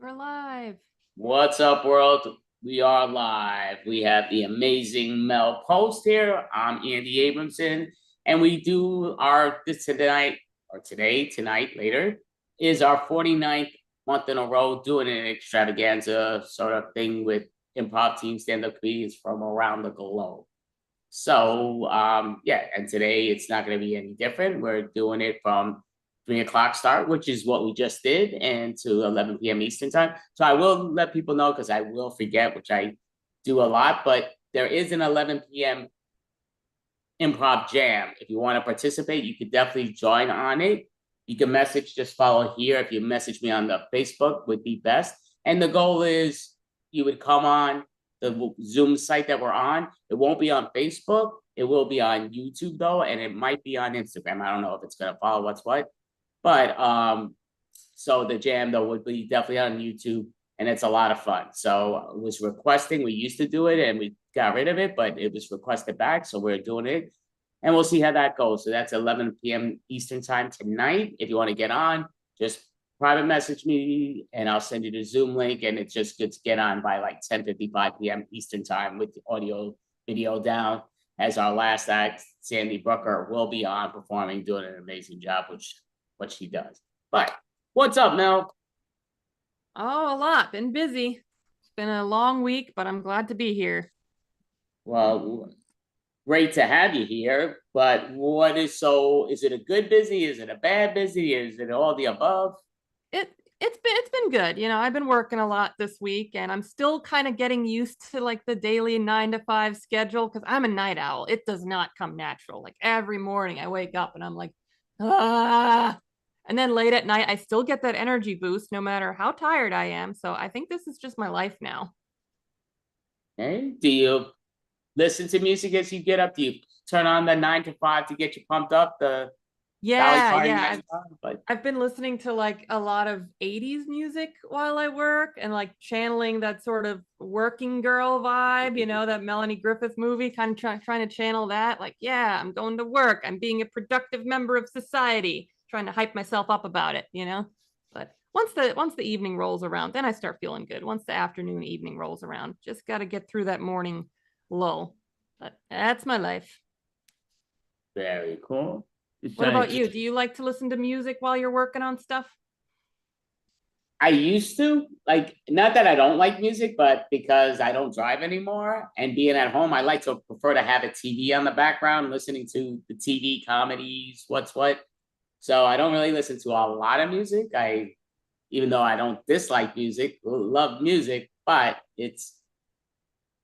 We're live. What's up, world? We are live. We have the amazing Mel Post here. I'm Andy Abramson, and we do this tonight, or tonight, later, is our 49th month in a row doing an extravaganza sort of thing with improv team stand-up comedians from around the globe. So, yeah, and today it's not going to be any different. We're doing it from 3 o'clock start, which is what we just did, and to 11 p.m. Eastern time. So I will let people know because I will forget, which I do a lot, but there is an 11 p.m. improv jam. If you want to participate, you could definitely join on it. You can just follow here. If you message me on the Facebook would be best. And the goal is you would come on the Zoom site that we're on. It won't be on Facebook. It will be on YouTube though, and it might be on Instagram. I don't know if it's going to follow what's what. But so the jam though would be definitely on YouTube, and it's a lot of fun. So it was requesting. We used to do it and we got rid of it, but it was requested back, so we're doing it, and we'll see how that goes. So that's 11 p.m. Eastern time tonight. If you want to get on, just private message me, and I'll send you the Zoom link. And it's just good to get on by like 10:55 p.m. Eastern time with the audio video down. As our last act, Sandy Brooker will be on performing, doing an amazing job, what she does. But what's up, Mel? Oh, a lot. Been busy. It's been a long week, but I'm glad to be here. Well, great to have you here. But is it a good busy? Is it a bad busy? Is it all the above? It's been good. I've been working a lot this week, and I'm still kind of getting used to like the daily 9 to 5 schedule because I'm a night owl. It does not come natural. Like every morning I wake up and I'm like, ah. And then late at night, I still get that energy boost no matter how tired I am. So I think this is just my life now. Okay. Do you listen to music as you get up? Do you turn on the 9 to 5 to get you pumped up? The Yeah. I've been listening to like a lot of 80s music while I work and like channeling that sort of working girl vibe, that Melanie Griffith movie, kind of trying to channel that. Like, yeah, I'm going to work. I'm being a productive member of society, trying to hype myself up about it. But once the evening rolls around, then I start feeling good. Once the afternoon, evening rolls around, just got to get through that morning lull. But that's my life. Very cool. What about you? Do you like to listen to music while you're working on stuff? I used to, like, not that I don't like music, but because I don't drive anymore and being at home, I like to prefer to have a TV on the background, listening to the TV comedies, what's what. So I don't really listen to a lot of music. Even though I don't dislike music, love music, but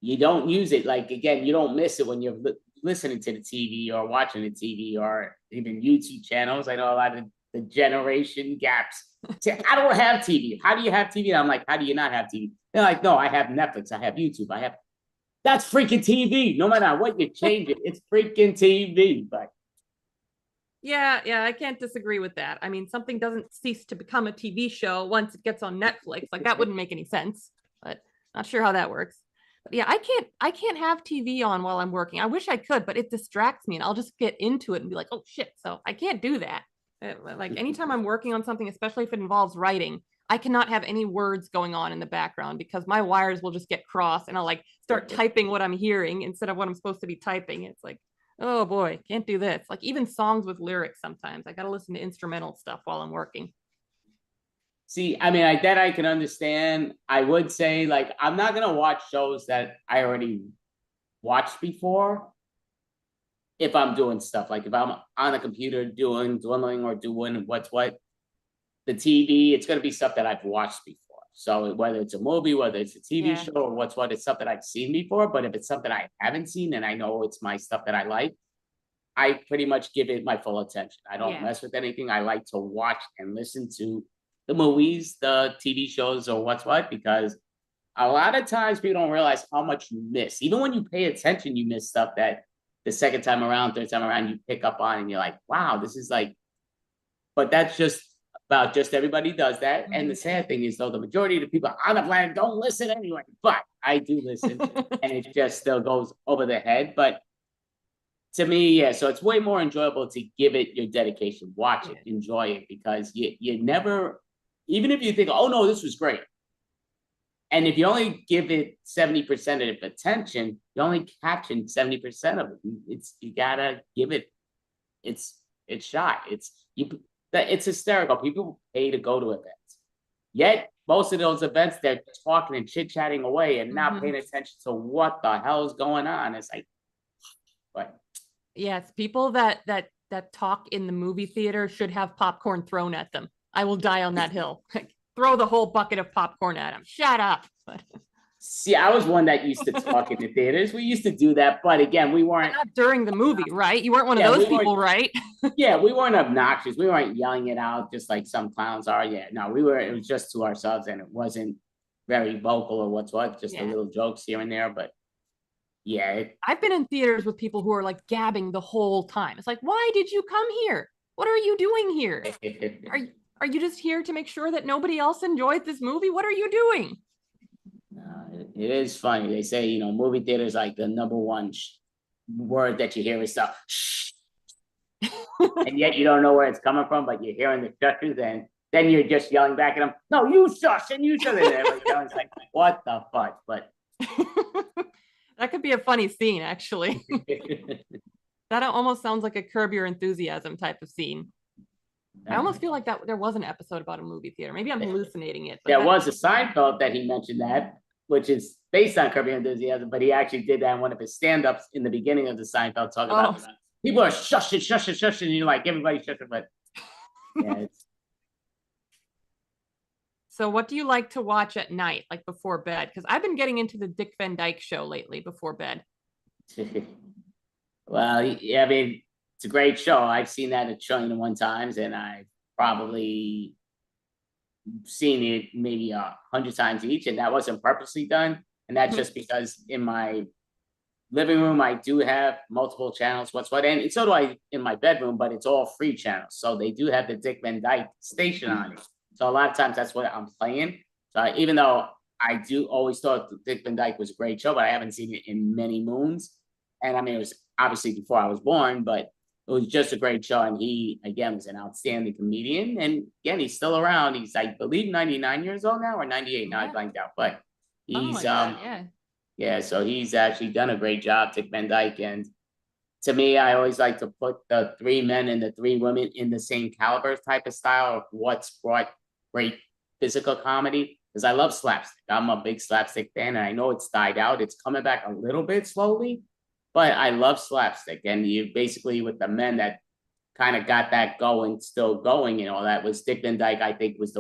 you don't use it. Like, again, you don't miss it when you're listening to the TV or watching the TV or even YouTube channels. I know a lot of the generation gaps. I don't have TV. How do you have TV? And I'm like, how do you not have TV? They're like, no, I have Netflix. I have YouTube. That's freaking TV. No matter what you change it, it's freaking TV. But yeah, I can't disagree with that. I mean, something doesn't cease to become a TV show once it gets on Netflix. Like that wouldn't make any sense, but not sure how that works. But yeah, I can't have TV on while I'm working. I wish I could, but it distracts me and I'll just get into it and be like, oh shit. So I can't do that. Like anytime I'm working on something, especially if it involves writing, I cannot have any words going on in the background because my wires will just get crossed and I'll like start typing what I'm hearing instead of what I'm supposed to be typing. It's like, oh boy, can't do this. Like even songs with lyrics sometimes. I got to listen to instrumental stuff while I'm working. see, I mean, that I can understand. I would say, like, I'm not going to watch shows that I already watched before if I'm doing stuff. Like if I'm on a computer dwindling or doing what's what, the TV, it's going to be stuff that I've watched before. So whether it's a movie, whether it's a TV show or what's what, it's stuff that I've seen before. But if it's something I haven't seen and I know it's my stuff that I like, I pretty much give it my full attention. I don't mess with anything. I like to watch and listen to the movies, the TV shows, or what's what, because a lot of times people don't realize how much you miss. Even when you pay attention, you miss stuff that the second time around, third time around, you pick up on and you're like, wow, this is like, but that's just about just everybody does that. And the sad thing is, though, the majority of the people on the planet don't listen anyway, but I do listen and it just still goes over the head. But to me, yeah, so it's way more enjoyable to give it your dedication, watch it, enjoy it, because you never, even if you think, oh no, this was great, And if you only give it 70% of attention, you only caption 70% of it. You gotta give it it's shot. It's hysterical. People pay to go to events. Yet most of those events they're talking and chit-chatting away and not paying attention to what the hell is going on. It's like, but yes, people that talk in the movie theater should have popcorn thrown at them. I will die on that hill. Throw the whole bucket of popcorn at them. Shut up. see, I was one that used to talk in the theaters. We used to do that, but again, we weren't. Not during the movie, right? You weren't one of Yeah, those we people, right? Yeah, we weren't obnoxious. We weren't yelling it out just like some clowns are. Yeah, no, we were. It was just to ourselves, and it wasn't very vocal or what's what. Just a little jokes here and there, but yeah. I've been in theaters with people who are like gabbing the whole time. It's like, why did you come here? What are you doing here? Are you just here to make sure that nobody else enjoyed this movie? What are you doing? It is funny. They say, you know, movie theaters like the number one word that you hear is stuff. And yet you don't know where it's coming from, but you're hearing the shushes, and then you're just yelling back at them, no, you shush and you shush. It's like, what the fuck? But that could be a funny scene, actually. That almost sounds like a Curb Your Enthusiasm type of scene. I almost feel like that there was an episode about a movie theater. Maybe I'm hallucinating it. There was a Seinfeld that he mentioned that, which is based on Curb Your Enthusiasm, but he actually did that in one of his stand-ups in the beginning of the Seinfeld, talking about people are shushing, and you're like, everybody shushing, but yeah. So what do you like to watch at night, like before bed? Because I've been getting into the Dick Van Dyke Show lately before bed. Well, yeah, I mean, it's a great show. I've seen that a trillion one times, and I've probably seen it maybe 100 times each, and that wasn't purposely done. And that's just because in my living room, I do have multiple channels, what's what, and so do I in my bedroom, but it's all free channels. So they do have the Dick Van Dyke station on it. So a lot of times that's what I'm playing. So even though I do always thought Dick Van Dyke was a great show, but I haven't seen it in many moons. And I mean, it was obviously before I was born, but it was just a great show. And he, again, was an outstanding comedian. And again, he's still around. He's, I believe, 99 years old now or 98. Now I blanked out, but he's, yeah, so he's actually done a great job, Dick Van Dyke. And to me, I always like to put the three men and the three women in the same caliber type of style of what's brought great physical comedy, because I love slapstick. I'm a big slapstick fan, and I know it's died out. It's coming back a little bit slowly, but I love slapstick. And you basically, with the men that kind of got that going, still going, you know, that was Dick Van Dyke, I think was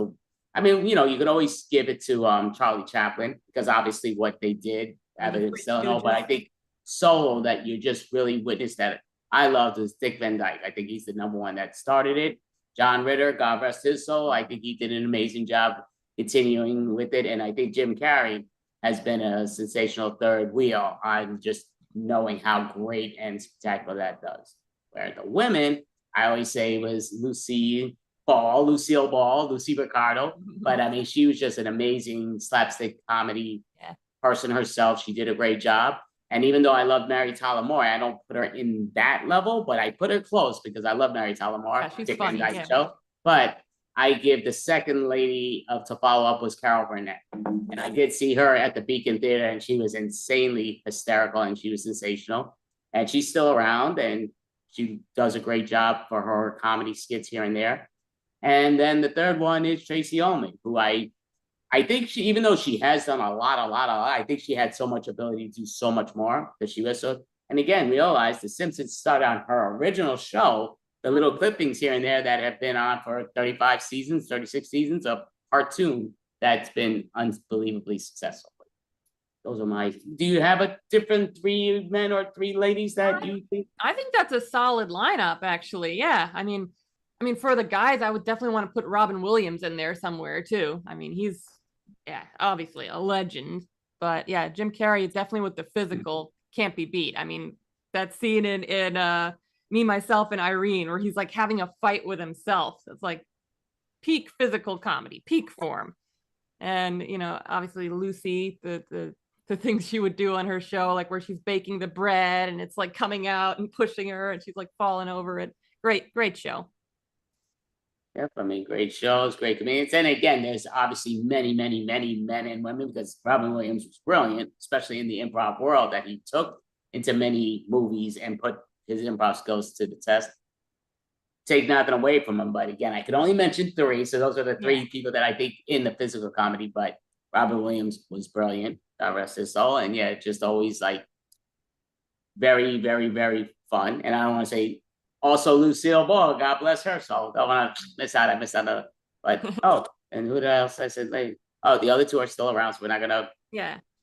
I mean, you know, you could always give it to Charlie Chaplin, because obviously what they did, but I think solo that you just really witnessed that I loved was Dick Van Dyke. I think he's the number one that started it. John Ritter, God rest his soul, I think he did an amazing job continuing with it. And I think Jim Carrey has been a sensational third wheel. I'm just knowing how great and spectacular that does. Where the women, I always say, was Lucille Ball, Lucy Ricardo. But I mean, she was just an amazing slapstick comedy person herself. She did a great job. And even though I love Mary Tyler Moore, I don't put her in that level, but I put her close because I love Mary Tyler Moore. She's funny, show. But I give the second lady to follow up was Carol Burnett. And I did see her at the Beacon Theater, and she was insanely hysterical, and she was sensational. And she's still around, and she does a great job for her comedy skits here and there. And then the third one is Tracy Ullman, who I think she, even though she has done a lot, I think she had so much ability to do so much more because she was so. And again, realize The Simpsons started on her original show, the little clippings here and there that have been on for 35 seasons, 36 seasons of cartoon that's been unbelievably successful. Those are my. Do you have a different three men or three ladies that you think? I think that's a solid lineup, actually. Yeah, I mean, for the guys, I would definitely want to put Robin Williams in there somewhere too. I mean, he's obviously a legend, but yeah, Jim Carrey definitely with the physical can't be beat. I mean, that scene in Me, Myself, and Irene, where he's like having a fight with himself. It's like peak physical comedy, peak form. And you know, obviously Lucy, the things she would do on her show, like where she's baking the bread and it's like coming out and pushing her and she's like falling over it. Great show. Yep, I mean, great shows, great comedians. And again, there's obviously many, many, many men and women because Robin Williams was brilliant, especially in the improv world that he took into many movies and put his improv skills to the test. Take nothing away from him, but again, I could only mention three. So those are the three people that I think in the physical comedy, but Robin Williams was brilliant, God rest his soul. And yeah, just always like very, very, very fun. And I don't want to say also Lucille Ball, God bless her soul. Don't want to miss out. I missed out on, but oh, and who else? I said, like, oh, the other two are still around, so we're not gonna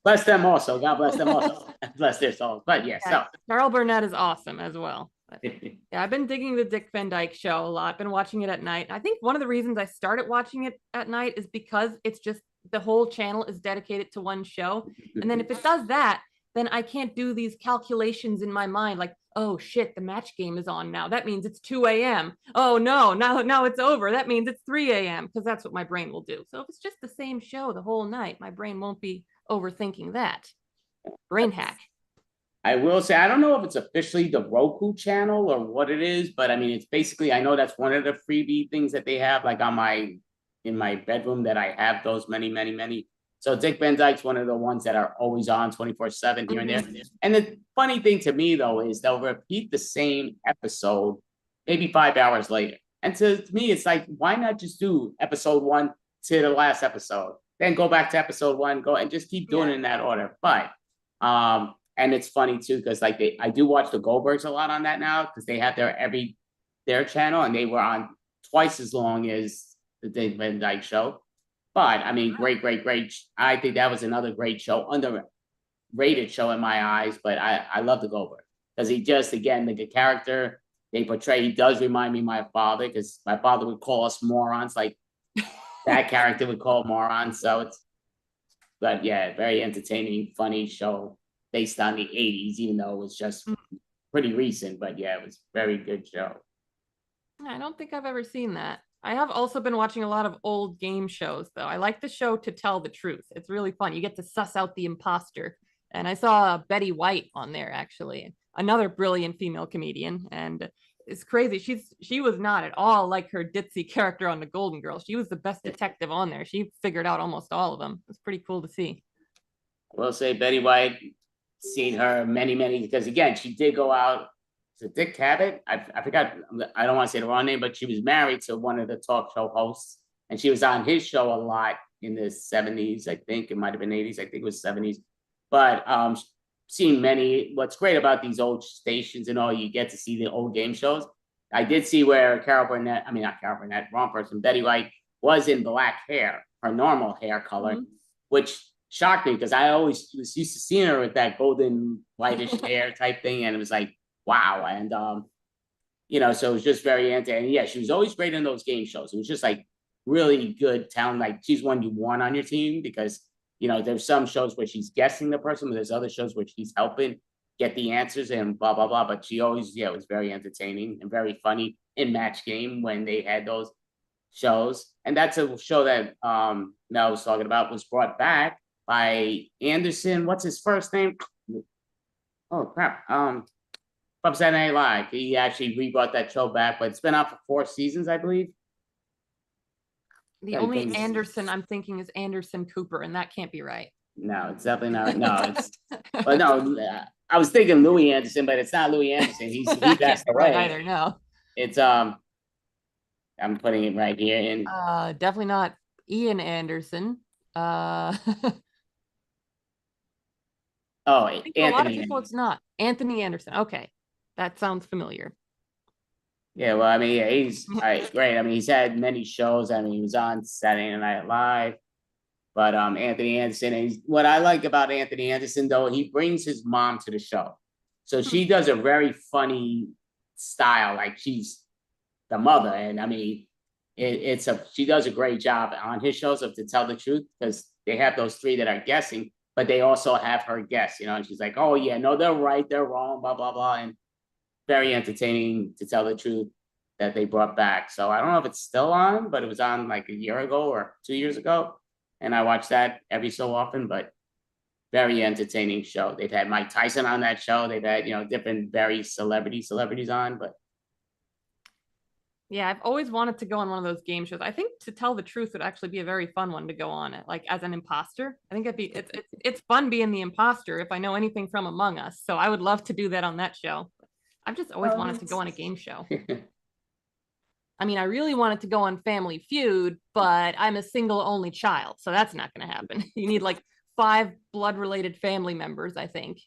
bless them also. God bless them also. Bless their souls. But yeah, so Carl Burnett is awesome as well. Yeah, I've been digging the Dick Van Dyke Show a lot. I've been watching it at night. I think one of the reasons I started watching it at night is because it's just the whole channel is dedicated to one show. And then if it does that, then I can't do these calculations in my mind like, oh shit, the match game is on now. That means it's 2 a.m. Oh no, now it's over. That means it's 3 a.m. because that's what my brain will do. So if it's just the same show the whole night, my brain won't be overthinking that. Brain hack. I will say, I don't know if it's officially the Roku channel or what it is, but I mean, it's basically, I know that's one of the freebie things that they have, like in my bedroom that I have those many. So Dick Van Dyke's one of the ones that are always on 24/7 here and there. And the funny thing to me though, is they'll repeat the same episode, maybe 5 hours later. And to me, it's like, why not just do episode 1 to the last episode, then go back to episode 1, go and just keep doing it in that order. But, and it's funny too, because like I do watch the Goldbergs a lot on that now because they have their channel and they were on twice as long as the Dick Van Dyke Show. But I mean, great. I think that was another great show, underrated show in my eyes. But I love the Goldberg because he just, again, the character they portray, he does remind me of my father because my father would call us morons, like that character would call morons. So but yeah, very entertaining, funny show based on the 80s, even though it was just pretty recent. But yeah, it was a very good show. I don't think I've ever seen that. I have also been watching a lot of old game shows, though. I like the show To Tell the Truth. It's really fun. You get to suss out the imposter. And I saw Betty White on there, actually, another brilliant female comedian. And it's crazy. She was not at all like her ditzy character on The Golden Girls. She was the best detective on there. She figured out almost all of them. It's pretty cool to see. I will say Betty White, seen her many, because again, she did go out. Is it Dick Cavett? I forgot. I don't want to say the wrong name, but she was married to one of the talk show hosts, and she was on his show a lot in the 70s. I think it might have been 80s. I think it was 70s. But seen many. What's great about these old stations and all, you get to see the old game shows. I did see where Carol Burnett, I mean, not Carol Burnett, wrong person, Betty White was in black hair, her normal hair color, which shocked me because I always was used to seeing her with that golden whitish hair type thing. And it was like, wow. And, so it was just very entertaining. Yeah, she was always great in those game shows. It was just like really good talent. Like she's one you want on your team because, there's some shows where she's guessing the person, but there's other shows where she's helping get the answers and blah, blah, blah. But she always, was very entertaining and very funny in Match Game when they had those shows. And that's a show that Mel was talking about, was brought back by Anderson. What's his first name? Oh, crap. From Saturday Night Live. He actually rebrought that show back, but it's been out for 4 seasons, I believe. The only Anderson I'm thinking is Anderson Cooper, and that can't be right. No, it's definitely not. No, it's. But no, I was thinking Louis Anderson, but it's not Louis Anderson. He passed away. Right either. No, it's I'm putting it right here in. Definitely not Ian Anderson. Oh, Anthony. A lot of people, it's not Anthony Anderson. Okay, that sounds familiar. Yeah, well, I mean, yeah, he's great. I mean, he's had many shows. I mean, he was on Saturday Night Live, but Anthony Anderson. And what I like about Anthony Anderson, though, he brings his mom to the show, so she does a very funny style, like she's the mother, and I mean, she does a great job on his shows of To Tell the Truth because they have those 3 that are guessing, but they also have her guess, and she's like, oh yeah, no, they're right, they're wrong, blah blah blah, and very entertaining, To Tell the Truth, that they brought back. So I don't know if it's still on, but it was on like a year ago or 2 years ago. And I watch that every so often, but very entertaining show. They've had Mike Tyson on that show. They've had, different very celebrities on, but Yeah, I've always wanted to go on one of those game shows. I think, to tell the truth, would actually be a very fun one to go on it, like as an imposter. I think it's fun being the imposter if I know anything from Among Us. So I would love to do that on that show. I've just always Well, wanted to go on a game show. I mean, I really wanted to go on Family Feud, but I'm a single only child, so that's not going to happen. You need like 5 blood-related family members, I think.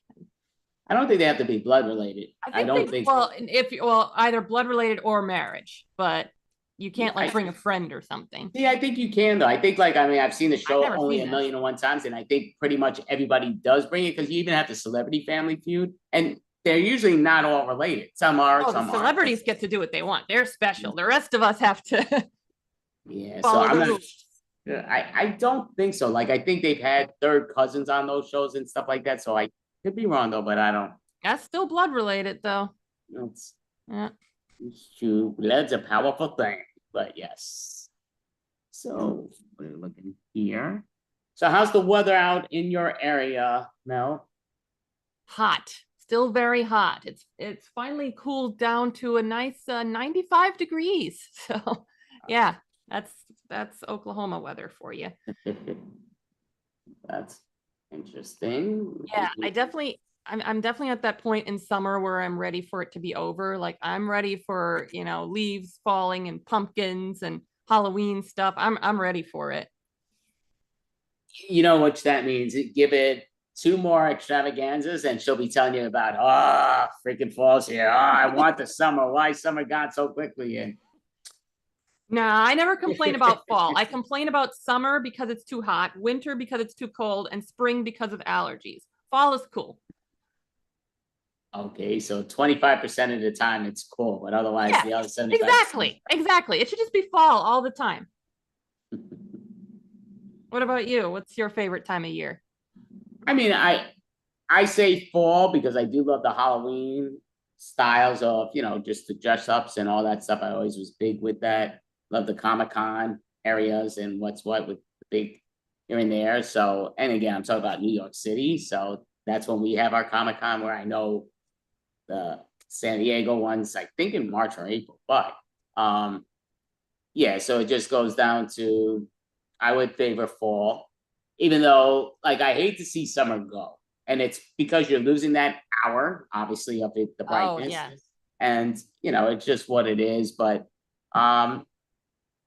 I don't think they have to be blood related. I don't think. Well, either blood related or marriage, but you can't like I, bring a friend or something. yeah, I think you can though. I think like I mean I've seen the I've show never only seen a that. million and one times, and I think pretty much everybody does bring it because you even have the Celebrity Family Feud, and they're usually not all related. Some are, Oh, the some aren't. celebrities get to do what they want. They're special. The rest of us have to Yeah, so follow I'm the not. rules. I don't think so. Like I think they've had third cousins on those shows and stuff like that. So I could be wrong though, but I don't. That's still blood related, though. It's, Yeah. it's true. Blood's a powerful thing, but yes. So we're looking here. So how's the weather out in your area, Mel? Hot. Still very hot. It's finally cooled down to a nice 95 degrees. So, yeah, that's Oklahoma weather for you. That's interesting. Yeah, I'm definitely at that point in summer where I'm ready for it to be over. Like I'm ready for, leaves falling and pumpkins and Halloween stuff. I'm ready for it. You know what that means. Give it 2 more extravaganzas and she'll be telling you about, freaking falls here. I want the summer. Why summer gone so quickly? And Nah, I never complain about fall. I complain about summer because it's too hot, winter because it's too cold, and spring because of allergies. Fall is cool. okay, so 25% of the time it's cool, but otherwise Yeah, the other 75%. exactly. It should just be fall all the time. What about you? What's your favorite time of year? I mean, I say fall because I do love the Halloween styles of, just the dress ups and all that stuff. I always was big with that. Love the Comic-Con areas and what's what with the big here and there. So, and again, I'm talking about New York City. So that's when we have our Comic-Con, where I know the San Diego ones, I think in March or April. But yeah, so it just goes down to, I would favor fall, even though like I hate to see summer go. And it's because you're losing that hour, obviously, of it, the Oh, brightness. yeah. And it's just what it is. But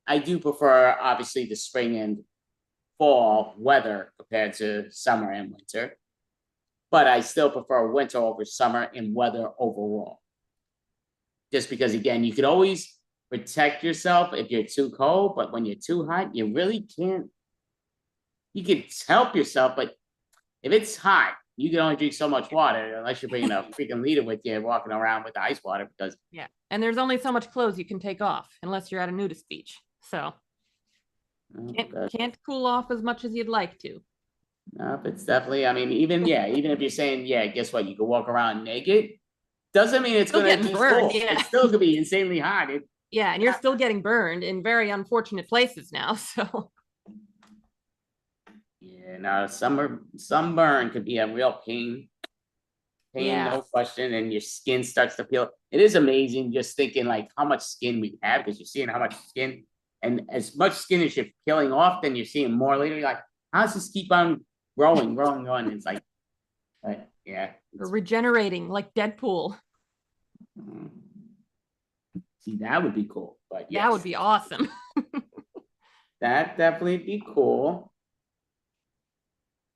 I do prefer obviously the spring and fall weather compared to summer and winter. But I still prefer winter over summer and weather overall. Just because again, you could always protect yourself if you're too cold, but when you're too hot, you really can't. You can help yourself, but if it's hot, you can only drink so much water unless you're bringing a freaking liter with you and walking around with the ice water because Yeah. And there's only so much clothes you can take off unless you're at a nudist beach. So can't cool off as much as you'd like to. no, it's definitely, I mean, even if you're saying, yeah, guess what? You can walk around naked. Doesn't mean it's Still gonna getting be burned, cool. yeah. It's still gonna be insanely hot. Yeah, and you're still getting burned in very unfortunate places now. So Yeah, no, sunburn could be a real pain. Yeah. No question, and your skin starts to peel. It is amazing just thinking like how much skin we have because you're seeing how much skin, and as much skin as you're peeling off, then you're seeing more later. You're like, how does this keep on growing? It's like, yeah, we're regenerating like Deadpool. see, that would be cool. But yes, That would be awesome. that definitely be cool.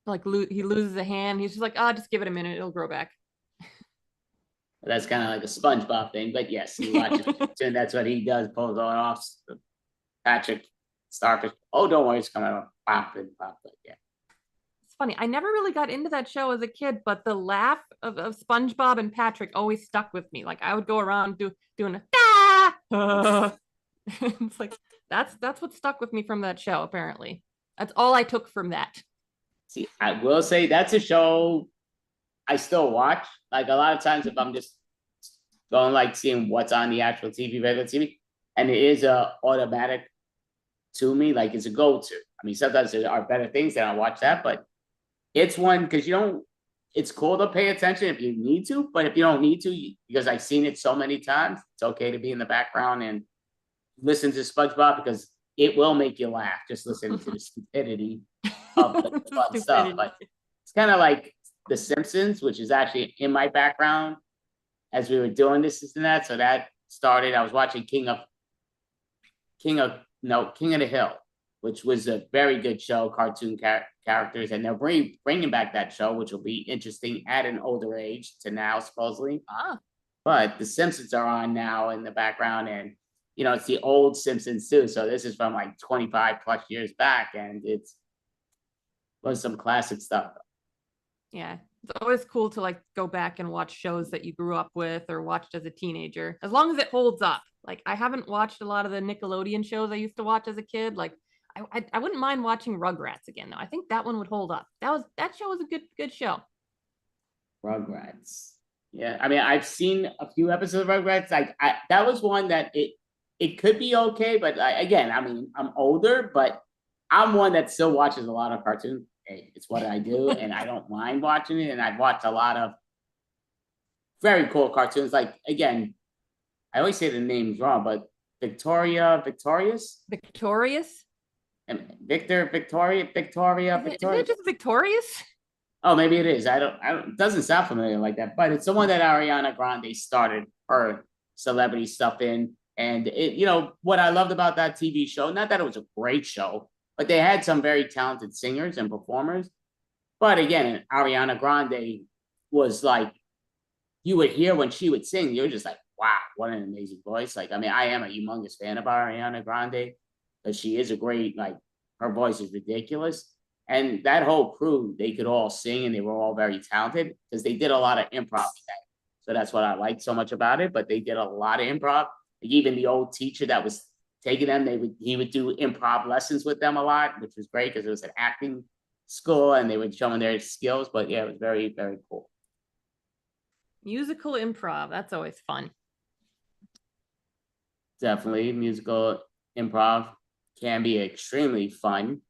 Like he loses a hand. He's just like, just give it a minute. It'll grow back. That's kind of like a SpongeBob thing, but yes, you watch it, and that's what he does, pulls on off. Patrick Starfish. Oh, don't worry, it's coming up. Pop and pop, but yeah. It's funny. I never really got into that show as a kid, but the laugh of SpongeBob and Patrick always stuck with me. Like I would go around doing a it's like that's what stuck with me from that show. Apparently, that's all I took from that. See, I will say that's a show I still watch. Like a lot of times, if I'm just going like seeing what's on the actual TV, regular TV, and it is a automatic to me, like it's a go-to. I mean, sometimes there are better things that I watch that, but it's one because it's cool to pay attention if you need to, but if you don't need to, because I've seen it so many times, it's okay to be in the background and listen to SpongeBob because it will make you laugh just listening to the stupidity of the The fun stuff. stupidity. But it's kind of like The Simpsons, which is actually in my background as we were doing this and that. So that started. I was watching King of the Hill, which was a very good show, cartoon characters, and they're bringing back that show, which will be interesting at an older age to now supposedly. Ah, But The Simpsons are on now in the background, and it's the old Simpsons too. So this is from like 25 plus years back, and it's was some classic stuff. yeah. It's always cool to like go back and watch shows that you grew up with or watched as a teenager, as long as it holds up. Like I haven't watched a lot of the Nickelodeon shows I used to watch as a kid. Like I wouldn't mind watching Rugrats again though. I think that one would hold up. That show was a good show. Rugrats. Yeah, I mean, I've seen a few episodes of Rugrats. Like, that was one that it could be okay, but again, I mean, I'm older, but I'm one that still watches a lot of cartoons. Hey, it's what I do, and I don't mind watching it. And I've watched a lot of very cool cartoons. Like again, I always say the names wrong, but Victorious, Victorious? and Victoria, Isn't it just Victorious? Oh, maybe it is. I don't, it doesn't sound familiar like that, but it's the one that Ariana Grande started her celebrity stuff in. And what I loved about that TV show, not that it was a great show, but they had some very talented singers and performers. But again, Ariana Grande was like, you would hear when she would sing, you're just like, wow, what an amazing voice. Like, I mean, I am a humongous fan of Ariana Grande because she is a great, like, her voice is ridiculous. And that whole crew, they could all sing and they were all very talented because they did a lot of improv. So that's what I liked so much about it. But they did a lot of improv. Like even the old teacher that was taking them, he would do improv lessons with them a lot, which was great because it was an acting school and they would show them their skills. But yeah, it was very, very cool. Musical improv. That's always fun. Definitely musical improv can be extremely fun.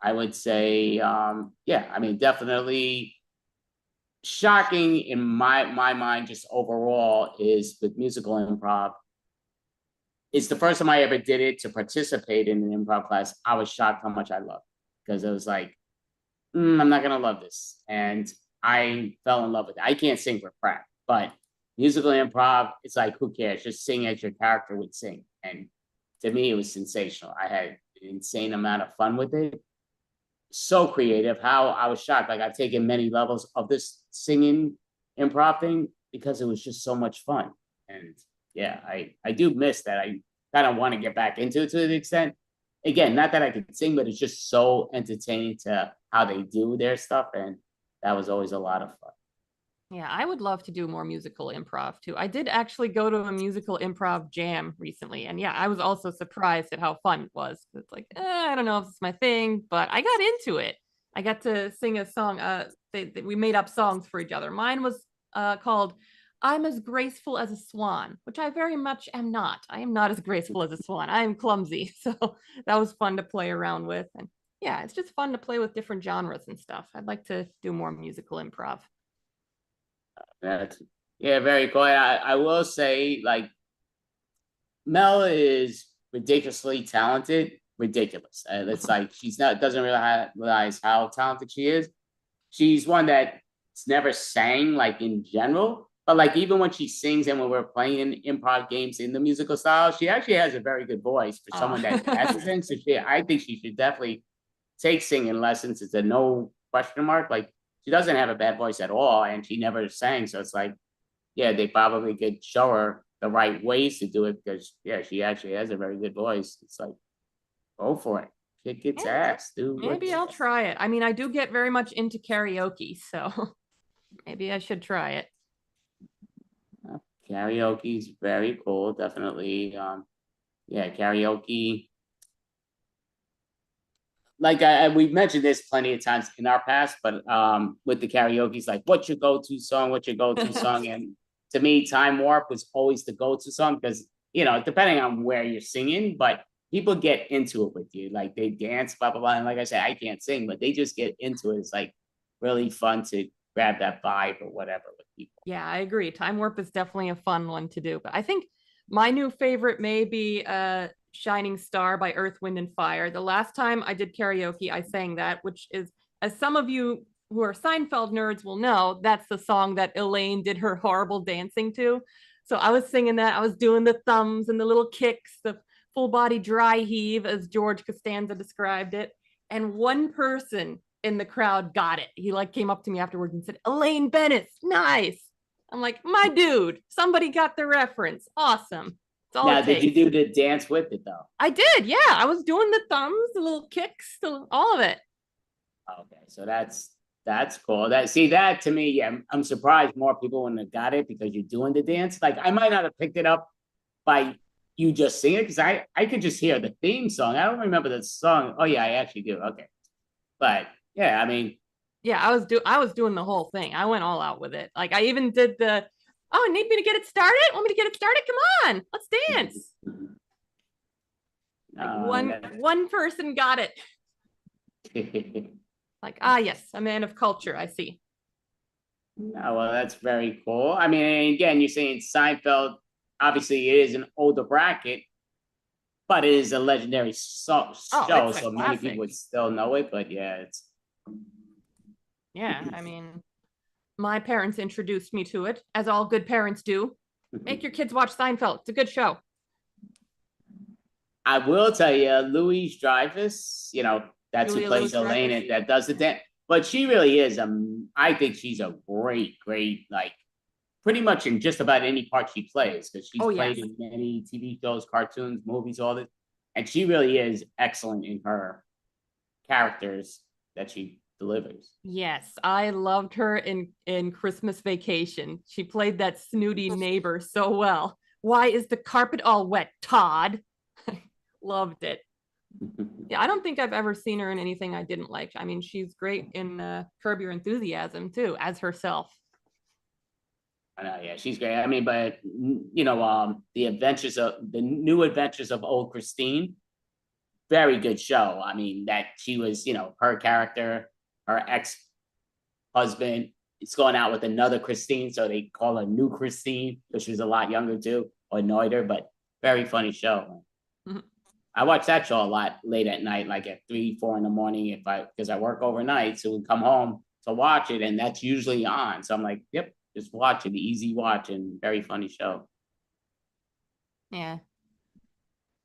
I would say, yeah, I mean, definitely shocking in my mind, just overall, is with musical improv. It's the first time I ever did it to participate in an improv class. I was shocked how much I loved because it was like, I'm not gonna love this, and I fell in love with it. I can't sing for crap, but musical improv, it's like who cares? Just sing as your character would sing, and to me, it was sensational. I had an insane amount of fun with it. So creative. How I was shocked. Like I've taken many levels of this singing improv thing because it was just so much fun. And yeah, I do miss that. I kind of want to get back into it to the extent. Again, not that I could sing, but it's just so entertaining to how they do their stuff, and that was always a lot of fun. Yeah, I would love to do more musical improv too. I did actually go to a musical improv jam recently, and yeah, I was also surprised at how fun it was. It's like, I don't know if it's my thing, but I got into it. I got to sing a song. We made up songs for each other. Mine was called "I'm as graceful as a swan," which I very much am not. I am not as graceful as a swan. I am clumsy, so that was fun to play around with. And yeah, it's just fun to play with different genres and stuff. I'd like to do more musical improv. That's yeah, very cool. I will say, like, Mel is ridiculously talented, ridiculous. It's like she's not doesn't realize how talented she is. She's one that's never sang like in general, but like even when she sings and when we're playing improv games in the musical style, she actually has a very good voice for someone that has to sing. So I think she should definitely take singing lessons. It's a no question mark. Like she doesn't have a bad voice at all, and she never sang. So it's like, yeah, they probably could show her the right ways to do it because yeah, she actually has a very good voice. It's like, go for it. Kick its Yeah, ass, dude. maybe I'll try it. I mean, I do get very much into karaoke, so maybe I should try it. Karaoke is very cool, definitely. Yeah, karaoke. Like we've mentioned this plenty of times in our past, but with the karaoke's like, what's your go-to song? What's your go-to song? And to me, Time Warp was always the go-to song because depending on where you're singing, but people get into it with you, like they dance, blah blah blah. And like I said, I can't sing, but they just get into it. It's like really fun to grab that vibe or whatever with people. Yeah, I agree. Time Warp is definitely a fun one to do, but I think my new favorite may be Shining Star by Earth, Wind, and Fire. The last time I did karaoke, I sang that, which is, as some of you who are Seinfeld nerds will know, that's the song that Elaine did her horrible dancing to. So I was singing that. I was doing the thumbs and the little kicks, the full body dry heave, as George Costanza described it. And one person in the crowd got it. He like came up to me afterwards and said, Elaine Bennett, nice. I'm like, my dude, somebody got the reference. Awesome. That's all Now, it did you takes. do the dance with it though? I did, yeah. I was doing the thumbs, the little kicks, all of it. Okay, so that's cool. That to me, yeah, I'm surprised more people wouldn't have got it because you're doing the dance. Like I might not have picked it up by you just singing it because I could just hear the theme song. I don't remember the song. Oh yeah, I actually do. Okay, but yeah, I mean, Yeah, I was doing the whole thing. I went all out with it. Like I even did the, oh, need me to get it started? Want me to get it started? Come on, let's dance. Like one person got it. Like, ah, yes, a man of culture, I see. Oh, well, that's very cool. I mean, again, you're saying Seinfeld, obviously it is an older bracket, but it is a legendary show, Oh, it's a so many people classic. would still know it. But yeah, it's Yeah, I mean, my parents introduced me to it, as all good parents do. Make your kids watch Seinfeld. It's a good show. I will tell you, Louise Dreyfus, that's who Julia plays Elaine and that does the dance. But she really is, I think she's a great, like, pretty much in just about any part she plays, because she's played in many TV shows, cartoons, movies, all this. And she really is excellent in her characters that she delivers. Yes, I loved her in Christmas Vacation. She played that snooty neighbor so well. Why is the carpet all wet, Todd? Loved it. Yeah, I don't think I've ever seen her in anything I didn't like. I mean, she's great in Curb Your Enthusiasm too, as herself. I know, yeah, she's great. I mean, but the New Adventures of Old Christine, very good show. I mean, that she was, her character, her ex-husband is going out with another Christine, so they call her New Christine because she was a lot younger too, or annoyed her, but very funny show. Mm-hmm. I watch that show a lot late at night, like at 3, 4 in the morning, because I work overnight, so we come home to watch it, and that's usually on. So I'm like, yep, just watch it, easy watch, and very funny show. Yeah.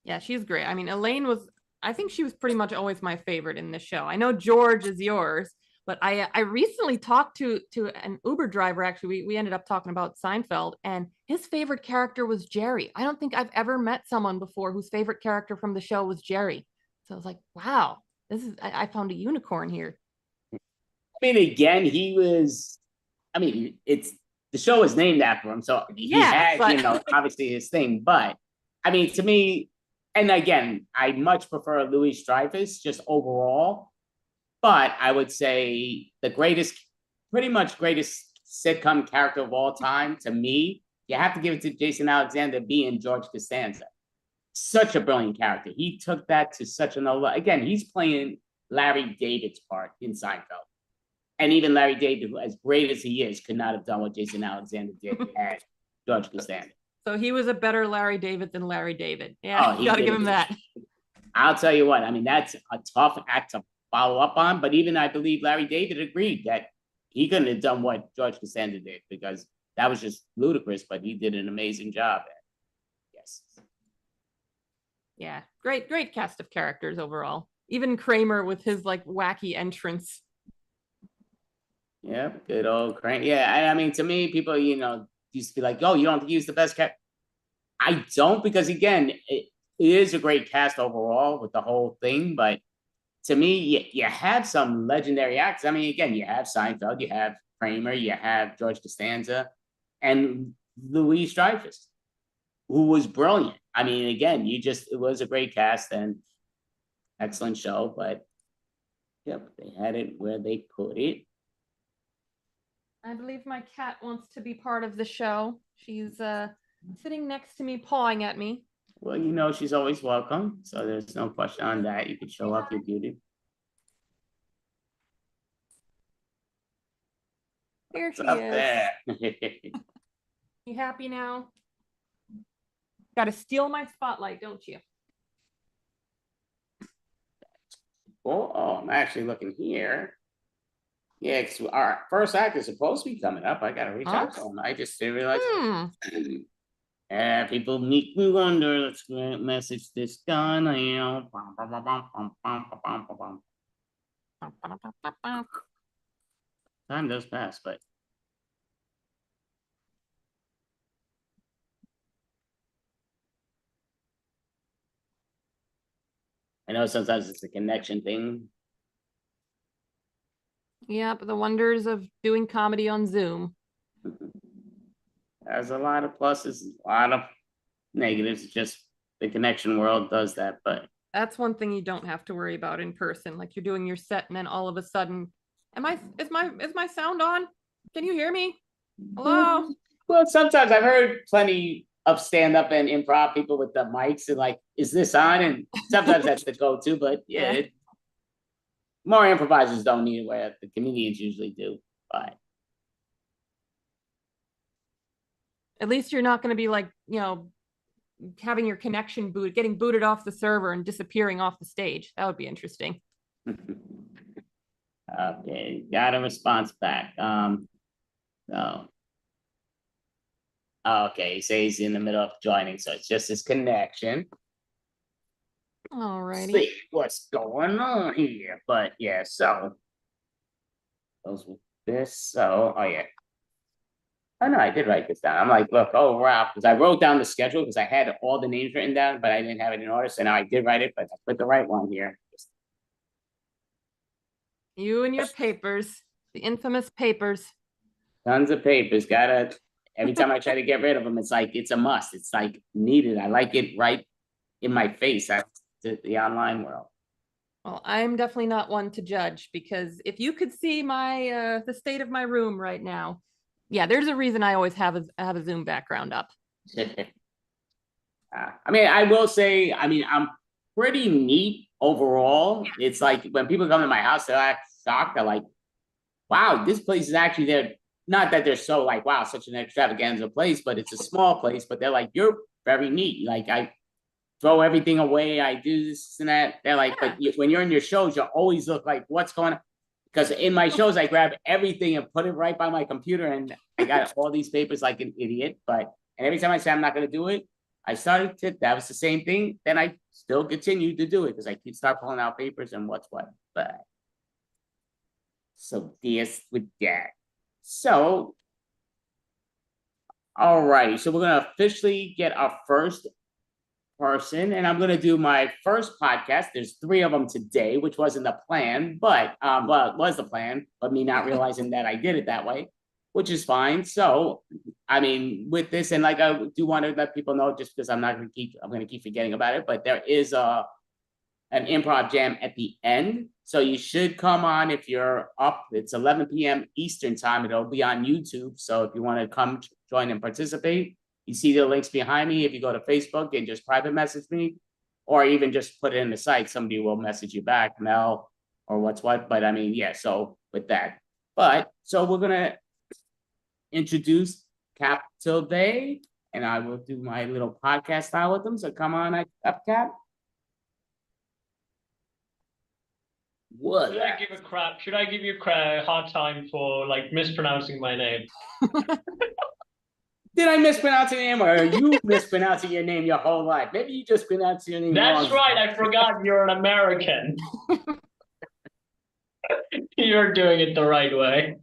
Yeah, she's great. I mean, I think she was pretty much always my favorite in this show. I know George is yours, but I recently talked to an Uber driver. Actually, we ended up talking about Seinfeld, and his favorite character was Jerry. I don't think I've ever met someone before whose favorite character from the show was Jerry. So I was like, wow, I found a unicorn here. I mean, again, it's the show is named after him, so he had, obviously his thing. But I mean, to me, and again, I much prefer Louis Dreyfus just overall. But I would say pretty much greatest sitcom character of all time to me, you have to give it to Jason Alexander being George Costanza. Such a brilliant character. He took that to such another. Again, he's playing Larry David's part in Seinfeld. And even Larry David, as great as he is, could not have done what Jason Alexander did as George Costanza. So he was a better Larry David than Larry David. Yeah, you got to give him that. I'll tell you what, I mean, that's a tough act to follow up on, but even I believe Larry David agreed that he couldn't have done what George Costanza did because that was just ludicrous, but he did an amazing job at it. Yes. Yeah, great cast of characters overall. Even Kramer with his like wacky entrance. Yeah, good old Kramer. Yeah, I mean, to me, people, used to be like, "Oh, you don't use the best cast." I don't, because again, it is a great cast overall with the whole thing, but to me, you have some legendary acts. I mean, again, you have Seinfeld, you have Kramer, you have George Costanza, and Louise Dreyfus, who was brilliant. I mean, again, it was a great cast and excellent show, but yep, they had it where they put it. I believe my cat wants to be part of the show. She's sitting next to me, pawing at me. Well, she's always welcome, so there's no question on that. You can show off your beauty. Here she is. There? You happy now? Got to steal my spotlight, don't you? Oh, I'm actually looking here. Yeah, 'cause our first act is supposed to be coming up. I gotta reach out to him. I just didn't realize. People make me wonder. Let's message this guy now. Time does pass, but I know sometimes it's a connection thing. Yeah, but the wonders of doing comedy on Zoom. There's a lot of pluses, a lot of negatives. It's just the connection world does that, but That's one thing you don't have to worry about in person. Like you're doing your set and then all of a sudden, is my sound on? Can you hear me? Hello? well, sometimes I've heard plenty of stand-up and improv people with the mics and like, is this on? And sometimes that's the go-to, but yeah. More improvisers don't need it where the comedians usually do, but At least you're not going to be like, having your connection getting booted off the server and disappearing off the stage. That would be interesting. okay, got a response back. So okay, he says he's in the middle of joining, so it's just his connection. All righty. See what's going on here, but yeah, so those with this, so oh yeah. Oh no, I did write this down. I'm like, look, oh wow, because I wrote down the schedule because I had all the names written down, but I didn't have it in order. So now I did write it, but I put the right one here. You and your papers, the infamous papers. Tons of papers. Every time I try to get rid of them, it's like it's a must. It's like needed. I like it right in my face. That's the online world. Well, I'm definitely not one to judge because if you could see my the state of my room right now, yeah, there's a reason I always have a Zoom background up. I mean, I will say, I mean, I'm pretty neat overall. It's like when people come to my house, they're like shocked. They're like, wow, this place is actually there. Not that they're so like, wow, such an extravaganza place, but it's a small place. But they're like, you're very neat. Like I throw everything away. I do this and that. They're like, but when you're in your shows, you always look like what's going on. Because in my shows, I grab everything and put it right by my computer, and I got all these papers like an idiot. And every time I say I'm not going to do it, I started to. That was the same thing. Then I still continued to do it because I keep start pulling out papers and what's what. But so this with that. So, all right. So we're gonna officially get our first person, and I'm gonna do my first podcast. There's 3 of them today, which wasn't the plan, but well, it was the plan, but me not realizing that I did it that way, which is fine. So, I mean, with this, and like I do want to let people know, just because I'm gonna keep forgetting about it, but there is an improv jam at the end. So you should come on if you're up. It's 11 p.m. Eastern time. It'll be on YouTube. So if you want to come join and participate, you see the links behind me. If you go to Facebook and just private message me, or even just put it in the site, somebody will message you back, Mel, or what's what. But I mean, yeah, so with that. But so we're going to introduce Cap Tilde, and I will do my little podcast style with them. So come on up, Cap. What? Should I give you a hard time for like mispronouncing my name? Did I mispronounce your name, or are you mispronouncing your name your whole life? Maybe you just pronounced your name That's wrong. right. I forgot you're an American. You're doing it the right way.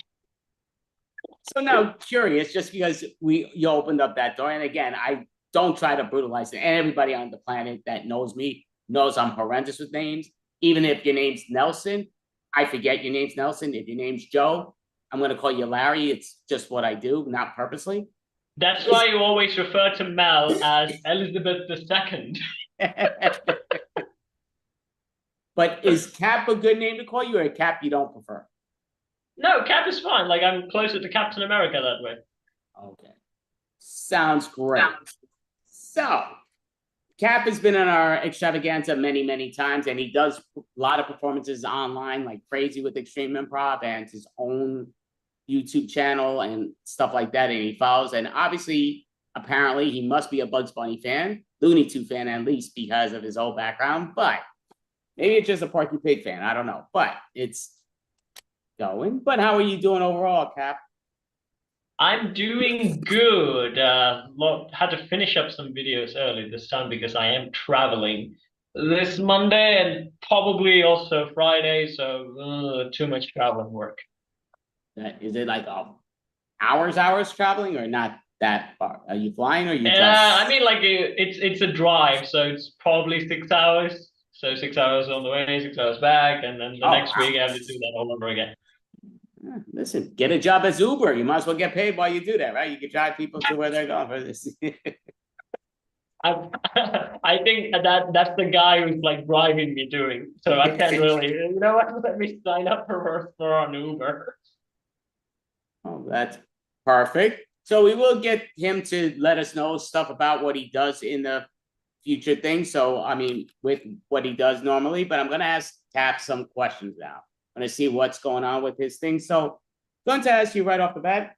So now, curious, just because you opened up that door, and again, I don't try to brutalize it. And everybody on the planet that knows me knows I'm horrendous with names. Even if your name's Nelson, I forget your name's Nelson. If your name's Joe, I'm going to call you Larry. It's just what I do, not purposely. That's why you always refer to Mel as Elizabeth II. But is Cap a good name to call you, or a Cap you don't prefer? No, Cap is fine. Like I'm closer to Captain America that way. Okay. Sounds great. So Cap has been on our extravaganza many, many times, and he does a lot of performances online, like crazy with Extreme Improv and his own YouTube channel and stuff like that. And he follows, and obviously, apparently, he must be a Bugs Bunny fan, Looney Tunes fan at least, because of his old background. But Maybe it's just a Porky Pig fan. I don't know, but it's going. But how are you doing overall, Cap? I'm doing good. Had to finish up some videos early this time because I am traveling this Monday and probably also Friday. So too much traveling work. Is it like hours traveling or not that far? Are you flying or you I just? mean, like it's a drive, so it's probably 6 hours. So 6 hours on the way, 6 hours back, and then the Oh, next wow. week I have to do that all over again. Listen, get a job as Uber. You might as well get paid while you do that, right? You can drive people to where they're going for this. I I think that's the guy who's like driving me doing. So I can't really, you know what? Let me sign up for an Uber. Oh, that's perfect. So we will get him to let us know stuff about what he does in the future things. So, I mean, with what he does normally, but I'm going to ask Cap some questions now. I'm going to see what's going on with his thing. So, I'm going to ask you right off the bat,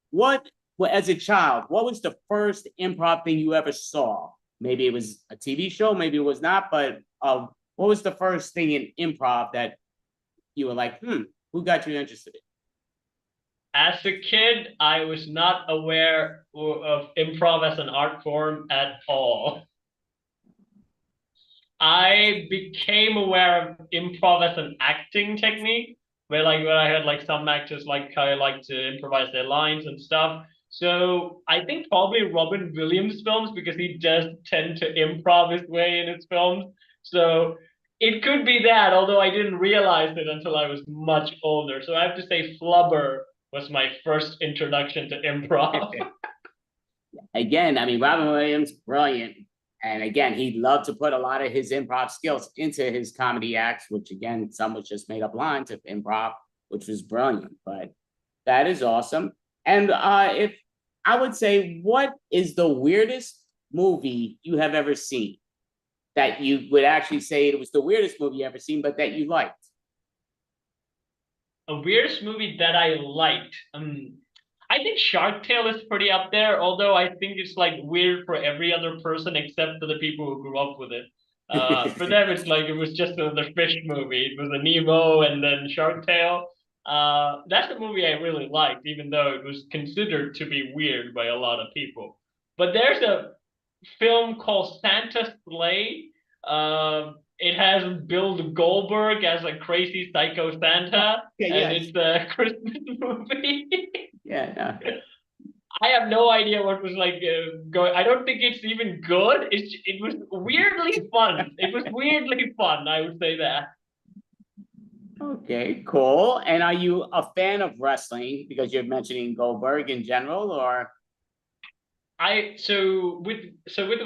what, as a child, what was the first improv thing you ever saw? Maybe it was a TV show, maybe it was not, but what was the first thing in improv that you were like, who got you interested in? As a kid, I was not aware of improv as an art form at all. I became aware of improv as an acting technique, where like when I heard like some actors like kind of like to improvise their lines and stuff. So I think probably Robin Williams films because he does tend to improv his way in his films. So it could be that, although I didn't realize it until I was much older. So I have to say Flubber was my first introduction to improv. Again, I mean, Robin Williams, brilliant. And again, he loved to put a lot of his improv skills into his comedy acts, which again, some was just made up lines of improv, which was brilliant. But that is awesome. And if I would say, what is the weirdest movie you have ever seen that you would actually say it was the weirdest movie you ever seen, but that you liked? A weirdest movie that I liked. I think Shark Tale is pretty up there, although I think it's like weird for every other person except for the people who grew up with it. For them, it's like it was just another fish movie. It was a Nemo and then Shark Tale. That's a movie I really liked, even though it was considered to be weird by a lot of people. But there's a film called Santa's Sleigh. It has Bill Goldberg as a crazy psycho Santa, Yeah, and yes. it's a Christmas movie. Yeah, no. I have no idea what was like going. I don't think it's even good. It was weirdly fun. It was weirdly fun. I would say that. Okay, cool. And are you a fan of wrestling because you're mentioning Goldberg in general, or? So with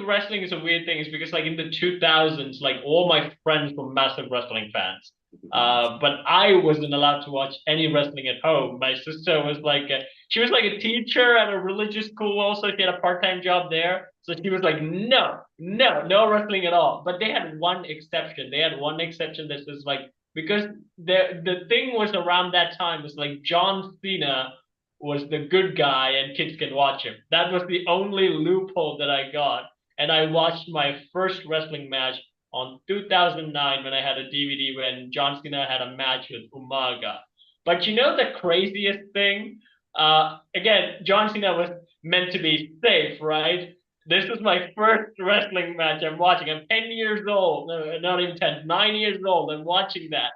wrestling is a weird thing is because like in the 2000s like all my friends were massive wrestling fans, but I wasn't allowed to watch any wrestling at home. My sister was like she was like a teacher at a religious school, also she had a part-time job there, so she was like no wrestling at all. But they had one exception. That was like because the thing was around that time was like John Cena was the good guy and kids can watch him. That was the only loophole that I got. And I watched my first wrestling match on 2009 when I had a DVD when John Cena had a match with Umaga. But you know the craziest thing? Again, John Cena was meant to be safe, right? This was my first wrestling match I'm watching. I'm 10 years old, no, not even 10, 9 years old. I'm watching that.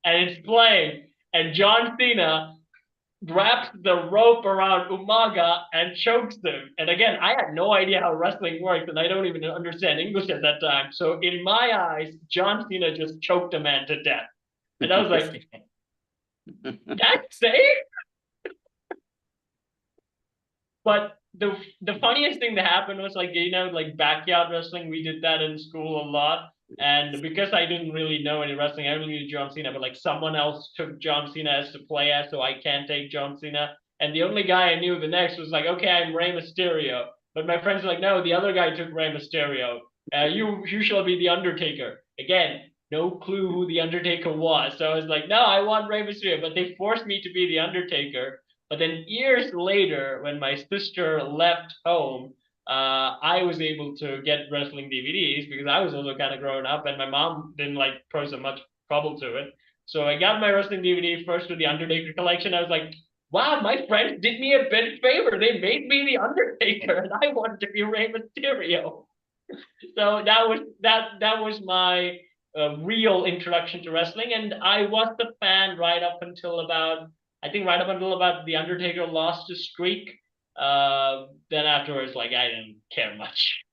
And it's playing. And John Cena wraps the rope around Umaga and chokes him. And again, I had no idea how wrestling works, and I don't even understand English at that time. So in my eyes, John Cena just choked a man to death. And I was like, that's safe? But the funniest thing that happened was like, you know, like backyard wrestling, we did that in school a lot. And because I didn't really know any wrestling, I only knew John Cena, but like someone else took John Cena as to play as, so I can't take John Cena. And the only guy I knew the next was like, okay, I'm Rey Mysterio. But my friends were like, no, the other guy took Rey Mysterio. You shall be the Undertaker. Again, no clue who the Undertaker was. So I was like, no, I want Rey Mysterio. But they forced me to be the Undertaker. But then years later, when my sister left home, I was able to get wrestling DVDs because I was also kind of growing up, and my mom didn't like pose so much trouble to it. So I got my wrestling DVD first with the Undertaker collection. I was like, wow, my friends did me a big favor. They made me the Undertaker, and I wanted to be Rey Mysterio. So that was my real introduction to wrestling, and I was the fan right up until about I think right up until about the Undertaker lost his streak. Then afterwards, like I didn't care much.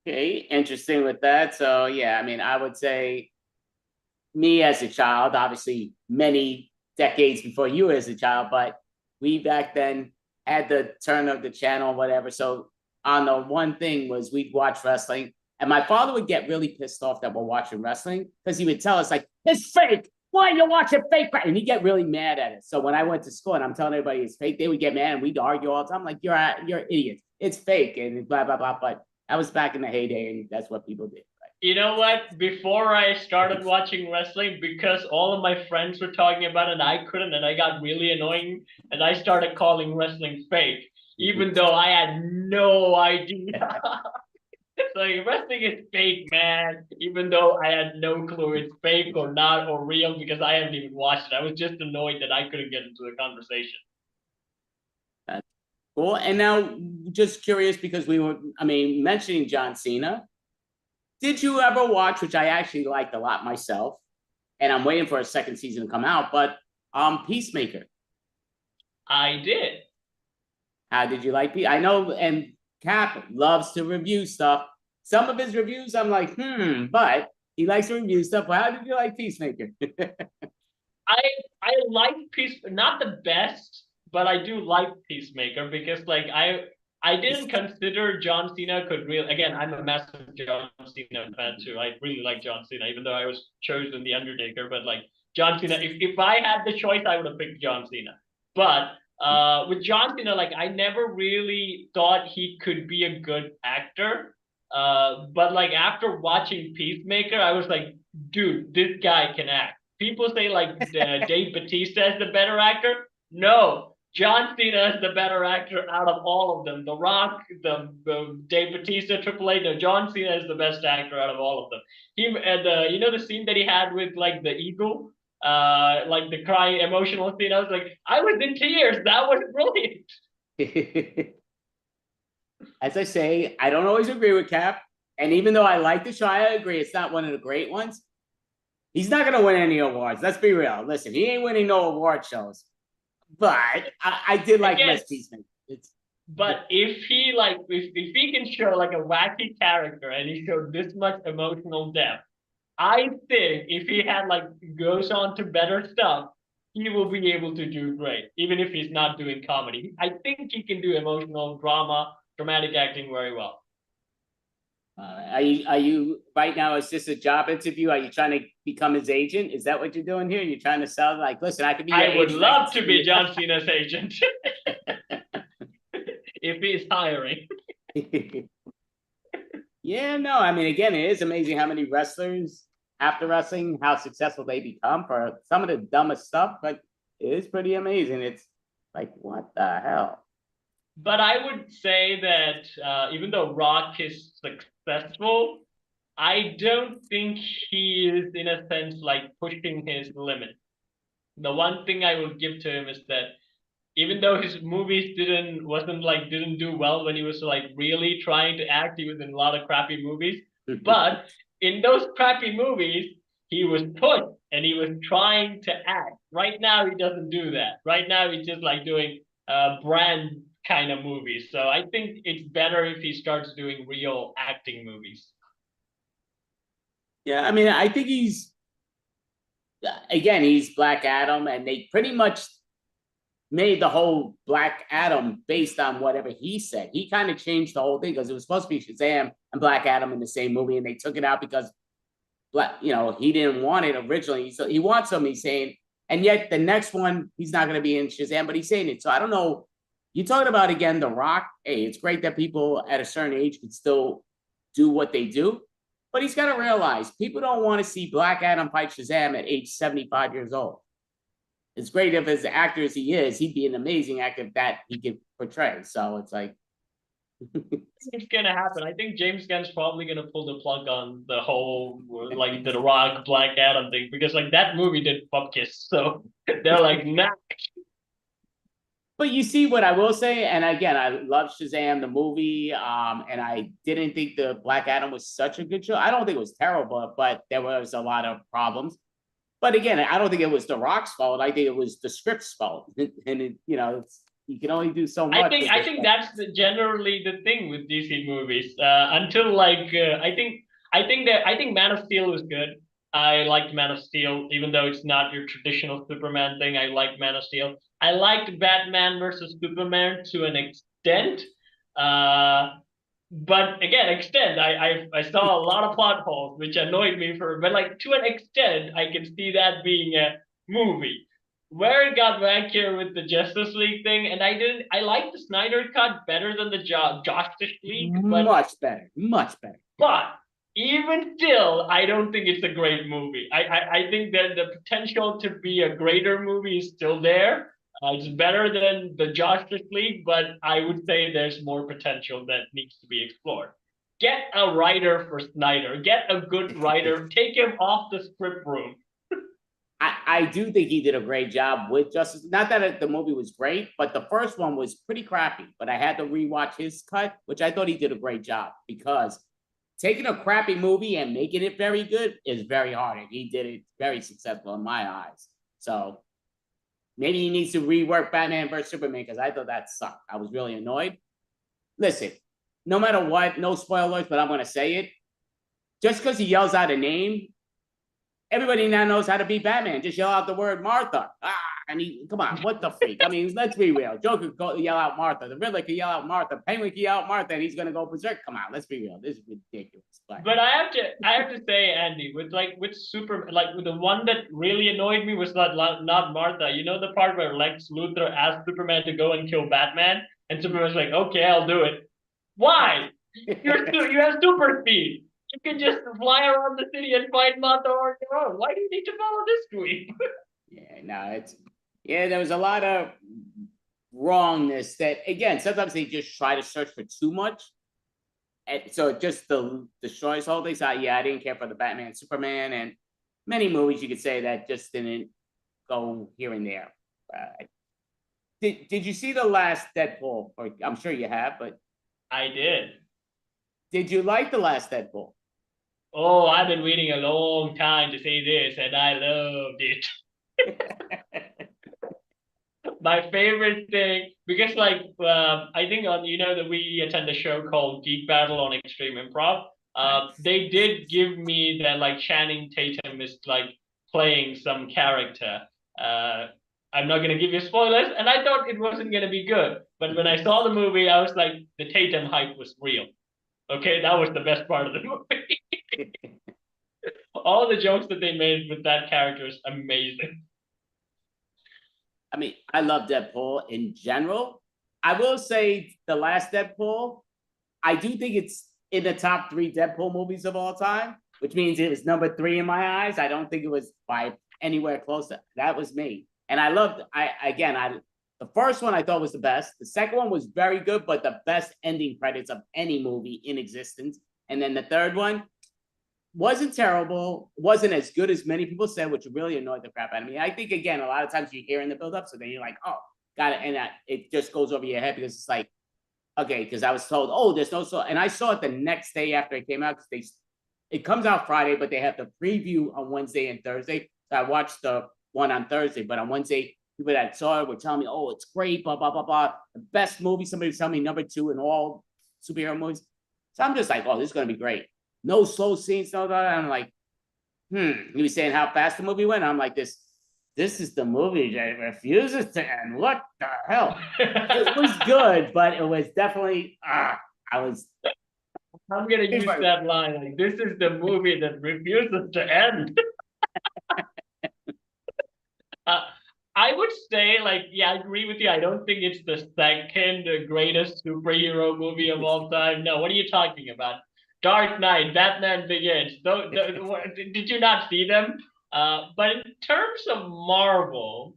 Okay, interesting with that. So yeah, I mean, I would say me as a child, obviously many decades before you as a child, but we back then had the turn of the channel, whatever. So on the one thing was we'd watch wrestling, and my father would get really pissed off that we're watching wrestling because he would tell us like, it's fake. Why are you watching fake? And he'd get really mad at it. So when I went to school and I'm telling everybody it's fake, they would get mad and we'd argue all the time. Like, you're idiots. It's fake and blah, blah, blah. But that was back in the heyday, and that's what people did. You know what? Before I started watching wrestling, because all of my friends were talking about it and I couldn't, and I got really annoying, and I started calling wrestling fake, even though I had no idea. So wrestling is fake, man. Even though I had no clue it's fake or not or real because I haven't even watched it. I was just annoyed that I couldn't get into the conversation. That's cool. And now, just curious, because we were, I mean, mentioning John Cena. Did you ever watch, which I actually liked a lot myself, and I'm waiting for a second season to come out, but Peacemaker? I did. How did you like Peacemaker? I know, and Cap loves to review stuff. Some of his reviews, I'm like, but he likes to review stuff. Well, how did you like Peacemaker? I like not the best, but I do like Peacemaker because like I didn't consider John Cena could really. Again, I'm a massive John Cena fan too. I really like John Cena, even though I was chosen the Undertaker. But like John Cena, if I had the choice, I would have picked John Cena. But with John Cena, like I never really thought he could be a good actor. But like after watching Peacemaker, I was like, dude, this guy can act. People say like Dave Bautista is the better actor. No, John Cena is the better actor out of all of them. The Rock, the Dave Bautista, Triple H. No, John Cena is the best actor out of all of them. He and you know the scene that he had with like the eagle, like the crying emotional scene. I was like, I was in tears. That was brilliant. As I say, I don't always agree with Cap, and even though I like the show, I agree it's not one of the great ones. He's not going to win any awards. Let's be real. Listen, he ain't winning no award shows. But I did like Miss Peacemaker. But if he can show like a wacky character and he showed this much emotional depth, I think if he had like goes on to better stuff, he will be able to do great, even if he's not doing comedy. I think he can do emotional drama, dramatic acting very well. Are you right now? Is this a job interview? Are you trying to become his agent? Is that what you're doing here? You're trying to sell like, listen, I could be. I would love to be John Cena's agent if he's hiring. Yeah, no, I mean, again, it is amazing how many wrestlers after wrestling, how successful they become for some of the dumbest stuff, but it is pretty amazing. It's like, what the hell? But I would say that even though Rock is successful, I don't think he is, in a sense, like pushing his limit. The one thing I will give to him is that even though his movies didn't do well when he was like really trying to act, he was in a lot of crappy movies. But in those crappy movies, he was pushed and he was trying to act. Right now, he doesn't do that. Right now, he's just like doing brand kind of movies. So I think it's better if he starts doing real acting movies. Yeah, I mean, I think he's Black Adam, and they pretty much made the whole Black Adam based on whatever he said. He kind of changed the whole thing because it was supposed to be Shazam and Black Adam in the same movie, and they took it out because he didn't want it originally. So he wants him, he's saying, and yet the next one, he's not going to be in Shazam, but he's saying it. So I don't know. You're talking about, again, The Rock. Hey, it's great that people at a certain age can still do what they do, but he's got to realize people don't want to see Black Adam fight Shazam at age 75 years old. It's great if as an actor as he is, he'd be an amazing actor that he could portray. So it's like, It's gonna happen. I think James Gunn's probably gonna pull the plug on the whole like the Rock Black Adam thing because like that movie did kiss, so they're like nah. But you see what I will say, and again, I love Shazam the movie, and I didn't think the Black Adam was such a good show. I don't think it was terrible, but there was a lot of problems. But again, I don't think it was The Rock's fault. I think it was the script's fault, and you can only do so much. I think that's generally the thing with DC movies. Until like I think Man of Steel was good. I liked Man of Steel, even though it's not your traditional Superman thing. I liked Man of Steel. I liked Batman versus Superman to an extent. Uh, but again, extent. I saw a lot of plot holes, which annoyed me but like to an extent, I can see that being a movie. Where it got back here with the Justice League thing, and I liked the Snyder cut better than the Justice League, but much better, much better. But even still, I don't think it's a great movie. I think that the potential to be a greater movie is still there. It's better than the Justice League, but I would say there's more potential that needs to be explored. Get a writer for Snyder. Get a good writer. Take him off the script room. I do think he did a great job with Justice. Not that the movie was great, but the first one was pretty crappy. But I had to rewatch his cut, which I thought he did a great job because taking a crappy movie and making it very good is very hard. And he did it very successful in my eyes. So maybe he needs to rework Batman vs. Superman because I thought that sucked. I was really annoyed. Listen, no matter what, no spoilers, but I'm going to say it. Just because he yells out a name, everybody now knows how to be Batman. Just yell out the word Martha. Come on, what the freak? I mean, let's be real. Joker could yell out Martha. The Riddler could yell out Martha. Penguin could yell out Martha, and he's gonna go berserk. Come on, let's be real. This is ridiculous. But I have to say, Andy, with the one that really annoyed me was not Martha. You know the part where Lex Luthor asked Superman to go and kill Batman, and Superman was like, "Okay, I'll do it." Why? You have super speed. You can just fly around the city and find Martha on your own. Why do you need to follow this tweet? There was a lot of wrongness that, again, sometimes they just try to search for too much. And so it just destroys whole thing. So I didn't care for the Batman, Superman, and many movies you could say that just didn't go here and there. Did you see the last Deadpool? Or I'm sure you have, but I did. Did you like the last Deadpool? Oh, I've been waiting a long time to say this, and I loved it. My favorite thing, because I think that we attend a show called Geek Battle on Extreme Improv. They did give me that like Channing Tatum is like playing some character. I'm not gonna give you spoilers, and I thought it wasn't gonna be good. But when I saw the movie, I was like, the Tatum hype was real. Okay, that was the best part of the movie. All the jokes that they made with that character is amazing. I mean, I love Deadpool in general. I will say the last Deadpool, I do think it's in the top 3 Deadpool movies of all time, which means it was number 3 in my eyes. I don't think it was by anywhere close to that. Was me. And I loved, the first one I thought was the best. The second one was very good, but the best ending credits of any movie in existence. And then the third one wasn't terrible, wasn't as good as many people said, which really annoyed the crap out of me. I think, again, a lot of times you hear in the build-up, so then you're like, oh, got it. And it just goes over your head because it's like, okay, because I was told, oh, there's no so, and I saw it the next day after it came out because it comes out Friday, but they have the preview on Wednesday and Thursday. So I watched the one on Thursday, but on Wednesday, people that saw it were telling me, oh, it's great, blah, blah, blah, blah. The best movie, somebody was telling me number 2 in all superhero movies. So I'm just like, oh, this is going to be great. No slow scenes, no that. I'm like, He was saying how fast the movie went. I'm like, this is the movie that refuses to end. What the hell? It was good, but it was definitely, I'm gonna use that line. Like, this is the movie that refuses to end. I would say, I agree with you. I don't think it's the second greatest superhero movie of all time. No, what are you talking about? Dark Knight, Batman Begins. Did you not see them? But in terms of Marvel,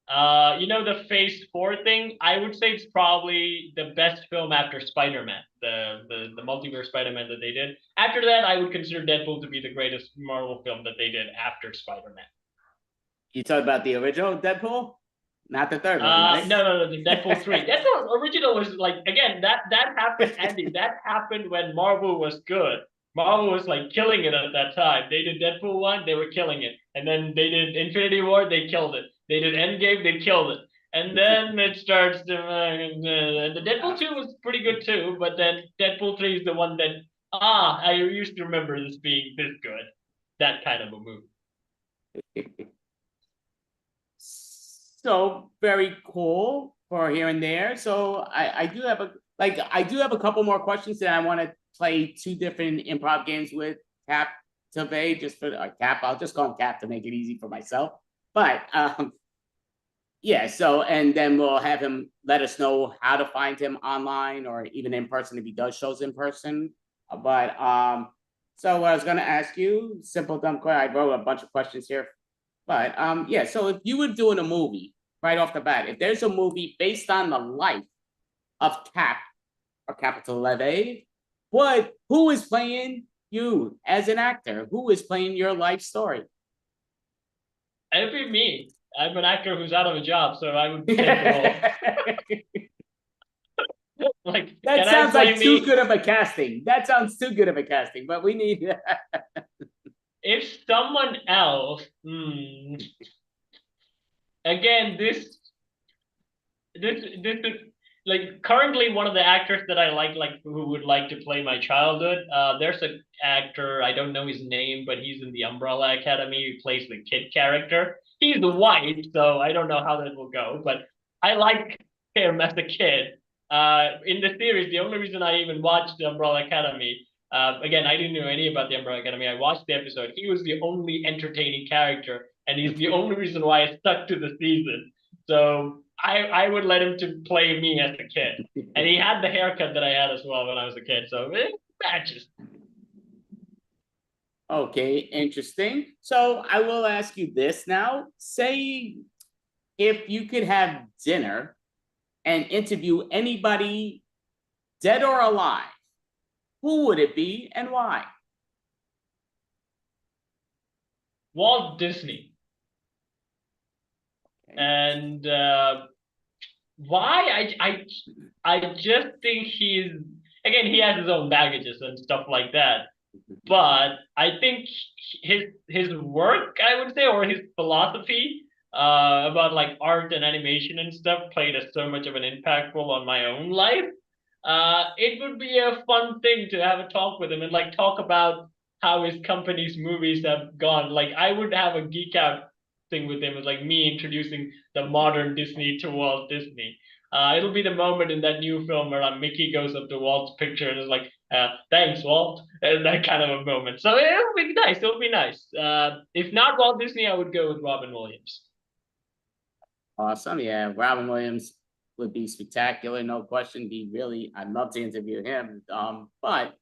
You know, the Phase 4 thing, I would say it's probably the best film after Spider-Man, the multiverse Spider-Man that they did. After that, I would consider Deadpool to be the greatest Marvel film that they did after Spider-Man. You talk about the original Deadpool, not the third one, right? No, the Deadpool 3. Deadpool original was like, again, that happened, Andy. That happened when Marvel was good. Marvel was like killing it at that time. They did Deadpool 1, they were killing it. And then they did Infinity War, they killed it. They did Endgame, they killed it. And then it starts to, the Deadpool 2 was pretty good too, but then Deadpool 3 is the one that, I used to remember this being this good. That kind of a movie. So very cool for here and there. So I do have a couple more questions that I want to play two different improv games with Cap today, just for Cap. I'll just call him Cap to make it easy for myself. But yeah, so and then we'll have him let us know how to find him online or even in person if he does shows in person. But so what I was gonna ask you, simple dumb question. I wrote a bunch of questions here. But yeah, so if you were doing a movie right off the bat, if there's a movie based on the life of Cap or capital letter, who is playing you as an actor? Who is playing your life story? It'd be me. I'm an actor who's out of a job, so I would take the role. Like that sounds like too good of a casting. That sounds too good of a casting, but we need if someone else, again, this is like currently one of the actors that I like who would like to play my childhood. There's an actor, I don't know his name, but he's in the Umbrella Academy. He plays the kid character. He's white, so I don't know how that will go, but I like him as a kid. In the series, the only reason I even watched the Umbrella Academy, again, I didn't know any about the Umbrella Academy. I watched the episode. He was the only entertaining character, and he's the only reason why I stuck to the season. So I would let him to play me as a kid. And he had the haircut that I had as well when I was a kid. So it matches. Okay, interesting. So I will ask you this now. Say if you could have dinner and interview anybody dead or alive, who would it be and why? Walt Disney. Okay. And why? I just think he has his own baggages and stuff like that. But I think his work, I would say, or his philosophy about like art and animation and stuff played so much of an impactful on my own life. It would be a fun thing to have a talk with him and like talk about how his company's movies have gone. Like I would have a geek out thing with him, with like me introducing the modern Disney to Walt Disney. It'll be the moment in that new film where Mickey goes up to Walt's picture and is like, thanks, Walt, and that kind of a moment. So it'll be nice. It'll be nice. If not Walt Disney, I would go with Robin Williams. Awesome. Yeah, Robin Williams would be spectacular, no question. I'd love to interview him. But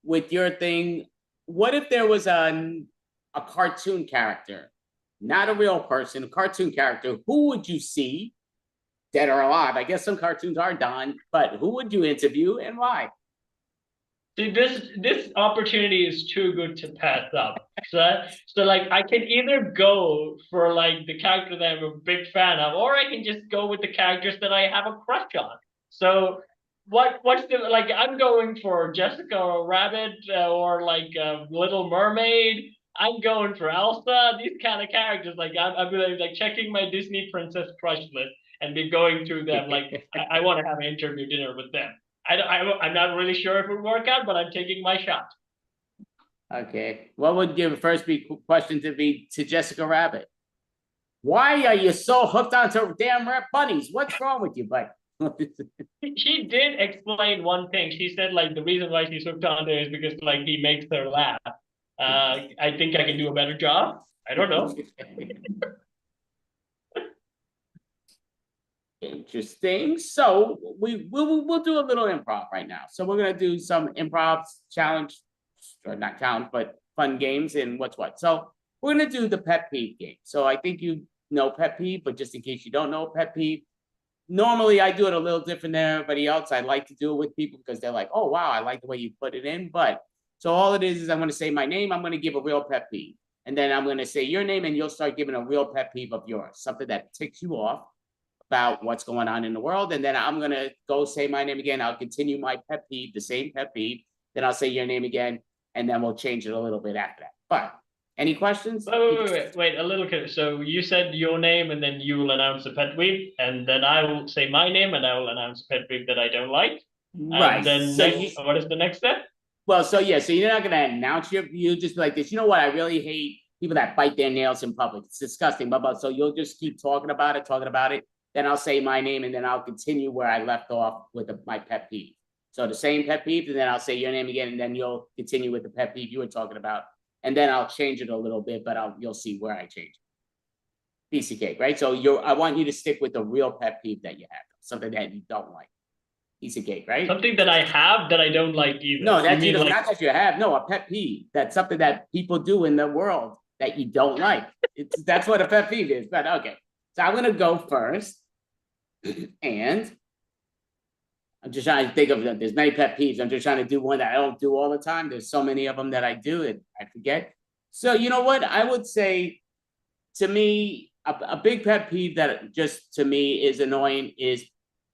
with your thing, what if there was a cartoon character, not a real person, a cartoon character? Who would you see, dead or alive? I guess some cartoons are done, but who would you interview and why? See, this opportunity is too good to pass up. So like I can either go for like the character that I'm a big fan of, or I can just go with the characters that I have a crush on. So what's the like? I'm going for Jessica or Rabbit or like Little Mermaid. I'm going for Elsa. These kind of characters. Like I'm like checking my Disney princess crush list and be going through them. Like I want to have an interview dinner with them. I'm not really sure if it would work out, but I'm taking my shot. Okay. What would your first question to be to Jessica Rabbit? Why are you so hooked onto damn bunnies? What's wrong with you, bud? She did explain one thing. She said like the reason why she's hooked on there is because like he makes her laugh. I think I can do a better job. I don't know. Interesting. So we'll do a little improv right now. So we're gonna do some improv challenge, or not challenge, but fun games and what's what. So we're gonna do the pet peeve game. So I think you know pet peeve, but just in case you don't know pet peeve, normally I do it a little different than everybody else. I like to do it with people because they're like, oh, wow, I like the way you put it in. But so all it is I'm going to say my name. I'm going to give a real pet peeve. And then I'm going to say your name and you'll start giving a real pet peeve of yours, something that ticks you off about what's going on in the world. And then I'm going to go say my name again. I'll continue my pet peeve, the same pet peeve. Then I'll say your name again. And then we'll change it a little bit after that. But any questions? Wait, a little bit. So you said your name and then you will announce the pet peeve, and then I will say my name and I will announce a pet peeve that I don't like. Right. And then So what is the next step? well, so yeah, so you're not going to announce you just be like this. You know what? I really hate people that bite their nails in public. It's disgusting. But so you'll just keep talking about it. Then I'll say my name and then I'll continue where I left off with my pet peeve. So the same pet peeve, and then I'll say your name again, and then you'll continue with the pet peeve you were talking about. And then I'll change it a little bit, but you'll see where I change it. Piece of cake, right? So I want you to stick with the real pet peeve that you have, something that you don't like. Piece of cake, right? Something that I have that I don't like either. No, that's you mean not that you have. No, a pet peeve. That's something that people do in the world that you don't like. That's what a pet peeve is. But okay, so I'm gonna go first, and I'm just trying to think of them. There's many pet peeves. I'm just trying to do one that I don't do all the time. There's so many of them that I do and I forget. So you know what? I would say, to me, a big pet peeve that just to me is annoying is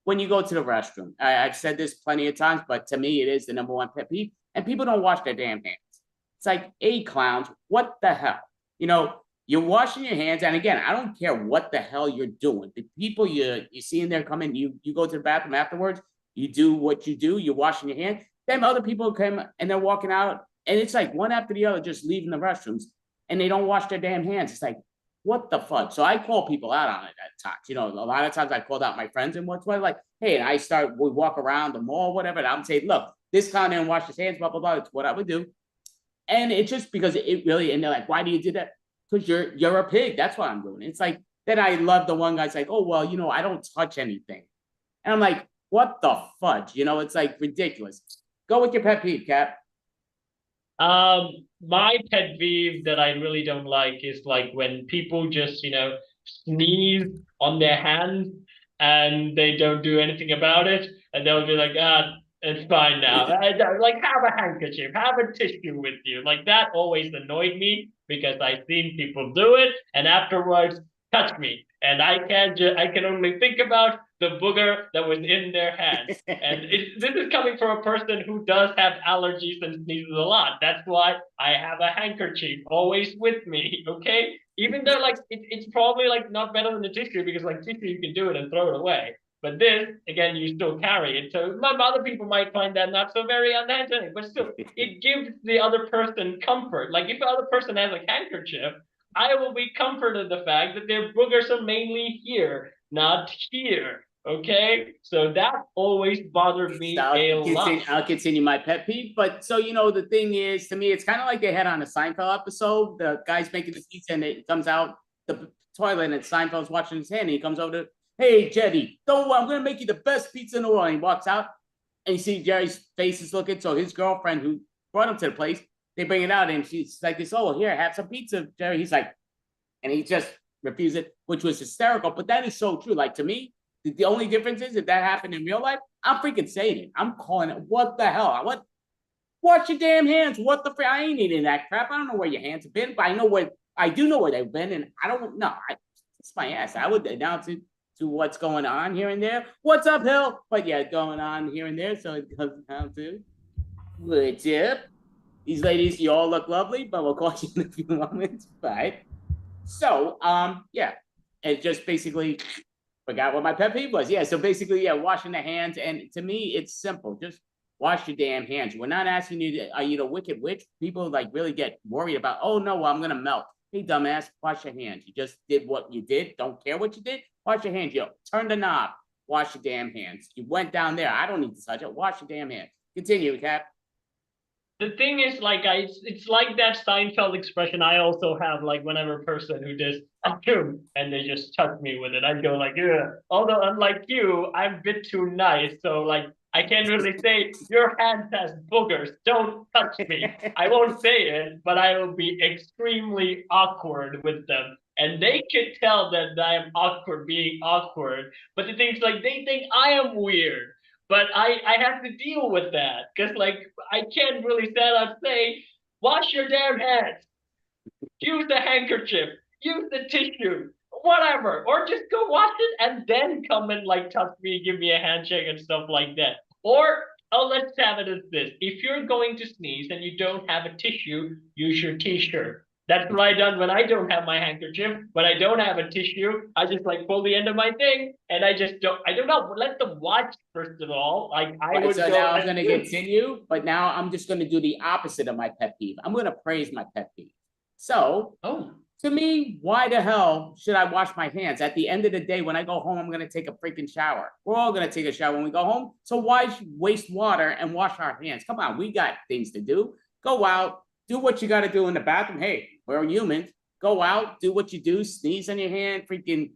when you go to the restroom. I've said this plenty of times, but to me, it is the number one pet peeve. And people don't wash their damn hands. It's like, clowns, what the hell? You know, you're washing your hands. And again, I don't care what the hell you're doing. The people you see in there come in, you go to the bathroom afterwards, you do what you do, you're washing your hands. Then other people come and they're walking out, and it's like one after the other just leaving the restrooms, and they don't wash their damn hands. It's like, what the fuck? So I call people out on it at times. You know, a lot of times I called out my friends and what's what, like, hey, and we walk around the mall, whatever, and I'm saying, look, this clown didn't wash his hands, blah, blah, blah. It's what I would do. And it's just because it really, and they're like, why do you do that? Because you're a pig. That's what I'm doing. It's like, then I love the one guy's like, oh, well, you know, I don't touch anything. And I'm like, what the fudge? You know, it's like ridiculous. Go with your pet peeve, Cap. My pet peeve that I really don't like is like when people just, sneeze on their hands and they don't do anything about it, and they'll be like, it's fine now. Like, have a handkerchief, have a tissue with you. Like, that always annoyed me because I've seen people do it, and afterwards touch me, and I can only think about the booger that was in their hands. And this is coming from a person who does have allergies and sneezes a lot. That's why I have a handkerchief always with me, okay? Even though, like, it's probably, like, not better than the tissue, because, like, tissue, you can do it and throw it away. But this, again, you still carry it. So other people might find that not so very unhygienic, but still, it gives the other person comfort. Like, if the other person has a handkerchief, I will be comforted the fact that their boogers are mainly here, not here. Okay, so that always bothered me a lot. I'll continue my pet peeve, but so the thing is, to me, it's kind of like they had on a Seinfeld episode. The guy's making the pizza, and it comes out the toilet, and Seinfeld's washing his hand, and he comes over to, hey, Jerry, don't worry, I'm gonna make you the best pizza in the world. And he walks out, and you see Jerry's face is looking. So his girlfriend, who brought him to the place, they bring it out, and she's like, "This, oh, here, have some pizza, Jerry." He's like, and he just refused it, which was hysterical. But that is so true. Like, to me, the only difference is if that happened in real life, I'm freaking saying it. I'm calling it. What the hell? Wash your damn hands. What the frick? I ain't eating that crap. I don't know where your hands have been, but I do know where they've been, and I don't know. It's my ass. I would announce it to what's going on here and there. What's up, Hill? But yeah, going on here and there. So it comes down to what's up. These ladies, you all look lovely, but we'll call you in a few moments. Bye. So, yeah, it just basically forgot what my pet peeve was. Yeah, so basically, yeah, washing the hands. And to me, it's simple. Just wash your damn hands. We're not asking you to, are you the wicked witch? People like really get worried about, oh no, well, I'm going to melt. Hey, dumbass, wash your hands. You just did what you did. Don't care what you did. Wash your hands. You turn the knob. Wash your damn hands. You went down there. I don't need to touch it. Wash your damn hands. Continue, Cap. The thing is, like, it's like that Seinfeld expression I also have, like, whenever a person who does achoo and they just touch me with it, I go like, yeah. Although unlike you, I'm a bit too nice, so like I can't really say your hand has boogers, don't touch me. I won't say it, but I will be extremely awkward with them. And they can tell that I am awkward, being awkward. But the thing's like they think I am weird. But I have to deal with that because like I can't really stand up and say, wash your damn hands, use the handkerchief, use the tissue, whatever, or just go wash it and then come and like touch me, give me a handshake and stuff like that. Or oh, let's have it as this: if you're going to sneeze and you don't have a tissue, use your t-shirt. That's what I done when I don't have my handkerchief. When I don't have a tissue, I just like pull the end of my thing and I don't know, let them watch first of all. Like I Right, would so go now I'm and gonna continue, but now I'm just gonna do the opposite of my pet peeve. I'm gonna praise my pet peeve. So oh, to me, why the hell should I wash my hands? At the end of the day, when I go home, I'm gonna take a freaking shower. We're all gonna take a shower when we go home. So why waste water and wash our hands? Come on, we got things to do. Go out, do what you gotta do in the bathroom. Hey, we're humans. Go out, do what you do, sneeze on your hand, freaking,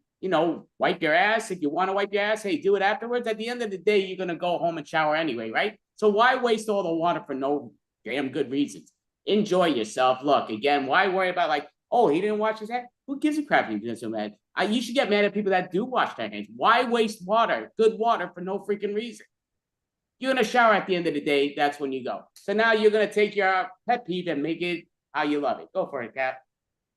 wipe your ass. If you want to wipe your ass, hey, do it afterwards. At the end of the day, you're gonna go home and shower anyway, right? So why waste all the water for no damn good reasons? Enjoy yourself. Look, again, why worry about like, oh, he didn't wash his hands? Who gives a crap if he doesn't mad? You should get mad at people that do wash their hands. Why waste water, good water, for no freaking reason? You're gonna shower at the end of the day, that's when you go. So now you're gonna take your pet peeve and make it how you love it. Go for it, Cap.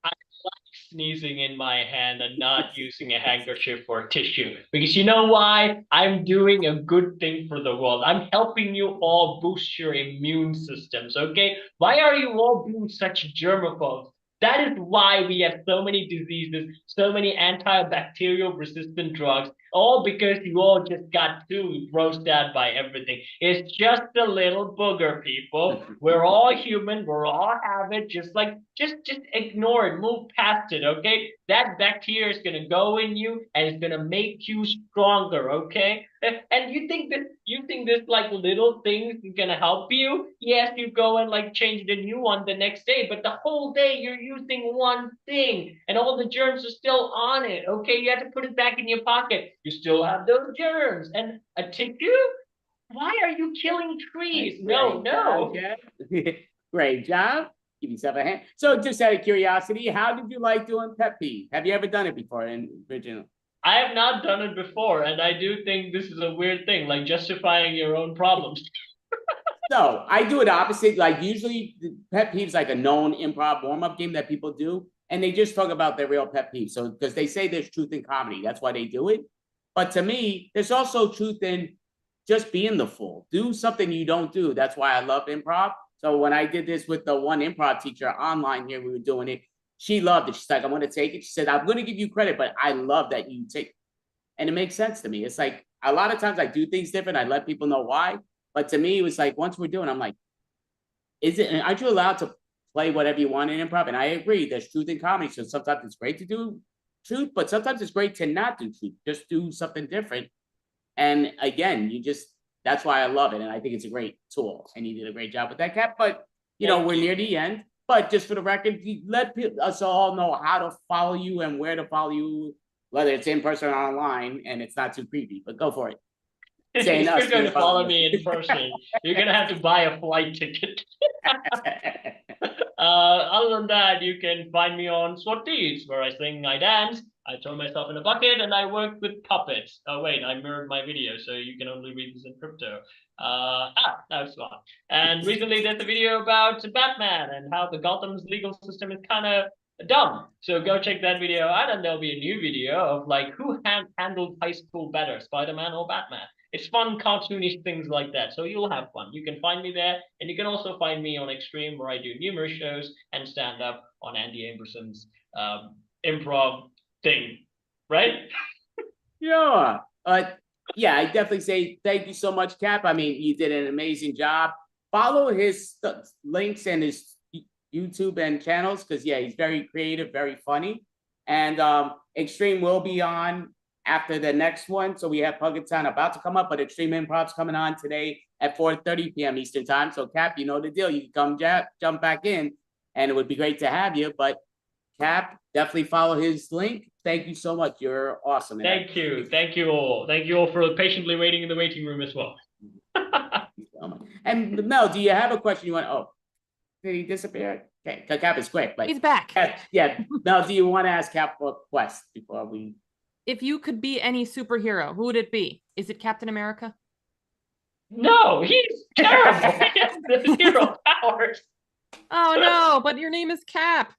I like sneezing in my hand and not using a handkerchief or tissue. Because you know why? I'm doing a good thing for the world. I'm helping you all boost your immune systems, okay? Why are you all being such germaphobes? That is why we have so many diseases, so many antibacterial resistant drugs, all because you all just got too grossed out by everything. It's just a little booger, people. We're all human. We're all have it. Just ignore it. Move past it, okay? That bacteria is gonna go in you and it's gonna make you stronger, okay? And you think this like little things is gonna help you? Yes, you go and like change the new one the next day, but the whole day you're using one thing and all the germs are still on it. Okay, you have to put it back in your pocket. You still have those germs. And a tissue? Why are you killing trees? No, no. Great job. Give yourself a hand. So just out of curiosity, how did you like doing pet peeve? Have you ever done it before in Virginia? I have not done it before, and I do think this is a weird thing, like justifying your own problems. No, I do it opposite. Like usually the pet peeves like a known improv warm-up game that people do, and they just talk about their real pet peeves. So because they say there's truth in comedy, that's why they do it. But to me, there's also truth in just being the fool. Do something you don't do. That's why I love improv. So when I did this with the one improv teacher online here, we were doing it. She loved it. She's like, I'm going to take it. She said, I'm going to give you credit, but I love that you take it. And it makes sense to me. It's like a lot of times I do things different. I let people know why. But to me, it was like once we're doing, I'm like, aren't you allowed to play whatever you want in improv? And I agree, there's truth in comedy. So sometimes it's great to do truth, but sometimes it's great to not do truth. Just do something different. And again, that's why I love it. And I think it's a great tool. And you did a great job with that, Cap. But, we're near the end. But just for the record, let us all know how to follow you and where to follow you, whether it's in person or online, and it's not too creepy. But go for it. If you're going to follow me in person, you're going to have to buy a flight ticket. Other than that, you can find me on SWAT Deeds, where I sing, I dance, I throw myself in a bucket, and I work with puppets. Oh wait, I mirrored my video, so you can only read this in crypto. That was fun. And recently there's a video about Batman and how the Gotham's legal system is kind of dumb. So go check that video out, and there'll be a new video of like who handled high school better, Spider-Man or Batman. It's fun, cartoonish things like that. So you'll have fun. You can find me there, and you can also find me on Extreme, where I do numerous shows and stand up on Andy Amberson's improv thing, right? Yeah. Yeah, I definitely say thank you so much, Cap. I mean, you did an amazing job. Follow his links and his YouTube and channels because, yeah, he's very creative, very funny. And Extreme will be on after the next one. So we have Punkintown about to come up, but Extreme Improv's coming on today at 4:30 p.m. Eastern time. So Cap, you know the deal. You can come jump back in, and it would be great to have you. But Cap, definitely follow his link. Thank you so much. You're awesome. Thank you. Thank you all. Thank you all for patiently waiting in the waiting room as well. And Mel, do you have a question you want? Oh, did he disappear? Okay, Cap is quick. But He's back. yeah. Mel, do you want to ask Cap for a quest before we? If you could be any superhero, who would it be? Is it Captain America? No, he's terrible. He has the zero powers. Oh no, but your name is Cap.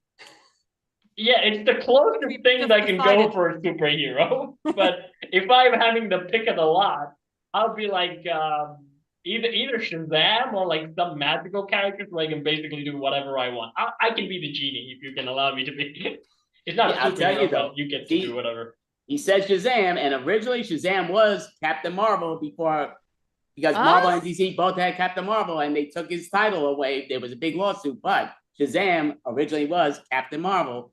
Yeah, it's the closest We thing just that I can decided. go for a superhero. But if I'm having the pick of the lot, I'll be like either Shazam or like some magical characters where I can basically do whatever I want. I can be the genie if you can allow me to be. It's not Yeah, a I'll tell you superhero, though, but you get to do whatever. He said Shazam, and originally Shazam was Captain Marvel because Marvel and DC both had Captain Marvel, and they took his title away. There was a big lawsuit, but Shazam originally was Captain Marvel.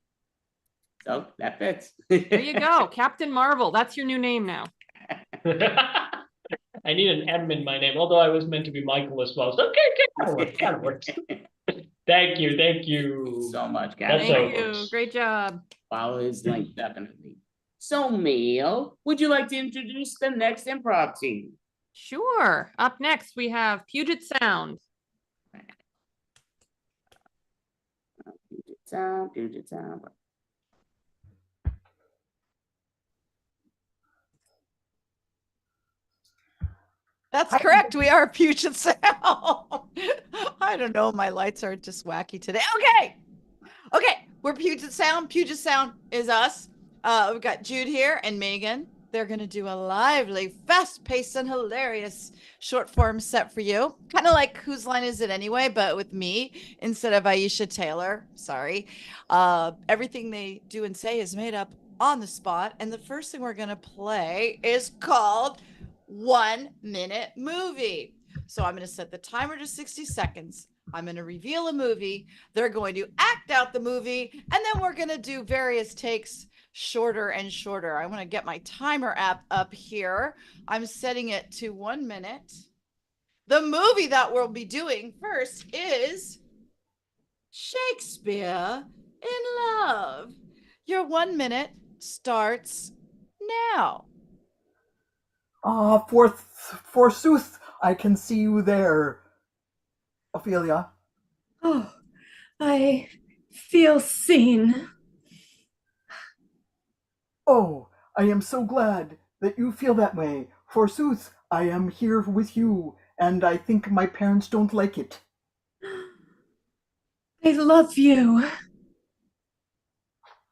So that fits. There you go, Captain Marvel. That's your new name now. I need an M in my name, although I was meant to be Michael as well. So okay, kind of works. Thank you. So much, Cap. That's Thank so you. close. Great job. Follow his link, definitely. So, Mel, would you like to introduce the next improv team? Sure. Up next, we have Puget Sound. Puget Sound. That's correct. We are Puget Sound. I don't know. My lights are just wacky today. Okay. We're Puget Sound. Puget Sound is us. We've got Jude here and Megan. They're going to do a lively, fast-paced, and hilarious short-form set for you. Kind of like Whose Line Is It Anyway, but with me instead of Aisha Taylor. Sorry. Everything they do and say is made up on the spot. And the first thing we're going to play is called 1 Minute Movie. So I'm going to set the timer to 60 seconds. I'm going to reveal a movie. They're going to act out the movie. And then we're going to do various takes shorter and shorter. I want to get my timer app up here. I'm setting it to 1 minute. The movie that we'll be doing first is Shakespeare in Love. Your 1 minute starts now. Forsooth, I can see you there, Ophelia. Oh, I feel seen. Oh, I am so glad that you feel that way. Forsooth, I am here with you, and I think my parents don't like it. I love you.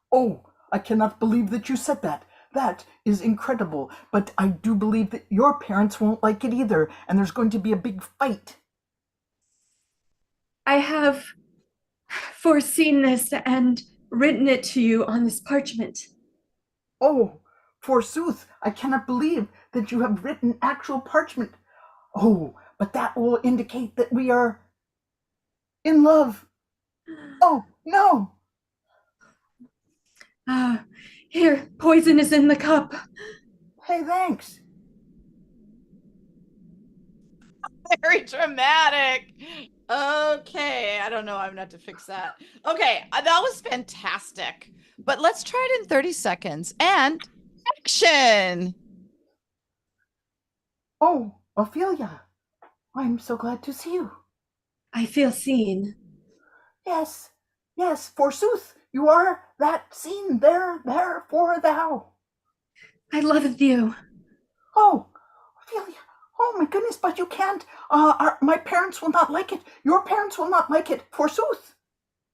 Oh, I cannot believe that you said that. That is incredible, but I do believe that your parents won't like it either, and there's going to be a big fight. I have foreseen this and written it to you on this parchment. Oh, forsooth, I cannot believe that you have written actual parchment. Oh, but that will indicate that we are in love. Oh, no. Here, poison is in the cup. Hey, thanks. Very dramatic. Okay, I don't know. I'm gonna have to fix that. Okay, that was fantastic. But let's try it in 30 seconds. And action. Oh, Ophelia, I'm so glad to see you. I feel seen. Yes, forsooth, you are that seen there, therefore thou. I love you. Oh, Ophelia, oh my goodness, but you can't. My parents will not like it. Your parents will not like it, forsooth.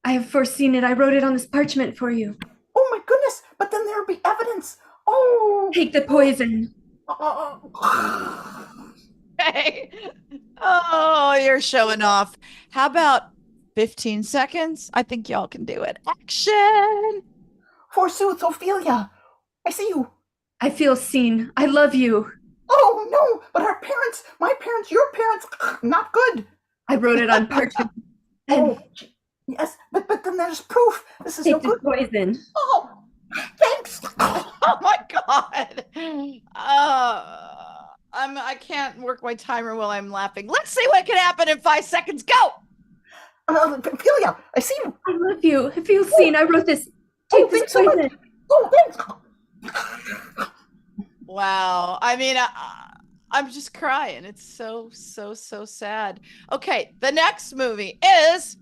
I have foreseen it. I wrote it on this parchment for you. Oh my goodness, but then there'll be evidence. Oh. Take the poison. Okay. Oh, you're showing off. How about 15 seconds? I think y'all can do it. Action. Forsooth, Ophelia, I see you. I feel seen. I love you. Oh no, but our parents, my parents, your parents, not good. I wrote it on parchment. And Oh, yes, but then there's proof. This is no take the good. poison. Oh, thanks. Oh my God. God. I can't work my timer while I'm laughing. Let's see what can happen in 5 seconds. Go. Ophelia, I see you. I love you. Have you seen? I wrote this. Take this Thanks so much. poison. Oh, thanks. Wow. I mean, I'm just crying. It's so sad. Okay, the next movie is.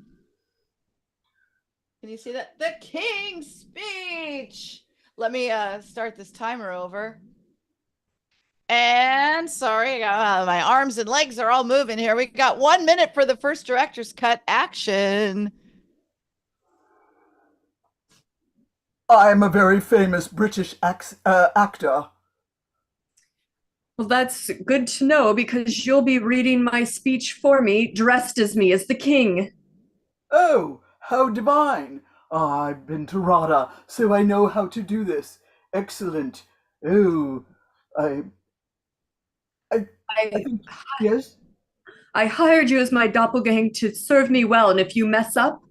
Can you see that? The King's Speech. Let me start this timer over. And sorry, my arms and legs are all moving here. We got 1 minute for the first director's cut. Action. I'm a very famous British actor. Well, that's good to know because you'll be reading my speech for me, dressed as me as the king. Oh, how divine. I've been to RADA, so I know how to do this. Excellent. Oh, I think, yes? I hired you as my doppelganger to serve me well, and if you mess up,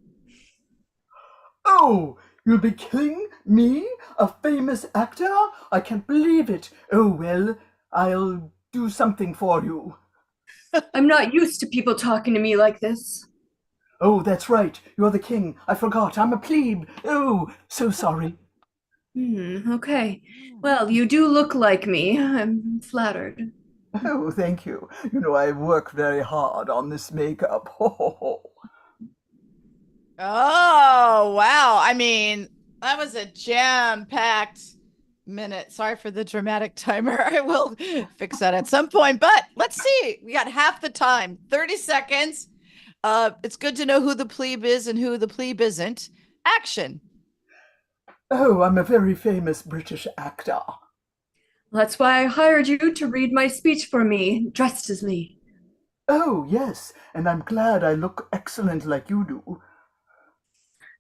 Oh, you'll be killing me, a famous actor? I can't believe it. Oh, well, I'll do something for you. I'm not used to people talking to me like this. Oh, that's right. You're the king. I forgot. I'm a plebe. Oh, so sorry. Okay. Well, you do look like me. I'm flattered. Oh, thank you. You know, I work very hard on this makeup. Ho, ho, ho. Oh, wow. I mean, that was a jam-packed minute. Sorry for the dramatic timer. I will fix that at some point. But let's see. We got half the time. 30 seconds. It's good to know who the plebe is and who the plebe isn't. Action. Oh, I'm a very famous British actor. That's why I hired you to read my speech for me, dressed as me. Oh, yes, and I'm glad I look excellent like you do.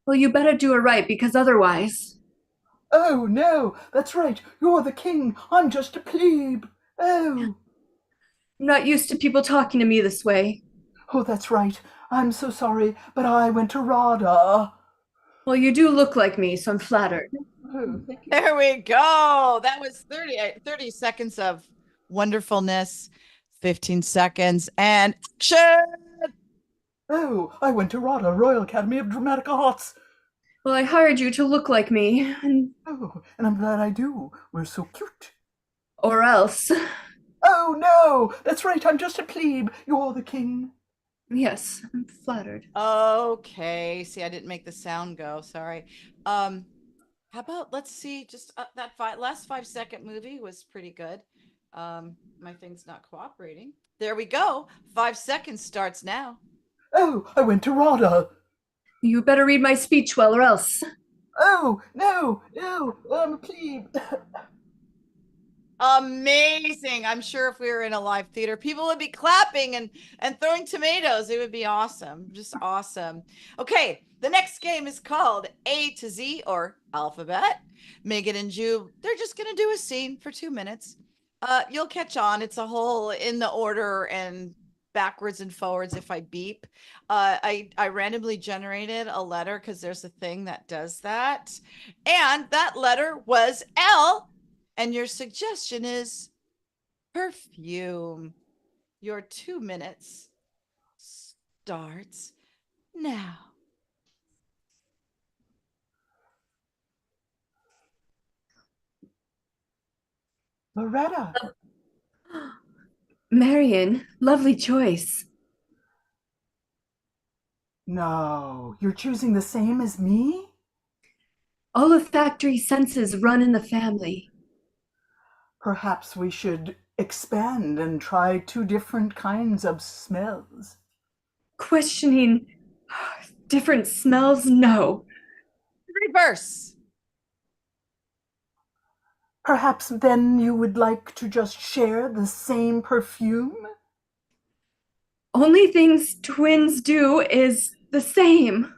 Well, you better do it right because otherwise. Oh, no, that's right. You're the king. I'm just a plebe. Oh. I'm not used to people talking to me this way. Oh, that's right. I'm so sorry, but I went to RADA. Well, you do look like me, so I'm flattered. Oh, thank you. There we go. That was 30 seconds of wonderfulness. 15 seconds and action. Oh, I went to RADA, Royal Academy of Dramatic Arts. Well, I hired you to look like me, Oh, and I'm glad I do. We're so cute. or else. Oh, no, that's right. I'm just a plebe. You're the king. Yes, I'm flattered. Okay. See, I didn't make the sound go. Sorry. How about let's see. Just that last 5 second movie was pretty good. My thing's not cooperating. There we go. 5 seconds starts now. Oh, I went to RADA. You better read my speech well, or else. Oh, no, I'm a plebe. Amazing. I'm sure if we were in a live theater, people would be clapping and throwing tomatoes. It would be awesome. Just awesome. Okay, the next game is called A to Z or Alphabet. Megan and Ju, they're just going to do a scene for 2 minutes. You'll catch on. It's a whole in the order and backwards and forwards if I beep. I randomly generated a letter because there's a thing that does that. And that letter was L. And your suggestion is perfume. Your 2 minutes starts now. Loretta. Marion, lovely choice. No, you're choosing the same as me? Olfactory senses run in the family. Perhaps we should expand and try 2 different kinds of smells. Questioning different smells? No. Reverse. Perhaps then you would like to just share the same perfume? Only things twins do is the same.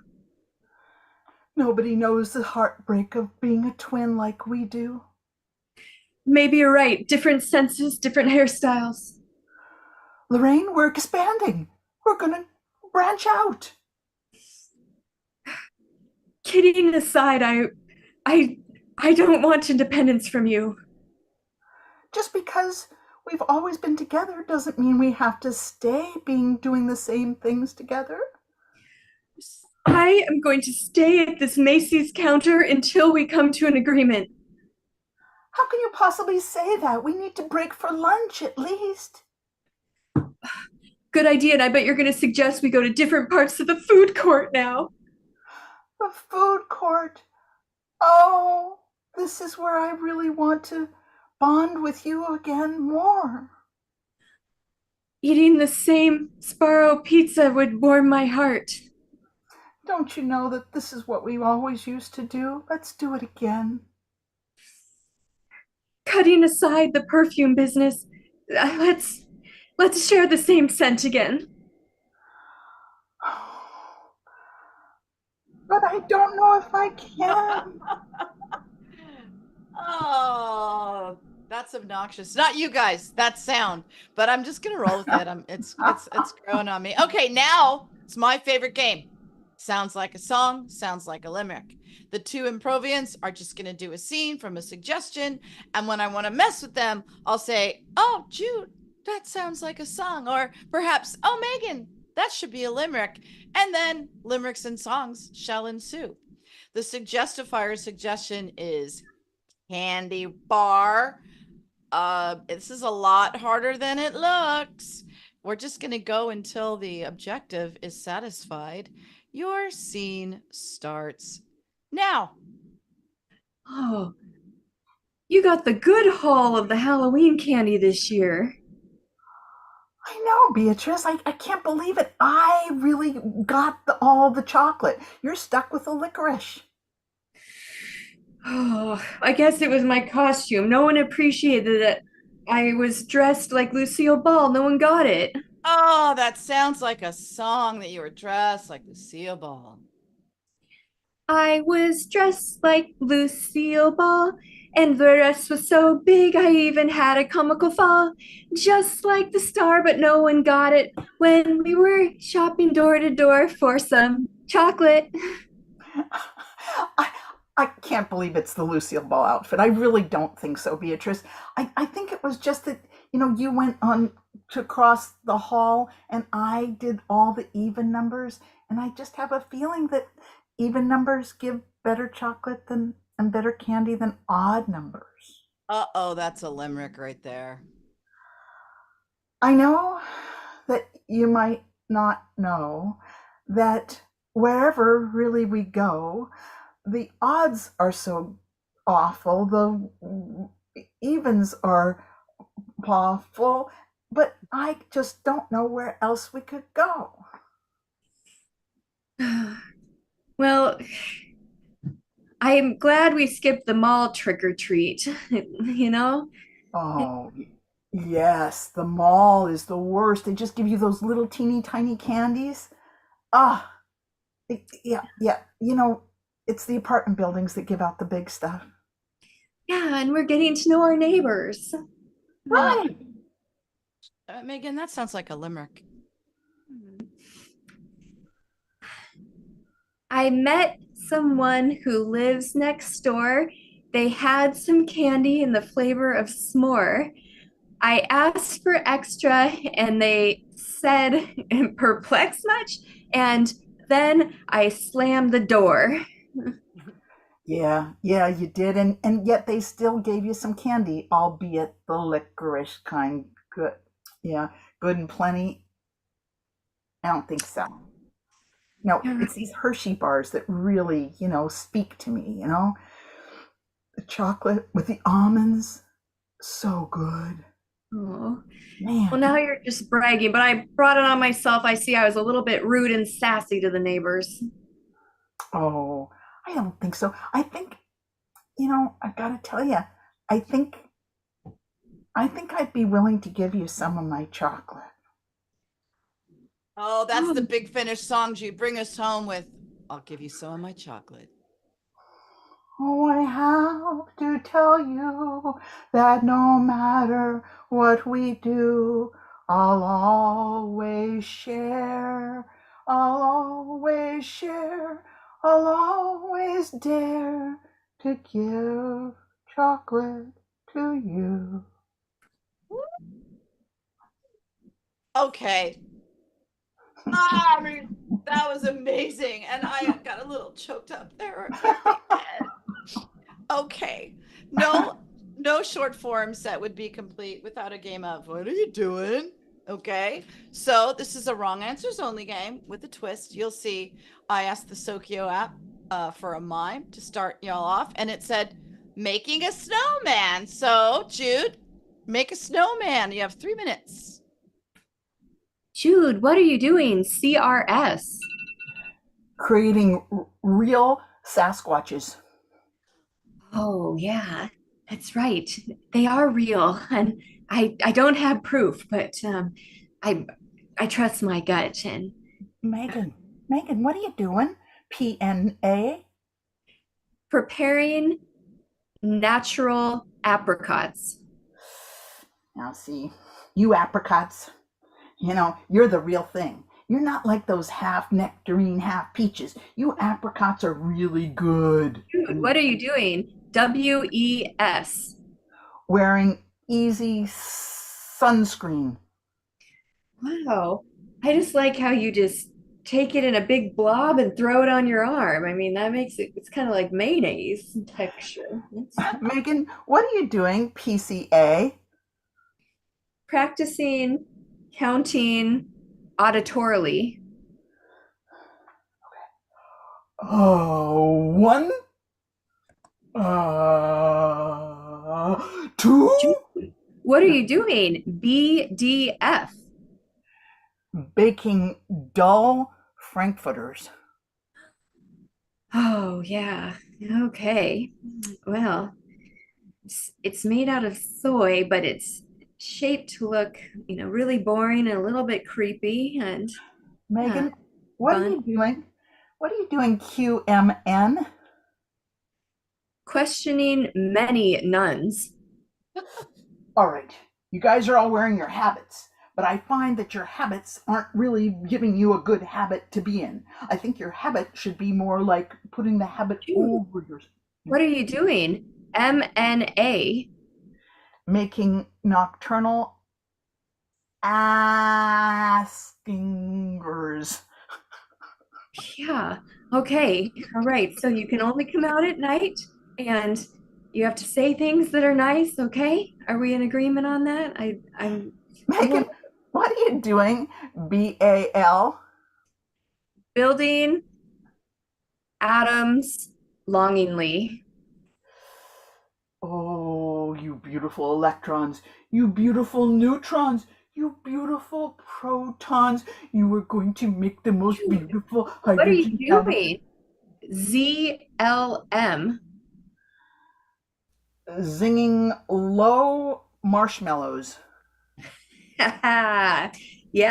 Nobody knows the heartbreak of being a twin like we do. Maybe you're right. Different senses, different hairstyles. Lorraine, we're expanding. We're gonna branch out. Kidding aside, I don't want independence from you. Just because we've always been together doesn't mean we have to stay doing the same things together. I am going to stay at this Macy's counter until we come to an agreement. How can you possibly say that? We need to break for lunch at least. Good idea, and I bet you're going to suggest we go to different parts of the food court now. The food court. Oh, this is where I really want to bond with you again more. Eating the same Sparrow pizza would warm my heart. Don't you know that this is what we always used to do? Let's do it again. Cutting aside the perfume business, let's share the same scent again. But I don't know if I can. Oh, that's obnoxious. Not you guys, that sound. But I'm just gonna roll with it. It's growing on me. Okay, now it's my favorite game. Sounds like a song, sounds like a limerick. The two improvians are just gonna do a scene from a suggestion, and when I want to mess with them, I'll say, "Oh, Jude, that sounds like a song," or perhaps, "Oh, Megan, that should be a limerick," and then limericks and songs shall ensue. The suggestifier suggestion is candy bar. This is a lot harder than it looks. We're just going to go until the objective is satisfied. Your scene starts now. Oh, you got the good haul of the Halloween candy this year. I know, Beatrice. I can't believe it. I really got all the chocolate. You're stuck with the licorice. Oh, I guess it was my costume. No one appreciated it. I was dressed like Lucille Ball. No one got it. Oh, that sounds like a song that you were dressed like Lucille Ball. I was dressed like Lucille Ball, and the dress was so big I even had a comical fall. Just like the star, but no one got it when we were shopping door to door for some chocolate. I can't believe it's the Lucille Ball outfit. I really don't think so, Beatrice. I think it was just that, you went on to cross the hall and I did all the even numbers. And I just have a feeling that even numbers give better chocolate and better candy than odd numbers. Uh-oh, that's a limerick right there. I know that you might not know that wherever really we go, the odds are so awful, the evens are awful, but I just don't know where else we could go. Well, I'm glad we skipped the mall trick or treat, you know? Oh, yes, the mall is the worst. They just give you those little teeny tiny candies. Ah, yeah, it's the apartment buildings that give out the big stuff. Yeah, and we're getting to know our neighbors. Right. Megan, that sounds like a limerick. I met someone who lives next door. They had some candy in the flavor of s'more. I asked for extra and they said, perplexed much? And then I slammed the door. Yeah, you did. And yet they still gave you some candy, albeit the licorice kind. Good. Yeah, good and plenty. I don't think so. No, it's these Hershey bars that really, speak to me, The chocolate with the almonds, so good. Oh. Man. Well, now you're just bragging, but I brought it on myself. I see I was a little bit rude and sassy to the neighbors. Oh, I don't think so. I think, I gotta tell you, I think I'd be willing to give you some of my chocolate. Oh, that's the Big Finish song you bring us home with. I'll give you some of my chocolate. Oh, I have to tell you that no matter what we do, I'll always share. I'll always share. I'll always dare to give chocolate to you. Okay. I mean, that was amazing. And I got a little choked up there at the end. Okay. No short form set would be complete without a game of what are you doing? Okay. So this is a wrong answers only game with a twist. You'll see I asked the Sokio app for a mime to start y'all off, and it said making a snowman. So Jude, make a snowman. You have 3 minutes. Jude, what are you doing? CRS. Creating real Sasquatches. Oh, yeah, that's right. They are real, and I don't have proof, but I I trust my gut. And Megan, what are you doing? PNA? preparing natural apricots. Now see, you apricots, you're the real thing. You're not like those half nectarine, half peaches. You apricots are really good. Jude, what are you doing? WES. Wearing easy sunscreen. Wow. I just like how you just take it in a big blob and throw it on your arm. I mean, that makes it's kind of like mayonnaise texture. Megan, what are you doing? PCA? Practicing counting auditorily. Oh, one, two. What are you doing? BDF. Baking dull frankfurters. Oh, yeah. Okay. Well, it's made out of soy, but it's shaped to look, really boring and a little bit creepy. And Megan, what are fun. you doing? What are you doing, QMN? Questioning many nuns. All right, you guys are all wearing your habits, but I find that your habits aren't really giving you a good habit to be in. I think your habit should be more like putting the habit over your. What are you doing? MNA. Making nocturnal askingers. Yeah. Okay. All right. So you can only come out at night and you have to say things that are nice. Okay. Are we in agreement on that? I'm Megan, what are you doing? BAL? building atoms longingly. Oh, you beautiful electrons, you beautiful neutrons, you beautiful protons. You are going to make the most beautiful hydrogen. What are you doing? ZLM. Zinging low marshmallows. Yeah,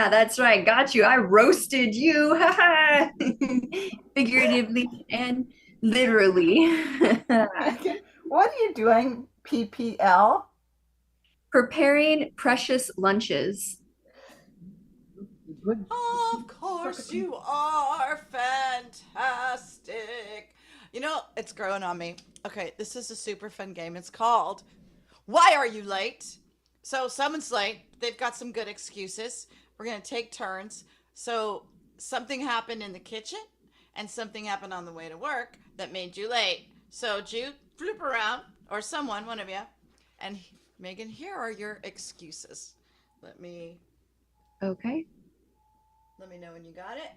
that's right. Got you. I roasted you. Figuratively and literally. Megan, what are you doing? PPL? Preparing precious lunches. Good. Of course you are fantastic. It's growing on me. Okay, this is a super fun game. It's called Why Are You Late? So someone's late. They've got some good excuses. We're going to take turns. So something happened in the kitchen and something happened on the way to work that made you late. So Jude, flip around, or someone, one of you. And Megan, here are your excuses. Let me Okay. know when you got it.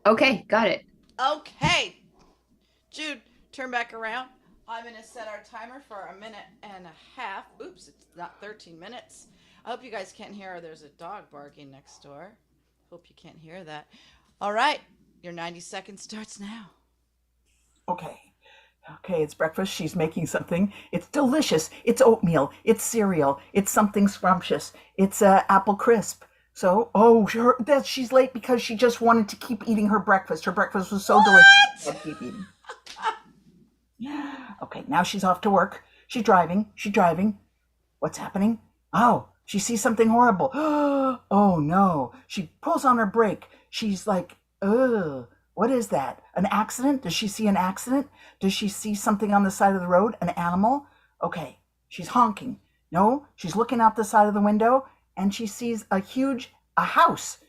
Okay, got it. Okay. Jude, turn back around. I'm going to set our timer for 1.5 minutes. Oops, it's not 13 minutes. I hope you guys can't hear. There's a dog barking next door. Hope you can't hear that. All right. Your 90 seconds starts now. Okay, it's breakfast. She's making something. It's delicious. It's oatmeal. It's cereal. It's something scrumptious. It's apple crisp. So, she's late because she just wanted to keep eating her breakfast. Her breakfast was so delicious. She had to keep eating. Okay, now she's off to work. She's driving. What's happening? Oh, she sees something horrible. Oh no. She pulls on her brake. She's like, ugh. What is that? An accident? Does she see an accident? Does she see something on the side of the road? An animal? Okay, she's honking. No, she's looking out the side of the window and she sees a house,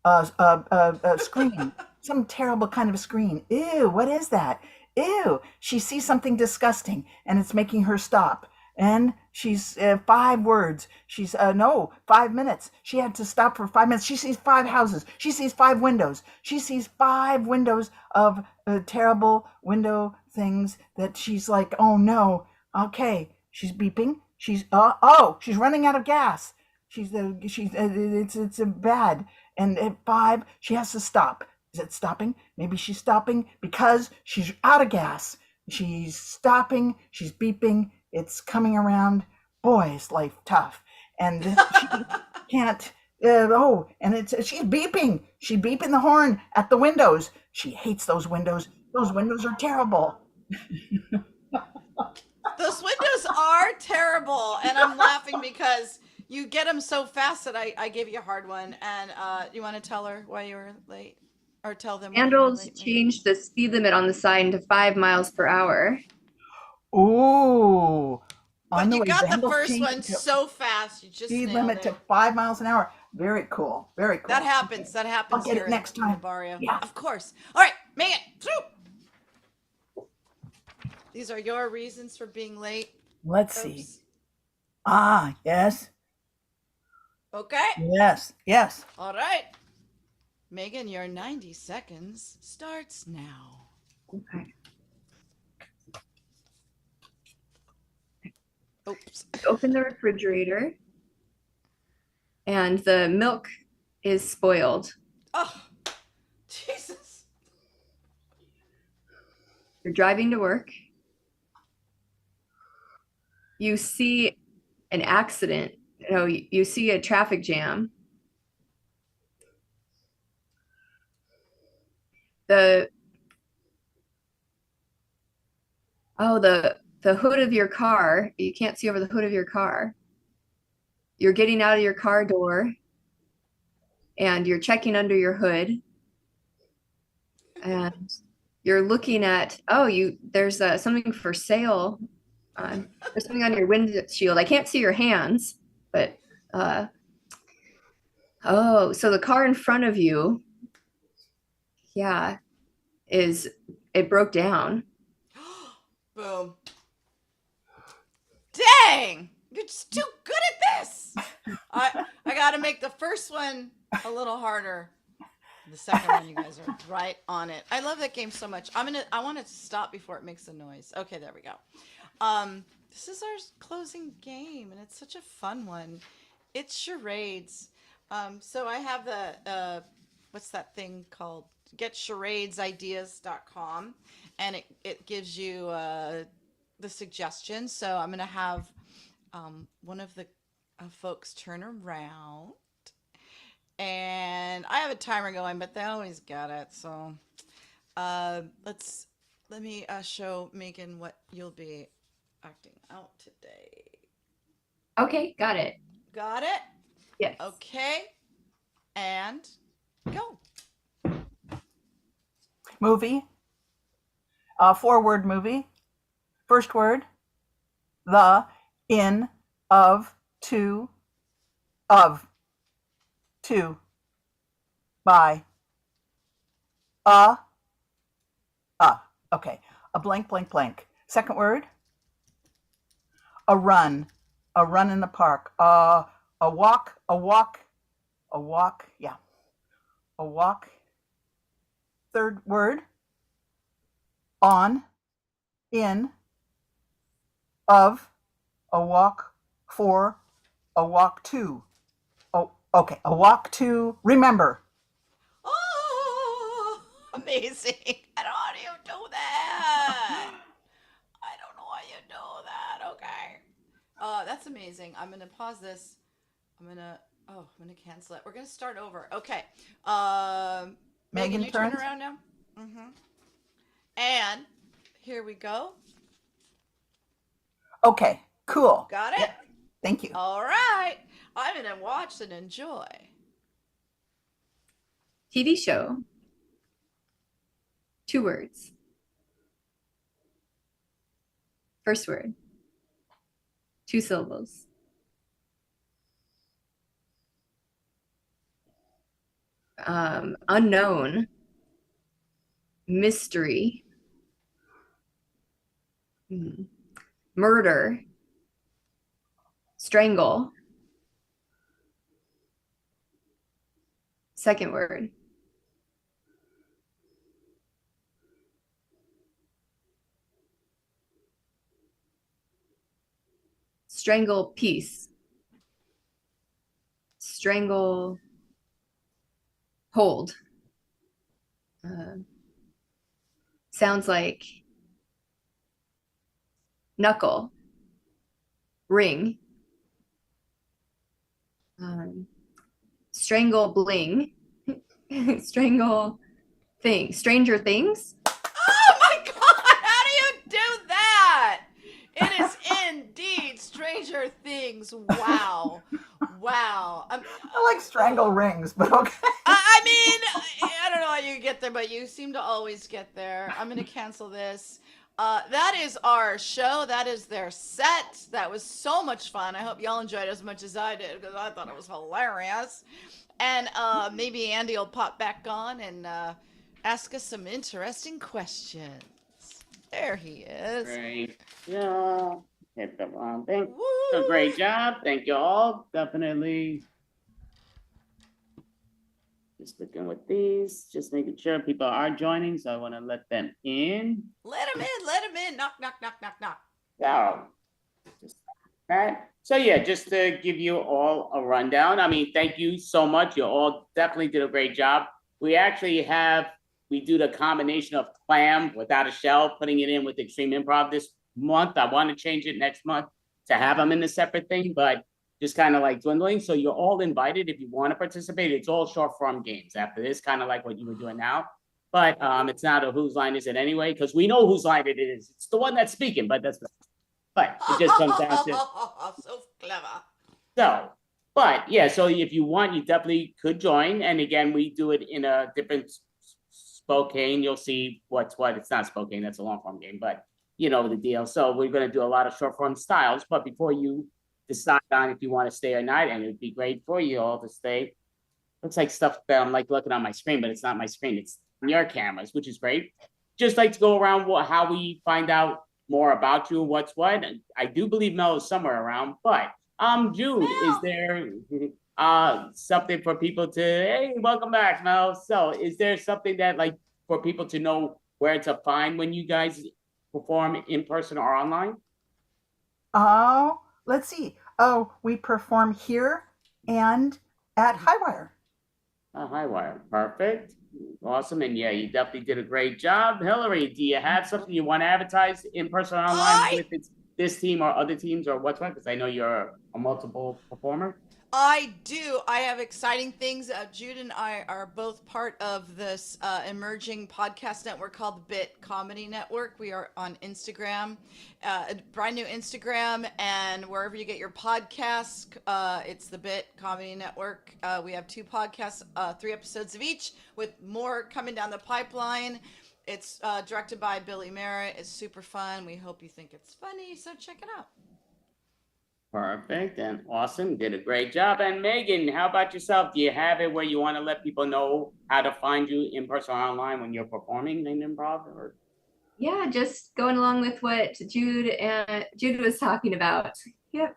a screen, some terrible kind of a screen. Ew, what is that? Ew, she sees something disgusting and it's making her stop. And she's 5 words. She's no, 5 minutes. She had to stop for 5 minutes. She sees 5 houses. She sees 5 windows. She sees 5 windows of terrible window things that she's like, oh no. Okay, she's beeping. She's running out of gas. It's bad. And at 5, she has to stop. Is it stopping? Maybe she's stopping because she's out of gas. She's stopping. She's beeping. It's coming around. Boy, is life tough. And she can't. And she's beeping. She's beeping the horn at the windows. She hates those windows. Those windows are terrible. Those windows are terrible, and I'm laughing because you get them so fast that I gave you a hard one. And you want to tell her why you were late, or tell them? Vandals changed the speed limit on the sign to 5 miles per hour. Ooh. But you got the first one so fast. You just speed limit to 5 miles an hour. Very cool. Very cool. That happens. That happens. I'll get it next time. Barrio. Yeah. Of course. All right, Megan. These are your reasons for being late. Let's see. Oops. Yes. Okay. Yes. All right. Megan, your 90 seconds starts now. Okay. Oops. Open the refrigerator, and the milk is spoiled. Oh, Jesus. You're driving to work. You see an accident. You see a traffic jam. The hood of your car, you can't see over the hood of your car. You're getting out of your car door and you're checking under your hood and you're looking at, there's something for sale. There's something on your windshield. I can't see your hands, but so the car in front of you, it broke down. Boom. Dang! You're just too good at this. I got to make the first one a little harder. The second one, you guys are right on it. I love that game so much. I want it to stop before it makes a noise. Okay, there we go. This is our closing game, and it's such a fun one. It's charades. So I have the what's that thing called? GetCharadesIdeas.com, and it gives you the suggestions. So I'm gonna have one of the folks turn around, and I have a timer going, but they always got it. So let me show Megan what you'll be acting out today. Okay, got it. Got it? Yes. Okay, and go. Movie. 4-word movie. First word. The, in, of, to, by. Okay. A blank, blank, blank. Second word. A run in the park. A walk. Yeah. A walk. Third word. On, in, of, a walk, for, a walk to. Oh, okay. A walk to remember. Oh, amazing. I don't know how you do that. I don't know how you do that. Okay. That's amazing. I'm going to pause this. I'm going to cancel it. We're going to start over. Okay. Megan, you turn around now. Mm-hmm. And here we go. Okay, cool. Got it? Yep. Thank you. All right. I'm going to watch and enjoy. TV show. 2 words. First word. 2 syllables. Unknown. Mystery. Murder. Strangle. Second word. Strangle piece. Strangle hold. Sounds like knuckle. Ring. Strangle bling. Strangle thing. Stranger Things. Oh my God! How do you do that? It is indeed Stranger Things. Wow. Wow. I like strangle rings, but okay. I mean, I don't know how you get there, but you seem to always get there. I'm going to cancel this. That is our show. That is their set. That was so much fun. I hope y'all enjoyed it as much as I did because I thought it was hilarious. And maybe Andy will pop back on and ask us some interesting questions. There he is. Great. Yeah. Hit the wrong thing. Woo! So great job. Thank you all. Definitely. Just looking with these, just making sure people are joining. So I want to let them in. Let him in. Let him in. Knock, knock, knock, knock, knock. So, just that. So yeah, just to give you all a rundown. I mean, thank you so much. You all definitely did a great job. We actually we do the combination of clam without a shell, putting it in with Extreme Improv this month. I want to change it next month to have them in a separate thing, but just kind of like dwindling. So you're all invited if you want to participate. It's all short form games after this, kind of like what you were doing now. But it's not a whose line is it anyway, because we know whose line it is. It's the one that's speaking, but it just comes down to So clever. so. But yeah, so if you want, you definitely could join. And again, we do it in a different Spokane. You'll see what's what. It's not Spokane, that's a long form game, but you know the deal. So we're going to do a lot of short form styles. But before you decide on if you want to stay or not, and it would be great for you all to stay. Looks like stuff that I'm like looking on my screen, but it's not my screen. It's your cameras, which is great. Just like to go around how we find out more about you, what's what. I do believe Mel is somewhere around, but Jude, Mel! is there something for people to, hey, welcome back, Mel. So is there something that like for people to know where to find when you guys perform in person or online? Oh, let's see. Oh, we perform here and at Highwire. Highwire, perfect, awesome, and yeah, you definitely did a great job. Hillary, do you have something you want to advertise in person or online with this team or other teams or what's what? Because I know you're a multiple performer. I do. I have exciting things. Jude and I are both part of this emerging podcast network called the Bit Comedy Network. We are on Instagram, a brand new Instagram, and wherever you get your podcasts, it's the Bit Comedy Network. We have 2 podcasts, 3 episodes of each, with more coming down the pipeline. It's directed by Billy Merritt. It's super fun. We hope you think it's funny, so check it out. Perfect and awesome. Did a great job. And Megan, how about yourself? Do you have it where you want to let people know how to find you in person or online when you're performing in improv? Or Yeah, just going along with what Jude was talking about. Yep.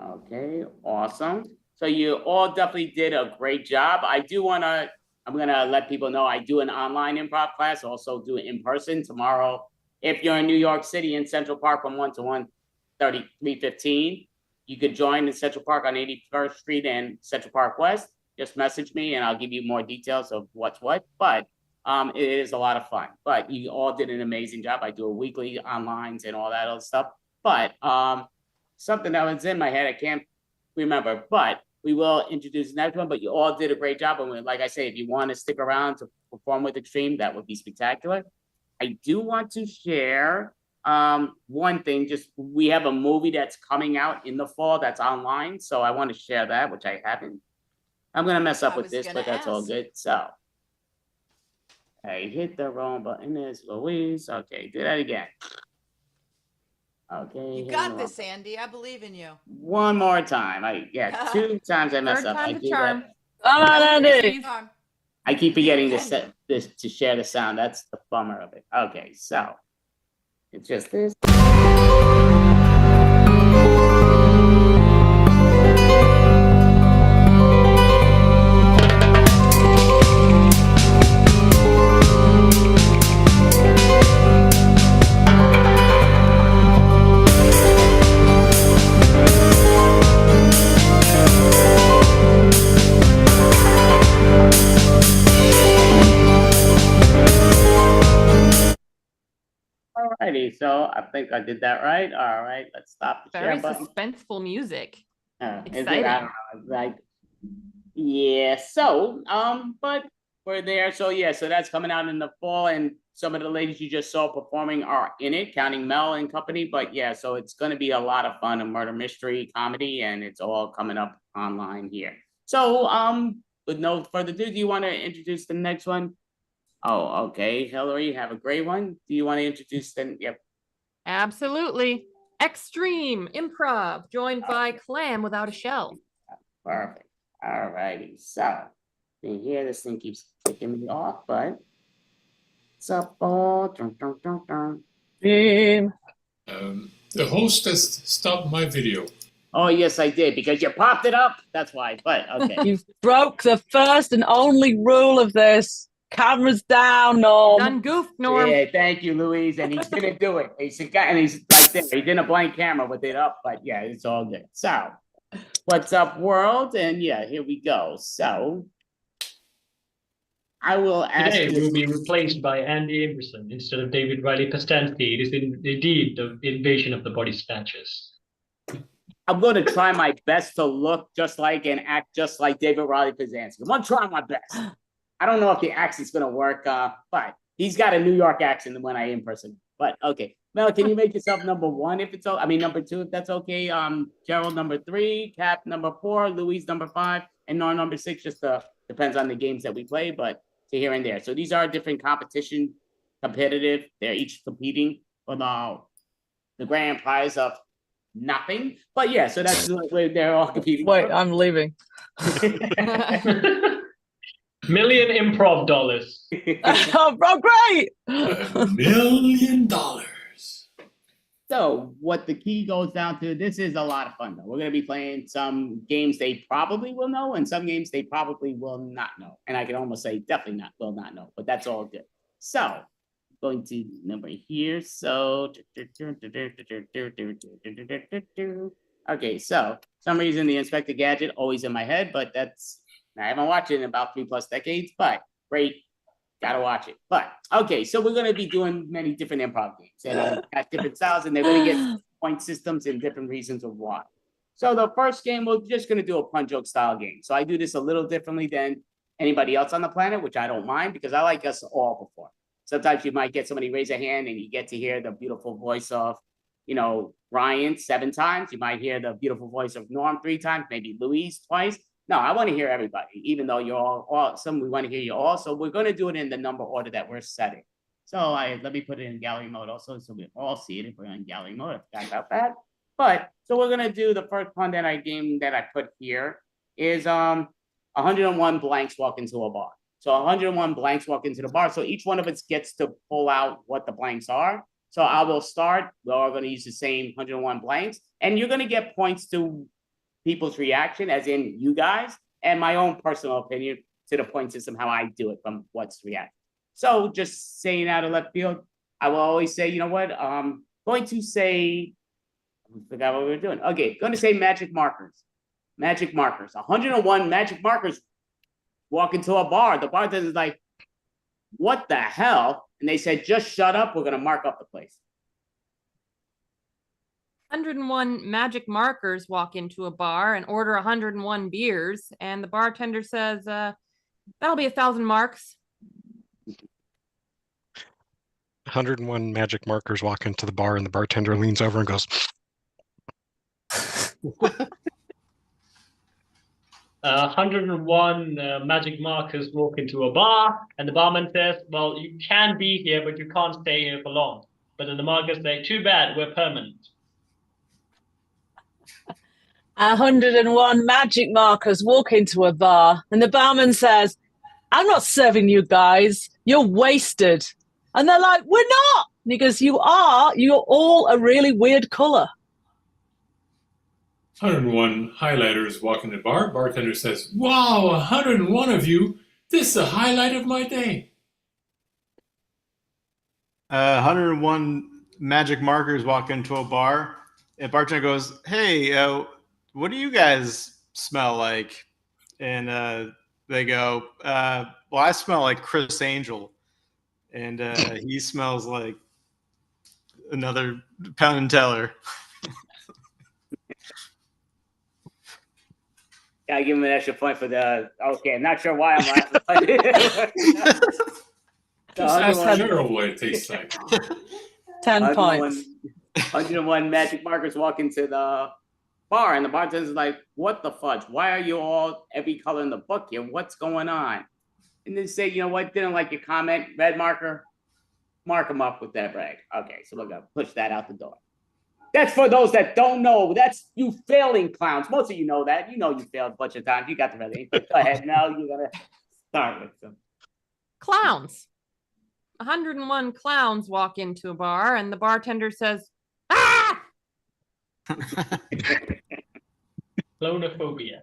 okay, awesome. So you all definitely did a great job. I'm gonna let people know I do an online improv class, also do it in person tomorrow. If you're in New York City in Central Park from 1 to 1:33:15, you could join in Central Park on 81st Street and Central Park West. Just message me and I'll give you more details of what's what. But it is a lot of fun. But you all did an amazing job. I do a weekly onlines and all that other stuff. But something that was in my head, I can't remember, but we will introduce the next one. But you all did a great job. And like I say, if you want to stick around to perform with Extreme, that would be spectacular. I do want to share one thing, just we have a movie that's coming out in the fall that's online. So I want to share that, which I haven't. I'm going to mess up with this, but that's all good. So I hit the wrong button. There's Louise. Okay, do that again. Okay. You here got we this, go. Andy. I believe in you. One more time. 2 times I mess Third up. I time's a do charm. that. Come on, Andy. I keep forgetting to set this to share the sound. That's the bummer of it. Okay, so it's just this. Alrighty, so I think I did that right. All right, let's stop the Very share button. suspenseful music. Is it? exciting. I don't know. Like, yeah. So, but we're there. So yeah. So that's coming out in the fall, and some of the ladies you just saw performing are in it, counting Mel and company. But yeah, so it's going to be a lot of fun, a murder mystery comedy, and it's all coming up online here. So, with no further ado, do you want to introduce the next one? Oh, okay. Hillary, have a great one. Do you want to introduce the? Yep. Absolutely. Extreme improv, joined by Clam Without a Shell. Perfect. All righty. So, in here, this thing keeps kicking me off, but what's up, all? Dun, dun, dun, dun. Team. The host has stopped my video. Oh, yes, I did, because you popped it up. That's why, but okay. You've broke the first and only rule of this. Cameras down, Norm. Done goofed, Norm. Yeah, thank you, Louise. And he didn't do it. He's like there. He did a blank camera with it up, but yeah, it's all good. So, what's up, world? And yeah, here we go. So, I will ask Today you. will be replaced by Andy Amerson instead of David Riley Pastansky. It is indeed the invasion of the body snatchers. I'm going to try my best to look just like and act just like David Riley Pazansky. I'm going to try my best. I don't know if the accent's going to work, but he's got a New York accent when I impersonate. But okay, Mel, can you make yourself number one if it's okay? I mean, number two if that's okay. Gerald number 3, Cap number 4, Louise number 5, and Norm number 6. Just depends on the games that we play, but to here and there. So these are different competitive. They're each competing for the grand prize of nothing. But yeah, so that's where they're all competing. Wait, I'm leaving. Million improv dollars. Oh, bro, great. $1 million. So what the key goes down to, this is a lot of fun though. We're going to be playing some games they probably will know and some games they probably will not know. And I can almost say definitely will not know, but that's all good. So going to number here. So okay, so some reason the Inspector Gadget always in my head, but I haven't watched it in about 3+ decades, but great. Gotta watch it. But okay, so we're gonna be doing many different improv games and at different styles, and they're gonna get point systems and different reasons of why. So the first game, we're just gonna do a pun joke style game. So I do this a little differently than anybody else on the planet, which I don't mind because I like us all perform. Sometimes you might get somebody raise a hand and you get to hear the beautiful voice of, Ryan 7 times. You might hear the beautiful voice of Norm 3 times, maybe Louise twice. No, I want to hear everybody, even though you're all some, we want to hear you all. So we're going to do it in the number order that we're setting. So let me put it in gallery mode also, so we all see it if we're in gallery mode. I forgot about that. But so we're going to do the first pun game that I put here is 101 blanks walk into a bar. So 101 blanks walk into the bar. So each one of us gets to pull out what the blanks are. So I will start. We're all going to use the same 101 blanks, and you're going to get points to people's reaction, as in you guys, and my own personal opinion to the point system, how I do it from what's react. So just saying out of left field, I will always say, you know what, going to say, I forgot what we were doing. Okay, going to say magic markers. Magic markers. 101 magic markers walk into a bar. The bartender's like, what the hell? And they said, just shut up. We're going to mark up the place. 101 magic markers walk into a bar and order 101 beers, and the bartender says, that'll be 1,000 marks. 101 magic markers walk into the bar and the bartender leans over and goes, 101 magic markers walk into a bar, and the barman says, well, you can be here, but you can't stay here for long. But then the markers say, too bad, we're permanent. 101 magic markers walk into a bar, and the barman says, I'm not serving you guys. You're wasted. And they're like, we're not. And he goes, you are. You're all a really weird color. 101 highlighters walk in the bar. Bartender says, wow, 101 of you. This is the highlight of my day. 101 magic markers walk into a bar, and bartender goes, "Hey, what do you guys smell like?" And they go, "Well, I smell like Chris Angel, and he smells like another Penn and Teller." Gotta give him an extra point for the. Okay, I'm not sure why I'm laughing. Just ask Cheryl what it tastes like. 10 points. 101 magic markers walk into the bar, and the bartender's like, what the fudge? Why are you all every color in the book here? What's going on? And they say, you know what? Didn't like your comment, red marker. Mark them up with that rag. Okay, so we're going to push that out the door. That's for those that don't know. That's you failing clowns. Most of you know that. You know you failed a bunch of times. You got the red ink. Go ahead. Now you're going to start with them. Clowns. 101 clowns walk into a bar, and the bartender says, ah! Clonophobia.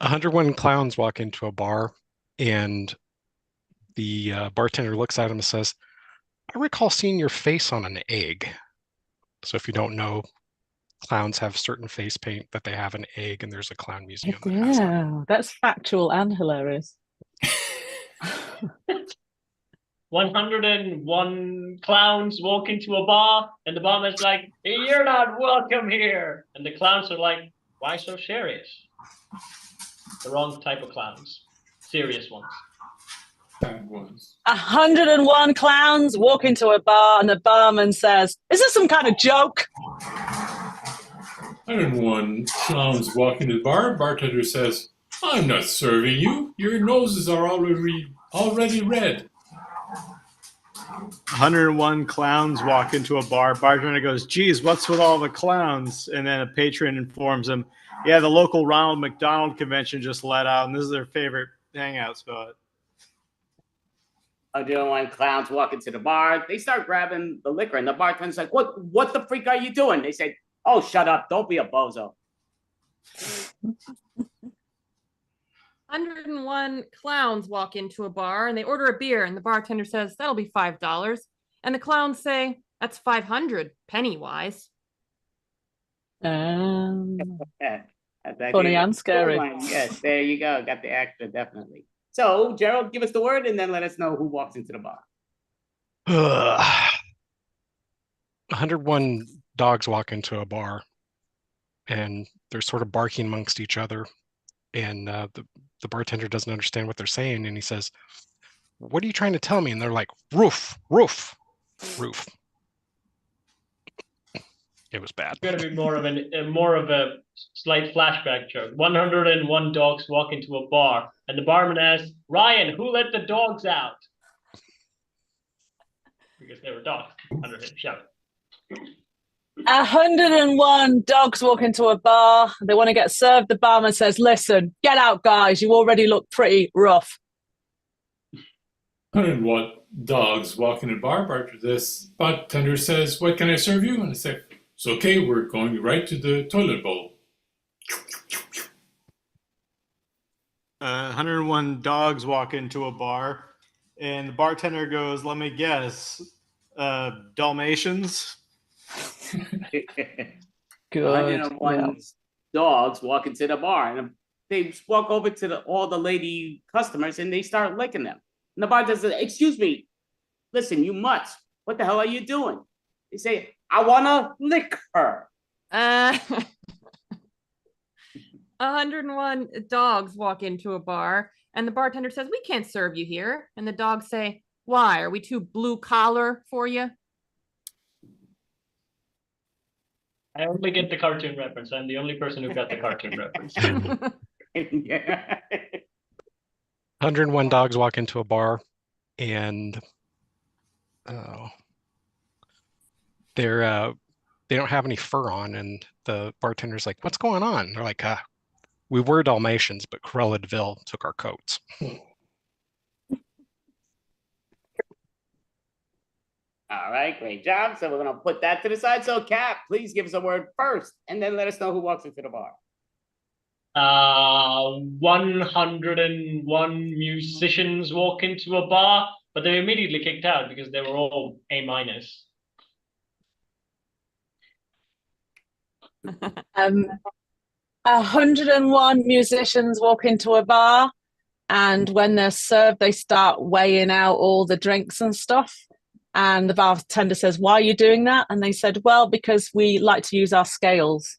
101 clowns walk into a bar, and the bartender looks at him and says, I recall seeing your face on an egg. So if you don't know, clowns have certain face paint that they have an egg, and there's a clown museum that has that. Yeah, that's factual and hilarious. 101 clowns walk into a bar, and the barman's like, hey, you're not welcome here. And the clowns are like, why so serious? The wrong type of clowns. Serious ones. 101 clowns walk into a bar, and the barman says, is this some kind of joke? 101 clowns walk into the bar. Bartender says, I'm not serving you. Your noses are already red. 101 clowns walk into a bar. Bartender goes, geez, what's with all the clowns? And then a patron informs him, yeah, the local Ronald McDonald convention just let out, and this is their favorite hangout spot. 101 clowns walk into the bar. They start grabbing the liquor, and the bartender's like, what the freak are you doing? They say, oh, shut up. Don't be a bozo. 101 clowns walk into a bar, and they order a beer, and the bartender says, that'll be $5. And the clowns say, that's 500 penny-wise. Funny and scary. Yes, there you go. Got the extra, definitely. So, Gerald, give us the word and then let us know who walks into the bar. 101 dogs walk into a bar, and they're sort of barking amongst each other. And the bartender doesn't understand what they're saying, and he says, what are you trying to tell me? And they're like, roof, roof, roof. It was bad. It's gonna be more of a slight flashback joke. 101 dogs walk into a bar, and the barman asks, Ryan, who let the dogs out? Because they were dogs under him shouting. 101 dogs walk into a bar. They want to get served. The barman says, listen, get out, guys. You already look pretty rough. 101 dogs walk in a bar. Bartender says, what can I serve you? And I say, it's okay, we're going right to the toilet bowl. 101 dogs walk into a bar, and the bartender goes, let me guess, Dalmatians? Good. 101 dogs walk into the bar, and they walk over to all the lady customers, and they start licking them. And the bartender says, excuse me, listen, you mutts, what the hell are you doing? They say, I want to lick her. 101 dogs walk into a bar, and the bartender says, we can't serve you here. And the dogs say, why? Are we too blue collar for you? I only get the cartoon reference. I'm the only person who got the cartoon reference. Yeah. 101 dogs walk into a bar, and they're they don't have any fur on, and the bartender's like, "What's going on?" They're like, "We were Dalmatians, but Cruella de Vil took our coats." All right, great job. So we're gonna put that to the side. So Cap, please give us a word first, and then let us know who walks into the bar. 101 musicians walk into a bar, but they're immediately kicked out because they were all A minus. 101 musicians walk into a bar, and when they're served, they start weighing out all the drinks and stuff. And the bartender says, "Why are you doing that?" And they said, "Well, because we like to use our scales."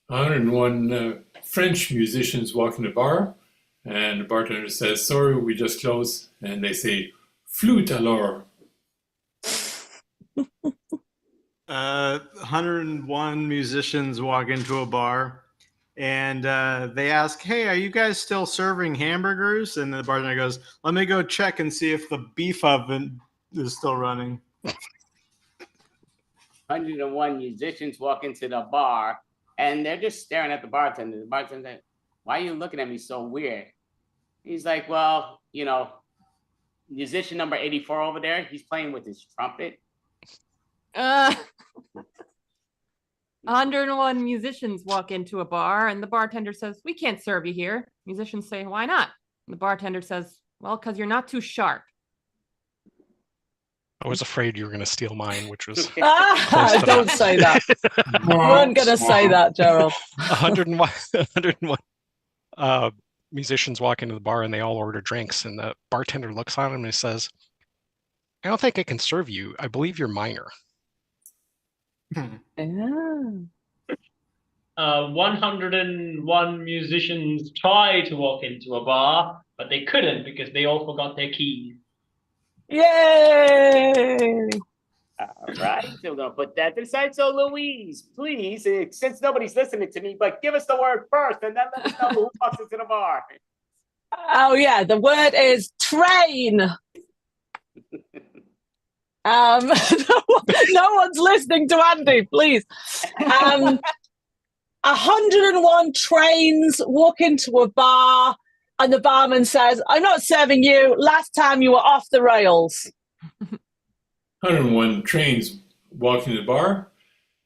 101 French musicians walk in the bar, and the bartender says, "Sorry, we just closed." And they say, "Flûte alors." 101 musicians walk into a bar, and they ask, "Hey, are you guys still serving hamburgers?" And the bartender goes, "Let me go check and see if the beef oven is still running." 101 musicians walk into the bar, and they're just staring at the bartender. The bartender, "Why are you looking at me so weird?" He's like, "Well, musician number 84 over there, he's playing with his trumpet." 101 musicians walk into a bar, and the bartender says, "We can't serve you here." Musicians say, "Why not?" And the bartender says, "Well, because you're not too sharp." I was afraid you were going to steal mine, which was close Ah, to don't that. say that. You weren't going to say that, Gerald. 101, 101 musicians walk into the bar, and they all order drinks. And the bartender looks at him and he says, "I don't think I can serve you. I believe you're minor." Yeah. 101 musicians try to walk into a bar, but they couldn't because they all forgot their keys. Yay! All right, so we're gonna put that to the side. So Louise, please, since nobody's listening to me, but give us the word first, and then let us know who walks into the bar. Oh yeah, the word is train. No one's listening to Andy, please. 101 trains walk into a bar, and the barman says, "I'm not serving you. Last time you were off the rails." 101 trains walk in the bar,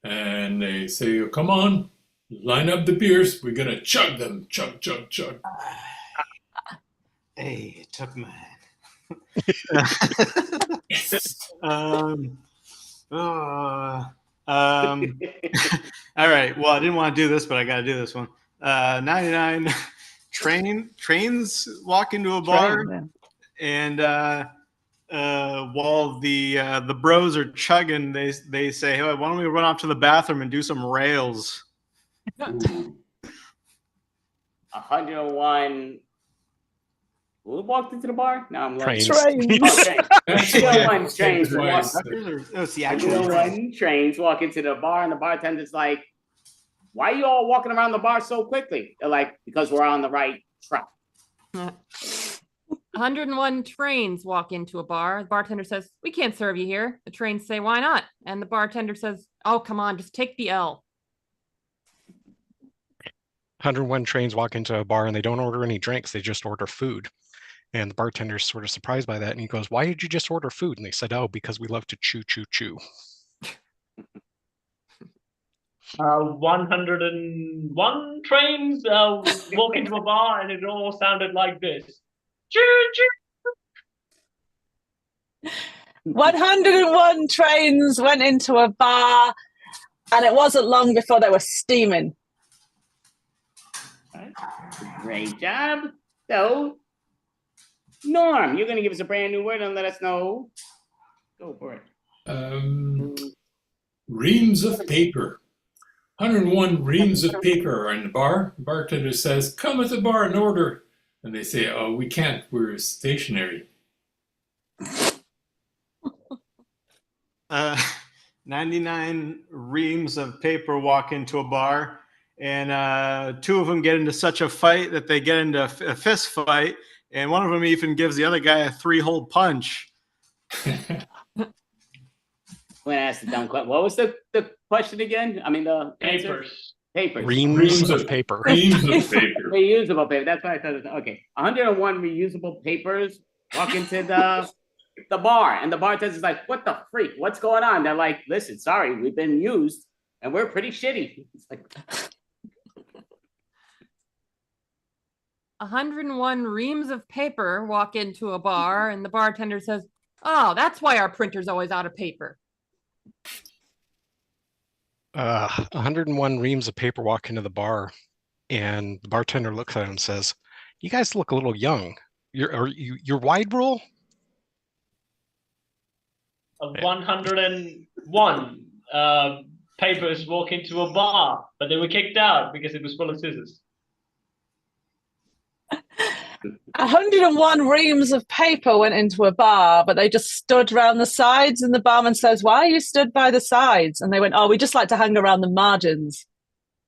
and they say, "Come on, line up the beers. We're gonna chug them, chug, chug, chug." Hey, it took mine. All right. Well, I didn't want to do this, but I got to do this one. 99 trains walk into a bar, and while the bros are chugging, they say, "Hey, why don't we run off to the bathroom and do some rails?" 101. Who walked into the bar? No, I'm like, Trains. Oh, trains. 101 trains walk. It's the actual 101 trains walk into the bar, and the bartender's like, "Why are you all walking around the bar so quickly?" They're like, "Because we're on the right track." 101 trains walk into a bar. The bartender says, "We can't serve you here." The trains say, "Why not?" And the bartender says, "Oh, come on, just take the L." 101 trains walk into a bar, and they don't order any drinks. They just order food. And the bartender's sort of surprised by that. And he goes, "Why did you just order food?" And they said, "Oh, because we love to chew, chew, chew." 101 trains walk into a bar, and it all sounded like this. Choo choo. 101 trains went into a bar, and it wasn't long before they were steaming. Great job. So, Norm, you're going to give us a brand new word and let us know. Go for it. Reams of paper. 101 reams of paper are in the bar. The bartender says, "Come at the bar and order." And they say, "Oh, we can't. We're stationary." 99 reams of paper walk into a bar, and two of them get into such a fight that they get into a fist fight, and one of them even gives the other guy a 3-hole punch. I'm gonna ask the dumb question. What was the question again? I mean the answer? Papers. Papers. Reams of paper. Reams of paper. Reusable paper. That's what I thought. It was. Okay, 101 reusable papers walk into the bar, and the bartender's like, "What the freak? What's going on?" They're like, "Listen, sorry, we've been used, and we're pretty shitty." It's like, 101 reams of paper walk into a bar, and the bartender says, "Oh, that's why our printer's always out of paper." 101 reams of paper walk into the bar, and the bartender looks at him and says, "You guys look a little young. You're wide rule?" 101 papers walk into a bar, but they were kicked out because it was full of scissors. 101 reams of paper went into a bar, but they just stood around the sides, and the barman says, "Why are you stood by the sides?" And they went, "Oh, we just like to hang around the margins."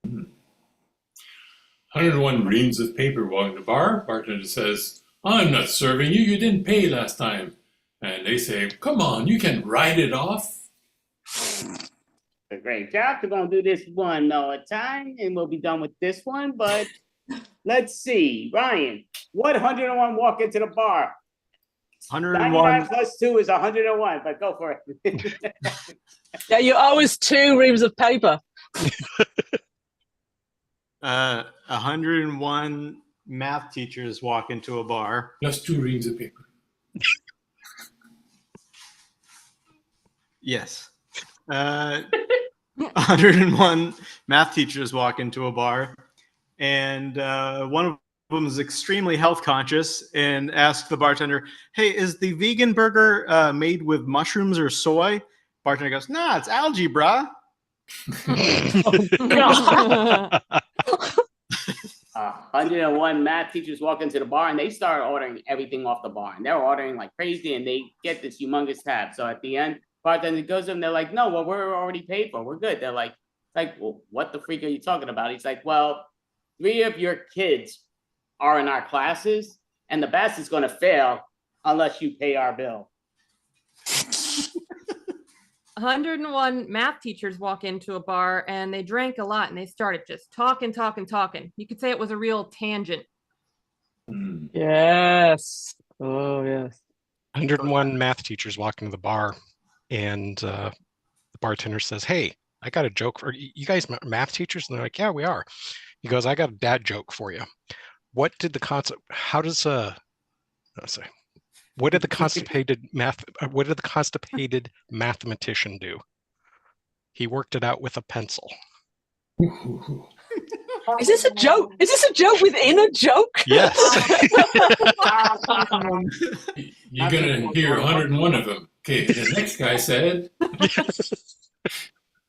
101 reams of paper walk in the bar. Bartender says, "I'm not serving you. You didn't pay last time." And they say, "Come on, you can write it off." a great job. We're gonna do this one more time, and we'll be done with this one. But let's see, Ryan, what 101 walk into the bar? 101. 99 plus 2 is 101, but go for it. Yeah, you owe us 2 reams of paper. 101 math teachers walk into a bar. Just 2 reams of paper. Yes. 101 math teachers walk into a bar, and one of them is extremely health conscious and asks the bartender, "Hey, is the vegan burger made with mushrooms or soy?" Bartender goes, "Nah, it's algae, brah." 101 math teachers walk into the bar and they start ordering everything off the bar, and they're ordering like crazy, and they get this humongous tab. So at the end, bartender goes to them, they're like, "No, well, we're already paid for. We're good." They're like, "Well, what the freak are you talking about?" He's like, "Well, 3 of your kids are in our classes, and the best is going to fail unless you pay our bill." 101 math teachers walk into a bar and they drank a lot and they started just talking. You could say it was a real tangent. Yes. Oh, yes. 101 math teachers walk into the bar, and the bartender says, "Hey, I got a joke for you guys, math teachers." And they're like, "Yeah, we are." He goes, "I got a dad joke for you. What did the concept? How does What did the constipated mathematician do? He worked it out with a pencil." Is this a joke? Is this a joke within a joke? Yes. You're going to hear 101 of them. Okay, the next guy said,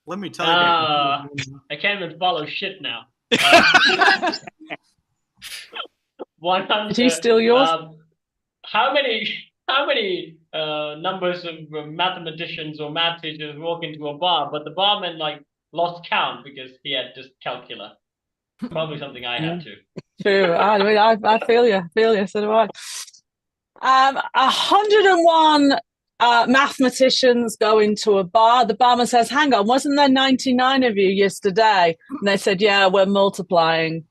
Let me tell you. I can't even follow shit now. 100. Did he steal yours? How many numbers of mathematicians or math teachers walk into a bar, but the barman like lost count because he had dyscalculia? Probably something I had to. True. I mean, I feel you. So do I. 101 mathematicians go into a bar. The barman says, "Hang on, wasn't there 99 of you yesterday?" And they said, "Yeah, we're multiplying."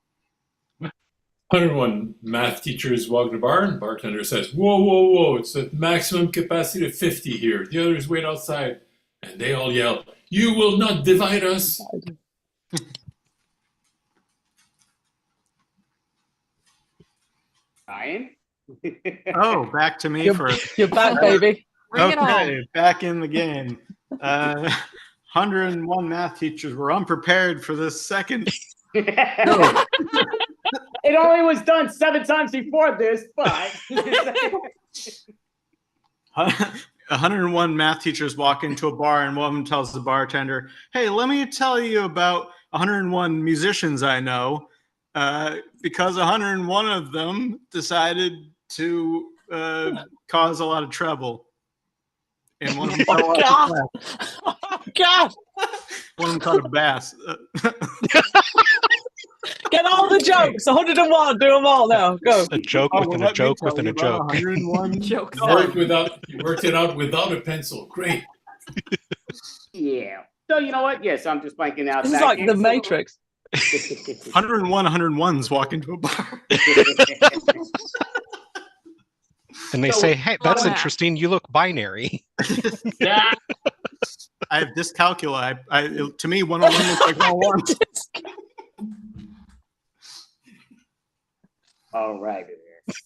101 math teachers walk to the bar, and the bartender says, whoa, it's a maximum capacity of 50 here. The others wait outside. And they all yell, "You will not divide us." Ryan? Oh, back to me for. You're back, baby. Bring it Okay, back in the game. 101 math teachers were unprepared for this second. It only was done 7 times before this, but 101 math teachers walk into a bar, and one of them tells the bartender, "Hey, let me tell you about 101 musicians I know, because 101 of them decided to cause a lot of trouble." And one of them Oh, God. Oh, God. One of them caught a bass. Get all the jokes. 101. Do them all now. Go. A joke within a joke within a joke. 101 Jokes. You worked it out without a pencil. Great. Yeah. So you know what? Yes, I'm just blanking out. This is that like game. the Matrix. 101 101s walk into a bar. And they So, say, hey, that's math. interesting. You look binary. Yeah. I have dyscalculia. To me, 101 looks like 101. all right.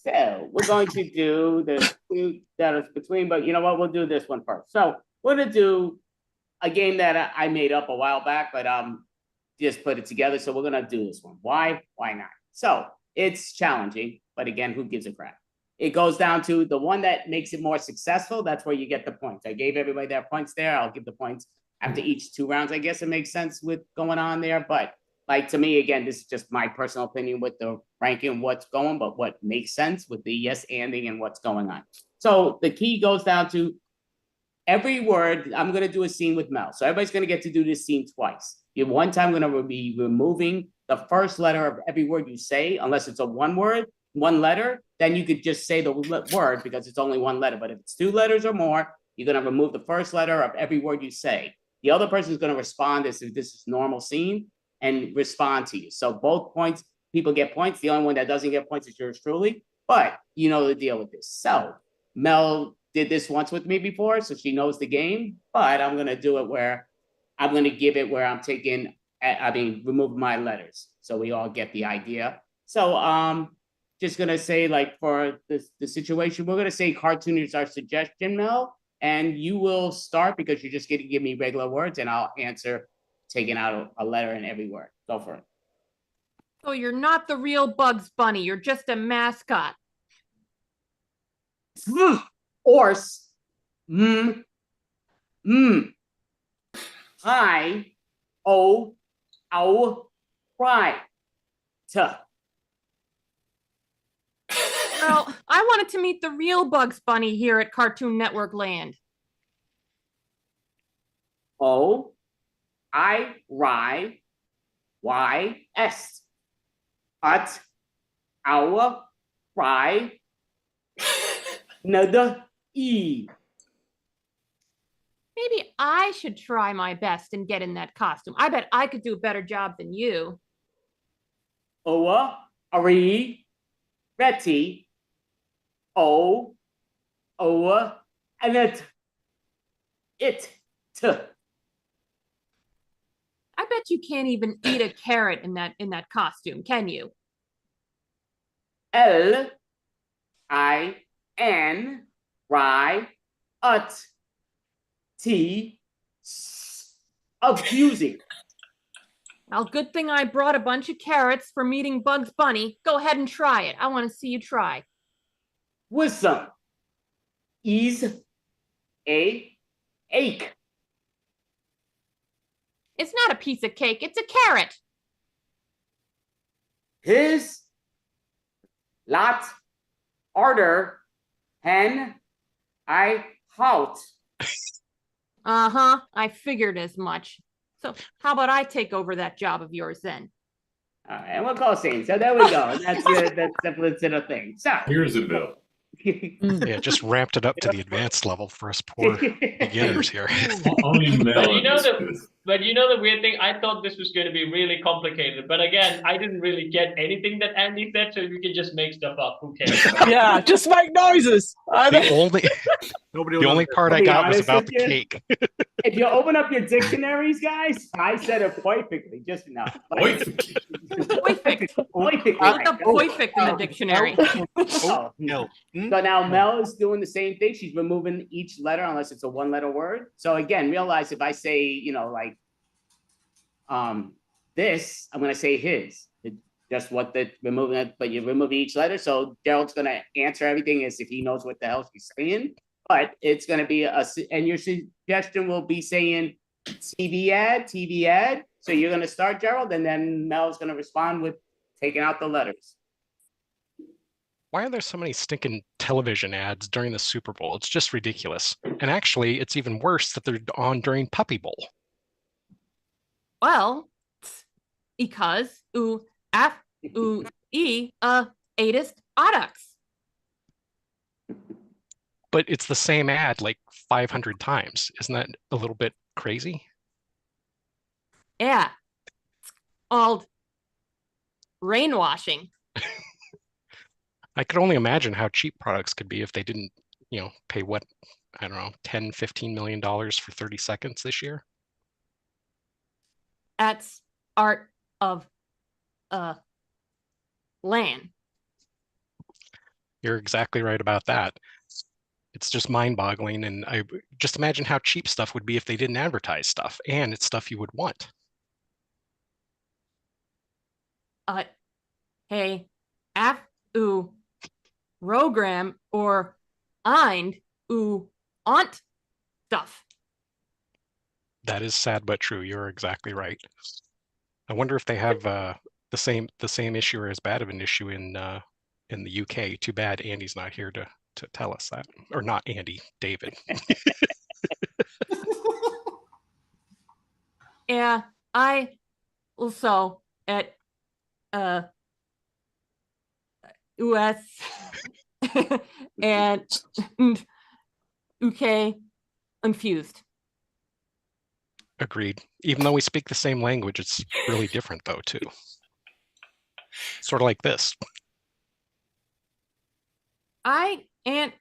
So we're going to do the two that is between, but you know what? We'll do this one first. So we're gonna do a game that I made up a while back, but just put it together. So we're gonna do this one. Why? Why not? So it's challenging, but again, who gives a crap? It goes down to the one that makes it more successful. That's where you get the points. I gave everybody their points there. I'll give the points after each 2 rounds. I guess it makes sense with going on there, but like to me, again, this is just my personal opinion with the ranking, what's going, but what makes sense with the yes anding and what's going on. So the key goes down to every word. I'm going to do a scene with Mel. So everybody's going to get to do this scene twice. You one time going to be removing the first letter of every word you say, unless it's a one word, one letter, then you could just say the word because it's only one letter. But if it's 2 letters or more, you're going to remove the first letter of every word you say. The other person is going to respond as if this is normal scene and respond to you. So both points, people get points. The only one that doesn't get points is yours truly, but you know the deal with this. So Mel did this once with me before, so she knows the game, but I'm going to do it where I'm going to give it where I'm taking, remove my letters. So we all get the idea. So just going to say like for the situation, we're going to say cartoon is our suggestion, Mel, and you will start because you're just going to give me regular words and I'll answer taking out a letter in every word. Go for it. So you're not the real Bugs Bunny. You're just a mascot. Horse. I. O. Ow. Right. Tuh. Well, I wanted to meet the real Bugs Bunny here at Cartoon Network Land. O. I. Rye. Y. S. At. Our. Rye. Another E. Maybe I should try my best and get in that costume. I bet I could do a better job than you. Oa. Ari. Betty. O. Oa. And it. Tuh. I bet you can't even eat a carrot in that costume, can you? L. I. N. Rye. Ut. T. Abusing. Well, good thing I brought a bunch of carrots for meeting Bugs Bunny. Go ahead and try it. I want to see you try. Wisdom. Ease. A. Ache. It's not a piece of cake. It's a carrot. His. Lot. Order. Hen. I. Halt. Uh-huh. I figured as much. So how about I take over that job of yours then? All right, and we'll call same. So there we go. That's the thing. So Here's a bill. Yeah, just ramped it up to the advanced level for us poor beginners here. Only Mel But you know understood. But you know the weird thing? I thought this was going to be really complicated. But again, I didn't really get anything that Andy said, so you can just make stuff up. Who cares? Yeah, just make noises. The only Nobody the will only know. part I I'll be got was honest about with the you. cake. If you open up your dictionaries, guys, I said it perfectly. Just now. Perfect. Perfect. Perfectly. Look up perfect in the dictionary. Oh, No. So now Mel is doing the same thing. She's removing each letter unless it's a 1-letter word. So again, realize if I say, you know, like this, I'm gonna say his. Just what the removing it, but you're removing each letter. So Gerald's gonna answer everything as if he knows what the hell she's saying. But it's gonna be and your suggestion will be saying TV ad. So you're gonna start, Gerald, and then Mel's gonna respond with taking out the letters. Why are there so many stinking television ads during the Super Bowl? It's just ridiculous. And actually, it's even worse that they're on during Puppy Bowl. Well, because adist adux. But it's the same ad like 500 times. Isn't that a little bit crazy? Yeah, it's called rainwashing. I could only imagine how cheap products could be if they didn't, pay what, I don't know, 10, $15 million for 30 seconds this year. That's art of land. You're exactly right about that. It's just mind-boggling, and I just imagine how cheap stuff would be if they didn't advertise stuff, and it's stuff you would want. Hey, af u program or eind u ont stuff. That is sad but true. You're exactly right. I wonder if they have the same issue or as bad of an issue in the UK. Too bad Andy's not here to tell us that, or not Andy, David. Yeah, I also at US and UK confused. Agreed. Even though we speak the same language, it's really different though too. Sort of like this. I ain't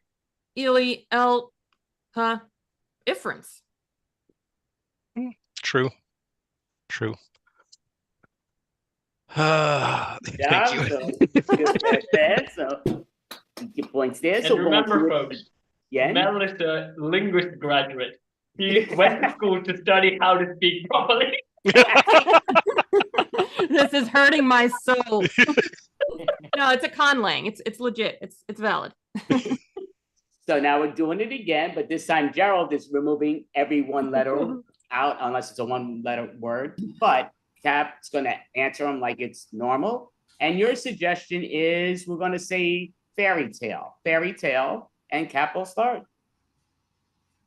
really difference. True. Thank you. So good there. So your points there. And So remember, folks, yeah. Mel is a linguist graduate. He went to school to study how to speak properly. This is hurting my soul. No, it's a conlang. It's legit. It's valid. So now we're doing it again, but this time Gerald is removing every one letter out unless it's a one letter word. But Cap's gonna answer them like it's normal. And your suggestion is we're gonna say fairy tale, and Cap will start.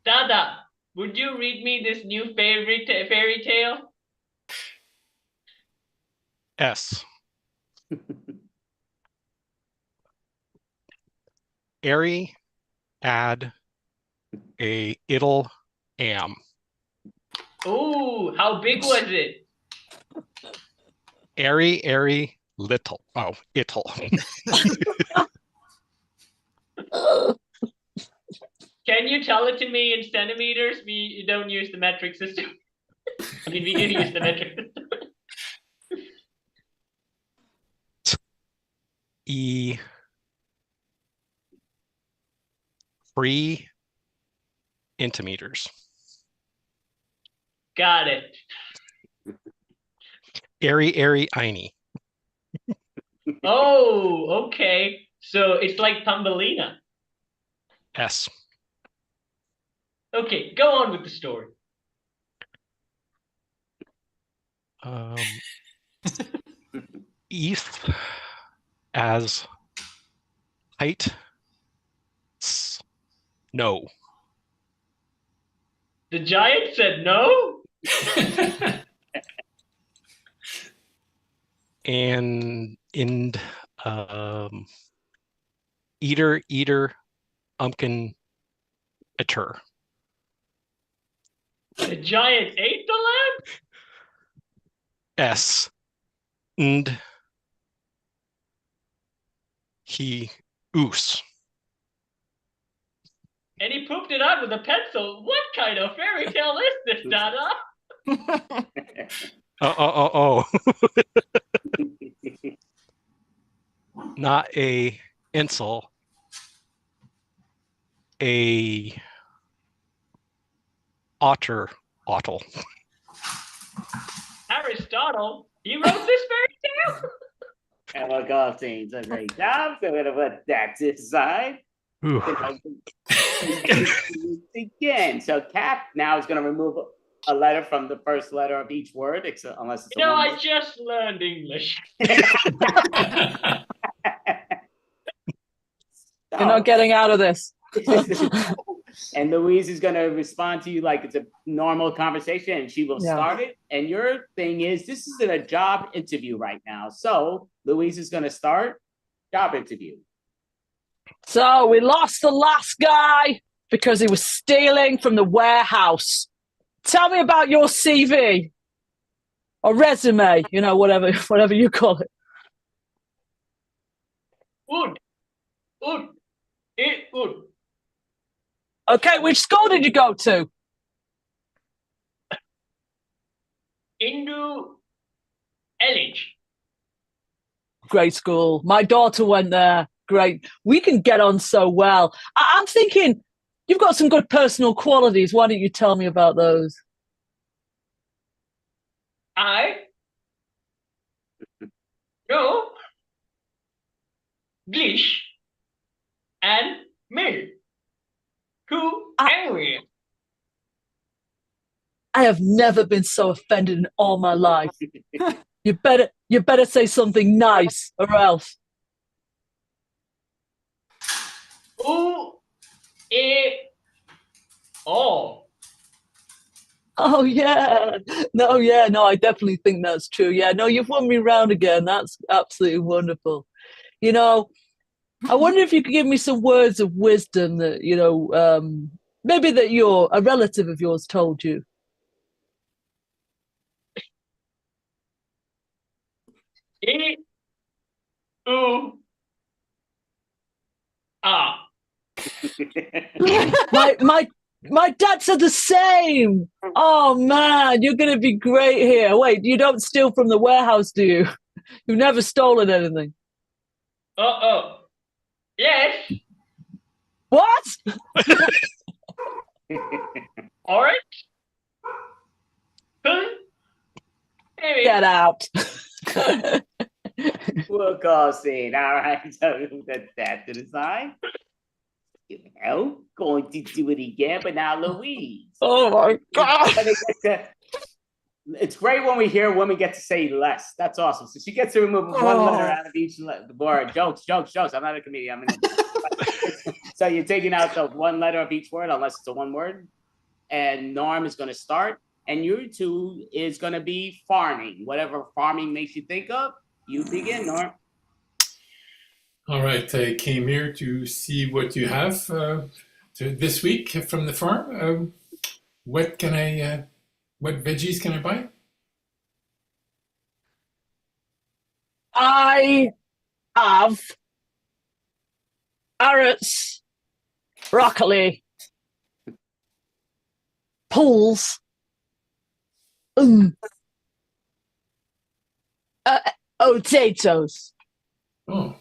Dada, would you read me this new fairy tale? S. Airy add a it'll am. Ooh, how big was it? Airy little. Oh, it'll. Can you tell it to me in centimeters? We don't use the metric system. I mean, we do use the metric system. Free intimeters. Got it. Airy einie. Oh, okay. So it's like Thumbelina. S. Okay, go on with the story. East as height. No. The giant said no? And in eater umpkin eter. The giant ate the lamb? S. And he oos. And he pooped it out with a pencil. What kind of fairy tale is this, Dada? Oh. Not a insel. A ottle. Aristotle, he wrote this fairy tale? And we're golf teams a great job. So we're gonna put that to the side. Ooh. Again. So Cap now is gonna remove a letter from the first letter of each word, unless it's I just learned English. You're not getting out of this. And Louise is going to respond to you like it's a normal conversation, and she will start it. And your thing is, this is a job interview right now. So Louise is going to start job interview. So we lost the last guy because he was stealing from the warehouse. Tell me about your CV or resume, whatever you call it. Good. Good. Good. Okay, which school did you go to? Into Ellich. Great school. My daughter went there. Great. We can get on so well. I'm thinking you've got some good personal qualities. Why don't you tell me about those? I know English and milk. Who angry? I have never been so offended in all my life. You better say something nice or else. Who oh. Oh yeah. No, I definitely think that's true. Yeah, no, you've won me round again. That's absolutely wonderful. I wonder if you could give me some words of wisdom that, maybe that a relative of yours told you. Ooh. Ah. My dad said the same. Oh man, you're gonna be great here. Wait, you don't steal from the warehouse, do you? You've never stolen anything. Yes. What? All right. Maybe. Get out. We'll go see. All right, so that's that to the side. Going to do it again, but now Louise. Oh my god. It's great when we hear women get to say less. That's awesome. So she gets to remove one letter out of each word. Jokes. I'm not a comedian. So you're taking out the one letter of each word, unless it's a one word. And Norm is going to start. And you two is going to be farming. Whatever farming makes you think of, you begin, Norm. All right, I came here to see what you have this week from the farm. What veggies can I buy? I have carrots, broccoli, pools, potatoes. Oh,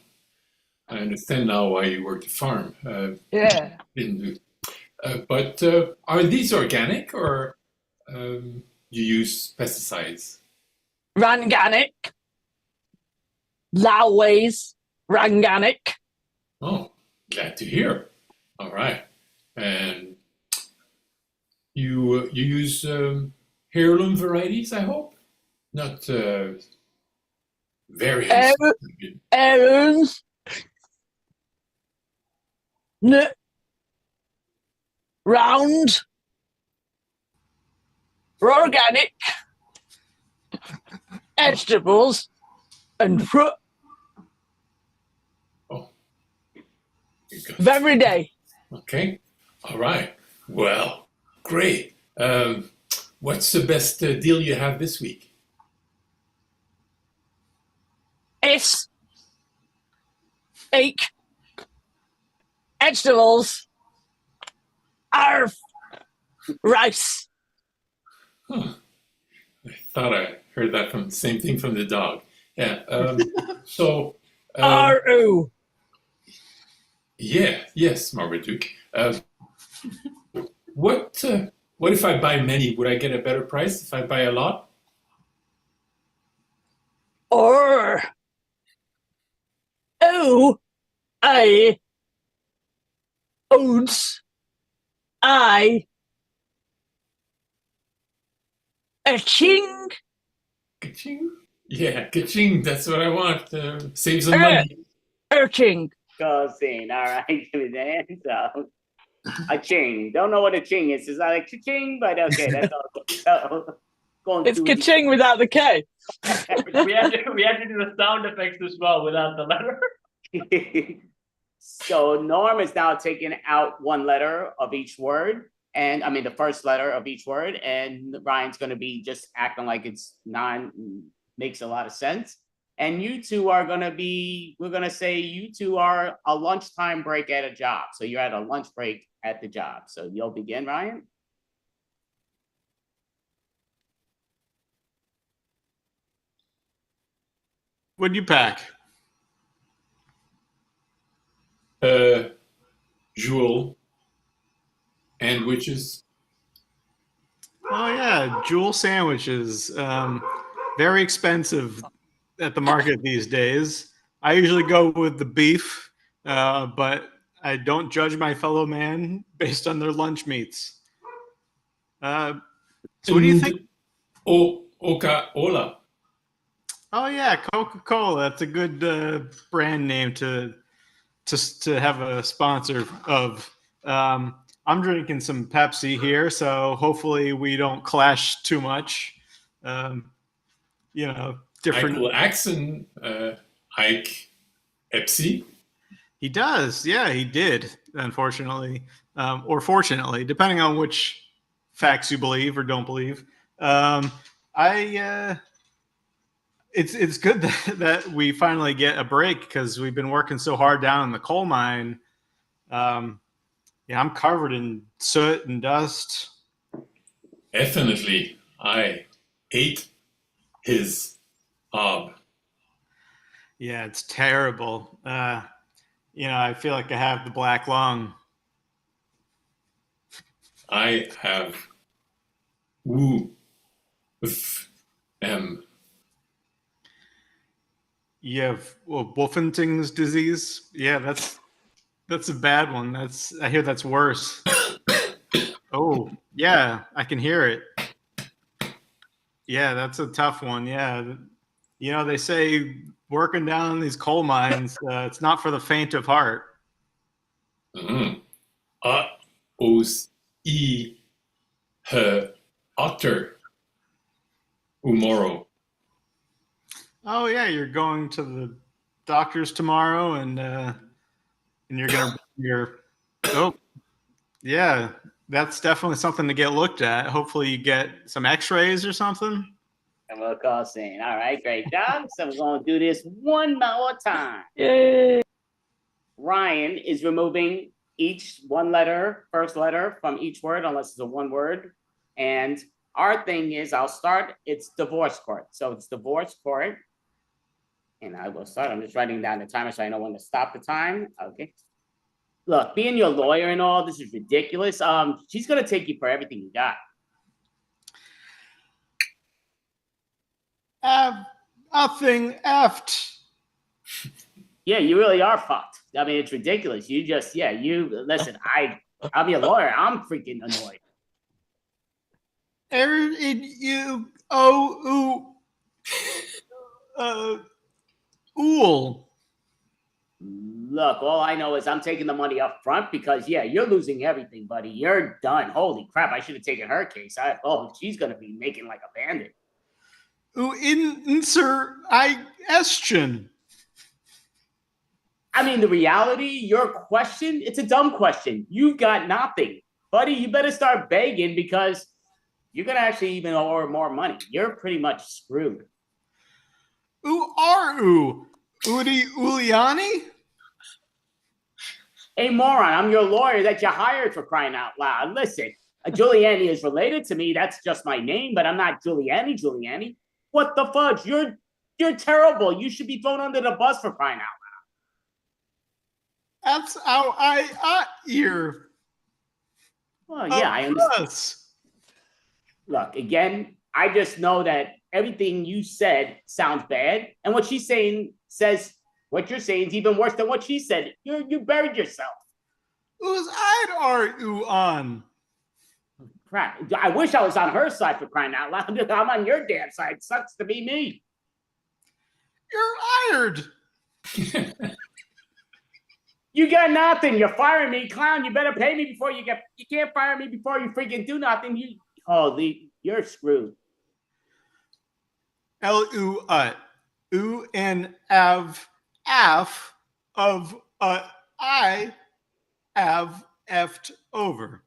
I understand now why you work the farm. Yeah. But are these organic or you use pesticides? Ranganic. Lauways. Ranganic. Oh, glad to hear. All right. And you use heirloom varieties, I hope? Not variants. Heirlooms. Round. Organic. Vegetables. And fruit. Oh. Every day. Okay. All right. Well, great. What's the best deal you have this week? It's fake vegetables are rice. Huh. I thought I heard that from the same thing from the dog. Yeah. So. R-O. Yeah. Yes, Marmaduke. What if I buy many? Would I get a better price if I buy a lot? Or I owns I a king. Ka-ching? Yeah, ka-ching. That's what I want. Save some money. King. Go scene. All right, give me the answer. A ching. Don't know what a ching is. It's not like cha-ching, but okay, that's all. So, It's ka-ching without the K. we have to do the sound effects as well without the letter. So Norm is now taking out one letter of each word. And I mean, the first letter of each word. And Ryan's going to be just acting like it's makes a lot of sense. And you two are going to be, we're going to say you two are a lunchtime break at a job. So you're at a lunch break at the job. So you'll begin, Ryan. What'd you pack? Jewel and witches. Oh yeah, Jewel sandwiches. Very expensive at the market these days. I usually go with the beef, but I don't judge my fellow man based on their lunch meats. So what do you think? Oka-Ola. Oh yeah, Coca-Cola. That's a good brand name to have a sponsor of. I'm drinking some Pepsi here, so hopefully we don't clash too much. Different. Michael Axon, Ike Pepsi. He does, yeah, he did. Unfortunately, or fortunately, depending on which facts you believe or don't believe. It's good that we finally get a break because we've been working so hard down in the coal mine. I'm covered in soot and dust. Definitely, I ate his hob. Yeah, it's terrible. I feel like I have the black lung. I have M. You have Wolfenting's disease. Yeah, that's a bad one. I hear that's worse. Oh, yeah, I can hear it. Yeah, that's a tough one. Yeah, they say working down these coal mines, it's not for the faint of heart. Os I her otter tomorrow. Oh yeah, you're going to the doctor's tomorrow, and you're gonna yeah, that's definitely something to get looked at. Hopefully, you get some X-rays or something. And we'll call saying, all right, great job. So we're going to do this one more time. Yay. Ryan is removing each first letter from each word, unless it's a one word. And our thing is, I'll start, it's divorce court. So it's divorce court. And I will start. I'm just writing down the timer so I know when to stop the time. Okay. Look, being your lawyer and all, this is ridiculous. She's going to take you for everything you got. Nothing effed. Yeah, you really are fucked. I mean, it's ridiculous. You just, listen, I'm your lawyer. I'm freaking annoyed. Ool. Look, all I know is I'm taking the money up front because, you're losing everything, buddy. You're done. Holy crap. I should have taken her case. She's going to be making like a bandit. Estrogen. I mean, the reality, your question, it's a dumb question. You've got nothing. Buddy, you better start begging because you're going to actually even owe her more money. You're pretty much screwed. Uliani? Hey, moron, I'm your lawyer that you hired, for crying out loud. Listen, Giuliani is related to me. That's just my name, but I'm not Giuliani. What the fudge? You're terrible. You should be thrown under the bus, for crying out loud. That's how I hear. Well, yeah, I understand. Look, again, I just know that everything you said sounds bad, and what she's saying says what you're saying is even worse than what she said. You buried yourself. on? Crap! I wish I was on her side, for crying out loud. I'm on your damn side. Sucks to be me. You're hired. You got nothing. You're firing me, clown. You better pay me before you get. You can't fire me before you freaking do nothing. You're screwed. U and av af of I have effed over.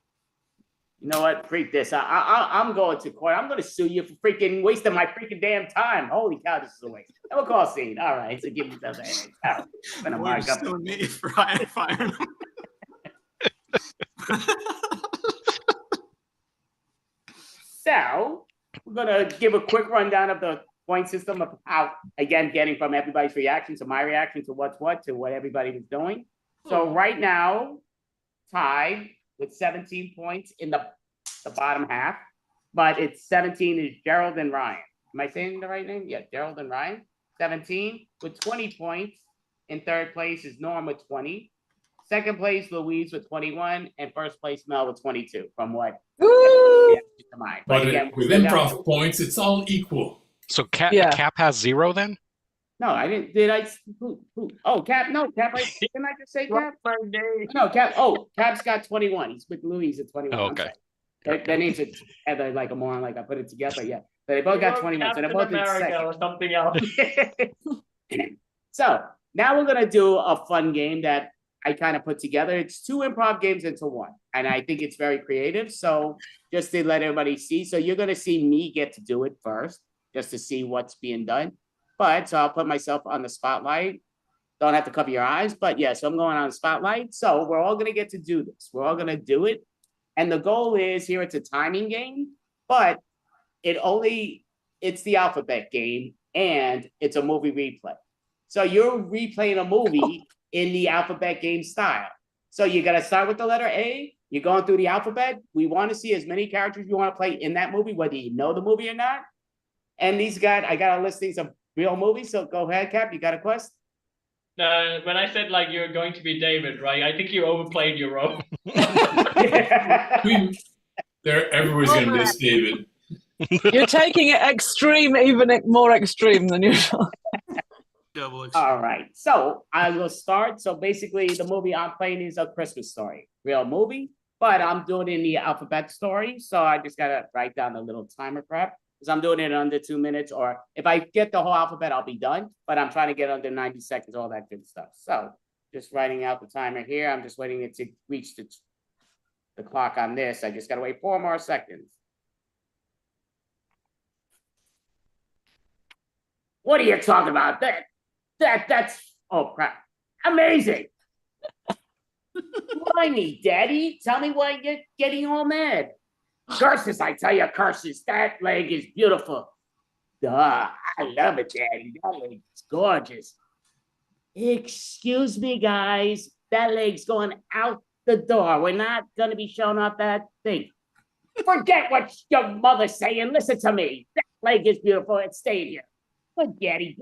You know what? Freak this. I'm going to court. I'm going to sue you for freaking wasting my freaking damn time. Holy cow, this is a waste. And we'll call scene. All right, so give me something. Oh, I'm gonna Boy, mark you're up. suing me for firing him. So we're gonna give a quick rundown of the point system of how, again, getting from everybody's reaction to my reaction to what's what to what everybody was doing. So right now, tied with 17 points in the bottom half, but it's 17 is Gerald and Ryan. Am I saying the right name? Yeah, Gerald and Ryan. 17 with 20 points. In third place is Norm with 20. Second place, Louise with 21, and first place, Mel with 22. From what? Woo! Mine. But again, with improv points, it's all equal. So Cap Yeah. Cap has 0 then? No, I didn't. Did I? Who? Oh, Cap. No, Cap. Didn't I just say Cap? No, Cap. Oh, Cap's got 21. He's with Louise at 21. Oh, I'm okay. sorry. Their names are together like a moron, like I put it together. Yeah, but they both got 21. So they're both in America second. or something else. So now we're gonna do a fun game that I kind of put together. It's 2 improv games into one, and I think it's very creative. So just to let everybody see, so you're gonna see me get to do it first, just to see what's being done. But so I'll put myself on the spotlight. Don't have to cover your eyes, but yeah, so I'm going on the spotlight. So we're all gonna get to do this. We're all gonna do it. And the goal is here, it's a timing game, but it's the alphabet game and it's a movie replay. So you're replaying a movie in the alphabet game style. So you got to start with the letter A. You're going through the alphabet. We want to see as many characters you want to play in that movie, whether you know the movie or not. And I got a listing of real movies. So go ahead, Cap. You got a quest? When I said like you're going to be David, right? I think you overplayed your role. Everyone's going to miss David. You're taking it extreme, even more extreme than usual. Double All right. So I will start. So basically, the movie I'm playing is A Christmas Story, real movie, but I'm doing it in the alphabet story. So I just got to write down a little timer prep because I'm doing it in under 2 minutes. Or if I get the whole alphabet, I'll be done. But I'm trying to get under 90 seconds, all that good stuff. So just writing out the timer here. I'm just waiting it to reach the clock on this. I just got to wait 4 more seconds. What are you talking about? That's oh crap. Amazing. Why me, Daddy? Tell me why you're getting all mad. Curses, I tell you, curses. That leg is beautiful. Duh, I love it, Daddy. That leg is gorgeous. Excuse me, guys. That leg's going out the door. We're not gonna be showing off that thing. Forget what your mother's saying. Listen to me. That leg is beautiful. It stayed here. Good daddy,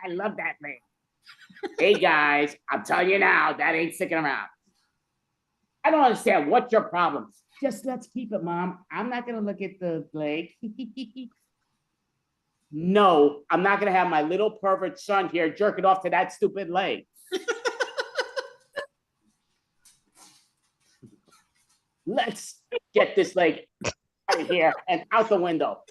I love that leg. Hey guys, I'm telling you now, that ain't sticking around. I don't understand what's your problem. Just let's keep it, Mom. I'm not gonna look at the leg. No, I'm not gonna have my little pervert son here jerking off to that stupid leg. Let's get this leg out of here and out the window.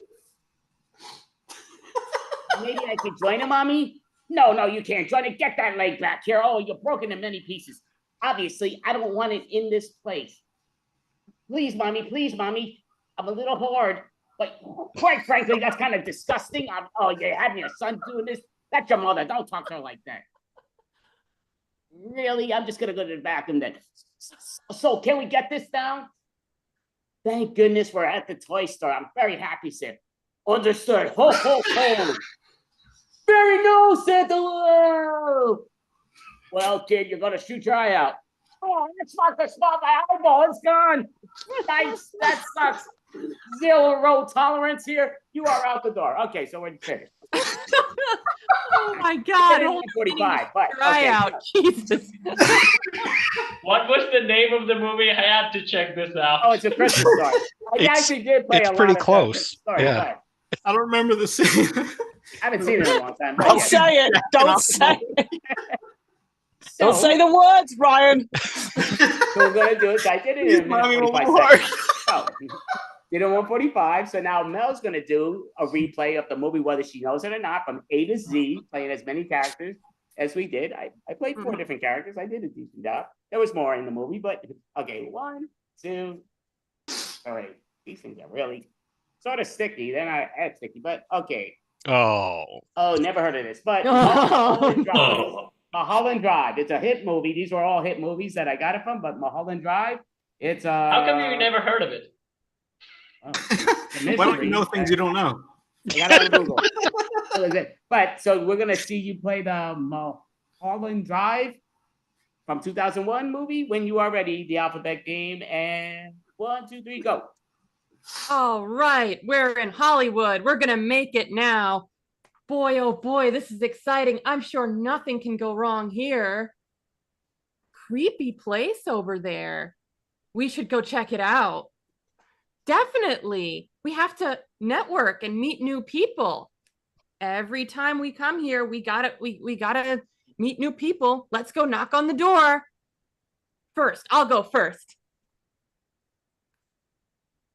Maybe I could join him, Mommy? No, you can't join it. Get that leg back here. Oh, you're broken in many pieces. Obviously, I don't want it in this place. Please, Mommy. I'm a little hard, but quite frankly, that's kind of disgusting. You're having your son doing this? That's your mother. Don't talk to her like that. Really? I'm just going to go to the bathroom then. So can we get this down? Thank goodness we're at the toy store. I'm very happy, sir. Understood. Ho, ho, ho. Very no, Santa. Whoa. Well, kid, you're going to shoot your eye out. Oh, that's not the spot. My eyeball is gone. Nice. That sucks. 0 tolerance here. You are out the door. Okay, so we're finished. Oh my God. Only 45, but Try okay. out. Jesus. What was the name of the movie? I had to check this out. Oh, it's A Christmas Story. I actually did play It's a lot pretty of close. Story, Yeah. I don't remember the scene. I haven't seen it in a long time. Don't say it. Don't say it. Don't So, say the words, Ryan. so we're gonna do it. I did it in Mommy, 45 more. seconds. So, did it in 145. So now Mel's gonna do a replay of the movie, whether she knows it or not, from A to Z, playing as many characters. as we did. I played 4 different characters. I did a decent job. There was more in the movie, but okay, 1, 2, 3. These things are really sort of sticky. They're not as sticky, but okay. Oh, Never heard of this. But Oh, Mulholland Drive. It's a hit movie. These were all hit movies that I got it from. But Mulholland Drive, it's How come you never heard of it? Why don't you know things you don't know? I got it on Google. That was it. But so we're gonna see you play the Mulholland Drive from 2001 movie. When you are ready, the alphabet game, and 1, 2, 3, go. all right. We're in Hollywood. We're gonna make it now. Boy, oh boy, this is exciting. I'm sure nothing can go wrong here. Creepy place over there. We should go check it out. Definitely. We have to network and meet new people. Every time we come here, we gotta meet new people. Let's go knock on the door. First, I'll go first.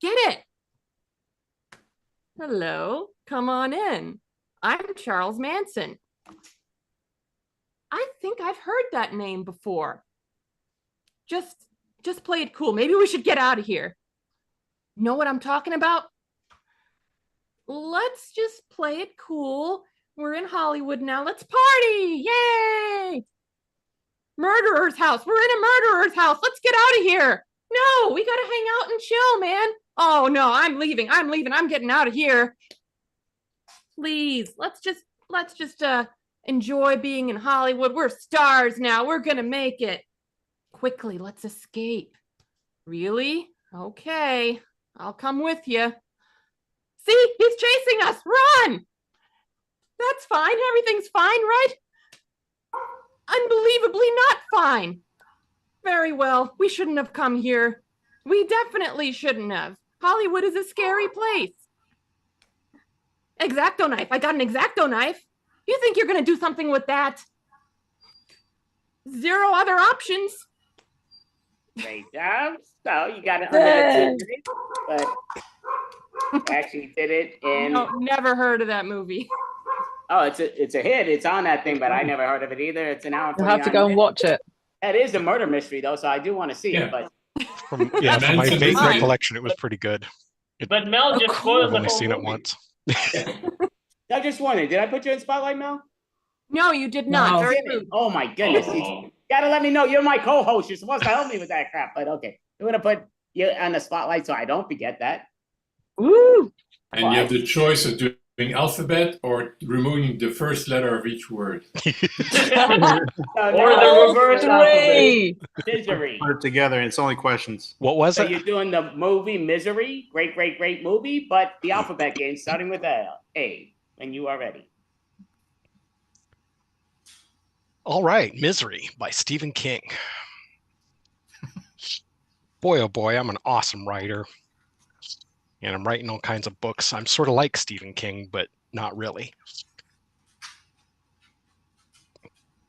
Get it. Hello, come on in. I'm Charles Manson. I think I've heard that name before. Just play it cool. Maybe we should get out of here. Know what I'm talking about? Let's just play it cool. We're in Hollywood now. Let's party. Yay! Murderer's house. We're in a murderer's house. Let's get out of here. No, we gotta hang out and chill, man. Oh no, I'm leaving. I'm getting out of here. Please, let's just enjoy being in Hollywood. We're stars now. We're gonna make it. Quickly, let's escape. Really? Okay, I'll come with you. See, he's chasing us. Run! That's fine. Everything's fine, right? Unbelievably not fine. Very well. We shouldn't have come here. We definitely shouldn't have. Hollywood is a scary place. X-Acto knife. I got an X-Acto knife. You think you're going to do something with that? 0 other options. Great job. So you got it under the TV, but you actually did it in. No, never heard of that movie. Oh, it's a hit. It's on that thing, but I never heard of it either. It's an hour and You'll have to 49 go and minutes. watch it. It is a murder mystery though, so I do want to see it. But from my Manson vague movie. recollection, it was pretty good. But Mel just spoiled I've the only whole seen it movie. once. I just wondering, did I put you in spotlight, Mel? No, you did not. No. Very Damn it. rude. Oh my goodness! You gotta let me know. You're my co-host. You're supposed to help me with that crap. But okay, I'm gonna put you on the spotlight so I don't forget that. Woo! And you have the choice of doing alphabet or removing the first letter of each word. So Or now- the reverse Three. Misery. Put it together, and it's only questions. What was So it? you're doing the movie Misery, great movie, but the alphabet game starting with A. When you are ready. All right, Misery by Stephen King. Boy, oh boy, I'm an awesome writer. And I'm writing all kinds of books. I'm sort of like Stephen King, but not really.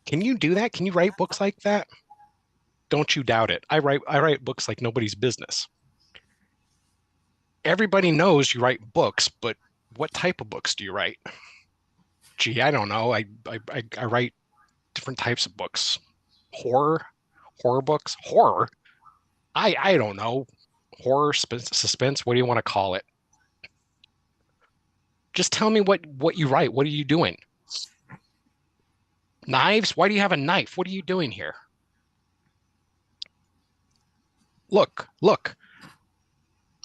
Can you do that? Can you write books like that? Don't you doubt it. I write books like nobody's business. Everybody knows you write books, but what type of books do you write? Gee, I don't know. I write different types of books. Horror books, horror. I don't know. Horror, suspense, what do you want to call it? Just tell me what you write. What are you doing? Knives? Why do you have a knife? What are you doing here? Look.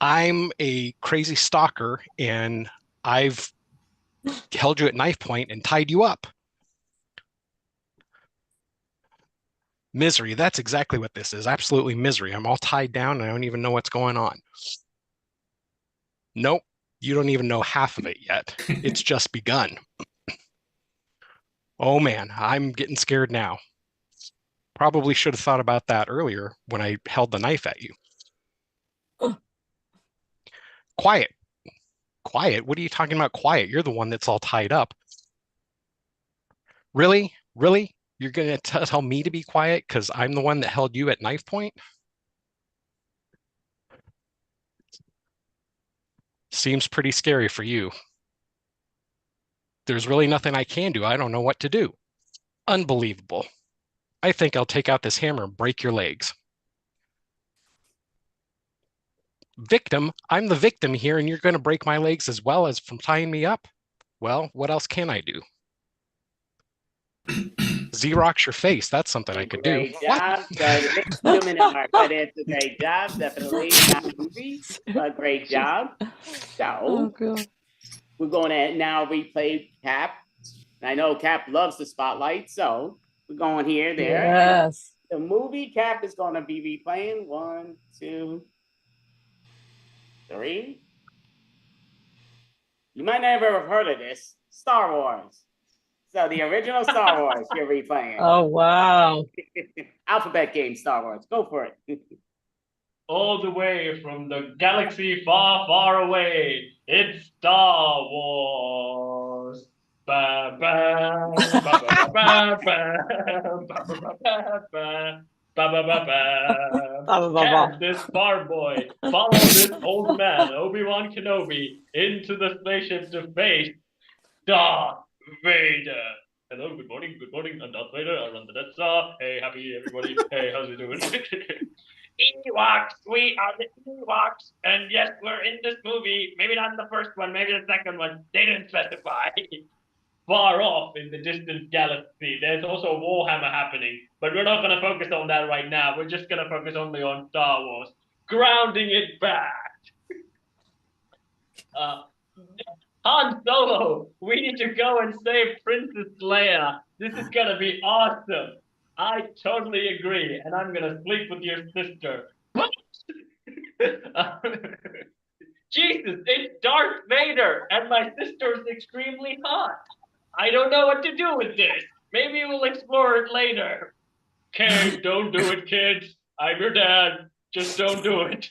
I'm a crazy stalker and I've held you at knife point and tied you up. Misery, that's exactly what this is. Absolutely misery. I'm all tied down and I don't even know what's going on. Nope, you don't even know half of it yet. It's just begun. Oh man, I'm getting scared now. Probably should have thought about that earlier when I held the knife at you. Quiet. Quiet? What are you talking about quiet? You're the one that's all tied up. Really? Really? You're going to tell me to be quiet because I'm the one that held you at knife point? Seems pretty scary for you. There's really nothing I can do. I don't know what to do. Unbelievable. I think I'll take out this hammer and break your legs. Victim, I'm the victim here, and you're going to break my legs as well as from tying me up? Well, what else can I do? Xerox your face. That's something I could do. Great job. So the next 2 minute mark, but it's a great job. Definitely not movie, but great job. So God. we're going to now replay Cap. I know Cap loves the spotlight, so we're going here, there. Yes. The movie Cap is going to be replaying. 1, 2, 3. You might never have heard of this. Star Wars. So the original Star Wars you're replaying. Oh, wow. Alphabet game Star Wars. Go for it. All the way from the galaxy far, far away, it's Star Wars. Ba ba ba ba ba ba ba ba ba ba ba ba. Can this farm boy follow this old man, Obi-Wan Kenobi, into the spaceship to face Darth Vader? Hello, good morning, I'm Darth Vader, I run the Death Star. Hey, happy everybody. Hey, how's it doing? Ewoks, we are the Ewoks, and yes, we're in this movie. Maybe not the first one, maybe the second one. They didn't specify. Far off in the distant galaxy, there's also Warhammer happening, but we're not going to focus on that right now. We're just going to focus only on Star Wars, grounding it back. Han Solo, we need to go and save Princess Leia. This is going to be awesome. I totally agree, and I'm gonna sleep with your sister. Jesus, it's Darth Vader, and my sister's extremely hot. I don't know what to do with this. Maybe we'll explore it later. Okay, don't do it, kids. I'm your dad. Just don't do it.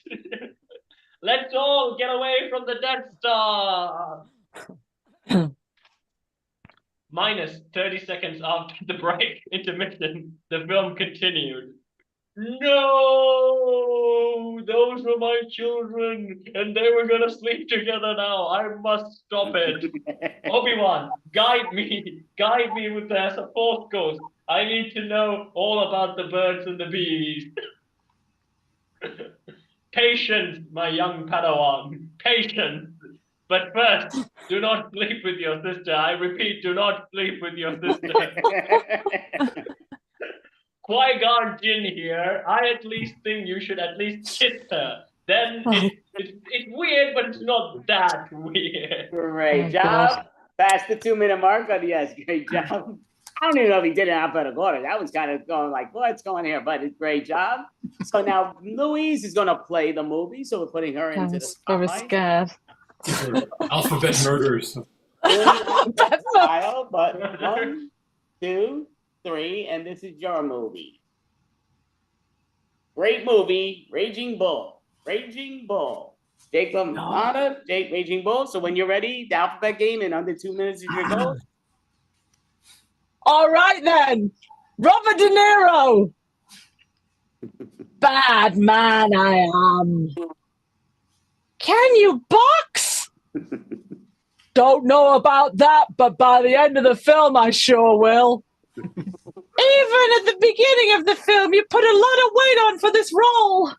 Let's all get away from the Death Star. Minus 30 seconds after the break, intermission, the film continued. No, those were my children, and they were gonna sleep together now. I must stop it. Obi-Wan, guide me with the Force Ghost. I need to know all about the birds and the bees. Patience, my young Padawan, patience. But first, do not sleep with your sister. I repeat, do not sleep with your sister. Qui-Gon Jinn here. I at least think you should at least kiss her. Then it's weird, but it's not that weird. Great job. Past the 2 minute mark, but yes, great job. I don't even know if he did it in alphabetical order. That was kind of going like, what's going here? But it's great job. So now Louise is going to play the movie. So we're putting her into the spotlight. I was scared. Alphabet murders. Style, but 1, 2, 3, and this is your movie. Great movie, Raging Bull. Raging Bull. Jake LaMotta, Jake Raging Bull. So when you're ready, the alphabet game in under 2 minutes is your goal. All right then, Robert De Niro. Bad man I am. Can you box? Don't know about that, but by the end of the film, I sure will. Even at the beginning of the film, you put a lot of weight on for this role.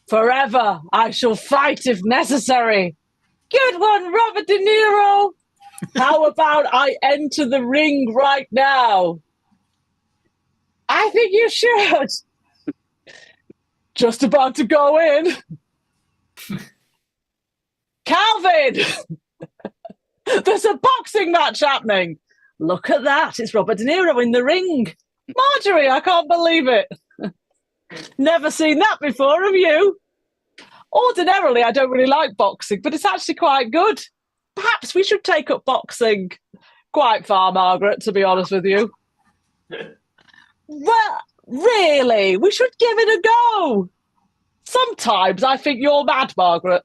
Forever, I shall fight if necessary. Good one, Robert De Niro. How about I enter the ring right now? I think you should. Just about to go in. Calvin! There's a boxing match happening. Look at that. It's Robert De Niro in the ring. Marjorie, I can't believe it. Never seen that before, have you? Ordinarily, I don't really like boxing, but it's actually quite good. Perhaps we should take up boxing. Quite far, Margaret, to be honest with you. Well, really, we should give it a go. Sometimes I think you're mad, Margaret.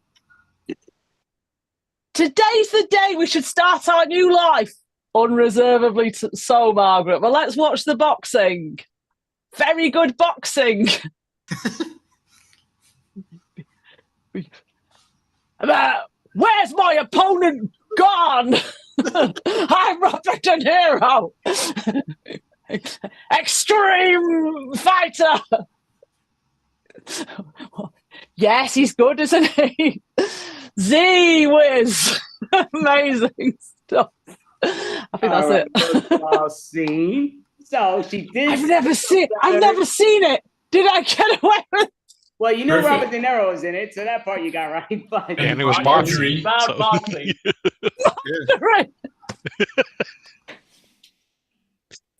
Today's the day we should start our new life. Unreservedly so, Margaret. Well, let's watch the boxing. Very good boxing. Where's my opponent gone? I'm Robert De Niro. Extreme fighter. Yes, he's good, isn't he? Z-Wiz. Amazing stuff. I think that's it. Football scene. So she did. I've never seen it. Did I get away with? Well, you know Perfect. Robert De Niro was in it, so that part you got right. But And it was Marjorie. boxing. About boxing. Right.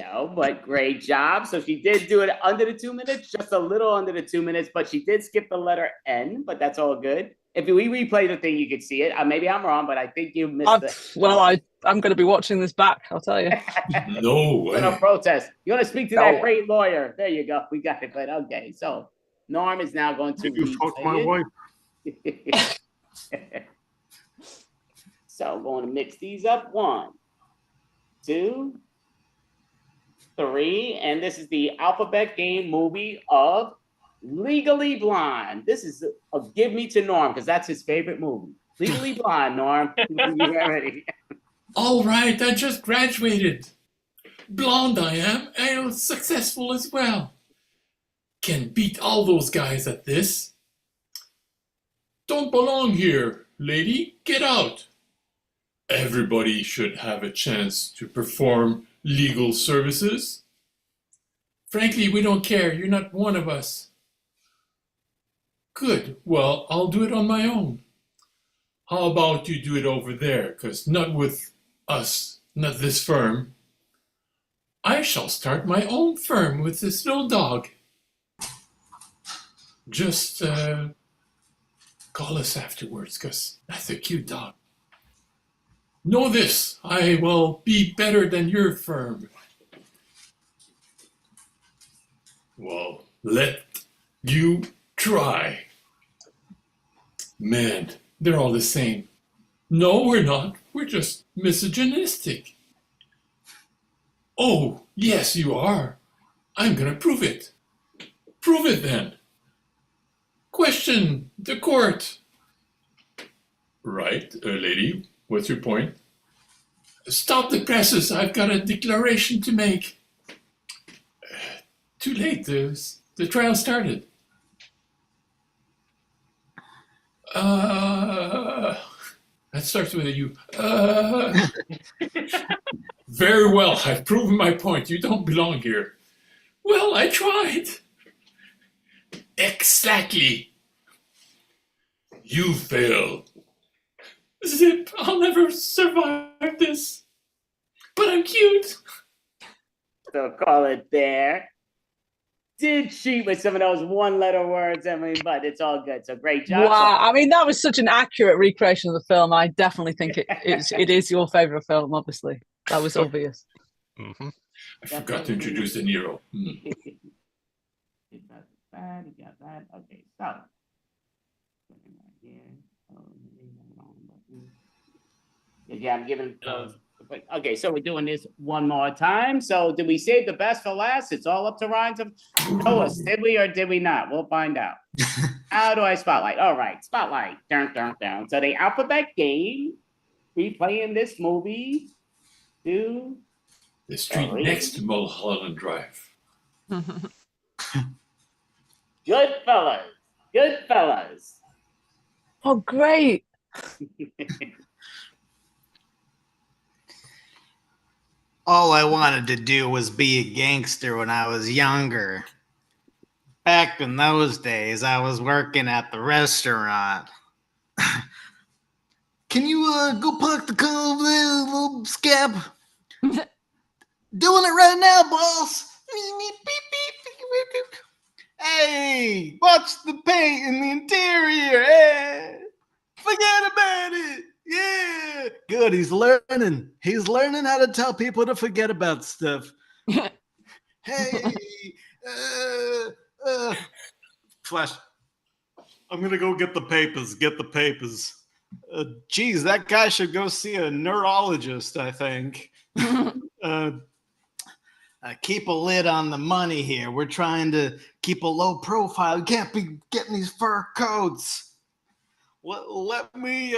no, but great job. So she did do it under the 2 minutes, just a little under the 2 minutes, but she did skip the letter N, but that's all good. If we replay the thing, you could see it. Maybe I'm wrong, but I think you missed it. Well, I'm going to be watching this back, I'll tell you. No You're gonna way. protest. You want to speak to No. that great lawyer? There you go. We got it. But okay, so Norm is now going to You fuck my replay wife. it. So I'm going to mix these up. 1, 2, 3, and this is the alphabet game movie of Legally Blonde. This is a give me to Norm because that's his favorite movie. Legally Blonde, Norm. You ready? All right, I just graduated. Blonde I am, and successful as well. Can beat all those guys at this. Don't belong here, lady. Get out. Everybody should have a chance to perform legal services. Frankly, we don't care. You're not one of us. Good. Well, I'll do it on my own. How about you do it over there? Because not with us, not this firm. I shall start my own firm with this little dog. Just call us afterwards, because that's a cute dog. Know this, I will be better than your firm. Well, let you try. Man, they're all the same. No, we're not. We're just misogynistic. Oh, yes, you are. I'm gonna prove it. Prove it then. Question the court. Right, lady, what's your point? Stop the presses, I've got a declaration to make. Too late, the trial started. That starts with a U. Very well, I've proven my point. You don't belong here. Well, I tried. Exactly. You failed. Zip, I'll never survive this. But I'm cute. So call it there. Did cheat with some of those one-letter words, but it's all good. So great job. Wow, I mean, that was such an accurate recreation of the film. I definitely think it is your favorite film, obviously. That was obvious. Mhm. I forgot to introduce De Niro. You got that. Okay, so. Yeah, I'm giving those. Okay, so we're doing this one more time. So did we save the best for last? It's all up to Ryan to tell us. Did we or did we not? We'll find out. How do I spotlight? All right, spotlight. Dun, dun, dun. So the alphabet game, replaying this movie. 2, The street next to Mulholland Drive. Goodfellas. Goodfellas. Oh, great. All I wanted to do was be a gangster when I was younger. Back in those days, I was working at the restaurant. Can you go park the car over there, little scab? Doing it right now, boss. Hey, watch the paint in the interior. Hey, forget about it. Yeah. Good. He's learning. He's learning how to tell people to forget about stuff. Hey, Flash. I'm going to go get the papers. Get the papers. Geez, that guy should go see a neurologist, I think. Keep a lid on the money here. We're trying to keep a low profile. You can't be getting these fur coats. Let me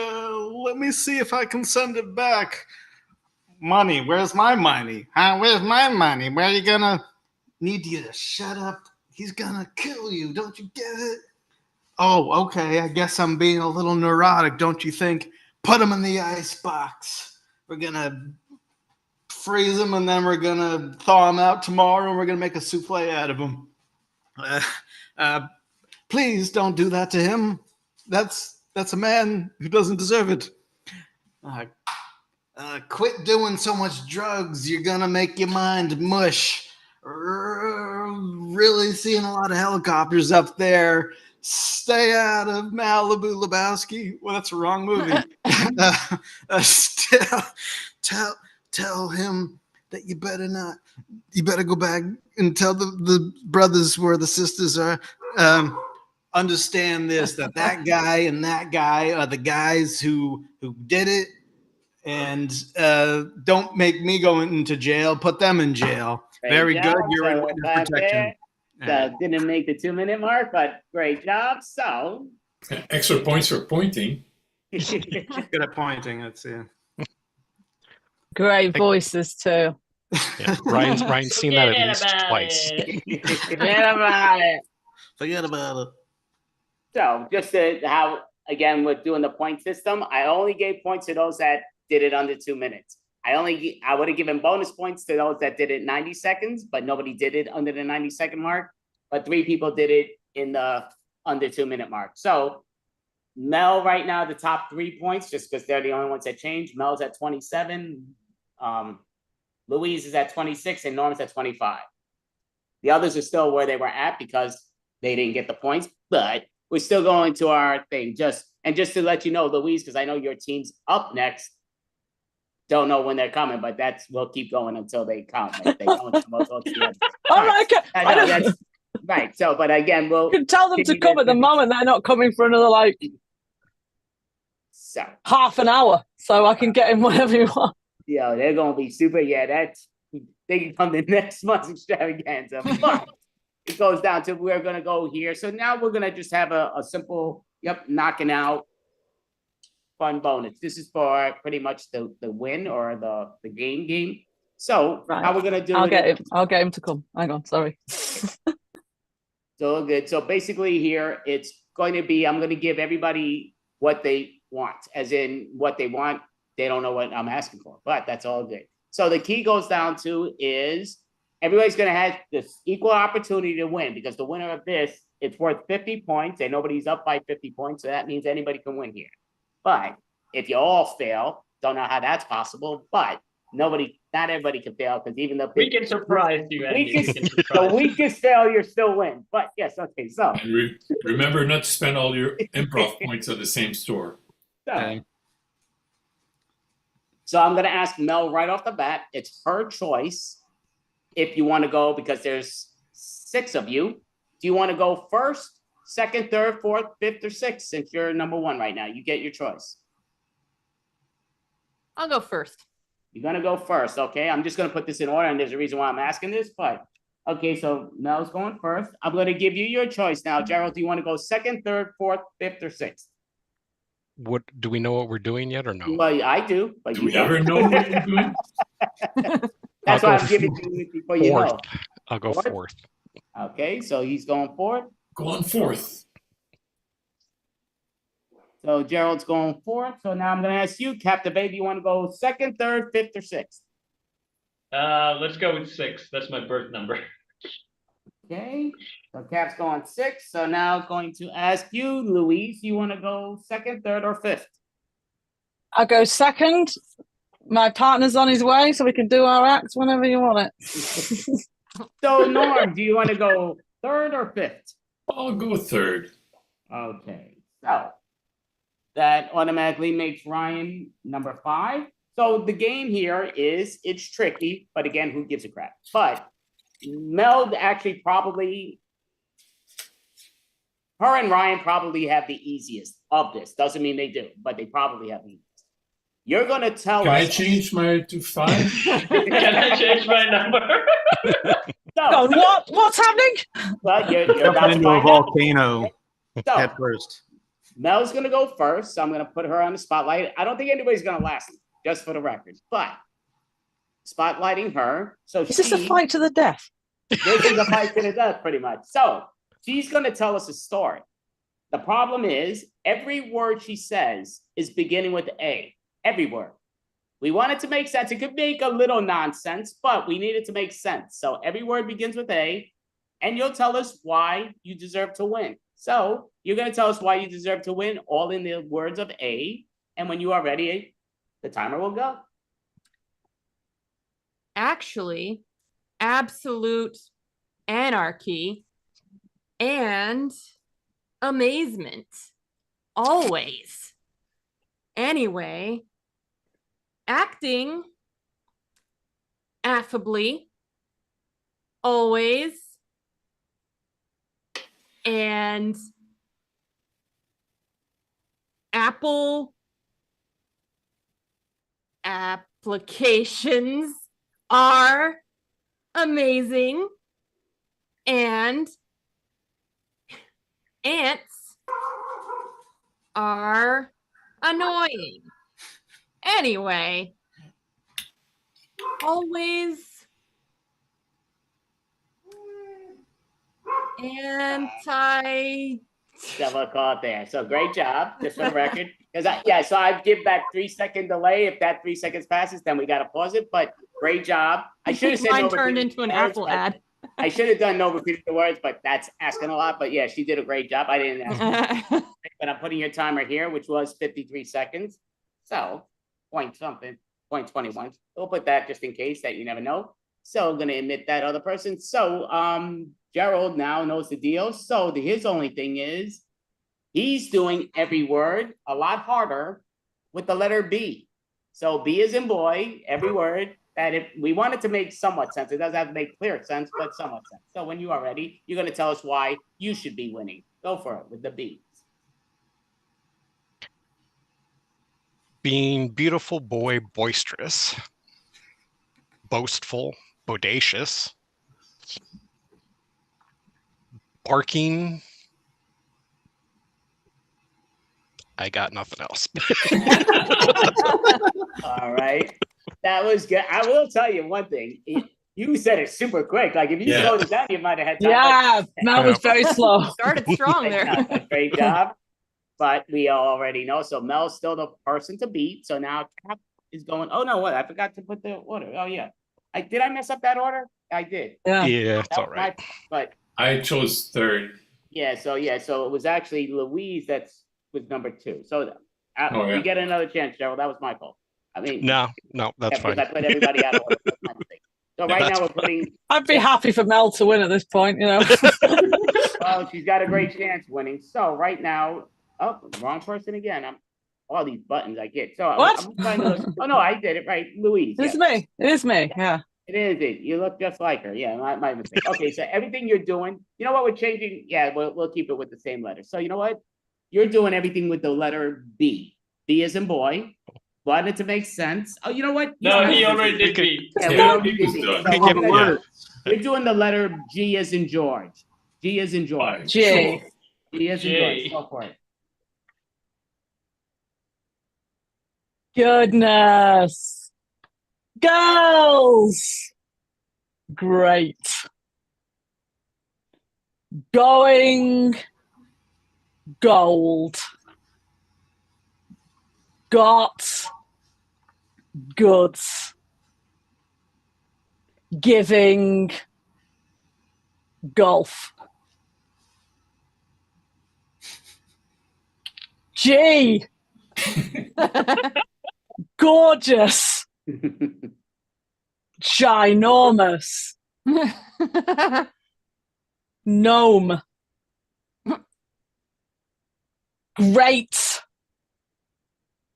see if I can send it back. money. Where's my money? Huh? Where's my money? Where are you gonna need you to shut up? He's gonna kill you. Don't you get it? Oh, okay. I guess I'm being a little neurotic, don't you think? Put him in the ice box. We're gonna freeze him, and then we're gonna thaw him out tomorrow, and we're gonna make a souffle out of him. Please don't do that to him. That's a man who doesn't deserve it. Quit doing so much drugs. You're gonna make your mind mush. Really seeing a lot of helicopters up there. Stay out of Malibu, Lebowski. Well, that's a wrong movie. Tell him that you better not. You better go back and tell the brothers where the sisters are. Understand this: that guy and that guy are the guys who did it, and don't make me go into jail. Put them in jail. Very good. You're in witness protection. Didn't make the 2-minute mark, but great job. So Extra points for pointing. Good at pointing. That's it. Great voices too. Yeah, Ryan's seen that at least twice. Forget about it. Forget about it. So just to how again we're doing the point system, I only gave points to those that did it under 2 minutes. I would have given bonus points to those that did it 90 seconds, but nobody did it under the 90-second mark. But 3 people did it in the under 2 minute mark. So Mel right now, the top 3 points, just because they're the only ones that changed. Mel's at 27, Louise is at 26, and Norm's at 25. The others are still where they were at because they didn't get the points, but we're still going to our thing. Just to let you know, Louise, because I know your team's up next. Don't know when they're coming, but we'll keep going until they come. If they don't, we'll go to the end. All right, I know, that's right. So, but again, we'll you can tell them to come at the moment. They're not coming for another half an hour, so I can get in whatever you want. Yeah, they're gonna be super. Yeah, they can come the next month's extravaganza. But it goes down to we're gonna go here. So now we're gonna just have a simple, knocking out fun bonus. This is for pretty much the win or the game. So how we're gonna do it? I'll get him to come. Hang on, sorry. So good. So basically here it's going to be, I'm going to give everybody what they want, as in what they want. They don't know what I'm asking for, but that's all good. So the key goes down to is everybody's going to have this equal opportunity to win, because the winner of this, it's worth 50 points and nobody's up by 50 points. So that means anybody can win here. But if you all fail, don't know how that's possible, but not everybody can fail, because even the we can surprise you, Andy. the weakest failure still wins. But yes, okay. So remember not to spend all your improv points at the same store. So I'm going to ask Mel right off the bat. It's her choice if you want to go, because there's 6 of you. Do you want to go first, second, third, fourth, fifth, or sixth? Since you're number 1 right now, you get your choice. I'll go first. You're going to go first. Okay. I'm just going to put this in order, and there's a reason why I'm asking this, but okay. So Mel's going first. I'm going to give you your choice now. Gerald, do you want to go second, third, fourth, fifth, or sixth? What do we know what we're doing yet or no? Well, I do, but do we ever know what you're doing? That's why I'm giving it to you before you know. I'll go fourth. Okay, so he's going fourth. Go on fourth. So Gerald's going fourth. So now I'm going to ask you, Captivate, do you want to go second, third, fifth, or sixth? Let's go with 6. That's my birth number. Okay, so Cap's going 6. So now going to ask you, Louise, you want to go second, third, or fifth? I'll go second. My partner's on his way, so we can do our acts whenever you want it. So Norm, do you want to go third or fifth? I'll go third. Okay, so that automatically makes Ryan number 5. So the game here is, it's tricky, but again, who gives a crap? But Mel actually probably, her and Ryan probably have the easiest of this. Doesn't mean they do, but they probably have the easiest. You're going to tell Can us. I change my to 5? Can I change my number? So, what's happening? well, you're about Jumping to into a find out. volcano So, head first. Mel's going to go first, so I'm going to put her on the spotlight. I don't think anybody's going to last, just for the record. But spotlighting her. So Is this a she- fight to the death? This is a fight to the death, pretty much. So she's going to tell us a story. The problem is every word she says is beginning with A. Every word. We want it to make sense. It could make a little nonsense, but we need it to make sense. So every word begins with A, and you'll tell us why you deserve to win. So you're going to tell us why you deserve to win, all in the words of A. And when you are ready, the timer will go. Actually, absolute anarchy and amazement. Always. Anyway, acting affably. Always. And Apple applications are amazing, and ants are annoying. Anyway, always anti. Double call it there. So great job, just for the record. Because so I give that 3-second delay. If that 3 seconds passes, then we got to pause it. But great job. I should have said Mine no turned repeating into an words, Apple but ad. I should have done no repeating the words, but that's asking a lot. But yeah, she did a great job. I didn't ask. But I'm putting your timer here, which was 53 seconds. So point something, point 21. We'll put that just in case that you never know. So I'm going to admit that other person. So Gerald now knows the deal. So his only thing is he's doing every word a lot harder with the letter B. So B is in boy, every word that if we want it to make somewhat sense, it doesn't have to make clear sense, but somewhat sense. So when you are ready, you're going to tell us why you should be winning. Go for it with the B. Being beautiful boy, boisterous, boastful, bodacious, barking. I got nothing else. All right. That was good. I will tell you one thing. You said it super quick. Like if you Yeah. slowed it down, you might have had time. Yeah, Mel was very slow. Started strong Great there. job. Great job. But we already know. So Mel's still the person to beat. So now Cap is going. Oh no, what? I forgot to put the order. Oh yeah. Did I mess up that order? I did. Yeah. Yeah, it's That all was right. but I chose third. so it was actually Louise was number 2. So Oh, yeah. you get another chance, Gerald. That was my fault. I mean, No, that's because fine. I put everybody out of order. That's my mistake. So right That's now we're putting. I'd be happy for Mel to win at this point, you know. Well, she's got a great chance winning. So right now, wrong person again. I'm all these buttons I get. So What? I'm trying to look. Oh no, I did it right, Louise. It's yes. me. It is me. Yeah. It is it. You look just like her. Yeah, my mistake. Okay, so everything you're doing, you know what we're changing? Yeah, we'll keep it with the same letter. So you know what? You're doing everything with the letter B. B as in boy. Wanted to make sense. Oh, you know what? No, You he know- already did B. Yeah, we Yeah, already he did was B. done. So We we're can- gonna- yeah. We're doing the letter G as in George. G as in George. J. G as in J. George. Go for it. Goodness. Girls. Great. Going gold. Got goods. Giving golf. G. Gorgeous. Ginormous. Gnome. Great.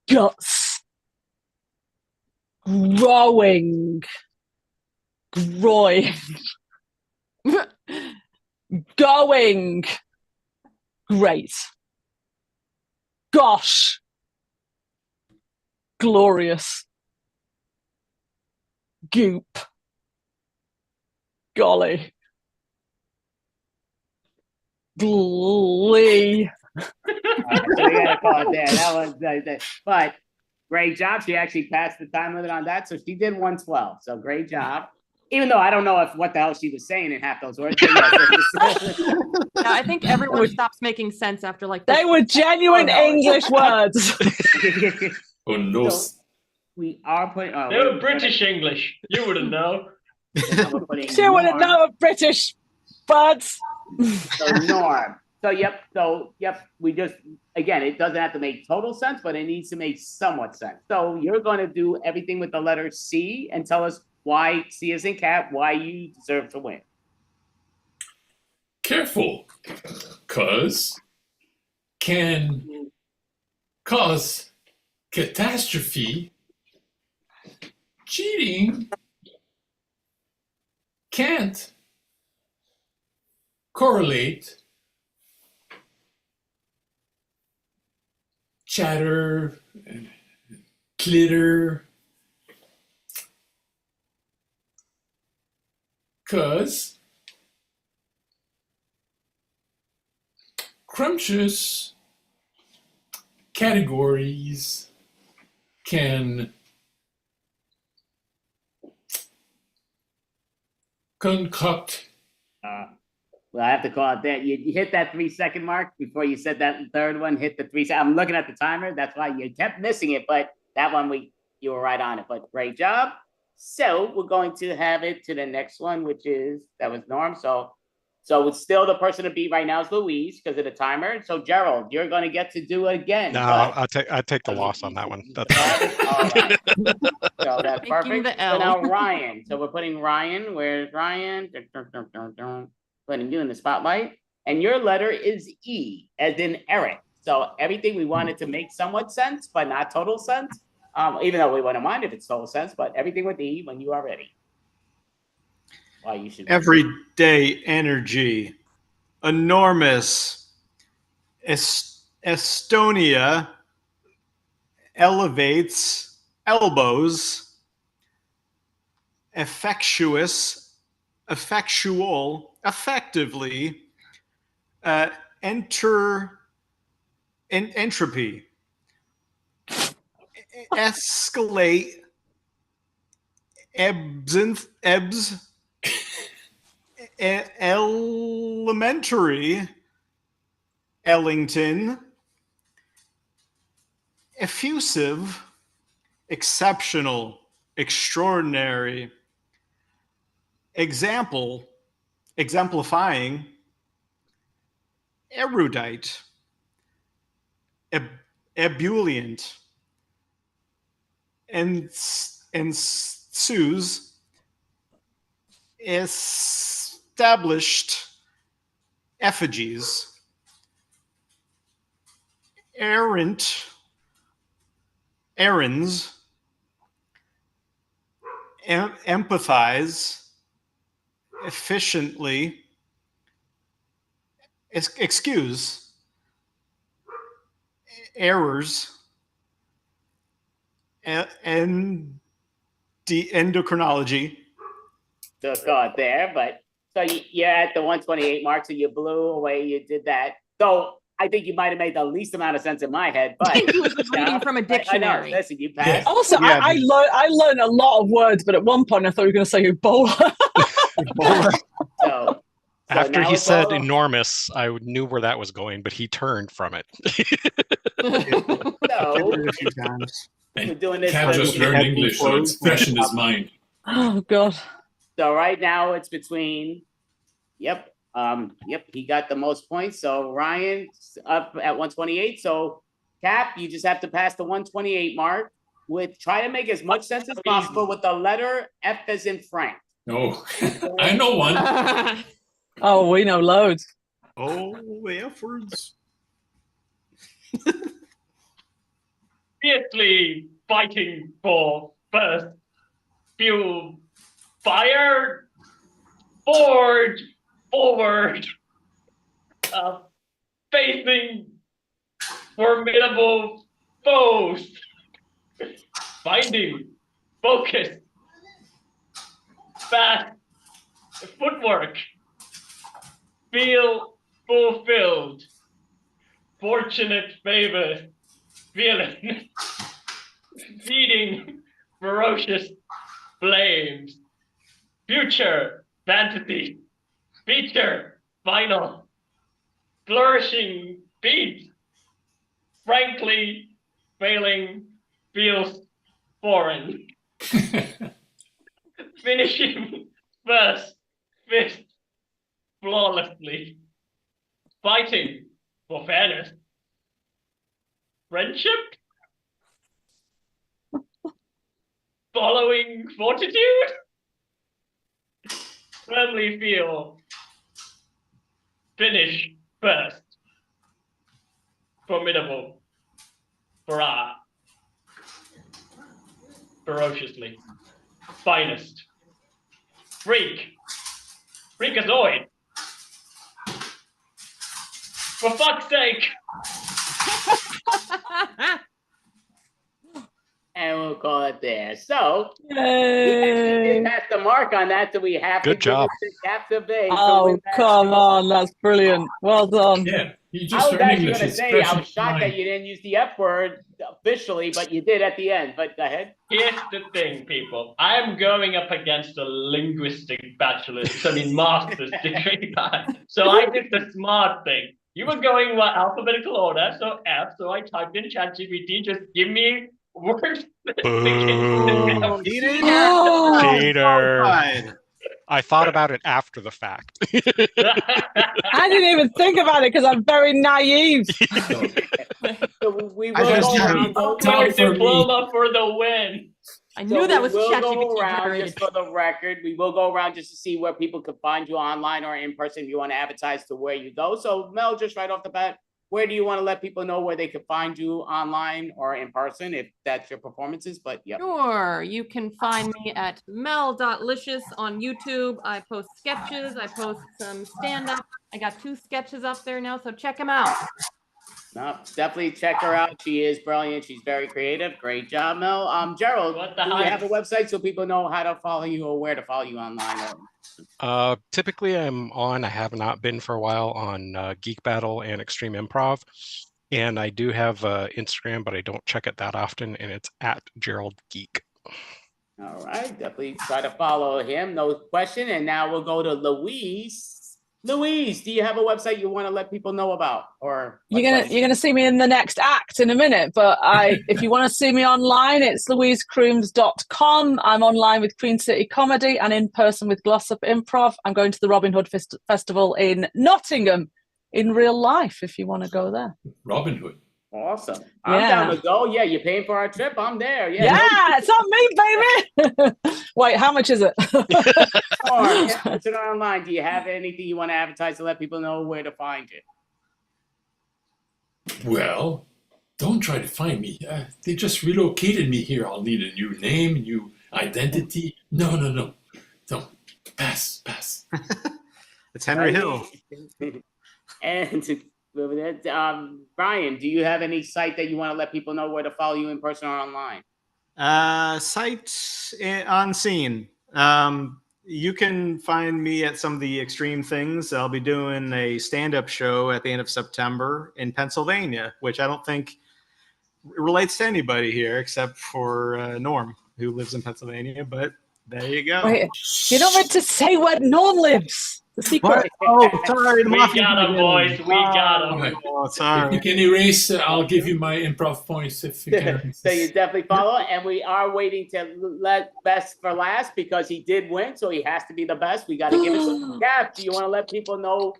Guts. Growing. Groin. Going. Great. Gosh. Glorious. Goop. Golly. Glee. So we gotta call it there. That was but great job. She actually passed the time limit on that, so she did 112. So great job. Even though I don't know what the hell she was saying in half those words. But yes, Yeah, I think everyone stops making sense after like They were genuine Oh, no. English words. Oh no. So we are putting. Oh, They were British English. You wouldn't know. now we're putting She wouldn't Norm. know British words. So Norm. So yep. We just again, it doesn't have to make total sense, but it needs to make somewhat sense. So you're going to do everything with the letter C and tell us why C is in cat, why you deserve to win. Careful, cause can cause catastrophe. Cheating can't correlate chatter, clitter, cause scrumptious categories can concoct. Well, I have to call it that. You hit that 3-second mark before you said that third one. Hit the 3 second. I'm looking at the timer. That's why you kept missing it. But that one, you were right on it. But great job. So we're going to have it to the next one, which is that was Norm. So it's still the person to beat right now is Louise because of the timer. So Gerald, you're going to get to do it again. No, but- I take the loss on that one. That's All right. So that's Taking perfect. the So L. now Ryan. So we're putting Ryan. Where's Ryan? Putting you in the spotlight. And your letter is E, as in Eric. So everything we wanted to make somewhat sense, but not total sense. Even though we wouldn't mind if it's total sense, but everything with E when you are ready. Why you should Everyday energy. Enormous. Estonia elevates elbows. Effectuous, effectual, effectively. Entropy. Escalate. Ebbs. Elementary. Ellington. Effusive. Exceptional. Extraordinary. Exemplifying. Erudite. Ebullient. Ensues. Established. Effigies. Errant. Errands. Empathize. Efficiently. Excuse. Errors. And endocrinology. still caught there, but so you're at the 128 mark, so you blew away, you did that. So I think you might have made the least amount of sense in my head, but He was reading from a I know. dictionary. Listen, you passed. Also, Yeah, I learned a lot of words, but at one point I thought you were going to say Ebola. So After now he it's said all- enormous, I knew where that was going, but he turned from it. So A few times. we're doing this. Cat just learned English, so it's fresh in his mind. Oh God. So right now it's between, yep, he got the most points. So Ryan's up at 128. So Cap, you just have to pass the 128 mark with try to make as much sense as possible with the letter F as in Frank. Oh, I know one. Oh, we know loads. Oh, the F words. Fiercely fighting for first fuel fire forward facing formidable foes finding focus fast footwork feel fulfilled fortunate favor feeling feeding ferocious flames, future fantasy, feature final, flourishing beat, frankly failing feels foreign, finishing first fist flawlessly, fighting for fairness, friendship, following fortitude, firmly feel, finish first, formidable, Farah, ferociously, finest, freakazoid, for fuck's sake. And we'll call it there. So we actually Yay. did pass the mark on that, so we have Good to give job. it to Captivate. So Oh, with that, come on. That's brilliant. Well done. Yeah, you I just was learning actually this going to say, I expression was shocked that line. you didn't use the F word officially, but you did at the end. But go ahead. Here's the thing, people. I'm going up against a linguistic master's degree guy. So I did the smart thing. You were going what alphabetical order, so F. So I typed in ChatGPT. Just give me words. Boo. Cheated? Oh, Cheater. Fine. I thought about it after the fact. I didn't even think about it because I'm very naive. So we I will just go had around. Your for me. diploma for the win. I knew that was we will go ChatGPT around generated. just for the record. We will go around just to see where people can find you online or in person if you want to advertise to where you go. So Mel, just right off the bat, where do you want to let people know where they can find you online or in person if that's your performances? But yeah. Sure, you can find me at mel.licious on YouTube. I post sketches, I post some stand-up. I got 2 sketches up there now, so check them out. No, definitely check her out. She is brilliant. She's very creative. Great job, Mel. Gerald, What the do you have a hype? website so people know how to follow you or where to follow you online? Typically I'm on, I have not been for a while, on Geek Battle and Extreme Improv. And I do have Instagram, but I don't check it that often, and it's at Gerald Geek. All right, definitely try to follow him. No question. And now we'll go to Louise. Louise, do you have a website you want to let people know about? Or You're gonna see me in the next act in a minute, but if you want to see me online, it's louisecrooms.com. I'm online with Queen City Comedy and in person with Glossop Improv. I'm going to the Robin Hood Festival in Nottingham in real life if you want to go there. Robin Hood. Awesome. I'm Yeah. down to go. Yeah, you're paying for our trip. I'm there. Yeah, Yeah. it's on me, baby. Wait, how much is it? Put it online. Do you have anything you want to advertise to let people know where to find you? Well, don't try to find me. They just relocated me here. I'll need a new name, new identity. No. Don't. Pass. It's Henry Hill. And Brian, do you have any site that you want to let people know where to follow you in person or online? Site on scene. You can find me at some of the extreme things. I'll be doing a stand-up show at the end of September in Pennsylvania, which I don't think relates to anybody here except for Norm, who lives in Pennsylvania. But there you go. Wait, you're not meant to say where Norm lives. The secret. What? Oh, sorry. the We Mafia got him, again. boys. We got him. Right. Oh, If sorry. you can erase, I'll give you my improv points if you can erase So you this. definitely follow, and we are waiting to let best for last because he did win, so he has to be the best. We got to give it to Cap. Do you want to let people know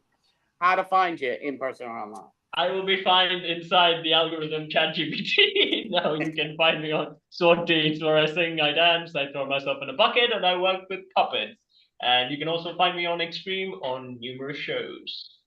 how to find you in person or online? I will be found inside the algorithm ChatGPT. Now you can find me on Sorties where I sing, I dance, I throw myself in a bucket, and I work with puppets. And you can also find me on Extreme on numerous shows.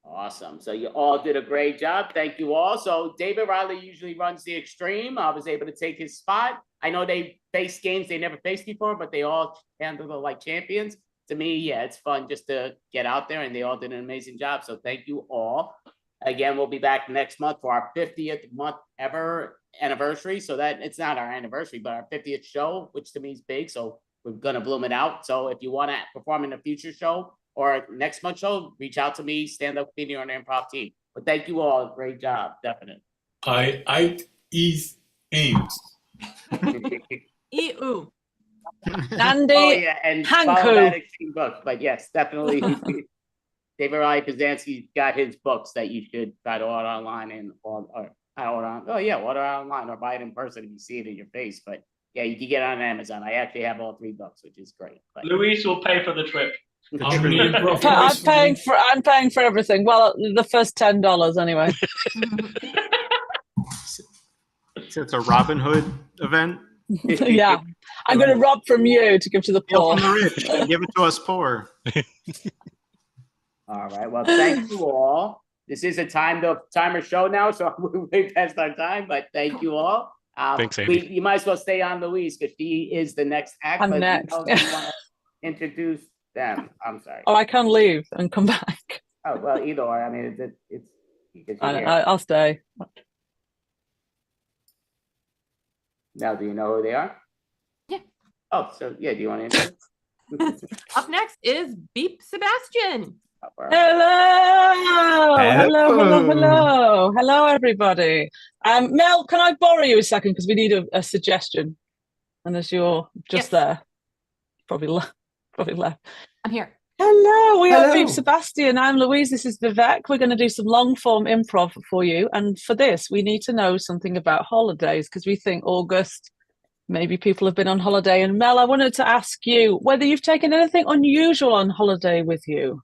Awesome. So you all did a great job. Thank you all. So David Riley usually runs the Extreme. I was able to take his spot. I know they face games they never faced before, but they all handled it like champions. To me, yeah, it's fun just to get out there, and they all did an amazing job. So thank you all. Again, we'll be back next month for our 50th month ever anniversary. So that it's not our anniversary, but our 50th show, which to me is big. So we're going to bloom it out. So if you want to perform in a future show or next month show, reach out to me, stand up comedian on the improv team. But thank you all. Great job. Definitely. I ease Ames. Ew. Dandy. Oh yeah, and Hanku. problematic teen books. But yes, definitely. David Riley Poznanski's got his books that you should try to order online or order online or buy it in person if you see it in your face. But yeah, you can get it on Amazon. I actually have all 3 books, which is great. But Luis will pay for the trip. How many improv I'm boys will we- I'm paying for everything. Well, the first $10 anyway. So it's a Robin Hood event. Yeah. I'm going to rob from you to give to the Steal poor. from the rich and give it to us poor. all right. Well, thank you all. This is a timer show now, so we're way past our time. But thank you all. Thanks, Andy. You might as well stay on, Louise, because she is the next act. I'm but next. You want to introduce them? I'm sorry. Oh, I can leave and come back. Oh well, either or. I mean, it's because you're here. I'll stay. Now, do you know who they are? Yeah. Oh, so yeah. Do you want to introduce? Up next is Beep Sebastian. Hello, everybody. Mel, can I borrow you a second because we need a suggestion? And as you're just Yes. there, probably left. I'm here. Hello, we are Hello. Beep Sebastian. I'm Louise. This is Vivek. We're going to do some long form improv for you. And for this, we need to know something about holidays because we think August, maybe people have been on holiday. And Mel, I wanted to ask you whether you've taken anything unusual on holiday with you.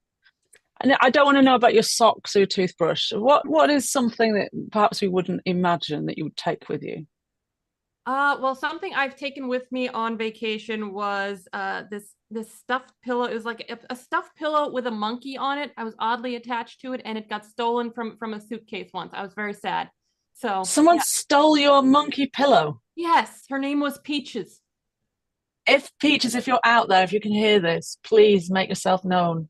And I don't want to know about your socks or your toothbrush. What is something that perhaps we wouldn't imagine that you would take with you? Well, something I've taken with me on vacation was this stuffed pillow. It was like a stuffed pillow with a monkey on it. I was oddly attached to it, and it got stolen from a suitcase once. I was very sad. So Someone yeah. stole your monkey pillow. Yes, her name was Peaches. If Peaches, if you're out there, if you can hear this, please make yourself known.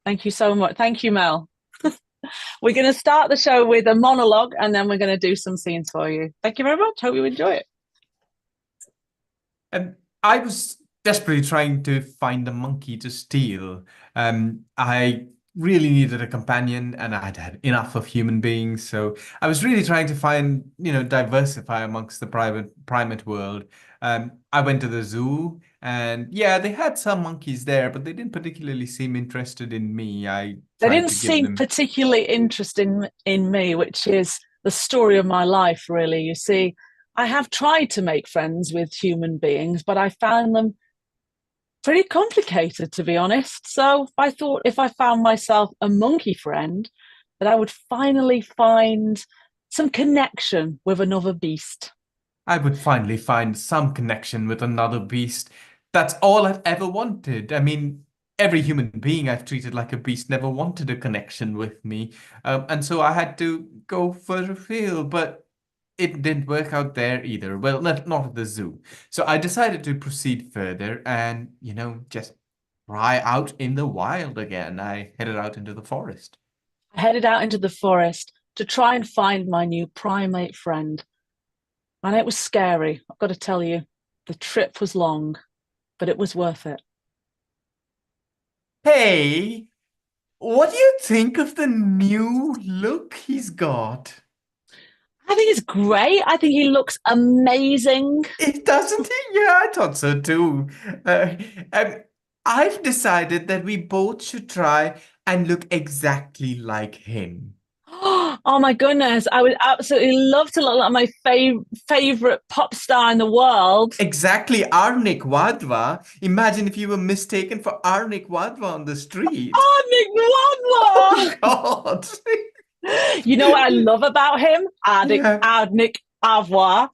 Thank you so much. Thank you, Mel. We're going to start the show with a monologue, and then we're going to do some scenes for you. Thank you very much. Hope you enjoy it. I was desperately trying to find a monkey to steal. I really needed a companion, and I'd had enough of human beings. So I was really trying to find, diversify amongst the primate world. I went to the zoo, and yeah, they had some monkeys there, but they didn't particularly seem interested in me. They didn't seem particularly interested in me, which is the story of my life, really. You see, I have tried to make friends with human beings, but I found them pretty complicated, to be honest. So I thought if I found myself a monkey friend, that I would finally find some connection with another beast. I would finally find some connection with another beast. That's all I've ever wanted. I mean, every human being I've treated like a beast never wanted a connection with me. And so I had to go further afield, but it didn't work out there either. Well, not at the zoo. So I decided to proceed further and, just try out in the wild again. I headed out into the forest. I headed out into the forest to try and find my new primate friend. And it was scary, I've got to tell you. The trip was long, but it was worth it. Hey, what do you think of the new look he's got? I think it's great. I think he looks amazing. It doesn't he? Yeah, I thought so too. I've decided that we both should try and look exactly like him. Oh my goodness, I would absolutely love to look like my favorite pop star in the world. Exactly, Arnik Wadhwa. Imagine if you were mistaken for Arnik Wadhwa on the street. Arnik Wadhwa! Oh, God. You know what I love about him? Arnik Wadhwa.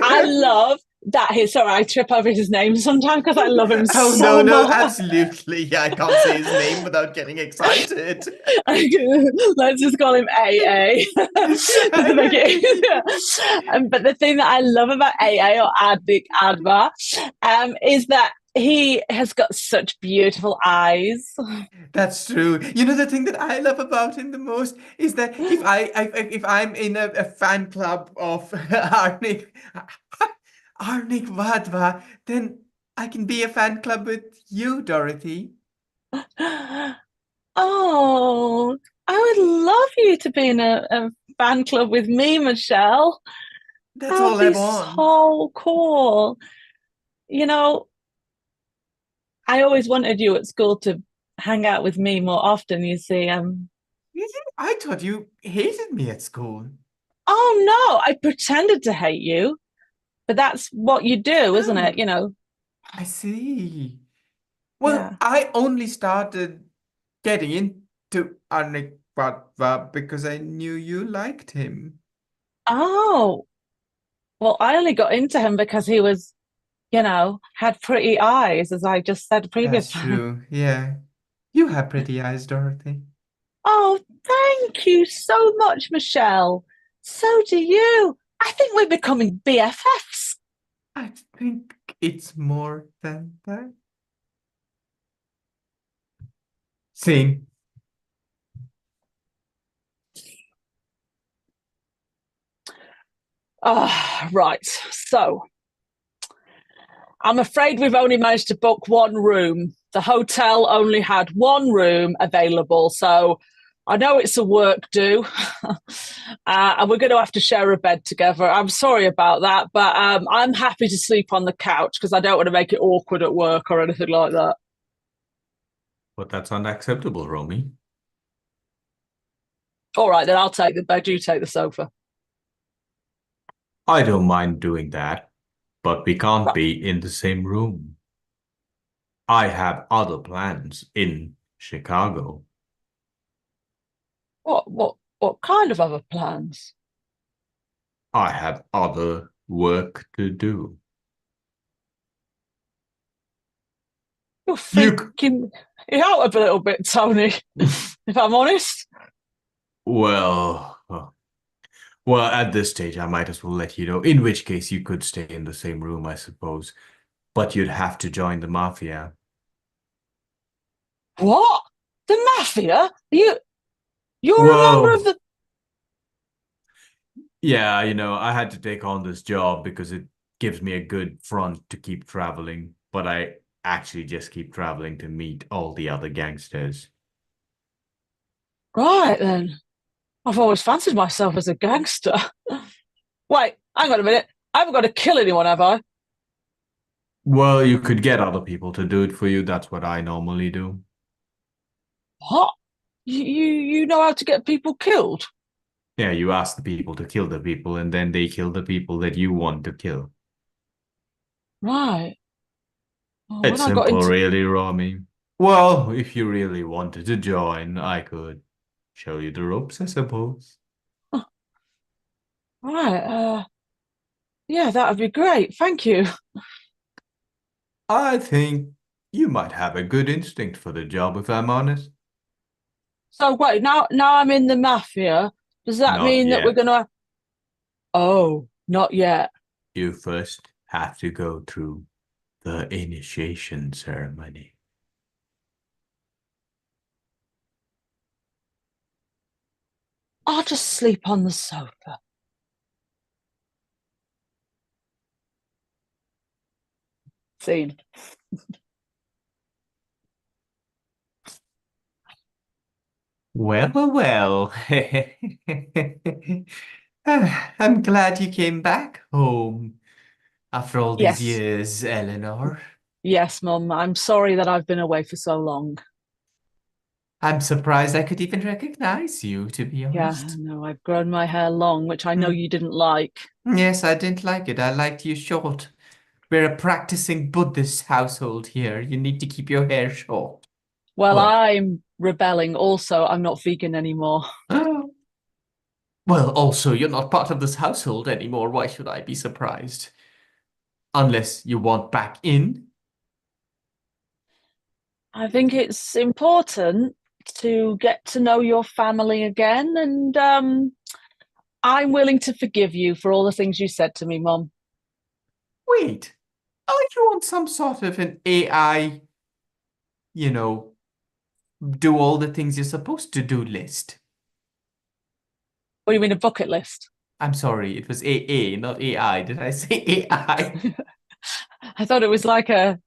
I love that sorry, I trip over his name sometimes because I love him so much. No, absolutely. Yeah, I can't say his name without getting excited. Let's just call him AA. But the thing that I love about AA or Arnik Wadhwa is that he has got such beautiful eyes. That's true. You know, the thing that I love about him the most is that if I'm in a fan club of Arnik Wadhwa, then I can be a fan club with you, Dorothy. Oh, I would love you to be in a fan club with me, Michelle. That's That all would I be want. so cool. You know, I always wanted you at school to hang out with me more often, you see. I thought you hated me at school. Oh no, I pretended to hate you, but that's what you do, isn't it? Oh. You know, I see. Well, yeah. I only started getting into Extravaganza because I knew you liked him. Oh, well, I only got into him because he was, had pretty eyes, as I just said That's previously. true. Yeah. You have pretty eyes, Dorothy. Oh, thank you so much, Michelle. So do you. I think we're becoming BFFs. I think it's more than that. Scene. Right. So I'm afraid we've only managed to book one room. The hotel only had one room available. So I know it's a work do, and we're going to have to share a bed together. I'm sorry about that, but I'm happy to sleep on the couch because I don't want to make it awkward at work or anything like that. But that's unacceptable, Romy. All right, then I'll take the bed. You take the sofa. I don't mind doing that, but we can't Right. be in the same room. I have other plans in Chicago. What kind of other plans? I have other work to do. You're You freaking me out a little bit, Tony, if I'm honest. Well, well, at this stage, I might as well let you know. In which case, you could stay in the same room, I suppose. But you'd have to join the mafia. What? The mafia? You're a member of Whoa. the... Yeah, I had to take on this job because it gives me a good front to keep traveling. But I actually just keep traveling to meet all the other gangsters. Right, then. I've always fancied myself as a gangster. Wait, hang on a minute. I haven't got to kill anyone, have I? Well, you could get other people to do it for you. That's what I normally do. What? You know how to get people killed? Yeah, you ask the people to kill the people, and then they kill the people that you want to kill. Right. Well, when It's I got simple, into... really, Romy. Well, if you really wanted to join, I could show you the ropes, I suppose. Right, yeah, that would be great. Thank you. I think you might have a good instinct for the job, if I'm honest. So wait, now I'm in the mafia. Does that Not mean that we're yet. gonna... Oh, not yet. You first have to go through the initiation ceremony. I'll just sleep on the sofa. Scene. Well, well, well. I'm glad you came back home after all these Yes. years, Eleanor. Yes, Mum. I'm sorry that I've been away for so long. I'm surprised I could even recognize you, to be Yeah, honest. no, I've grown my hair long, which I know you didn't like. Yes, I didn't like it. I liked you short. We're a practicing Buddhist household here. You need to keep your hair short. Well, What? I'm rebelling also. I'm not vegan anymore. Well, also, you're not part of this household anymore. Why should I be surprised? Unless you want back in. I think it's important to get to know your family again, and I'm willing to forgive you for all the things you said to me, Mum. Wait, are you on some sort of an AI, you know, do all the things you're supposed to do list? What do you mean, a bucket list? I'm sorry, it was AA, not AI. Did I say AI? I thought it was like a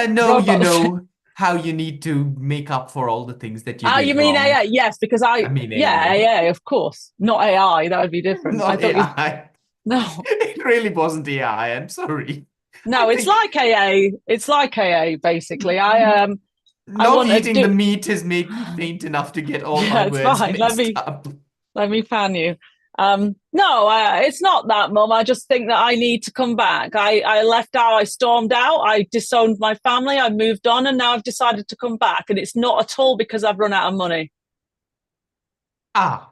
No, you robot. know how you need to make up for all the things that you Oh, did you mean wrong. AI? Yes, because I mean yeah, AA. AI, of course. Not AI, that would be different. I Not thought you... AI. No, It really wasn't AI. I'm sorry. no, I it's think like AA. It's like AA, basically. I not wanted to eating the do. meat has made me faint enough to get all my Yeah, it's words fine. mixed up. Let me fan you. No, it's not that, Mum. I just think that I need to come back. I left out, I stormed out, I disowned my family, I moved on, and now I've decided to come back. And it's not at all because I've run out of money. Ah,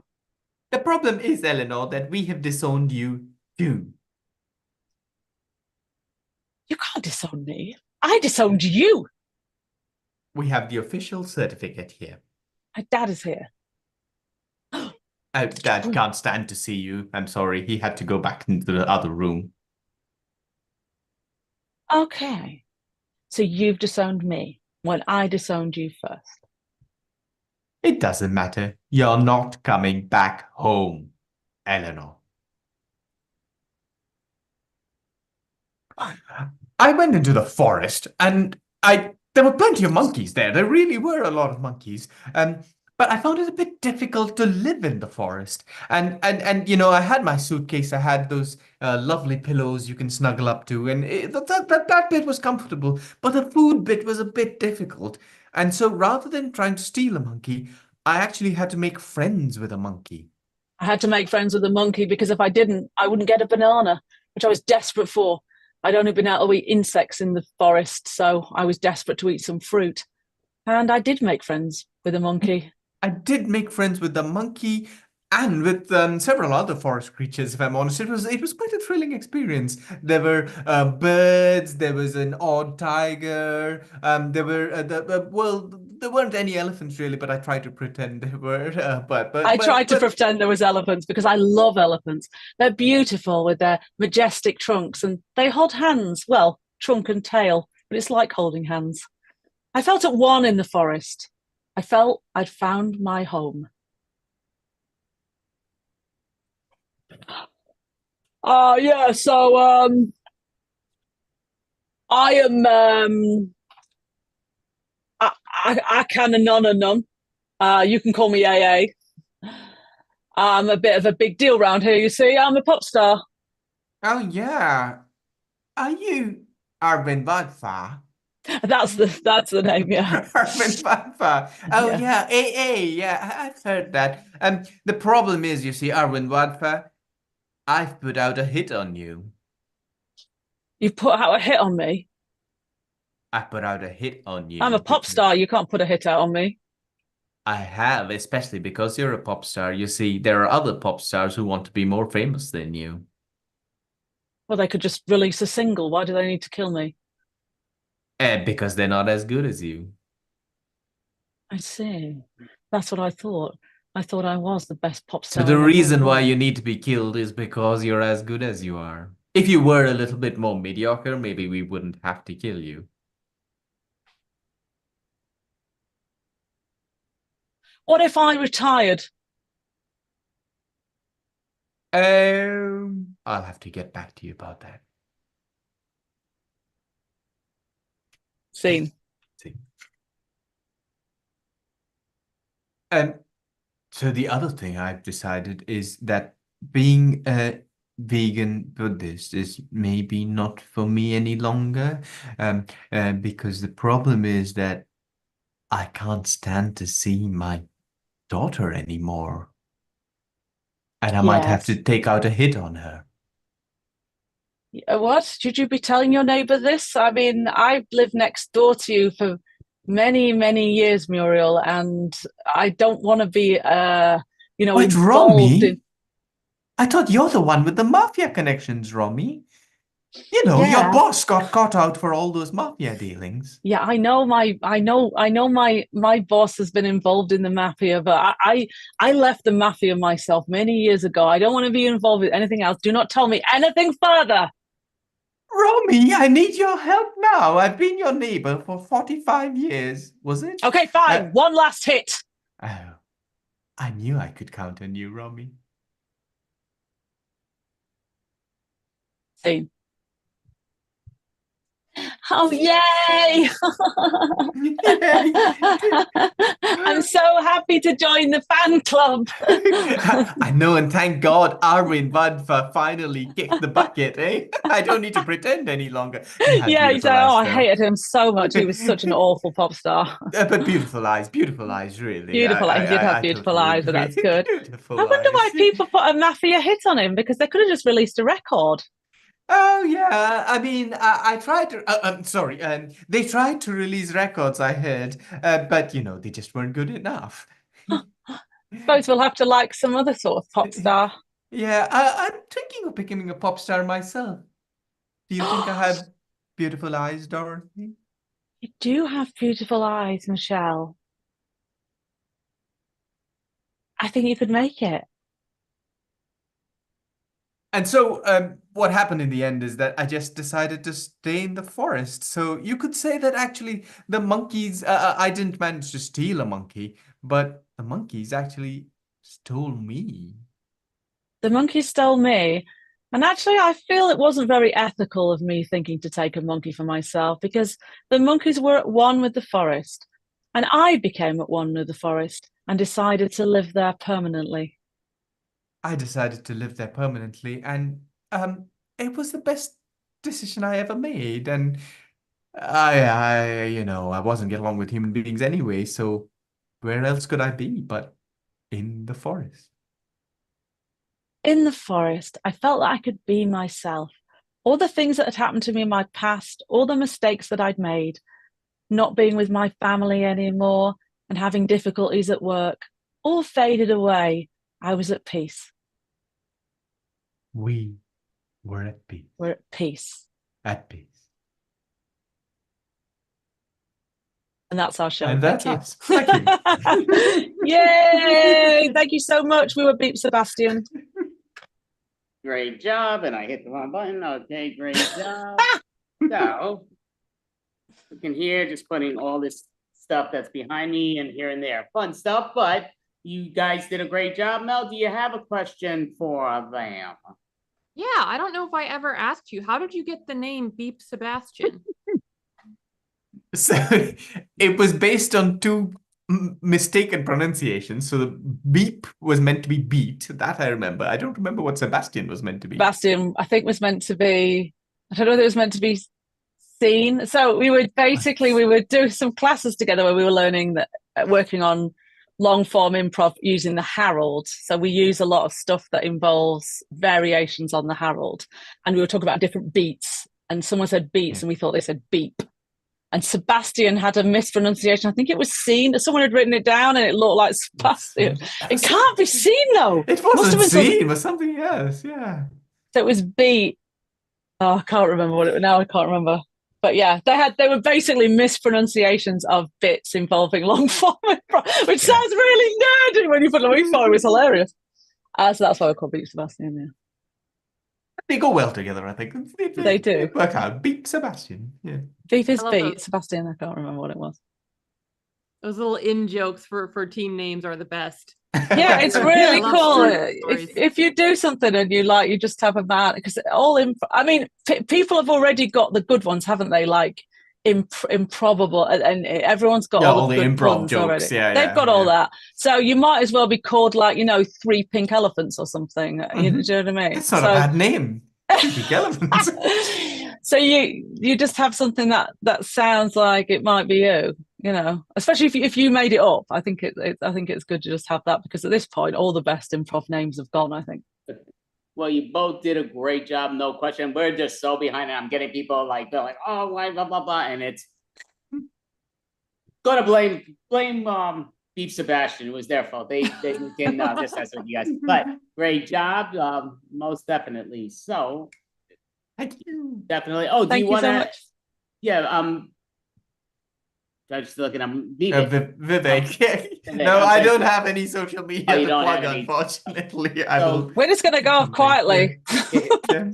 the problem is, Eleanor, that we have disowned you too. You can't disown me. I disowned you. We have the official certificate here. My dad is here. Dad can't stand to see you. I'm sorry. He had to go back into the other room. Okay. So you've disowned me when I disowned you first. It doesn't matter. You're not coming back home, Eleanor. I went into the forest and there were plenty of monkeys there. There really were a lot of monkeys. But I found it a bit difficult to live in the forest. And you know, I had my suitcase. I had those lovely pillows you can snuggle up to, and that bit was comfortable. But the food bit was a bit difficult. And so rather than trying to steal a monkey, I actually had to make friends with a monkey. I had to make friends with the monkey because if I didn't, I wouldn't get a banana, which I was desperate for. I'd only been able to eat insects in the forest, so I was desperate to eat some fruit. And I did make friends with a monkey. I did make friends with the monkey and with several other forest creatures, if I'm honest. It was quite a thrilling experience. There were birds, there was an odd tiger, there were well, there weren't any elephants really, but I tried to pretend there were. I tried to pretend there was elephants because I love elephants. They're beautiful with their majestic trunks and they hold hands. Well, trunk and tail, but it's like holding hands. I felt at one in the forest. I felt I'd found my home. Yeah, so I am I can a none. You can call me AA. I'm a bit of a big deal round here, you see. I'm a pop star. Oh yeah. Are you Arvin Vadfa? That's the name, yeah. Arvin Vadfa. Oh Yeah. yeah, AA, yeah, I've heard that. The problem is, you see, Arvin Vadfa, I've put out a hit on you. You've put out a hit on me. I put out a hit on you. I'm a pop star. You can't put a hit out on me. I have, especially because you're a pop star. You see, there are other pop stars who want to be more famous than you. Well, they could just release a single. Why do they need to kill me? Because they're not as good as you. I see. That's what I thought. I thought I was the best pop So star. the reason why you need to be killed is because you're as good as you are. If you were a little bit more mediocre, maybe we wouldn't have to kill you. What if I retired? I'll have to get back to you about that. Scene. So the other thing I've decided is that being a vegan Buddhist is maybe not for me any longer. Because the problem is that I can't stand to see my daughter anymore. And I might have to take out a hit on her. What? Should you be telling your neighbor this? I mean, I've lived next door to you for many, many years, Muriel, and I don't want to be, Wait, involved Romy? in. I thought you're the one with the mafia connections, Romy. You know, your Yeah. boss got caught out for all those mafia dealings. Yeah, I know my boss has been involved in the mafia, but I left the mafia myself many years ago. I don't want to be involved with anything else. Do not tell me anything further. Romy, I need your help now. I've been your neighbor for 45 years, was it? Okay, fine. One last hit. Oh, I knew I could count on you, Romy. Scene. Oh, yay! I'm so happy to join the fan club. I know, and thank God Arwin Wadva finally kicked the bucket, eh? I don't need to pretend any longer. He had Yeah, beautiful exactly. Oh, I eyes, though. hated him so much. He was such an awful pop star. But beautiful eyes, really. Beautiful eyes. He did have beautiful totally eyes, but agree. that's good. Beautiful I wonder why eyes. people put a mafia hit on him, because they could have just released a record. Oh yeah, I mean, I tried to. Sorry, they tried to release records. I heard, but they just weren't good enough. Suppose we'll have to like some other sort of pop star. Yeah, I'm thinking of becoming a pop star myself. Do you think I have beautiful eyes, Dorothy? You do have beautiful eyes, Michelle. I think you could make it. And so, what happened in the end is that I just decided to stay in the forest. So you could say that actually the monkeys, I didn't manage to steal a monkey, but the monkeys actually stole me. The monkey stole me. And actually, I feel it wasn't very ethical of me thinking to take a monkey for myself, because the monkeys were at one with the forest, and I became at one with the forest and decided to live there permanently. I decided to live there permanently, and it was the best decision I ever made. And I wasn't getting along with human beings anyway, so where else could I be but in the forest? In the forest, I felt that I could be myself. All the things that had happened to me in my past, all the mistakes that I'd made, not being with my family anymore and having difficulties at work, all faded away. I was at peace. We were at peace. We're at peace. At peace. And that's our show. And that's Thank us. Thank you. you. Yay! Thank you so much. We were Beep Sebastian. Great job, and I hit the wrong button. Okay, great job. So you can hear just putting all this stuff that's behind me and here and there. Fun stuff, but you guys did a great job. Mel, do you have a question for them? Yeah, I don't know if I ever asked you, how did you get the name Beep Sebastian? So it was based on two mistaken pronunciations. So the beep was meant to be beat. That I remember. I don't remember what Sebastian was meant to be. Sebastian, I think, was meant to be, I don't know if it was meant to be seen. So we would do some classes together where we were learning that, working on long form improv using the Herald. So we use a lot of stuff that involves variations on the Herald. And we were talking about different beats. And someone said beats, and we thought they said beep. And Sebastian had a mispronunciation. I think it was seen. Someone had written it down and it looked like Sebastian. It can't be seen though. It wasn't seen. It was something else. Yeah. So it was beat. Oh, I can't remember what it was now. I can't remember. But yeah, they were basically mispronunciations of bits involving long form, which sounds really nerdy when you put it. We thought it was hilarious. So that's why I call Beep Sebastian. Yeah. They go well together, I think. They do. Work out. Beep Sebastian. Yeah. Beep is beat. Sebastian, I can't remember what it was. Those little in jokes for team names are the best. Yeah, it's really cool. Stories. If you do something and you just have a man, because people have already got the good ones, haven't they? Like improbable, and everyone's got all the good improv puns jokes. already. Yeah, They've got all that. So you might as well be called like 3 pink elephants or something. Mm-hmm. You know what I mean? It's not a bad name. 3 pink elephants. So you just have something that sounds like it might be you. Especially if you made it up. I think it's good to just have that, because at this point all the best improv names have gone, I think. Well, you both did a great job, no question. We're just so behind it. I'm getting people they're like, oh, why, blah, blah, blah. And it's gonna blame Beep Sebastian. It was their fault. They can just mess with you guys. But great job, most definitely. So thank you. Definitely. Oh, do you want to? Yeah. I'm just looking. I'm Vivek. No, I don't have any social media to plug, unfortunately. We're just going to go off quietly.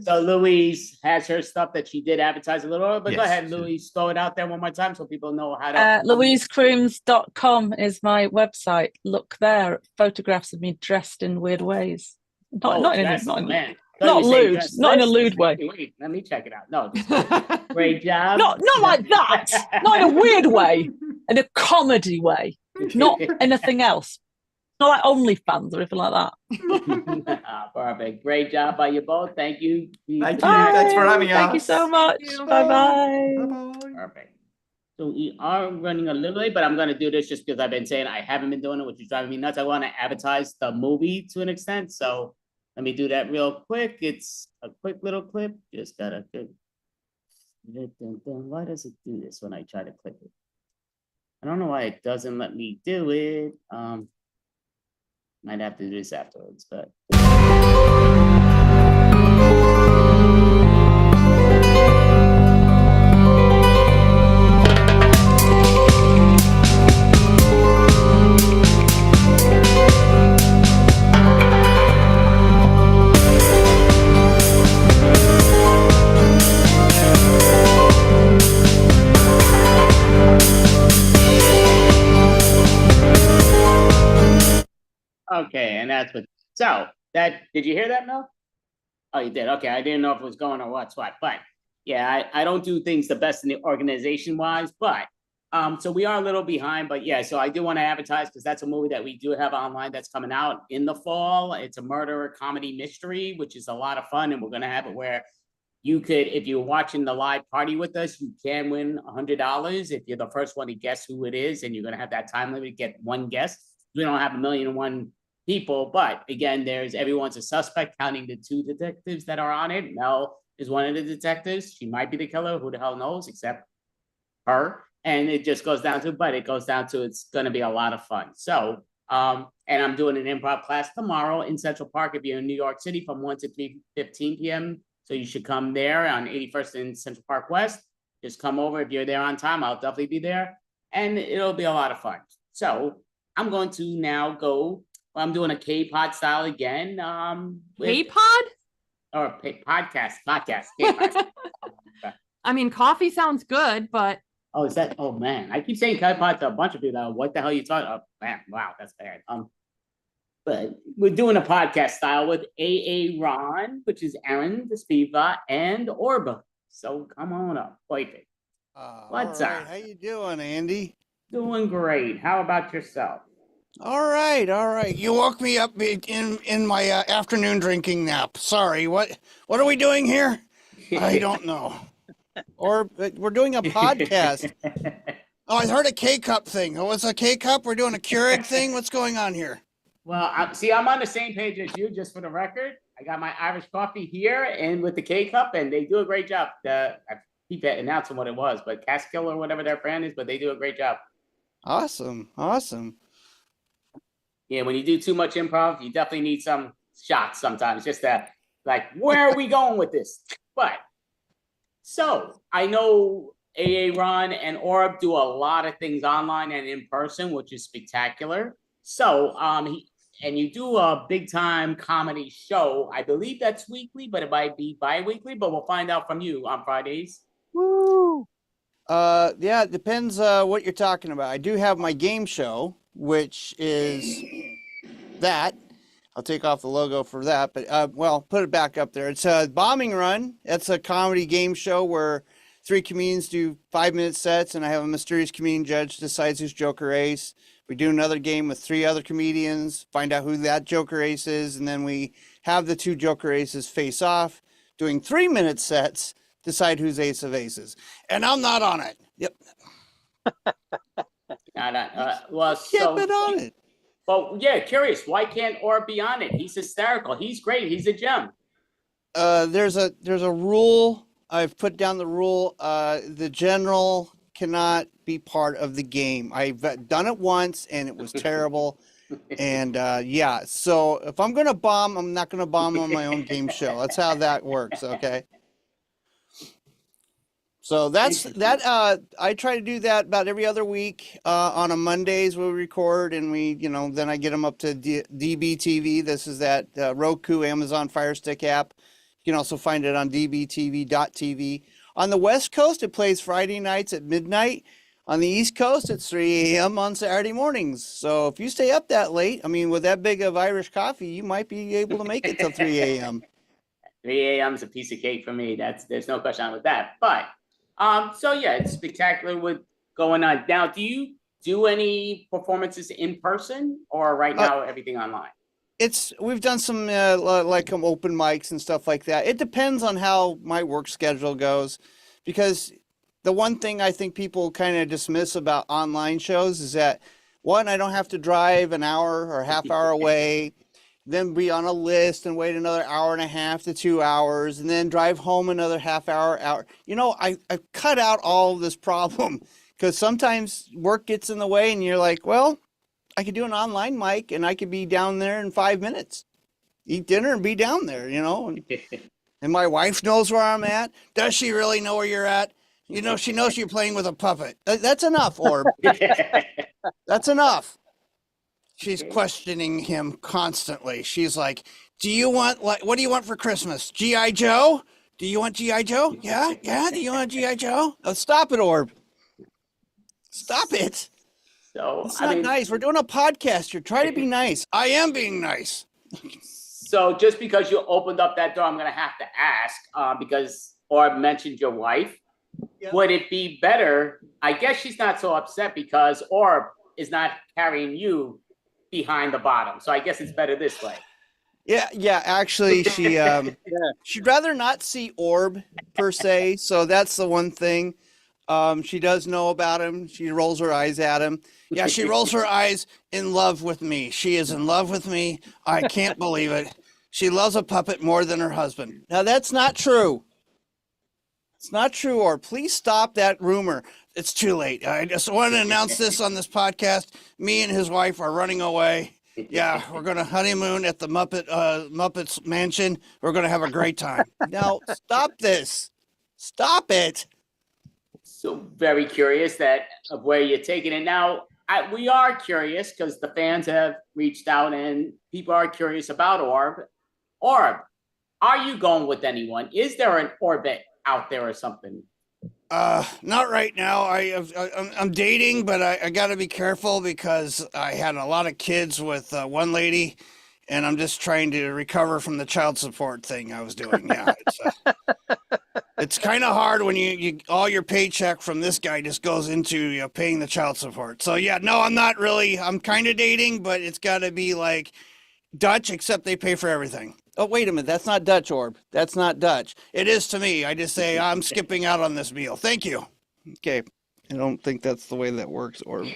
So Louise has her stuff that she did advertise a little, but go Yes, ahead, Louise, throw it out there one more time so people know how to. LouiseCrooms.com is my website. Look there at photographs of me dressed in weird ways. Not in Not you say lewd, just not in a this? lewd way. Wait, let me check it out. No, just great job. Not like that. Not in a weird way. In a comedy way. Not anything else. Not like OnlyFans or anything like that. Perfect. Great job by you both. Thank you. Thank you. Thanks for having Thank you us. so much. you. Bye bye. Bye-bye. Perfect. So we are running a little late, but I'm going to do this just because I've been saying I haven't been doing it, which is driving me nuts. I want to advertise the movie to an extent. So let me do that real quick. It's a quick little clip. Just gotta click. Why does it do this when I try to click it? I don't know why it doesn't let me do it. Might have to do this afterwards, but. Okay, and that's what, so that, did you hear that, Mel? Oh, you did. Okay, I didn't know if it was going or what's what, but yeah, I don't do things the best in the organization wise, but so we are a little behind, but yeah, so I do want to advertise because that's a movie that we do have online that's coming out in the fall. It's a murder comedy mystery, which is a lot of fun, and we're gonna have it where you could, if you're watching the live party with us, you can win $100 if you're the first one to guess who it is, and you're gonna have that time limit to get one guess. We don't have 1,000,001 people, but again, everyone's a suspect, counting the 2 detectives that are on it. Mel is one of the detectives. She might be the killer. Who the hell knows, except her. And it just goes down to, but it goes down to, it's going to be a lot of fun. So, and I'm doing an improv class tomorrow in Central Park if you're in New York City from 1 to 3:15 p.m. So you should come there on 81st and Central Park West. Just come over. If you're there on time, I'll definitely be there. And it'll be a lot of fun. So I'm going to now go. I'm doing a K-pod style again. K-pod? Or podcast. K-pod. I mean, coffee sounds good, but Oh, is that? Oh man, I keep saying K-pod to a bunch of people. What the hell are you talking? Oh man, wow, that's bad. But we're doing a podcast style with Ron, which is Aaron, the Spiva, and Orba. So come on up, perfect. What's up? How you doing, Andy? Doing great. How about yourself? All right. You woke me up in my afternoon drinking nap. Sorry. What are we doing here? I don't know. Or we're doing a podcast. Oh, I heard a K-cup thing. Oh, what's a K-cup? We're doing a Keurig thing. What's going on here? Well, I'm on the same page as you, just for the record. I got my Irish coffee here and with the K-cup, and they do a great job. I keep announcing what it was, but Caskill or whatever their brand is, but they do a great job. Awesome. Yeah, when you do too much improv, you definitely need some shots sometimes, just to, like, where are we going with this? But, so, I know Ron and Orb do a lot of things online and in person, which is spectacular. So, and you do a big time comedy show. I believe that's weekly, but it might be bi-weekly, but we'll find out from you on Fridays. Woo! Yeah, it depends what you're talking about. I do have my game show, which is that. I'll take off the logo for that, but well, put it back up there. It's a Bombing Run. It's a comedy game show where 3 comedians do 5-minute sets, and I have a mysterious comedian judge decides who's Joker Ace. We do another game with 3 other comedians, find out who that Joker Ace is, and then we have the 2 Joker Aces face off, doing 3-minute sets, decide who's Ace of Aces. And I'm not on it. Yep. Well, Can't bet on it. Well, yeah, curious. Why can't Orb be on it? He's hysterical. He's great. He's a gem. There's a rule. I've put down the rule. The general cannot be part of the game. I've done it once and it was terrible. And yeah, so if I'm gonna bomb, I'm not gonna bomb on my own game show. That's how that works. Okay. So that's that. I try to do that about every other week. On a Mondays we record, and we, then I get them up to DBTV. This is that Roku, Amazon Fire Stick app. You can also find it on dbtv.tv. On the West Coast, it plays Friday nights at midnight. On the East Coast, it's 3 a.m. on Saturday mornings. So if you stay up that late, I mean, with that big of Irish coffee, you might be able to make it till 3 a.m. 3 a.m. is a piece of cake for me. There's no question with that. But so yeah, it's spectacular with going on. Now, do you do any performances in person, or right now everything online? We've done some like open mics and stuff like that. It depends on how my work schedule goes, because the one thing I think people kind of dismiss about online shows is that, one, I don't have to drive an hour or a half hour away, then be on a list and wait another hour and a half to 2 hours, and then drive home another half hour. You know, I've cut out all of this problem, because sometimes work gets in the way and you're like, well, I could do an online mic and I could be down there in 5 minutes, eat dinner and be down there, you know. And my wife knows where I'm at. Does she really know where you're at? You know, she knows you're playing with a puppet. That's enough, Orb. That's enough. She's questioning him constantly. She's like, what do you want for Christmas? G.I. Joe? Do you want G.I. Joe? Yeah? Do you want G.I. Joe? Oh, stop it, Orb. Stop it. So it's not nice. We're doing a podcast here. Try to be nice. I am being nice. So just because you opened up that door, I'm going to have to ask, because Orb mentioned your wife. Yep. Would it be better? I guess she's not so upset because Orb is not carrying you behind the bottom. So I guess it's better this way. Yeah. Actually, she'd rather not see Orb per se. So that's the one thing. She does know about him. She rolls her eyes at him. Yeah, she rolls her eyes in love with me. She is in love with me. I can't believe it. She loves a puppet more than her husband. Now, that's not true. It's not true, or please stop that rumor. It's too late. I just want to announce this on this podcast. Me and his wife are running away. Yeah, we're going to honeymoon at the Muppets mansion. We're going to have a great time. Now, stop this. Stop it. So very curious of where you're taking it. Now, we are curious because the fans have reached out and people are curious about Orb. Orb, are you going with anyone? Is there an orbit out there or something? Not right now. I'm dating, but I got to be careful because I had a lot of kids with one lady, and I'm just trying to recover from the child support thing I was doing. Yeah, it's kind of hard when you all your paycheck from this guy just goes into paying the child support. So yeah, no, I'm not really. I'm kind of dating, but it's got to be like Dutch, except they pay for everything. Oh, wait a minute. That's not Dutch, Orb. That's not Dutch. It is to me. I just say I'm skipping out on this meal. Thank you. Okay. I don't think that's the way that works, Orb.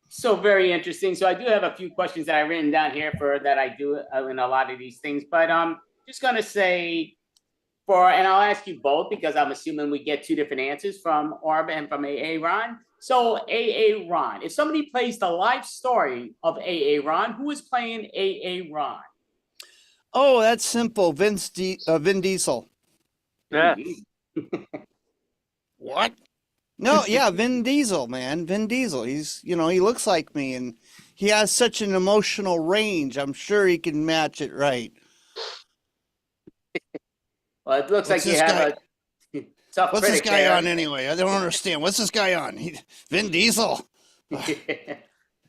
So very interesting. So I do have a few questions that I've written down here that I do in a lot of these things, but I'm just going to say and I'll ask you both because I'm assuming we get two different answers from Orb and from AA Ron. So AA Ron, if somebody plays the life story of AA Ron, who is playing AA Ron? Oh, that's simple. Vin Diesel. Yeah. What? No, yeah, Vin Diesel, man. Vin Diesel. He's, he looks like me and he has such an emotional range. I'm sure he can match it right. Well, it looks like you have a tough What's this critic guy there. on anyway? I don't understand. What's this guy on? Vin Diesel.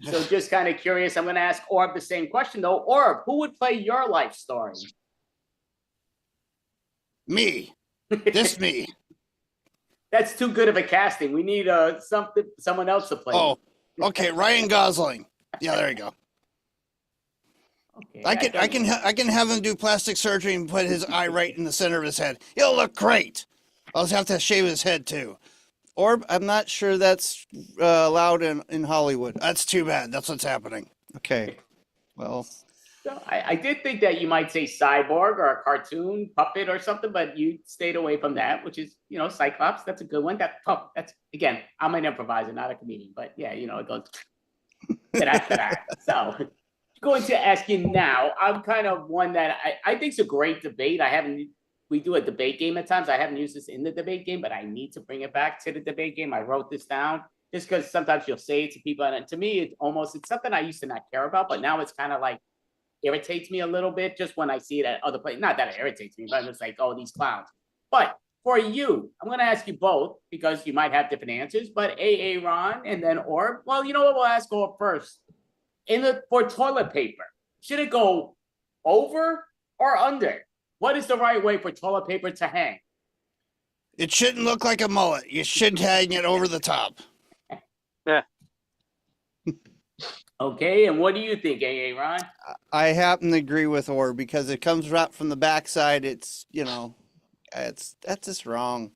So just kind of curious. I'm going to ask Orb the same question though. Orb, who would play your life story? Me. This me. That's too good of a casting. We need someone else to play. Oh, okay. Ryan Gosling. Yeah, there you go. Okay, I can have him do plastic surgery and put his eye right in the center of his head. He'll look great. I'll just have to shave his head too. Orb, I'm not sure that's allowed in Hollywood. That's too bad. That's what's happening. Okay. Well, So I did think that you might say cyborg or a cartoon puppet or something, but you stayed away from that, which is, Cyclops. That's a good one. That's again, I'm an improviser, not a comedian, but yeah, it goes to that. So going to ask you now, I'm kind of one that I think is a great debate. We do a debate game at times. I haven't used this in the debate game, but I need to bring it back to the debate game. I wrote this down just because sometimes you'll say it to people. And to me, it's something I used to not care about, but now it's kind of like irritates me a little bit just when I see it at other places. Not that it irritates me, but it's like, oh, these clowns. But for you, I'm going to ask you both because you might have different answers, but AA Ron and then Orb. Well, you know what? We'll ask Orb first. For toilet paper, should it go over or under? what is the right way for toilet paper to hang? It shouldn't look like a mullet. You should hang it over the top. Okay, and what do you think, AA Ron? I happen to agree with Or because it comes right from the backside. It's, that's just wrong.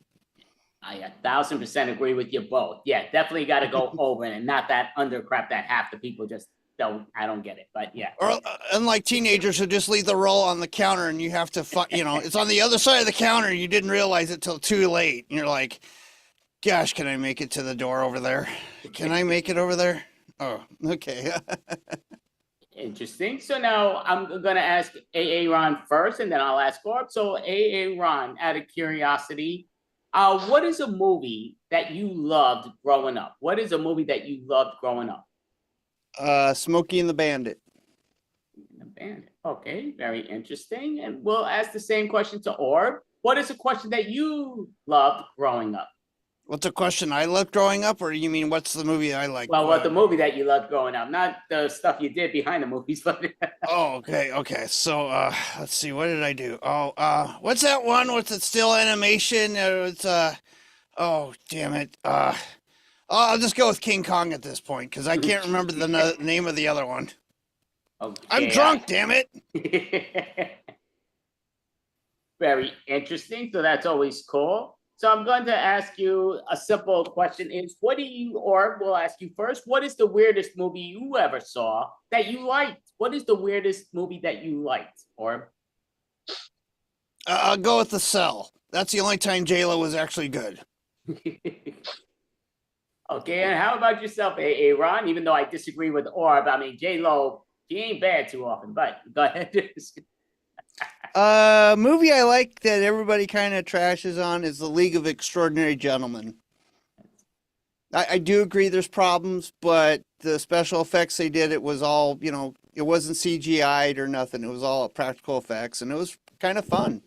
I 1000% agree with you both. Yeah, definitely got to go over and not that under crap that half the people just don't. I don't get it, but yeah. Or unlike teenagers who just leave the roll on the counter and you have to, it's on the other side of the counter and you didn't realize it till too late. And you're like, gosh, can I make it to the door over there? Can I make it over there? Oh, okay. Interesting. So now I'm gonna ask AA Ron first, and then I'll ask Orb. So AA Ron, out of curiosity, what is a movie that you loved growing up? What is a movie that you loved growing up? Smokey and the Bandit. The Bandit. Okay, very interesting. And we'll ask the same question to Orb. What is a question that you loved growing up? What's a question I loved growing up, or you mean what's the movie I like? Well, what the movie that you loved growing up, not the stuff you did behind the movies. Oh, okay. So, let's see, what did I do? Oh, what's that one? What's it? Still animation? It's oh, damn it. I'll just go with King Kong at this point because I can't remember the name of the other one. Okay, I'm drunk, damn it. Very interesting. So that's always cool. So I'm going to ask you a simple question is, what do you, or we'll ask you first, what is the weirdest movie you ever saw that you liked? What is the weirdest movie that you liked, Orb? I'll go with The Cell. That's the only time J-Lo was actually good. Okay, and how about yourself, AA Ron? Even though I disagree with Orb, I mean, J-Lo, she ain't bad too often, but go ahead. Movie I like that everybody kind of trashes on is The League of Extraordinary Gentlemen. I do agree there's problems, but the special effects they did, it was all, it wasn't CGI'd or nothing. It was all practical effects, and it was kind of fun.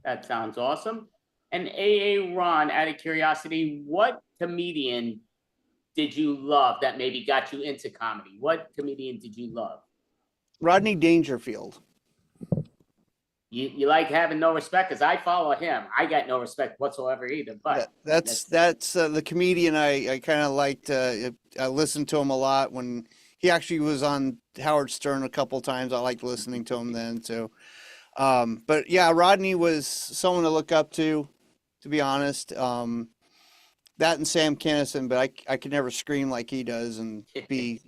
That sounds awesome. And AA Ron, out of curiosity, what comedian did you love that maybe got you into comedy? What comedian did you love? Rodney Dangerfield. You like having no respect? Because I follow him. I got no respect whatsoever either. But that's the comedian I kind of liked. I listened to him a lot when he actually was on Howard Stern a couple times. I liked listening to him then too. But yeah, Rodney was someone to look up to be honest. That and Sam Kinison, but I could never scream like he does and be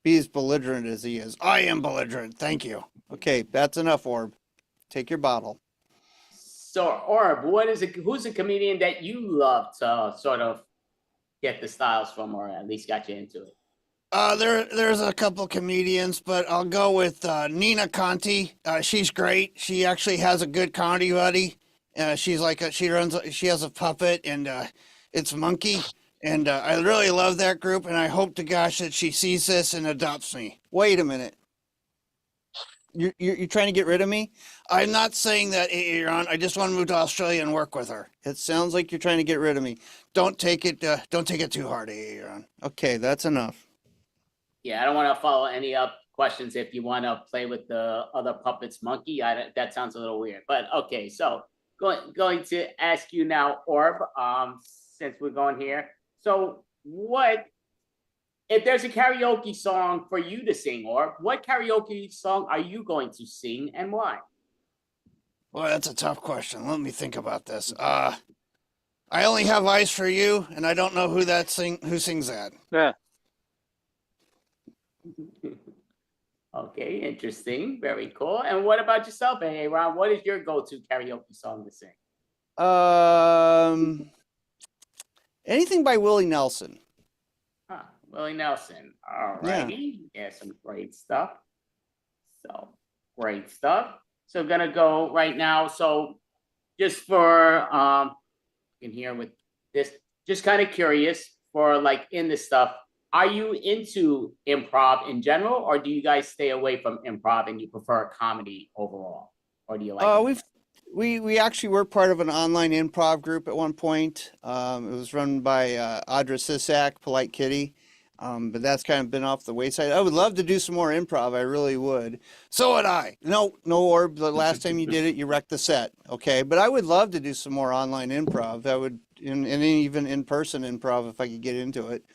as belligerent as he is. I am belligerent. Thank you. Okay, that's enough, Orb. Take your bottle. So, Orb, who's a comedian that you love to sort of get the styles from, or at least got you into it? There's a couple comedians, but I'll go with Nina Conti. She's great. She actually has a good comedy buddy. She has a puppet, and it's Monkey. And I really love that group, and I hope to gosh that she sees this and adopts me. Wait a minute. You're trying to get rid of me? I'm not saying that, Aaron. I just want to move to Australia and work with her. It sounds like you're trying to get rid of me. Don't take it too hard, Aaron. Okay, that's enough. Yeah, I don't want to follow any up questions if you want to play with the other puppets monkey. That sounds a little weird, but okay. So going to ask you now, Orb, since we're going here. So if there's a karaoke song for you to sing, Orb, what karaoke song are you going to sing and why? Well, that's a tough question. Let me think about this. I Only Have Eyes for You, and I don't know who sings that. Yeah. Okay, interesting. Very cool. And what about yourself, AA Ron? What is your go-to karaoke song to sing? Anything by Willie Nelson. Willie Nelson. All righty. Yeah, some great stuff. So, great stuff. So, gonna go right now. So, just for, in here with this, just kind of curious for like in this stuff, are you into improv in general, or do you guys stay away from improv and you prefer comedy overall? Or do you like we actually were part of an online improv group at one point. It was run by Audra Sisak, Polite Kitty. But that's kind of been off the wayside. I would love to do some more improv. I really would. So would I. No, Orb. The last time you did it, you wrecked the set. Okay, but I would love to do some more online improv. That would, and even in-person improv if I could get into it.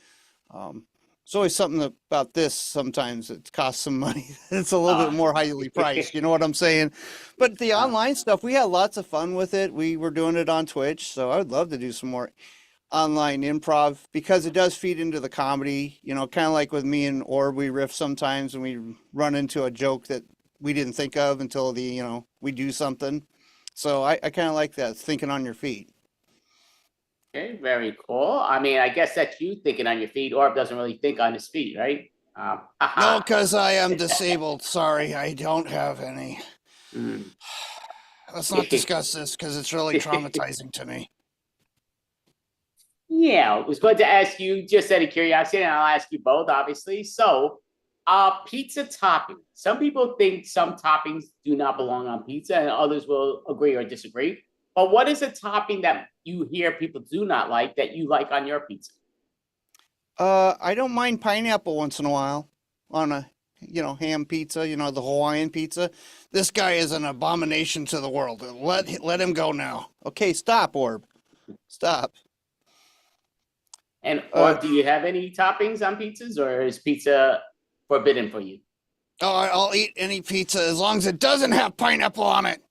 It's always something about this. Sometimes it costs some money. It's a little bit more highly priced. You know what I'm saying? But the online stuff, we had lots of fun with it. We were doing it on Twitch, so I would love to do some more online improv because it does feed into the comedy, you know, kind of like with me and Orb, we riff sometimes and we run into a joke that we didn't think of until we do something. So I kind of like that, thinking on your feet. Okay, very cool. I mean, I guess that's you thinking on your feet. Orb doesn't really think on his feet, right? No, because I am disabled. Sorry, I don't have any. Let's not discuss this because it's really traumatizing to me. Yeah, I was going to ask you just out of curiosity, and I'll ask you both, obviously. So, pizza topping. Some people think some toppings do not belong on pizza, and others will agree or disagree. But what is a topping that you hear people do not like that you like on your pizza? I don't mind pineapple once in a while on a, ham pizza, the Hawaiian pizza. This guy is an abomination to the world. Let him go now. Okay, stop, Orb. Stop. And Orb, do you have any toppings on pizzas, or is pizza forbidden for you? Oh, I'll eat any pizza as long as it doesn't have pineapple on it.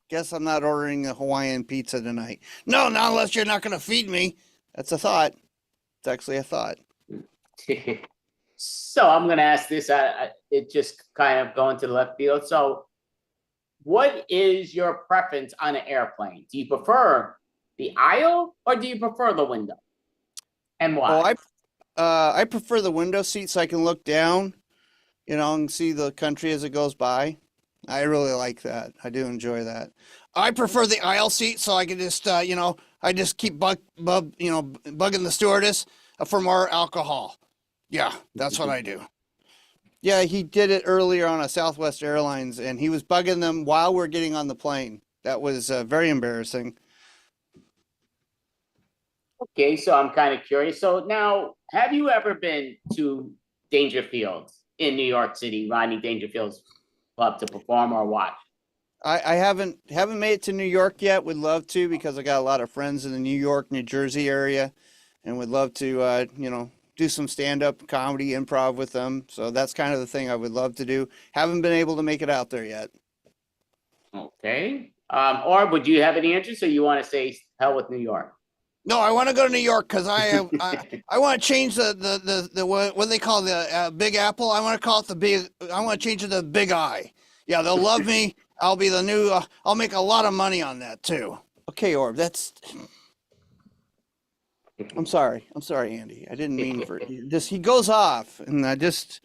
Guess I'm not ordering a Hawaiian pizza tonight. No, not unless you're not going to feed me. That's a thought. It's actually a thought. So I'm going to ask this. It just kind of going to the left field. So what is your preference on an airplane? Do you prefer the aisle or do you prefer the window? And why? Oh, I prefer the window seat so I can look down, and see the country as it goes by. I really like that. I do enjoy that. I prefer the aisle seat so I can just, I just keep bugging the stewardess for more alcohol. Yeah, that's what I do. Yeah, he did it earlier on a Southwest Airlines, and he was bugging them while we're getting on the plane. That was very embarrassing. Okay, so I'm kind of curious. So now, have you ever been to Dangerfield's in New York City, Rodney Dangerfield's club to perform or watch? I haven't made it to New York yet. Would love to because I got a lot of friends in the New York, New Jersey area, and would love to, do some stand-up comedy, improv with them. So that's kind of the thing I would love to do. Haven't been able to make it out there yet. Okay. Or would you have any interest, or you want to say hell with New York? No, I want to go to New York because I want to change the what they call the Big Apple. I want to call it the big. I want to change it to the Big I. Yeah, they'll love me. I'll be the new. I'll make a lot of money on that too. Okay, Orb. I'm sorry, Andy. I didn't mean for just. He goes off, and I just.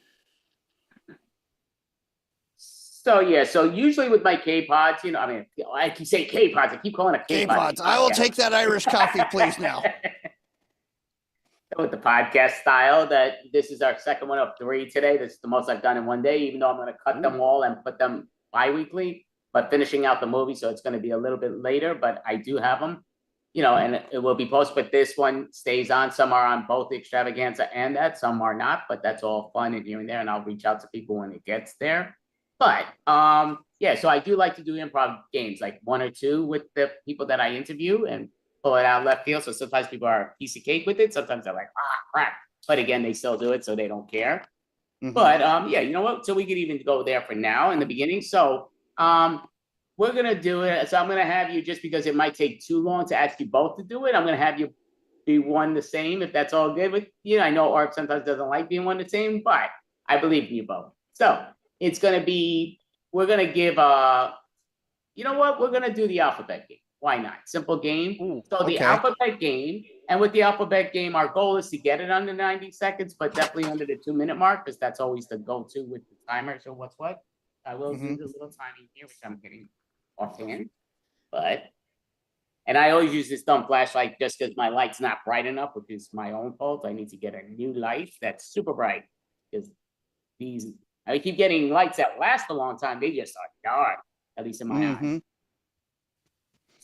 So yeah, so usually with my K-Pods, I keep saying K-Pods, I keep calling it K-Pods. I will take that Irish coffee, please, now. With the podcast style, that this is our second one of 3 today. This is the most I've done in one day, even though I'm going to cut them all and put them bi-weekly, but finishing out the movie, so it's going to be a little bit later, but I do have them, and it will be posted, but this one stays on. Some are on both the Extravaganza and that, some are not, but that's all fun and here and there, and I'll reach out to people when it gets there. But yeah, so I do like to do improv games, like 1 or 2 with the people that I interview and pull it out left field. So sometimes people are a piece of cake with it. Sometimes they're like, crap. But again, they still do it, so they don't care. Mm-hmm. But yeah, you know what? So we could even go there for now in the beginning. So we're gonna do it. So I'm gonna have you, just because it might take too long to ask you both to do it, I'm gonna have you be one the same, if that's all good with you. I know Art sometimes doesn't like being one the same, but I believe in you both. So it's going to be, we're going to give you know what? We're going to do the alphabet game. Why not? Simple game. Ooh, so the alphabet game, and with the alphabet game, our goal is to get it under 90 seconds, but definitely under the 2-minute mark, because that's always the go-to with the timer. So what's what? I will do the little timing here, which I'm getting offhand. And I always use this dumb flashlight just because my light's not bright enough, which is my own fault. I need to get a new light that's super bright, because I keep getting lights that last a long time. They just are dark, at least in my eyes.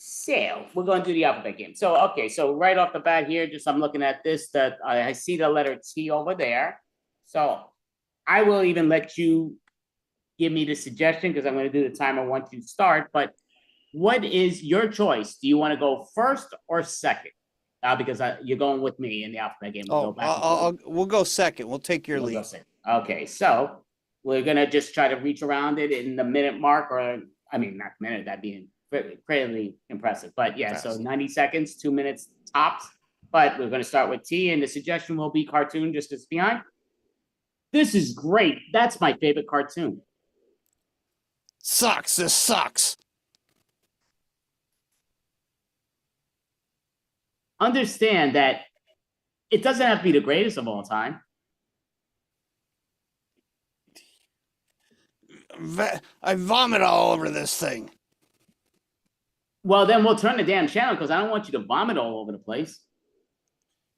So we're going to do the alphabet game. So, okay, so right off the bat here, just I'm looking at this, that I see the letter T over there. So I will even let you give me the suggestion because I'm going to do the timer once you start. But what is your choice? Do you want to go first or second? Because you're going with me in the alphabet game. We'll go back and forth. We'll go second. We'll take your We'll go lead. second. Okay, so we're gonna just try to reach around it in the minute mark, or I mean, not minute. That'd be incredibly impressive. But yeah, so 90 seconds, 2 minutes tops. But we're gonna start with T, and the suggestion will be cartoon, just as behind. This is great. That's my favorite cartoon. Sucks. This sucks. Understand that it doesn't have to be the greatest of all time. I vomit all over this thing. Well, then we'll turn the damn channel because I don't want you to vomit all over the place.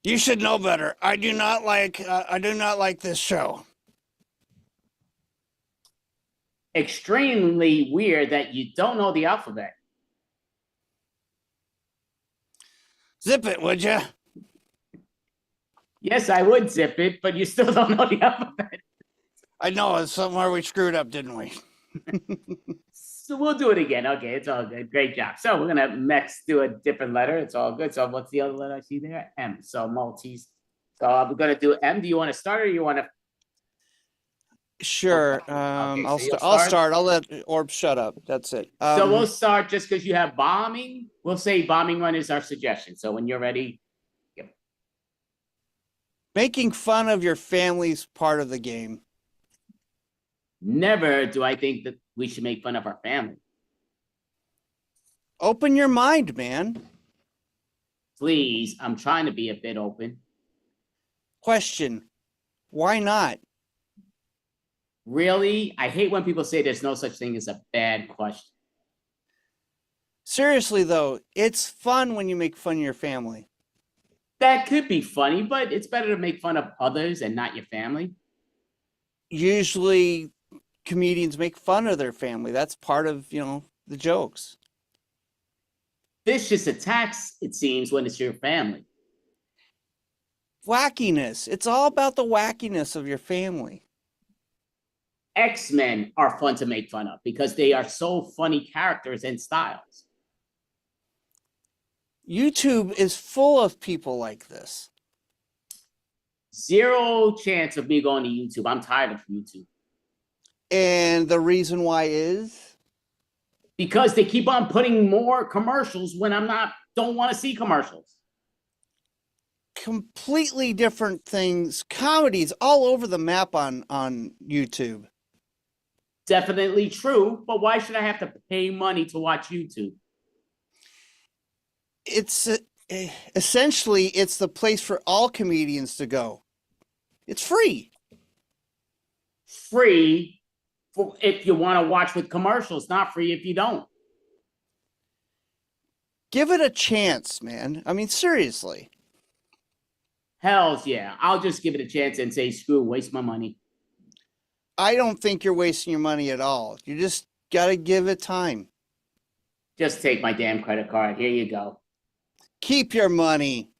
You should know better. I do not like this show. Extremely weird that you don't know the alphabet. Zip it, would you? Yes, I would zip it, but you still don't know the alphabet. I know it's somewhere we screwed up, didn't we? So we'll do it again. Okay, it's all good. Great job. So we're gonna next do a different letter. It's all good. So what's the other letter I see there? M. So Maltese. So I'm gonna do M. Do you want to start or you want to? Sure. Okay, I'll start. I'll let Orb shut up. That's it. So we'll start just because you have bombing. We'll say bombing run is our suggestion. So when you're ready. Yep. Making fun of your family's part of the game. Never do I think that we should make fun of our family. Open your mind, man. Please, I'm trying to be a bit open. Question. Why not? Really? I hate when people say there's no such thing as a bad question. Seriously, though, it's fun when you make fun of your family. That could be funny, but it's better to make fun of others and not your family. Usually, comedians make fun of their family. That's part of, the jokes. This just attacks, it seems, when it's your family. Wackiness. It's all about the wackiness of your family. X-Men are fun to make fun of because they are so funny characters and styles. YouTube is full of people like this. Zero chance of me going to YouTube. I'm tired of YouTube. And the reason why is? Because they keep on putting more commercials when don't want to see commercials. Completely different things. Comedies all over the map on YouTube. Definitely true, but why should I have to pay money to watch YouTube? It's essentially it's the place for all comedians to go. It's free. Free for if you want to watch with commercials, not free if you don't. Give it a chance, man. I mean, seriously. Hells yeah. I'll just give it a chance and say, screw, waste my money. I don't think you're wasting your money at all. You just got to give it time. Just take my damn credit card. Here you go. Keep your money.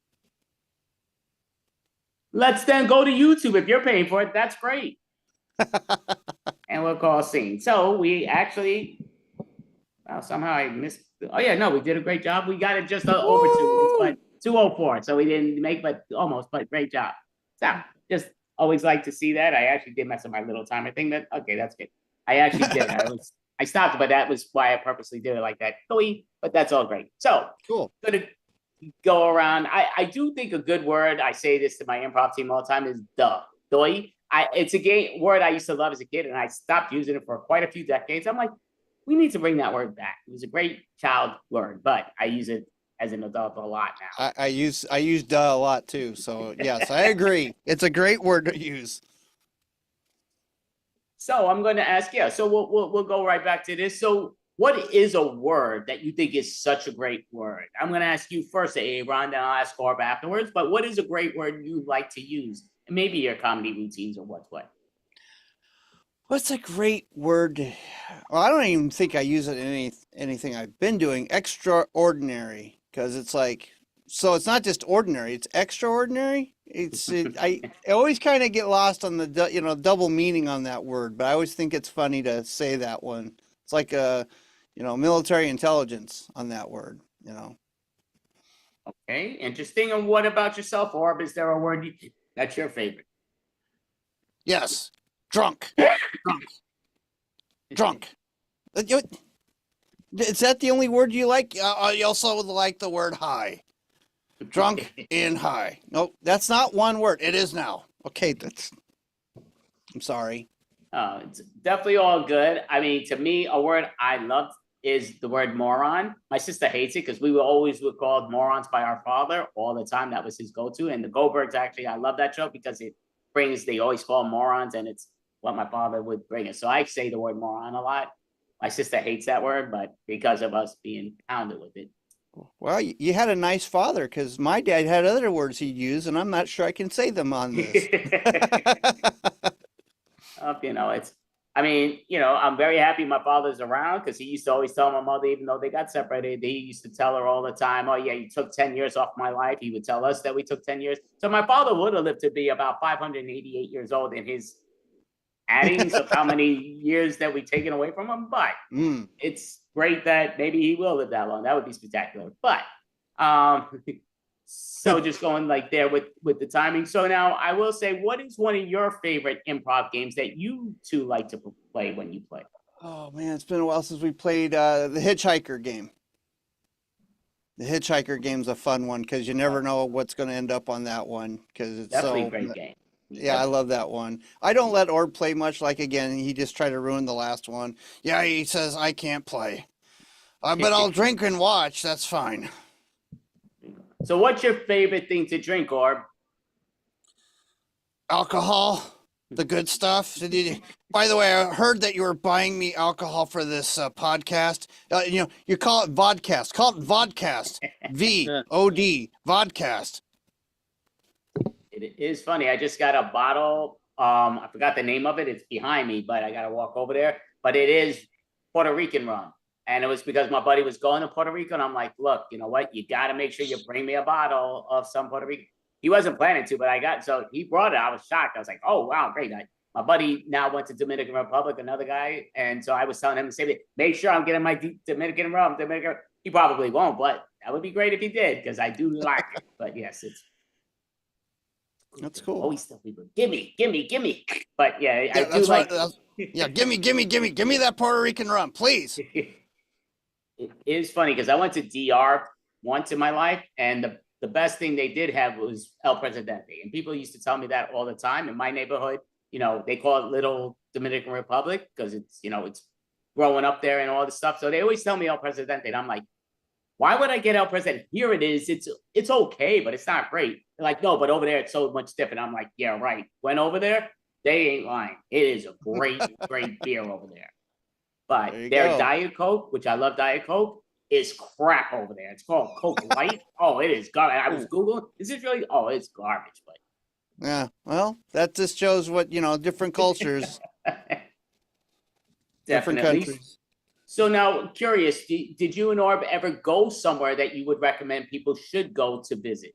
Let's then go to YouTube. If you're paying for it, that's great. And we'll call scene. So we actually, well, somehow I missed. Oh yeah, no, we did a great job. We got it just over 2, but 2:04. So we didn't make, but almost, but great job. So just always like to see that. I actually did mess up my little timer thing. Okay, that's good. I actually did. I stopped, but that was why I purposely did it like that. But that's all great. So cool. Gonna go around. I do think a good word. I say this to my improv team all the time is duh. Doi. It's a word I used to love as a kid, and I stopped using it for quite a few decades. I'm like, we need to bring that word back. It was a great child word, but I use it as an adult a lot now. I use duh a lot too. So yes, I agree. It's a great word to use. So I'm going to ask, so we'll go right back to this. So what is a word that you think is such a great word? I'm going to ask you first, Aaron, then I'll ask Orb afterwards. But what is a great word you like to use? And maybe your comedy routines or what's what? What's a great word? Well, I don't even think I use it in anything I've been doing. Extraordinary, because it's like, so it's not just ordinary; it's extraordinary. I always kind of get lost on the double meaning on that word, but I always think it's funny to say that one. It's like military intelligence on that word. Okay, interesting. And what about yourself, Orb? Is there a word that's your favorite? Yes, drunk, drunk. Is that the only word you like? I also would like the word high. Drunk and high. Nope, that's not one word. It is now. Okay, I'm sorry. It's definitely all good. I mean, to me, a word I love is the word moron. My sister hates it because we were always called morons by our father all the time. That was his go-to. And the Goldbergs, actually, I love that show because they always call morons, and it's what my father would bring us. So I say the word moron a lot. My sister hates that word, but because of us being pounded with it. Well, you had a nice father, because my dad had other words he'd use, and I'm not sure I can say them on this. I'm very happy my father's around, because he used to always tell my mother, even though they got separated, he used to tell her all the time, oh yeah, you took 10 years off my life. He would tell us that we took 10 years. So my father would have lived to be about 588 years old in his addings of how many years that we've taken away from him. But it's great that maybe he will live that long. That would be spectacular. But so just going like there with the timing. So now I will say, what is one of your favorite improv games that you two like to play when you play? Oh man, it's been a while since we played the Hitchhiker game. The Hitchhiker game's a fun one, because you never know what's going to end up on that one, because it's definitely a great game. Yeah, I love that one. I don't let Orb play much. Like, again, he just tried to ruin the last one. Yeah, he says, I can't play. But I'll drink and watch. That's fine. So what's your favorite thing to drink, Orb? Alcohol, the good stuff. By the way, I heard that you were buying me alcohol for this podcast. You call it vodcast. Call it vodcast. VOD, vodcast. It is funny. I just got a bottle. I forgot the name of it. It's behind me, but I got to walk over there. But it is Puerto Rican rum. And it was because my buddy was going to Puerto Rico. And I'm like, look, you know what? You got to make sure you bring me a bottle of some Puerto Rican. He wasn't planning to, but so he brought it. I was shocked. I was like, oh, wow, great. My buddy now went to Dominican Republic, another guy. And so I was telling him the same thing. Make sure I'm getting my Dominican rum. He probably won't, but that would be great if he did, because I do like it. But yes, that's cool. Always tell people, gimme. But yeah, I do that's like. Yeah, gimme that Puerto Rican rum, please. It is funny because I went to DR once in my life, and the best thing they did have was El Presidente, and people used to tell me that all the time. In my neighborhood, they call it Little Dominican Republic because it's growing up there and all this stuff. So they always tell me El Presidente, and I'm like, why would I get El Presidente? Here it is. It's okay, but it's not great. They're like, no, but over there it's so much different. I'm like, yeah, right. Went over there, they ain't lying. It is a great, great beer over there. But their Diet Coke, which I love Diet Coke, is crap over there. It's called Coke Light. Oh, it is garbage. I was Googling. Is it really? Oh, it's garbage. But yeah, well, that just shows what, different cultures. Different countries. So now, curious, did you and Orb ever go somewhere that you would recommend people should go to visit?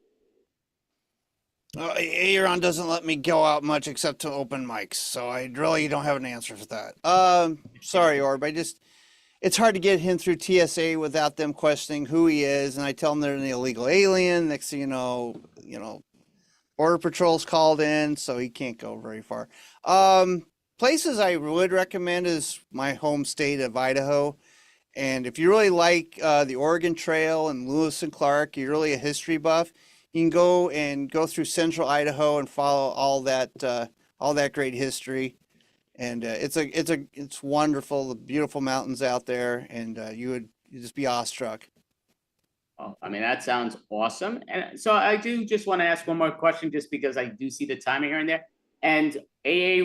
Aaron doesn't let me go out much except to open mics, so I really don't have an answer for that. Sorry, Orb. It's hard to get him through TSA without them questioning who he is, and I tell them they're an illegal alien. Next thing you know, Border Patrol's called in, so he can't go very far. Places I would recommend is my home state of Idaho. And if you really like the Oregon Trail and Lewis and Clark, you're really a history buff, you can go through central Idaho and follow all that great history. And it's wonderful, the beautiful mountains out there, and you'd just be awestruck. Oh, I mean, that sounds awesome. And so I do just want to ask one more question, just because I do see the timing here and there. And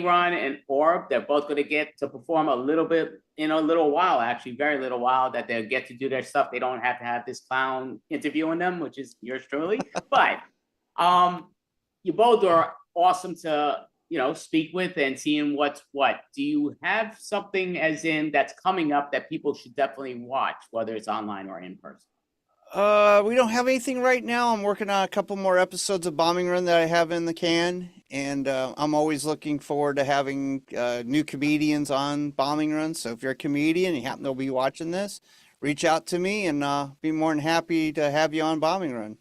Ron and Orb, they're both going to get to perform a little bit in a little while, actually, very little while, that they'll get to do their stuff. They don't have to have this clown interviewing them, which is yours truly. But you both are awesome to speak with and seeing what's what. Do you have something as in that's coming up that people should definitely watch, whether it's online or in person? We don't have anything right now. I'm working on a couple more episodes of Bombing Run that I have in the can, and I'm always looking forward to having new comedians on Bombing Run. So if you're a comedian and you happen to be watching this, reach out to me, and be more than happy to have you on Bombing Run.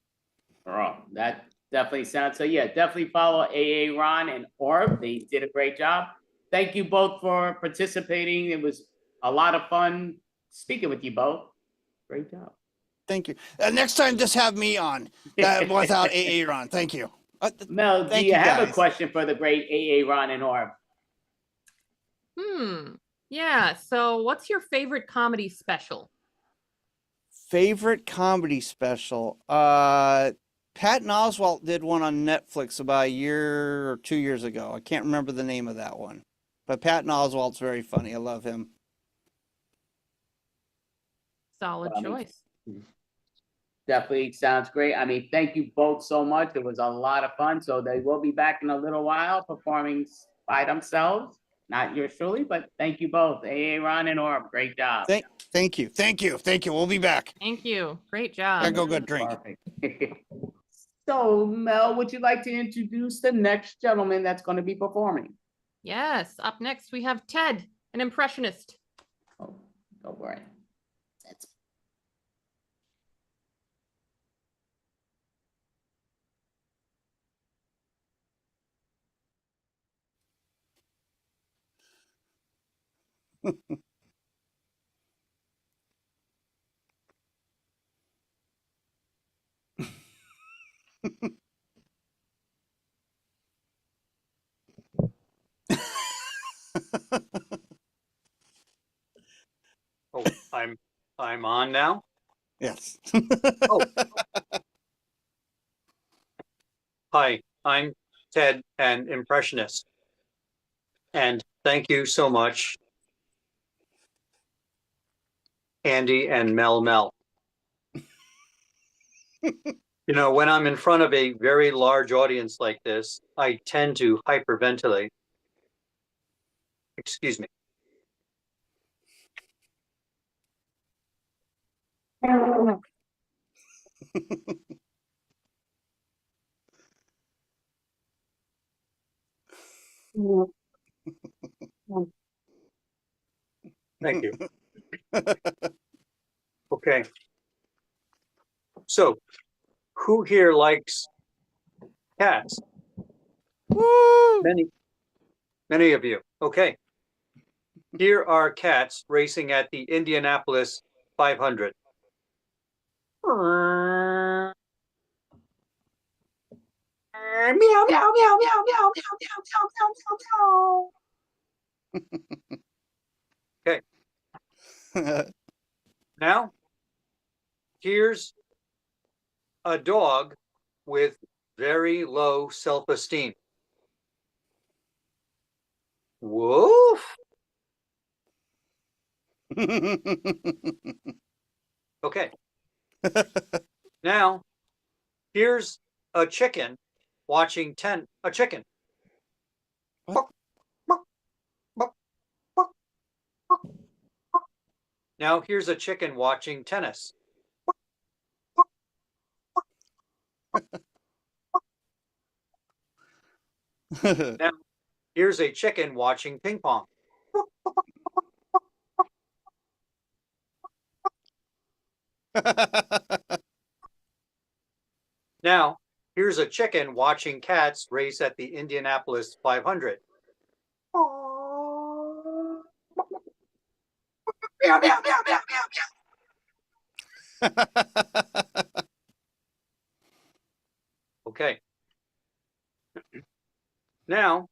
Oh, that definitely sounds so. Yeah, definitely follow AA Ron and Orb. They did a great job. Thank you both for participating. It was a lot of fun speaking with you both. Great job. Thank you. Next time, just have me on without AA Ron. Thank you. Mel, do Thank you you, have a guys. question for the great AA Ron and Orb? Yeah. So what's your favorite comedy special? Favorite comedy special? Patton Oswalt did one on Netflix about a year or 2 years ago. I can't remember the name of that one, but Patton Oswalt's very funny. I love him. Solid choice. Definitely sounds great. I mean, thank you both so much. It was a lot of fun. So they will be back in a little while performing by themselves. Not yours truly, but thank you both. AA Ron and Orb, great job. Thank you. We'll be back. Thank you. Great job. Gotta go get a drink. Perfect. So Mel, would you like to introduce the next gentleman that's going to be performing? Yes. Up next, we have Ted, an impressionist. Oh, go for it. Oh, I'm on now? Yes. Oh. Hi, I'm Ted, an impressionist. And thank you so much, Andy and Mel. You know, when I'm in front of a very large audience like this, I tend to hyperventilate. Excuse me. Thank you. Okay. So, who here likes cats? Woo! Many of you. Okay. Here are cats racing at the Indianapolis 500. Meow, meow, meow, meow, meow, meow, meow, meow, meow. Okay. Now, here's a dog with very low self-esteem. Woof. Okay. Now, here's a chicken watching a chicken. Now, here's a chicken watching tennis. Now, here's a chicken watching ping pong. Now, here's a chicken watching cats race at the Indianapolis 500. Meow, meow, meow, meow, meow, meow. Okay. Now,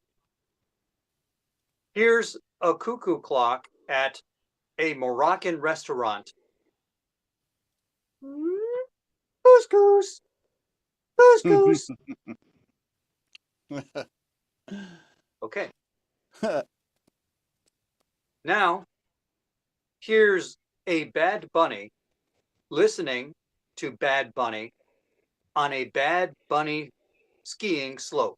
here's a cuckoo clock at a Moroccan restaurant. Goose, goose. Goose, goose. Okay. Now, here's a Bad Bunny listening to Bad Bunny on a Bad Bunny skiing slope.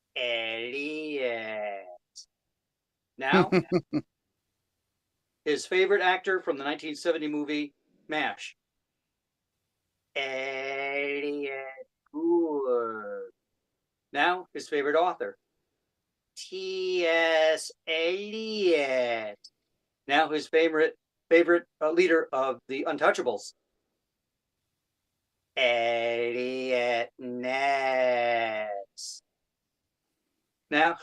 Elliot. Now, his favorite actor from the 1970 movie MASH. Elliot Gould. Now, his favorite author. T.S. Eliot. Now, his favorite leader of the Untouchables. Elliot Ness. Now,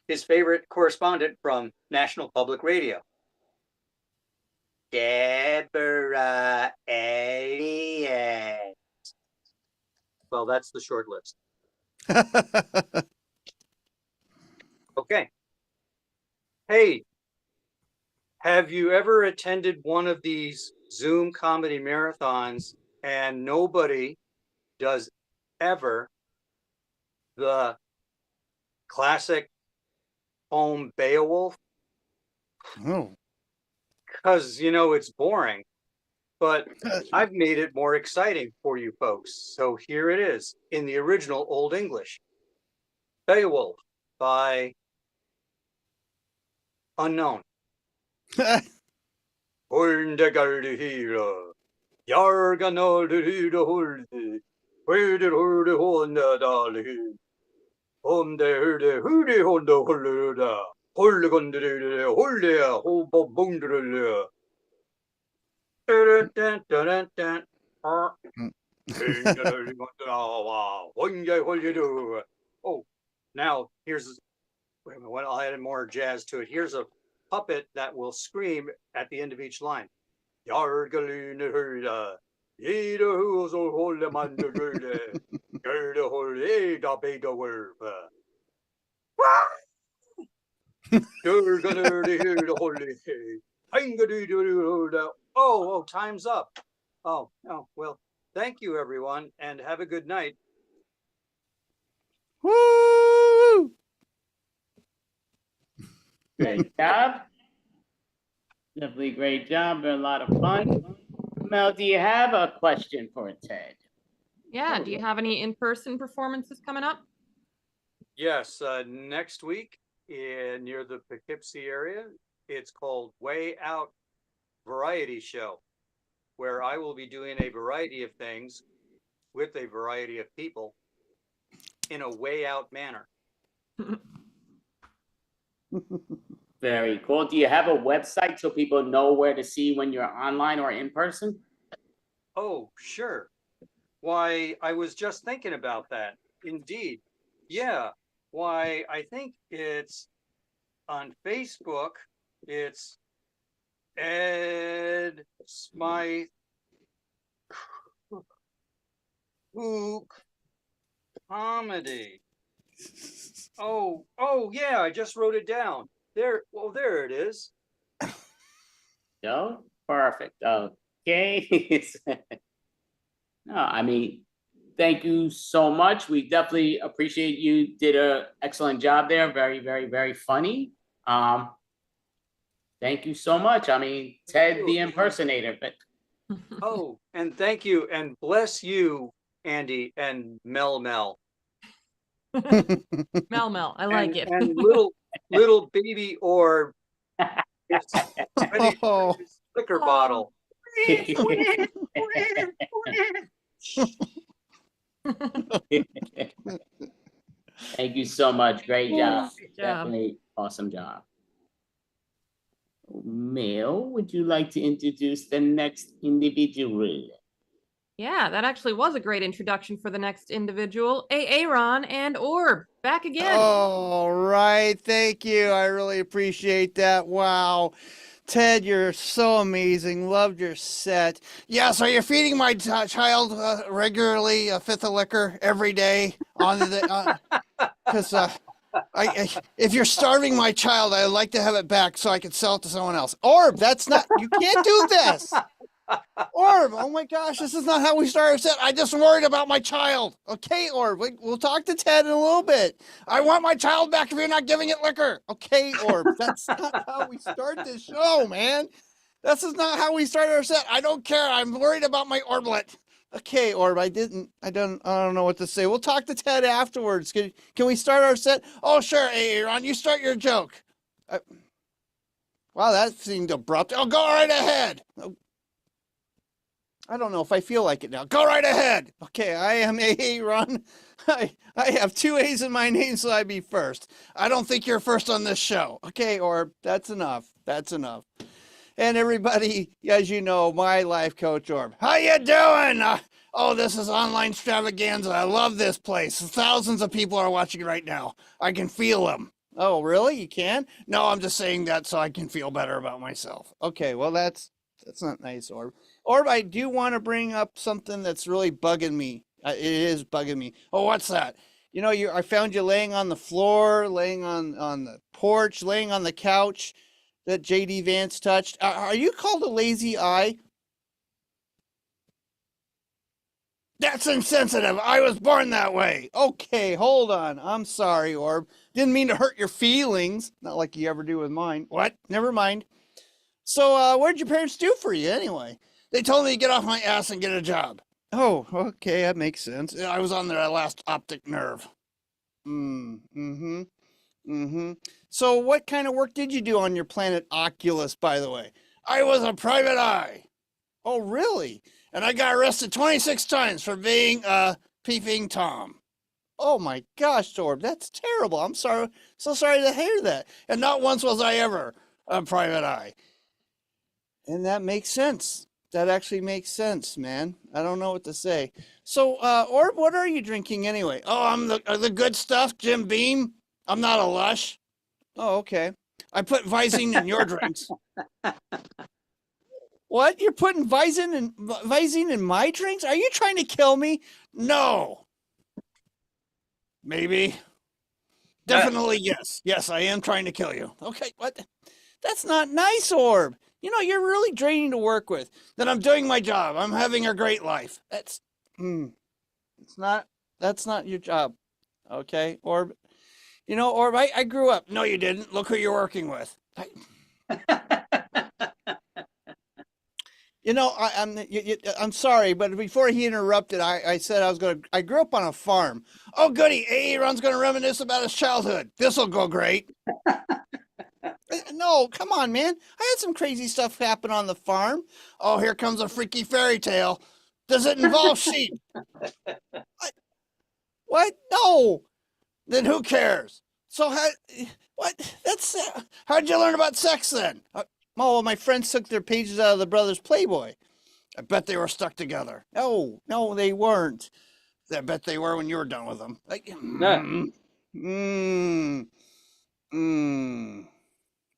his favorite correspondent from National Public Radio. Deborah Elliott. Well, that's the short list. Okay. Hey, have you ever attended one of these Zoom comedy marathons and nobody does ever the classic poem Beowulf? Oh. Because, it's boring. But I've made it more exciting for you folks. So here it is in the original Old English. Beowulf by unknown. Oh, now here's, I'll add more jazz to it. Here's a puppet that will scream at the end of each line. Oh, time's up. Oh, well, thank you, everyone, and have a good night. Woo! Great job. Definitely great job. A lot of fun. Mel, do you have a question for Ted? Yeah. Do you have any in-person performances coming up? Yes, next week near the Poughkeepsie area, it's called Way Out Variety Show, where I will be doing a variety of things with a variety of people in a way out manner. Very cool. Do you have a website so people know where to see when you're online or in person? Oh, sure. Why, I was just thinking about that. Indeed. Yeah. Why, I think it's on Facebook. It's Ed Smythe Hook Comedy. Oh, yeah, I just wrote it down. There it is. No? Perfect. Okay. No, I mean, thank you so much. We definitely appreciate you did an excellent job there. Very, very, very funny. Thank you so much. I mean, Ted the impersonator, but Oh, and thank you and bless you, Andy and Mel. Mel. I like it. And little baby Orb is ready for his liquor bottle. thank you so much. Great job. Good job. Definitely awesome job. Mel, would you like to introduce the next individual? Yeah, that actually was a great introduction for the next individual. Aaron and Orb, back again. All right. Thank you. I really appreciate that. Wow. Ted, you're so amazing. Loved your set. Yeah, so you're feeding my child regularly a fifth of liquor every day on the because if you're starving my child, I'd like to have it back so I can sell it to someone else. Orb, that's not, you can't do this. Orb, oh my gosh, this is not how we start our set. I just worried about my child. Okay, Orb, we'll talk to Ted in a little bit. I want my child back if you're not giving it liquor. Okay, Orb, that's not how we start this show, man. This is not how we start our set. I don't care. I'm worried about my Orblet. Okay, Orb, I don't know what to say. We'll talk to Ted afterwards. Can we start our set? Oh, sure, Aaron, you start your joke. Wow, that seemed abrupt. Oh, go right ahead. Oh, I don't know if I feel like it now. Go right ahead. Okay, I am Aaron. I have 2 A's in my name, so I'd be first. I don't think you're first on this show. Okay, Orb, that's enough. That's enough. And everybody, as you know, my life coach Orb. How you doing? Oh, this is online extravaganza. I love this place. Thousands of people are watching right now. I can feel them. Oh, really? You can? No, I'm just saying that so I can feel better about myself. Okay, well, that's not nice, Orb. Orb, I do want to bring up something that's really bugging me. It is bugging me. Oh, what's that? You know, I found you laying on the floor, laying on the porch, laying on the couch that JD Vance touched. Are you called a lazy eye? That's insensitive. I was born that way. Okay, hold on. I'm sorry, Orb. Didn't mean to hurt your feelings. Not like you ever do with mine. What? Never mind. So, what did your parents do for you anyway? They told me to get off my ass and get a job. Oh, okay, that makes sense. I was on their last optic nerve. Mm-hmm. So what kind of work did you do on your planet Oculus, by the way? I was a private eye. Oh, really? And I got arrested 26 times for being a peeping Tom. Oh my gosh, Orb, that's terrible. I'm sorry, so sorry to hear that. And not once was I ever a private eye. And that makes sense. That actually makes sense, man. I don't know what to say. So, Orb, what are you drinking anyway? Oh, I'm the good stuff, Jim Beam. I'm not a lush. Oh, okay. I put Visine in your drinks. What? You're putting Visine in my drinks? Are you trying to kill me? No. Maybe. Definitely yes. Yes, I am trying to kill you. Okay, what? That's not nice, Orb. You know, you're really draining to work with. Then I'm doing my job. I'm having a great life. That's not your job. Okay, Orb. You know, Orb, I grew up. No, you didn't. Look who you're working with. You know, I'm sorry, but before he interrupted, I said I grew up on a farm. Oh, goody. Aaron's going to reminisce about his childhood. This'll go great. No, come on, man. I had some crazy stuff happen on the farm. Oh, here comes a freaky fairy tale. Does it involve sheep? What? No. Then who cares? So how'd you learn about sex then? Oh, my friends took their pages out of the Brothers Playboy. I bet they were stuck together. No, they weren't. I bet they were when you were done with them.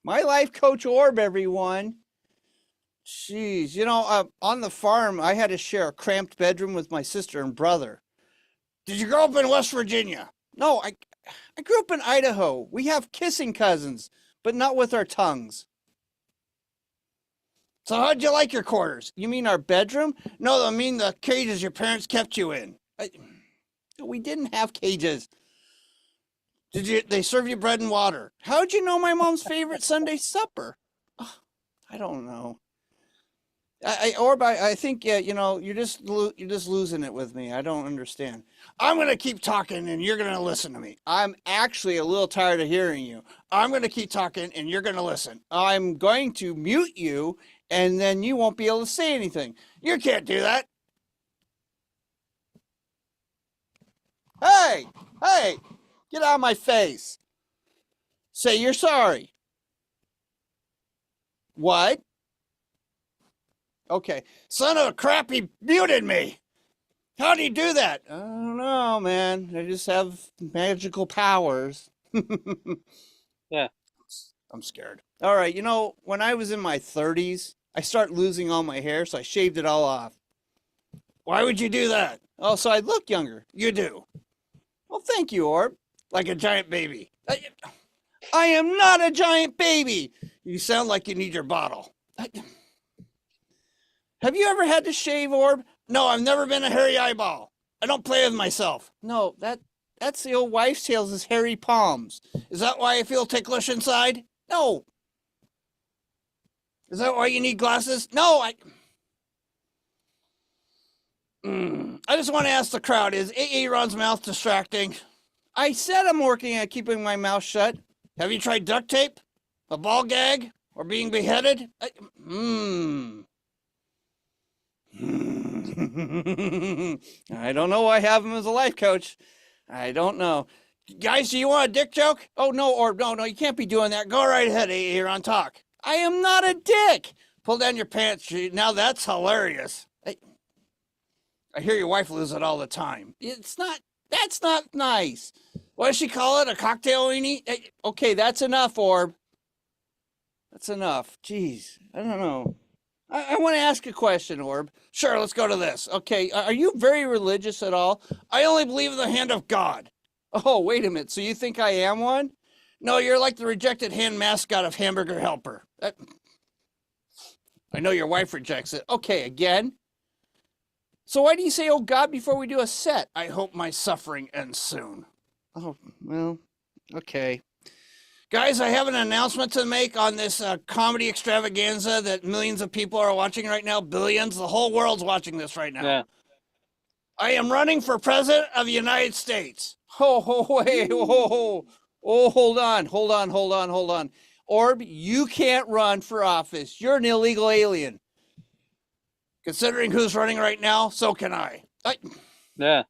My life coach Orb, everyone. Jeez, you know, on the farm, I had to share a cramped bedroom with my sister and brother. Did you grow up in West Virginia? No, I grew up in Idaho. We have kissing cousins, but not with our tongues. So how'd you like your quarters? You mean our bedroom? No, I mean the cages your parents kept you in. We didn't have cages. They serve you bread and water? How'd you know my mom's favorite Sunday supper? Oh, I don't know. Orb, I think, yeah, you know, you're just losing it with me. I don't understand. I'm going to keep talking and you're going to listen to me. I'm actually a little tired of hearing you. I'm going to keep talking and you're going to listen. I'm going to mute you and then you won't be able to say anything. You can't do that. Hey, get out of my face. Say you're sorry. What? Okay. Son of a crap, he muted me. How do you do that? I don't know, man. I just have magical powers. Yeah. I'm scared. All right. You know, when I was in my 30s, I started losing all my hair, so I shaved it all off. Why would you do that? Oh, so I'd look younger. You do. Well, thank you, Orb. Like a giant baby. I am not a giant baby. You sound like you need your bottle. Have you ever had to shave, Orb? No, I've never been a hairy eyeball. I don't play with myself. No, that's the old wives' tales is hairy palms. Is that why I feel ticklish inside? No. Is that why you need glasses? No, just want to ask the crowd, is Aaron's mouth distracting? I said I'm working at keeping my mouth shut. Have you tried duct tape? A ball gag? Or being beheaded? I don't know why I have him as a life coach. I don't know. Guys, do you want a dick joke? Oh, no, or no, you can't be doing that. Go right ahead, Aaron, talk. I am not a dick. Pull down your pants. Now that's hilarious. I hear your wife lose it all the time. That's not nice. What does she call it? A cocktail weenie? Okay, that's enough, Orb. That's enough. Jeez, I don't know. I want to ask a question, Orb. Sure, let's go to this. Okay, are you very religious at all? I only believe in the hand of God. Oh, wait a minute. So you think I am one? No, you're like the rejected hand mascot of Hamburger Helper. I know your wife rejects it. Okay, again. So why do you say, oh God, before we do a set? I hope my suffering ends soon. Oh, well, okay. Guys, I have an announcement to make on this comedy extravaganza that millions of people are watching right now. Billions. The whole world's watching this right now. Yeah. I am running for president of the United States. Wait, hold on. Orb, you can't run for office. You're an illegal alien. Considering who's running right now, so can I. Yeah.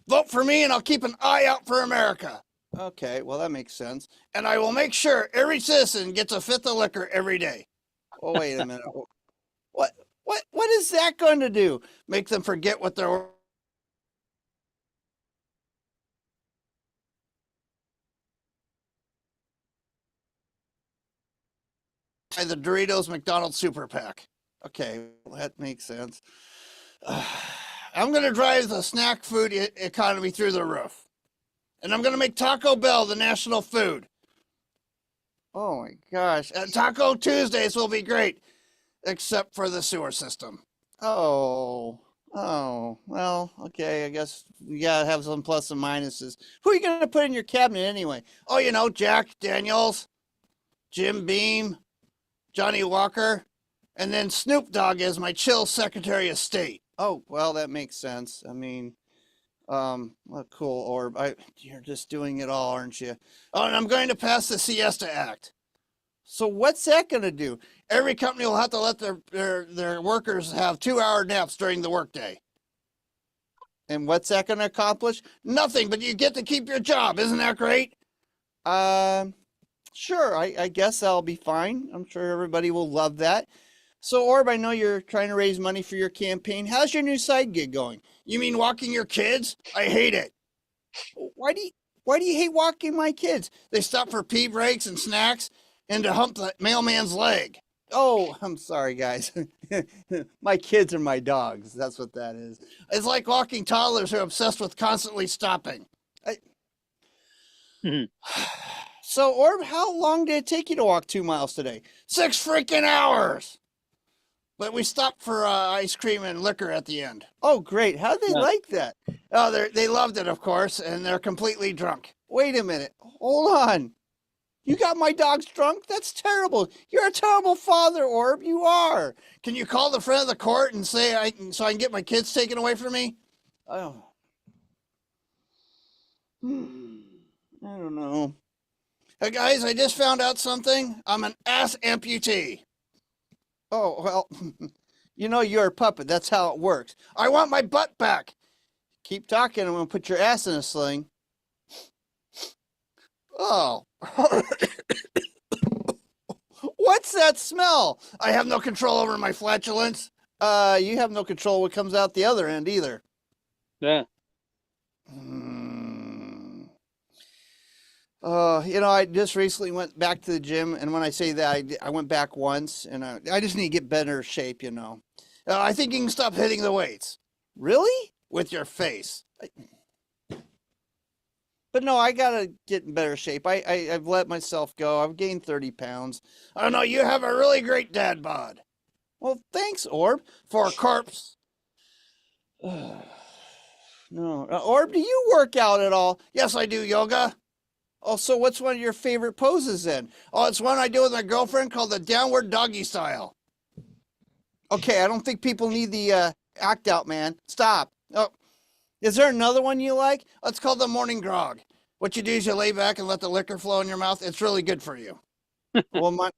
Vote for me and I'll keep an eye out for America. Okay, well, that makes sense. And I will make sure every citizen gets a fifth of liquor every day. Oh, wait a minute. What is that going to do? Make them forget what they're... The Doritos McDonald's Super Pack. Okay, well, that makes sense. I'm going to drive the snack food economy through the roof. And I'm going to make Taco Bell the national food. Oh my gosh. Taco Tuesdays will be great, except for the sewer system. Oh, well, okay, I guess we got to have some plus and minuses. Who are you going to put in your cabinet anyway? Oh, you know, Jack Daniels, Jim Beam, Johnny Walker, and then Snoop Dogg as my chill Secretary of State. Oh, well, that makes sense. I mean, well, cool, Orb. You're just doing it all, aren't you? Oh, and I'm going to pass the Siesta Act. So what's that going to do? Every company will have to let their workers have 2-hour naps during the workday. And what's that going to accomplish? Nothing, but you get to keep your job. Isn't that great? Sure, I guess that'll be fine. I'm sure everybody will love that. So, Orb, I know you're trying to raise money for your campaign. How's your new side gig going? You mean walking your kids? I hate it. Why do you hate walking my kids? They stop for pee breaks and snacks and to hump the mailman's leg. Oh, I'm sorry, guys. My kids are my dogs. That's what that is. It's like walking toddlers who are obsessed with constantly stopping. So, Orb, how long did it take you to walk 2 miles today? 6 freaking hours! But we stopped for ice cream and liquor at the end. Oh, great. How did they like that? Oh, they loved it, of course, and they're completely drunk. Wait a minute. Hold on. You got my dogs drunk? That's terrible. You're a terrible father, Orb. You are. Can you call the friend of the court and say so I can get my kids taken away from me? Oh. I don't know. Hey, guys, I just found out something. I'm an ass amputee. Oh, well, you know you're a puppet. That's how it works. I want my butt back. Keep talking. I'm going to put your ass in a sling. Oh. What's that smell? I have no control over my flatulence. You have no control what comes out the other end either. Yeah. You know, I just recently went back to the gym, and when I say that, I went back once, and I just need to get better shape, you know. I think you can stop hitting the weights. Really? With your face. But no, I gotta get in better shape. I've let myself go. I've gained 30 pounds. Oh no, you have a really great dad bod. Well, thanks, Orb, for a corpse. No, Orb, do you work out at all? Yes, I do yoga. Oh, so what's one of your favorite poses then? Oh, it's one I do with my girlfriend called the downward doggy style. Okay, I don't think people need the Act out, man. Stop. Oh, is there another one you like? It's called the morning grog. What you do is you lay back and let the liquor flow in your mouth. It's really good for you. Well,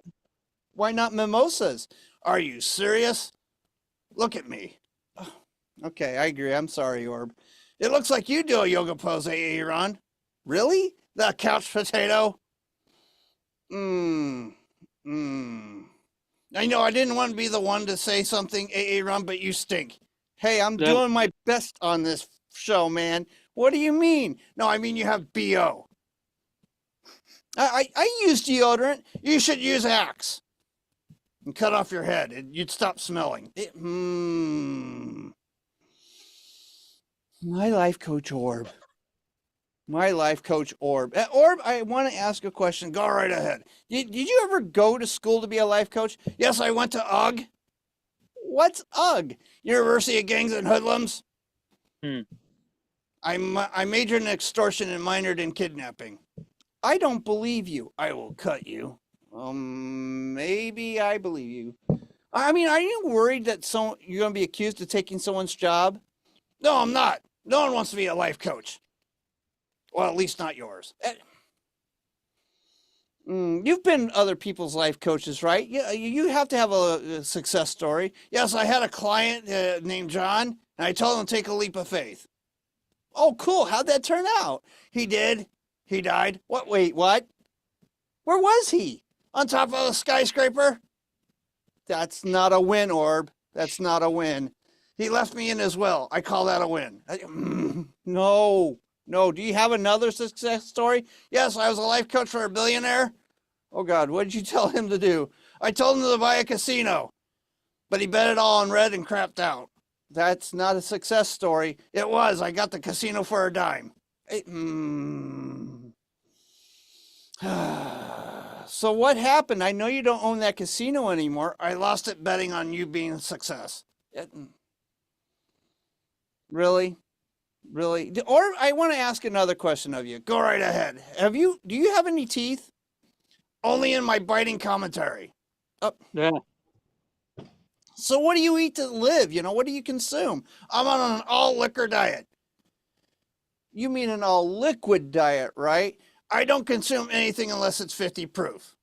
why not mimosas? Are you serious? Look at me. Oh, okay, I agree. I'm sorry, Orb. It looks like you do a yoga pose, Aaron. Really? The couch potato? I know I didn't want to be the one to say something, Aaron, but you stink. Hey, I'm Yeah. doing my best on this show, man. What do you mean? No, I mean you have BO. I use deodorant. You should use Axe. And cut off your head, and you'd stop smelling. My life coach Orb. My life coach Orb. Orb, I want to ask a question. Go right ahead. Did you ever go to school to be a life coach? Yes, I went to UG. What's UG? University of Gangs and Hoodlums. I majored in extortion and minored in kidnapping. I don't believe you. I will cut you. Maybe I believe you. I mean, are you worried that you're going to be accused of taking someone's job? No, I'm not. No one wants to be a life coach. Well, at least not yours. You've been other people's life coaches, right? Yeah, you have to have a success story. Yes, I had a client named John, and I told him to take a leap of faith. Oh, cool. How'd that turn out? He did. He died. What? Wait, what? Where was he? On top of a skyscraper? That's not a win, Orb. That's not a win. He left me in his will. I call that a win. No. Do you have another success story? Yes, I was a life coach for a billionaire. Oh, God, what did you tell him to do? I told him to buy a casino, but he bet it all on red and crapped out. That's not a success story. It was. I got the casino for a dime. So what happened? I know you don't own that casino anymore. I lost it betting on you being a success. Really? Or I want to ask another question of you. Go right ahead. Do you have any teeth? Only in my biting commentary. Yeah. So what do you eat to live? What do you consume? I'm on an all liquor diet. You mean an all liquid diet, right? I don't consume anything unless it's 50 proof.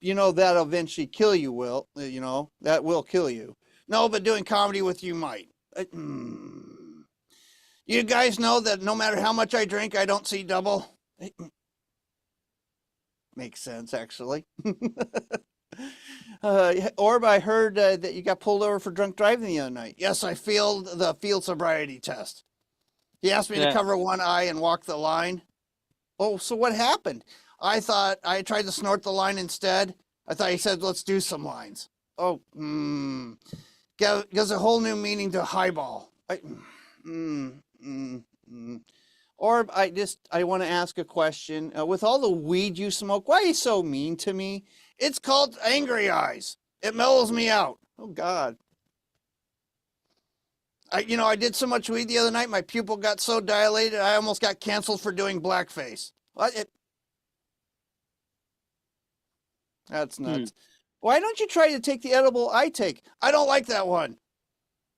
That'll eventually kill you, Will. That will kill you. No, but doing comedy with you might. You guys know that no matter how much I drink, I don't see double. Makes sense, actually. Orb, I heard that you got pulled over for drunk driving the other night. Yes, I failed the field sobriety test. He asked me to cover one eye and walk the line. Oh, so what happened? I thought I tried to snort the line instead. I thought he said, let's do some lines. Oh, gives a whole new meaning to highball. Orb, I want to ask a question. With all the weed you smoke, why are you so mean to me? It's called angry eyes. It mellows me out. Oh, God. I did so much weed the other night, my pupil got so dilated, I almost got canceled for doing blackface. That's nuts. Why don't you try to take the edible I take? I don't like that one.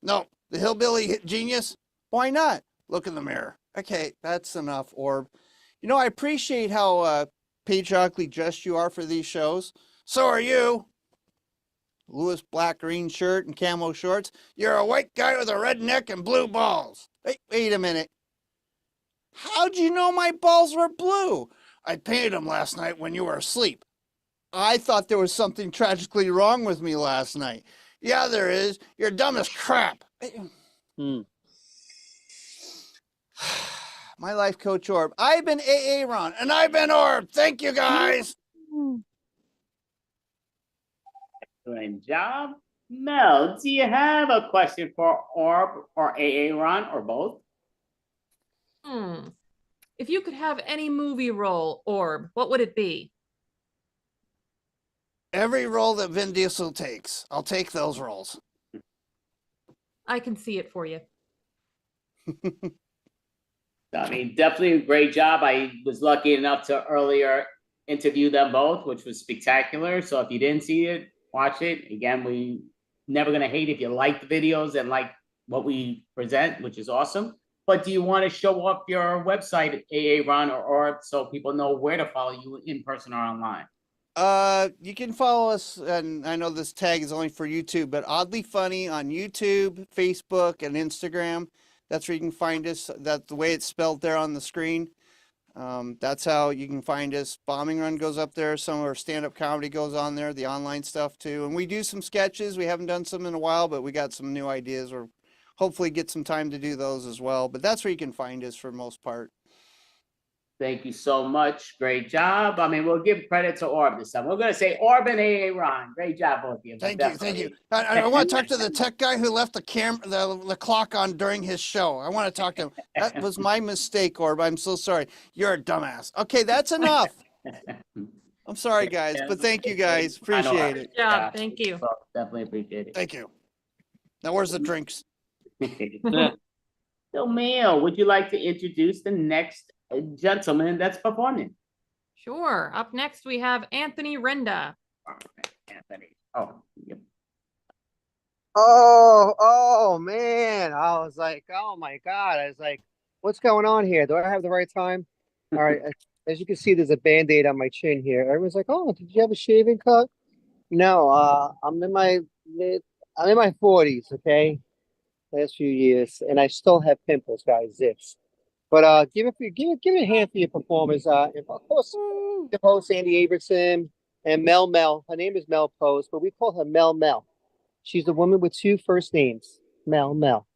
No, the hillbilly genius? Why not? Look in the mirror. Okay, that's enough, Orb. I appreciate how patriotically dressed you are for these shows. So are you. Lewis black green shirt and camo shorts. You're a white guy with a red neck and blue balls. Wait a minute. How'd you know my balls were blue? I painted them last night when you were asleep. I thought there was something tragically wrong with me last night. Yeah, there is. You're dumb as crap. My life coach Orb. I've been Ron, and I've been Orb. Thank you, guys. Excellent job. Mel, do you have a question for Orb or Ron or both? If you could have any movie role, Orb, what would it be? Every role that Vin Diesel takes. I'll take those roles. I can see it for you. I mean, definitely a great job. I was lucky enough to earlier interview them both, which was spectacular. So if you didn't see it, watch it. Again, we never going to hate if you like the videos and like what we present, which is awesome. But do you want to show off your website at AA Ron or so people know where to follow you in person or online? You can follow us, and I know this tag is only for YouTube, but Oddly Funny on YouTube, Facebook, and Instagram. That's where you can find us. That's the way it's spelled there on the screen. That's how you can find us. Bombing Run goes up there. Some of our stand-up comedy goes on there, the online stuff too. And we do some sketches. We haven't done some in a while, but we got some new ideas. Or hopefully get some time to do those as well. But that's where you can find us for the most part. Thank you so much. Great job. I mean, we'll give credit to Orb this time. We're going to say Orb and AA Ron. Great job, both of you. Thank you, thank you. I want to talk to the tech guy who left the clock on during his show. I want to talk to him. That was my mistake, Orb. I'm so sorry. You're a dumbass. Okay, that's enough. I'm sorry, guys, but thank you, guys. Appreciate it. Good job. Thank you. Definitely appreciate it. Thank you. Now, where's the drinks? So, Mel, would you like to introduce the next gentleman that's performing? Sure. Up next, we have Anthony Renda. Anthony. Oh, yep. Oh man. I was like, oh my God. I was like, what's going on here? Do I have the right time? All right. As you can see, there's a Band-Aid on my chin here. Everyone's like, oh, did you have a shaving cut? No, I'm in my 40s, okay? Last few years, and I still have pimples, guys. Zits. But give it a hand for your performers. And of course, the host Andy Abramson and Mel. Her name is Mel Post, but we call her Mel. She's the woman with two first names, Mel.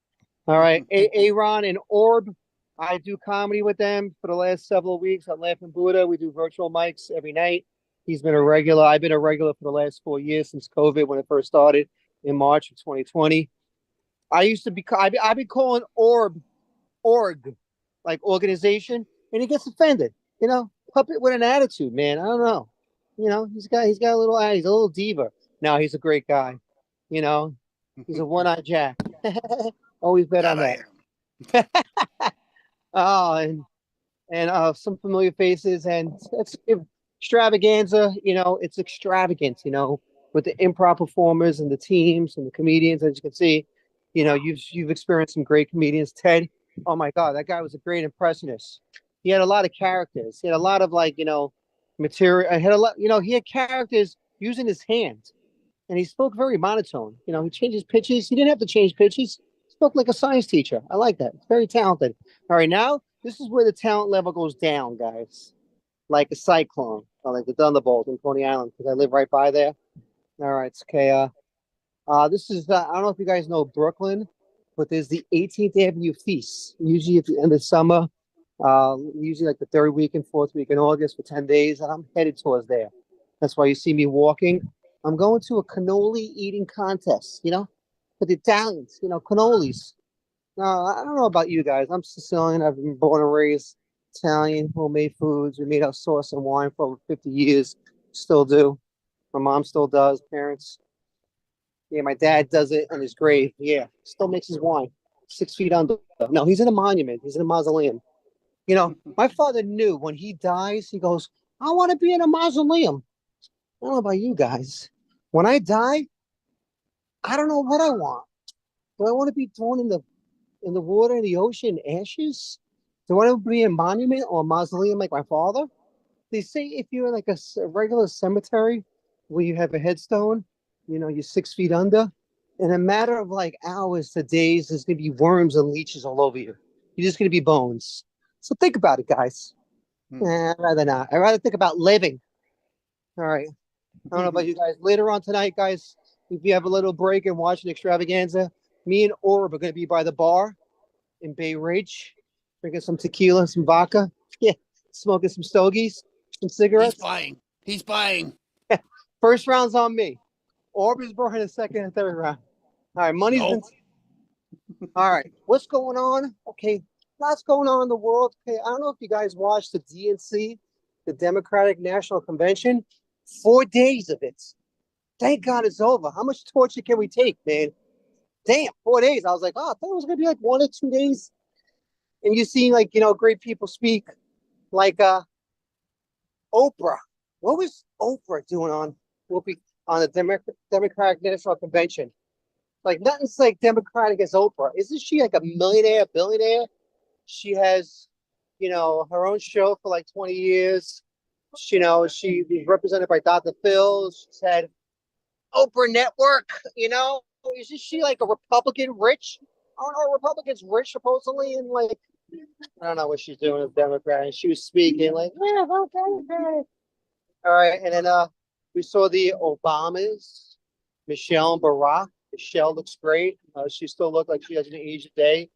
All right, Aaron and Orb. I do comedy with them for the last several weeks on Laughing Buddha. We do virtual mics every night. He's been a regular. I've been a regular for the last 4 years since COVID when it first started in March of 2020. I used to be. I've been calling Org, like organization, and he gets offended. You know, puppet with an attitude, man. I don't know. You know, he's got a little. He's a little diva. No, he's a great guy. You know, he's a one-eyed Jack. Always bet on that. Oh, and some familiar faces, and it's extravaganza. You know, it's extravagant. You know, with the improv performers and the teams and the comedians, as you can see. You know, you've experienced some great comedians. Ted, oh my God, that guy was a great impressionist. He had a lot of characters. He had a lot of material. I had a lot. You know, he had characters using his hands, and he spoke very monotone. You know, he changed his pitches. He didn't have to change pitches. He spoke like a science teacher. I like that. It's very talented. All right, now this is where the talent level goes down, guys. Like a cyclone, or like the Thunderbolt in Coney Island, because I live right by there. All right, it's okay. This is, I don't know if you guys know Brooklyn, but there's the 18th Avenue Feast, usually at the end of summer, usually like the third week and fourth week in August for 10 days, and I'm headed towards there. That's why you see me walking. I'm going to a cannoli eating contest, you know, for the Italians, you know, cannolis. Now, I don't know about you guys. I'm Sicilian. I've been born and raised Italian, homemade foods. We made our sauce and wine for over 50 years. Still do. My mom still does, parents. Yeah, my dad does it on his grave. Yeah, still makes his wine. 6 feet under. No, he's in a monument. He's in a mausoleum. You know, my father knew when he dies, he goes, I want to be in a mausoleum. I don't know about you guys. When I die, I don't know what I want. Do I want to be thrown in the water, in the ocean, ashes? Do I want to be in a monument or a mausoleum like my father? They say if you're in like a regular cemetery where you have a headstone, you know, you're 6 feet under. In a matter of like hours to days, there's going to be worms and leeches all over you. You're just going to be bones. So think about it, guys. I'd rather not. I'd rather think about living. All right. I don't know about you guys. Later on tonight, guys, if you have a little break and watch an extravaganza, me and Orb are going to be by the bar in Bay Ridge, drinking some tequila, some vodka. Yeah. Smoking some stogies, some cigarettes. He's buying. First round's on me. Orb is brought in the second and third round. All right, money's been. All right, what's going on? Okay, lots going on in the world. Okay, I don't know if you guys watched the DNC, the Democratic National Convention. 4 days of it. Thank God it's over. How much torture can we take, man? Damn, 4 days. I was like, oh, I thought it was gonna be like 1 or 2 days. And you see, like, you know, great people speak, like Oprah. What was Oprah doing on the Democratic National Convention? Like nothing's like democratic as Oprah. Isn't she like a millionaire, billionaire? She has, her own show for like 20 years. She was represented by Dr. Phil. She's had Oprah Network, Isn't she like a Republican rich? Aren't all Republicans rich supposedly? And like, I don't know what she's doing as a Democrat. And she was speaking like, yeah, okay. All right. And then we saw the Obamas, Michelle and Barack. Michelle looks great. She still looks like she hasn't aged a day.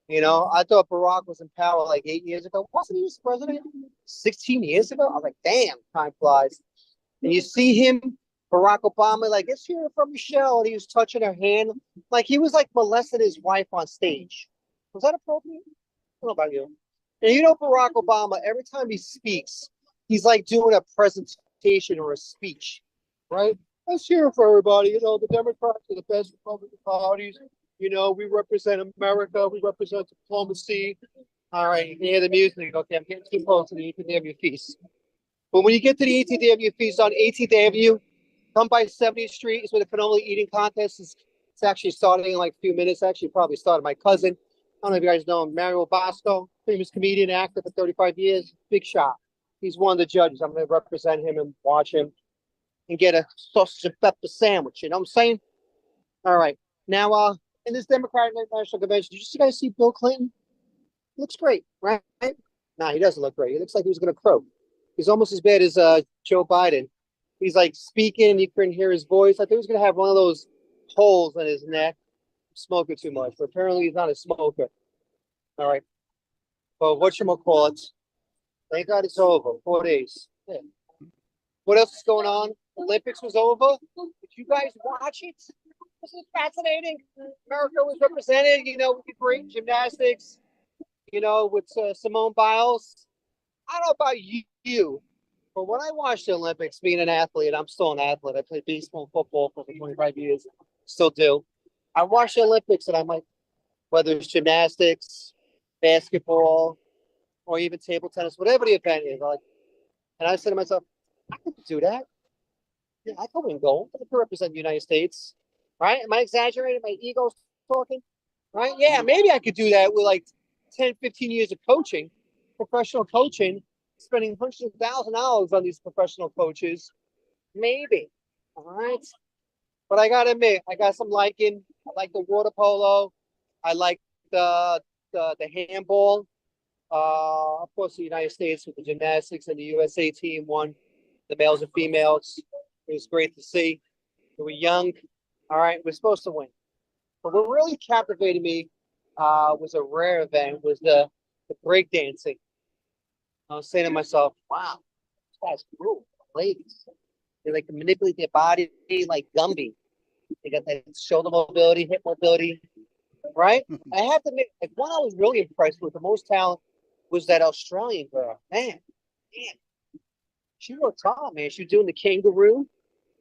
I thought Barack was in power like 8 years ago. Wasn't he just president 16 years ago? I was like, damn, time flies. And you see him, Barack Obama, like, it's here from Michelle. And he was touching her hand. Like, he was like molesting his wife on stage. Was that appropriate? I don't know about you. And Barack Obama, every time he speaks, he's like doing a presentation or a speech, right? Let's hear it for everybody. The Democrats are the best Republican parties. We represent America. We represent diplomacy. All right, you can hear the music. Okay, I'm getting too close to the 18th Avenue feast. But when you get to the 18th Avenue feast on 18th Avenue, come by 70th Street is where the cannoli eating contest is. It's actually starting in like a few minutes. Actually, probably started. My cousin, I don't know if you guys know him, Mario Bosco, famous comedian, actor for 35 years. Big shot. He's one of the judges. I'm going to represent him and watch him and get a sausage and pepper sandwich. You know what I'm saying? All right. Now, in this Democratic National Convention, did you guys see Bill Clinton? Looks great, right? Nah, he doesn't look great. He looks like he was going to croak. He's almost as bad as Joe Biden. He's like speaking and you couldn't hear his voice. I think he was going to have one of those holes in his neck, smoking too much. But apparently he's not a smoker. All right. But whatchamacallit? Thank God it's over. 4 days. Yeah. What else is going on? Olympics was over. Did you guys watch it? This is fascinating. America was represented, with the great gymnastics, with Simone Biles. I don't know about you, but when I watched the Olympics, being an athlete, I'm still an athlete. I played baseball and football for 25 years, still do. I watch the Olympics and I'm like, whether it's gymnastics, basketball, or even table tennis, whatever the event is, and I said to myself, I could do that. Yeah, I could win gold. I could represent the United States. Right? Am I exaggerating? My ego's talking? Right? Yeah, maybe I could do that with like 10, 15 years of coaching, professional coaching, spending hundreds of $1,000s on these professional coaches. Maybe. All right. But I gotta admit, I got some liking. I like the water polo. I like the handball. Of course, the United States with the gymnastics and the USA team won, the males and females. It was great to see. They were young. All right, we're supposed to win. But what really captivated me was a rare event, was the breakdancing. I was saying to myself, wow, this guy's cool. Ladies. They like to manipulate their body like Gumby. They got that shoulder mobility, hip mobility, right? I have to admit, like, one I was really impressed with, the most talent, was that Australian girl. Man, she looked tall, man. She was doing the kangaroo.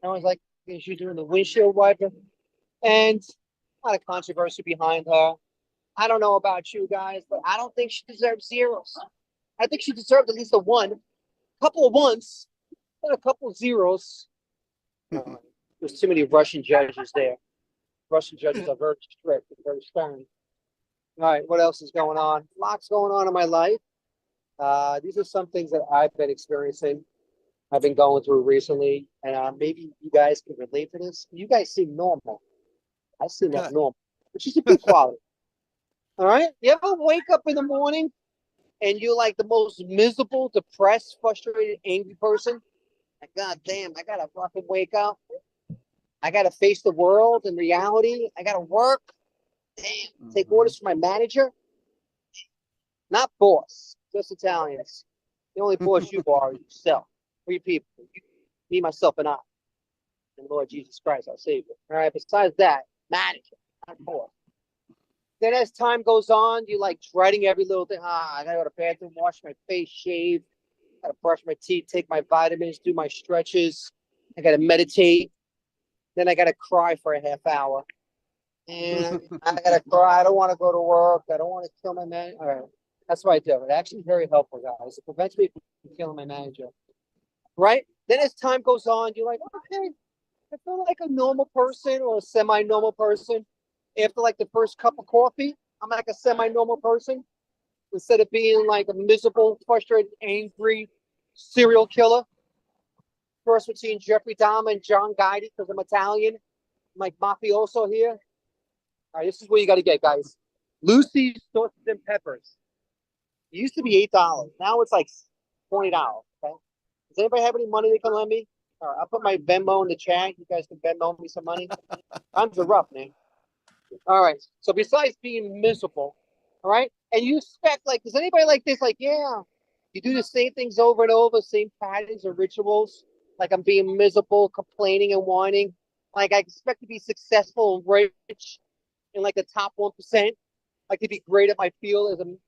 I was like, she was doing the windshield wiper. And a lot of controversy behind her. I don't know about you guys, but I don't think she deserves zeros. I think she deserved at least a one, a couple of ones, and a couple of zeros. There's too many Russian judges there. Russian judges are very strict and very stern. All right, what else is going on? Lots going on in my life. These are some things that I've been experiencing. I've been going through recently, and maybe you guys can relate to this. You guys seem normal. I seem like normal, which is a good quality. All right? You ever wake up in the morning and you're like the most miserable, depressed, frustrated, angry person? Like, God damn, I gotta fucking wake up. I gotta face the world and reality. I gotta work. Damn, take orders from my manager. Not boss, just Italians. The only boss you are is yourself. 3 people. You, me, myself, and I. And Lord Jesus Christ, our Savior. All right, besides that, manager, not boss. Then as time goes on, you're like dreading every little thing. I gotta go to the bathroom, wash my face, shave. I gotta brush my teeth, take my vitamins, do my stretches. I gotta meditate. Then I gotta cry for a half hour. And I gotta cry. I don't want to go to work. I don't want to kill my man. All right. That's what I do. It actually is very helpful, guys. It prevents me from killing my manager. Right? Then as time goes on, you're like, okay, I feel like a normal person or a semi-normal person. After like the first cup of coffee, I'm like a semi-normal person instead of being like a miserable, frustrated, angry serial killer. First between Jeffrey Dahmer and John Gotti because I'm Italian. I'm like mafioso here. All right, this is what you got to get, guys. Lucy's sausage and peppers. It used to be $8. Now it's like $20. Okay. Does anybody have any money they can lend me? All right, I'll put my Venmo in the chat. You guys can Venmo me some money. Times are rough, man. All right. So besides being miserable, all right, and you expect like, does anybody like this? Like, yeah, you do the same things over and over, same patterns or rituals. Like I'm being miserable, complaining and whining. Like I expect to be successful and rich in like the top 1%. Like to be great at my field as in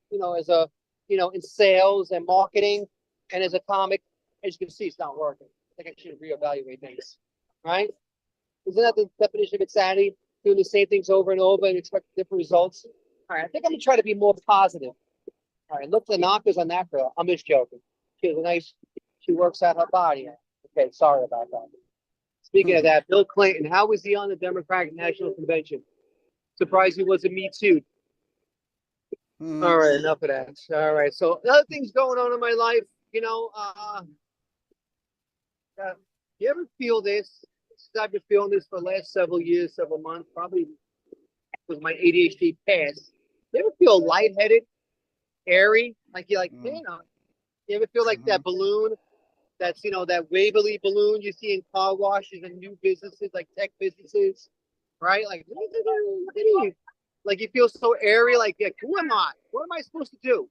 sales and marketing and as a comic. As you can see, it's not working. I think I should reevaluate things. Right? Isn't that the definition of insanity? Doing the same things over and over and expect different results. All right, I think I'm gonna try to be more positive. All right, look the knockers on that girl. I'm just joking. She works out her body. Okay, sorry about that. Speaking of that, Bill Clinton, how was he on the Democratic National Convention? Surprised he wasn't Me Too. All right, enough of that. All right, so other things going on in my life, you ever feel this? I've been feeling this for the last several years, several months, probably with my ADHD past. You ever feel lightheaded, airy? Like you're like, you ever feel like that balloon? That's, that Waverly balloon you see in car washes and new businesses, like tech businesses, right? Like, look at you. Like you feel so airy, like, yeah, who am I? What am I supposed to do?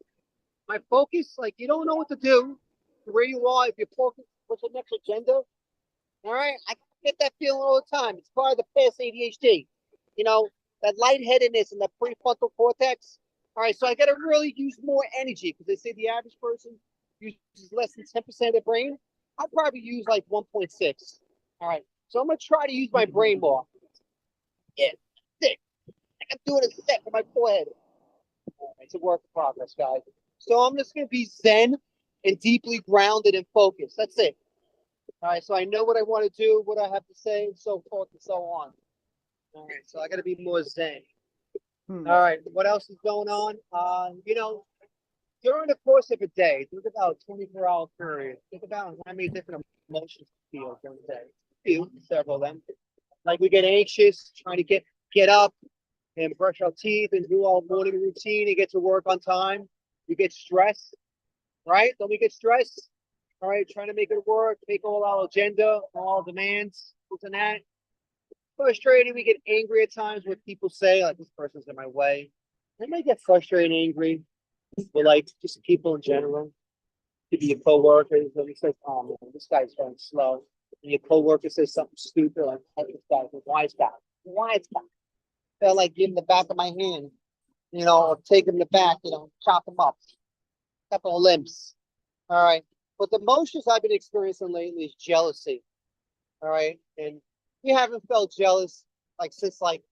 My focus, like you don't know what to do. Where you are, if you're focused, what's your next agenda? All right, I get that feeling all the time. It's part of the past ADHD. That lightheadedness and that prefrontal cortex. All right, so I got to really use more energy because they say the average person uses less than 10% of their brain. I probably use like 1.6. All right, so I'm gonna try to use my brain more. Yeah, sick. Like I'm doing a set for my forehead. All right, it's a work in progress, guys. So I'm just gonna be zen and deeply grounded and focused. That's it. All right, so I know what I want to do, what I have to say, and so forth and so on. All right, so I got to be more zen. All right, what else is going on? During the course of a day, think about a 24-hour period. Think about how many different emotions you feel during the day. Several of them. Like we get anxious, trying to get up and brush our teeth and do our morning routine and get to work on time. We get stressed, right? Don't we get stressed? All right, trying to make it work, make all our agenda, all demands, this and that. Frustrated, we get angry at times when people say, like, this person's in my way. They may get frustrated and angry with, like, just people in general. Could be your coworkers, and it's like, oh, man, this guy's going slow. And your coworker says something stupid, like, oh, this guy's a wise guy. They're like, give him the back of my hand, or take him the back, chop him up. Couple of limbs. All right. But the emotions I've been experiencing lately is jealousy. All right. And you haven't felt jealous like since like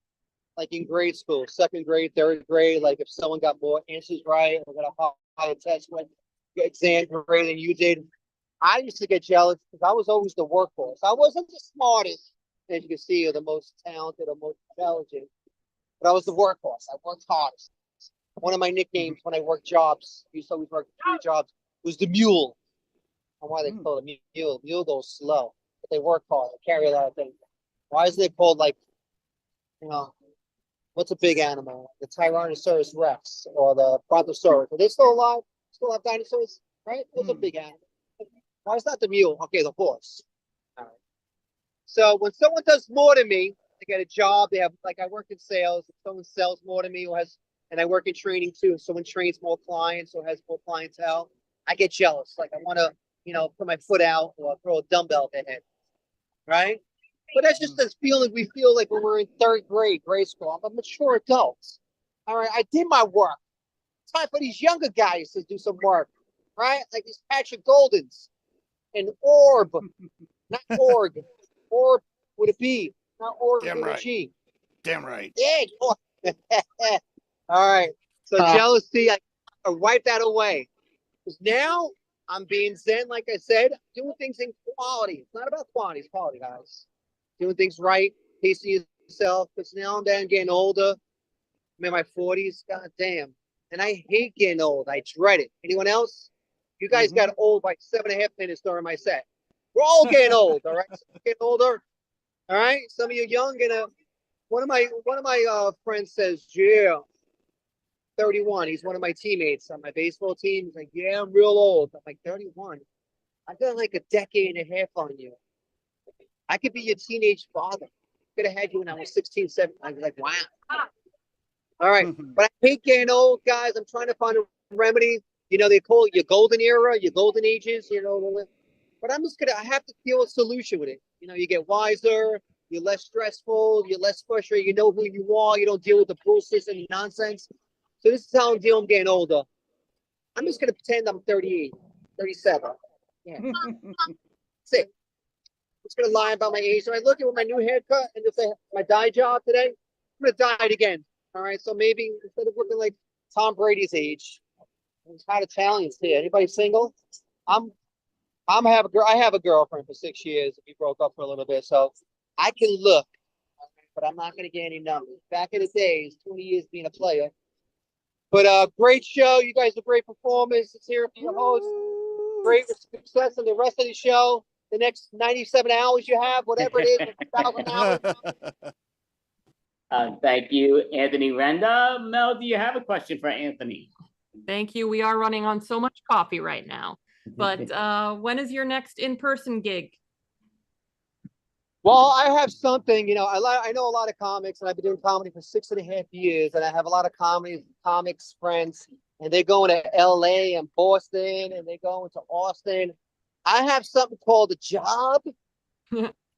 in grade school, second grade, third grade, like if someone got more answers right or got a higher test went exam grade than you did. I used to get jealous because I was always the workhorse. I wasn't the smartest, as you can see, or the most talented or most intelligent, but I was the workhorse. I worked hardest. One of my nicknames when I worked jobs, I used to always work 3 jobs, was the mule. And why they call it mule? Mule goes slow, but they work hard. They carry a lot of things. Why is it called like, what's a big animal? The Tyrannosaurus Rex or the Brontosaurus. Are they still alive? Still have dinosaurs, right? Those are big animals. Why is that the mule? Okay, the horse. All right. So when someone does more than me, they get a job. They have like I work in sales. If someone sells more than me, or has, and I work in training too. If someone trains more clients or has more clientele, I get jealous. Like I want to, put my foot out or throw a dumbbell at their head, right? But that's just this feeling we feel like when we're in third grade school. I'm a mature adult. All right, I did my work. It's time for these younger guys to do some work, right? Like these Patrick Goldens and Orb, not Org, Orb with a B, not Org Damn with right. a G. Damn right. Yeah. All right. So jealousy, I wipe that away. Because now I'm being zen, like I said, doing things in quality. It's not about quantity, it's quality, guys. doing things right, pacing yourself. Because now I'm getting older. I'm in my 40s. God damn. And I hate getting old. I dread it. Anyone else? You guys got old by 7.5 minutes during my set. We're all getting old, all right? Getting older. All right. Some of you young and one of my friends says, yeah, 31. He's one of my teammates on my baseball team. He's like, yeah, I'm real old. I'm like, 31. I got like a decade and a half on you. I could be your teenage father. Could have had you when I was 16, 17. I was like, wow. All right. But I hate getting old, guys. I'm trying to find a remedy. You know, they call it your golden era, your golden ages, you know. But I have to feel a solution with it. You know, you get wiser, you're less stressful, you're less frustrated, you know who you are, you don't deal with the bullshit and nonsense. So this is how I'm getting older. I'm just going to pretend I'm 38, 37. Yeah. That's it. I'm just going to lie about my age. So I look at with my new haircut and just say, my dye job today, I'm going to dye it again. All right. So maybe instead of looking like Tom Brady's age, there's hot Italians here. Anybody single? I have a girlfriend for 6 years. We broke up for a little bit. So I can look, but I'm not going to get any numbers. Back in the days, 20 years being a player. But great show. You guys are great performers. It's here for your host. Great success in the rest of the show. The next 97 hours you have, whatever it is, 1,000 hours. Thank you, Anthony Renda. Mel, do you have a question for Anthony? Thank you. We are running on so much coffee right now. But when is your next in-person gig? Well, I have something, you know, I know a lot of comics, and I've been doing comedy for 6.5 years, and I have a lot of comics friends, and they're going to LA and Boston, and they're going to Austin. I have something called a job,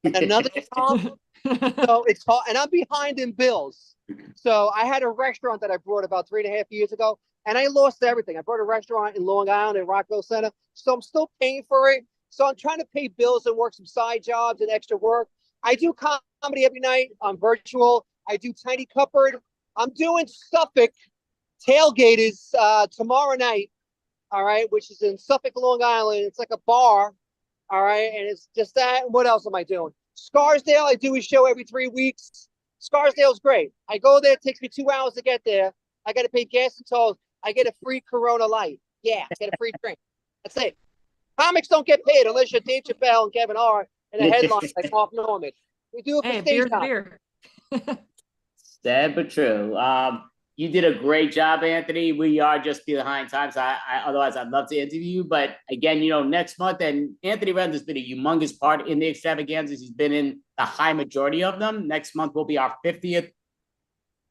another job. So it's hard, and I'm behind in bills. So I had a restaurant that I brought about 3.5 years ago, and I lost everything. I brought a restaurant in Long Island in Rockville Center, so I'm still paying for it. So I'm trying to pay bills and work some side jobs and extra work. I do comedy every night. I'm virtual. I do Tiny Cupboard. I'm doing Suffolk Tailgaters tomorrow night, all right, which is in Suffolk, Long Island. It's like a bar, all right, and it's just that. What else am I doing? Scarsdale, I do a show every 3 weeks. Scarsdale's great. I go there. It takes me 2 hours to get there. I got to pay gas and tolls. I get a free Corona Light. Yeah, I get a free drink. That's it. Comics don't get paid unless you're Dave Chappelle and Kevin Hart and a headline like Mark Norman. We do it for stage time. Beer. Sad but true. You did a great job, Anthony. We are just behind time, so otherwise I'd love to interview you. But again, you know, next month, and Anthony Renda's been a humongous part in the extravaganzas. He's been in the high majority of them. Next month will be our 50th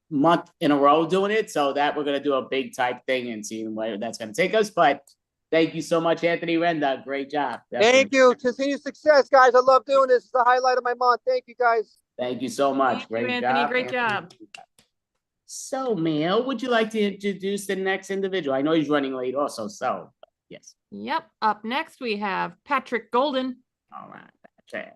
month in a row doing it, so that we're going to do a big type thing and see where that's going to take us. But thank you so much, Anthony Renda. Great job. Definitely. Thank you. Continue success, guys. I love doing this. It's the highlight of my month. Thank you, guys. Thank you so much. Thank Great you, Anthony. job. Great job. So, Mel, would you like to introduce the next individual? I know he's running late also, so yes. Yep. Up next, we have Patrick Golden. All right, Patrick.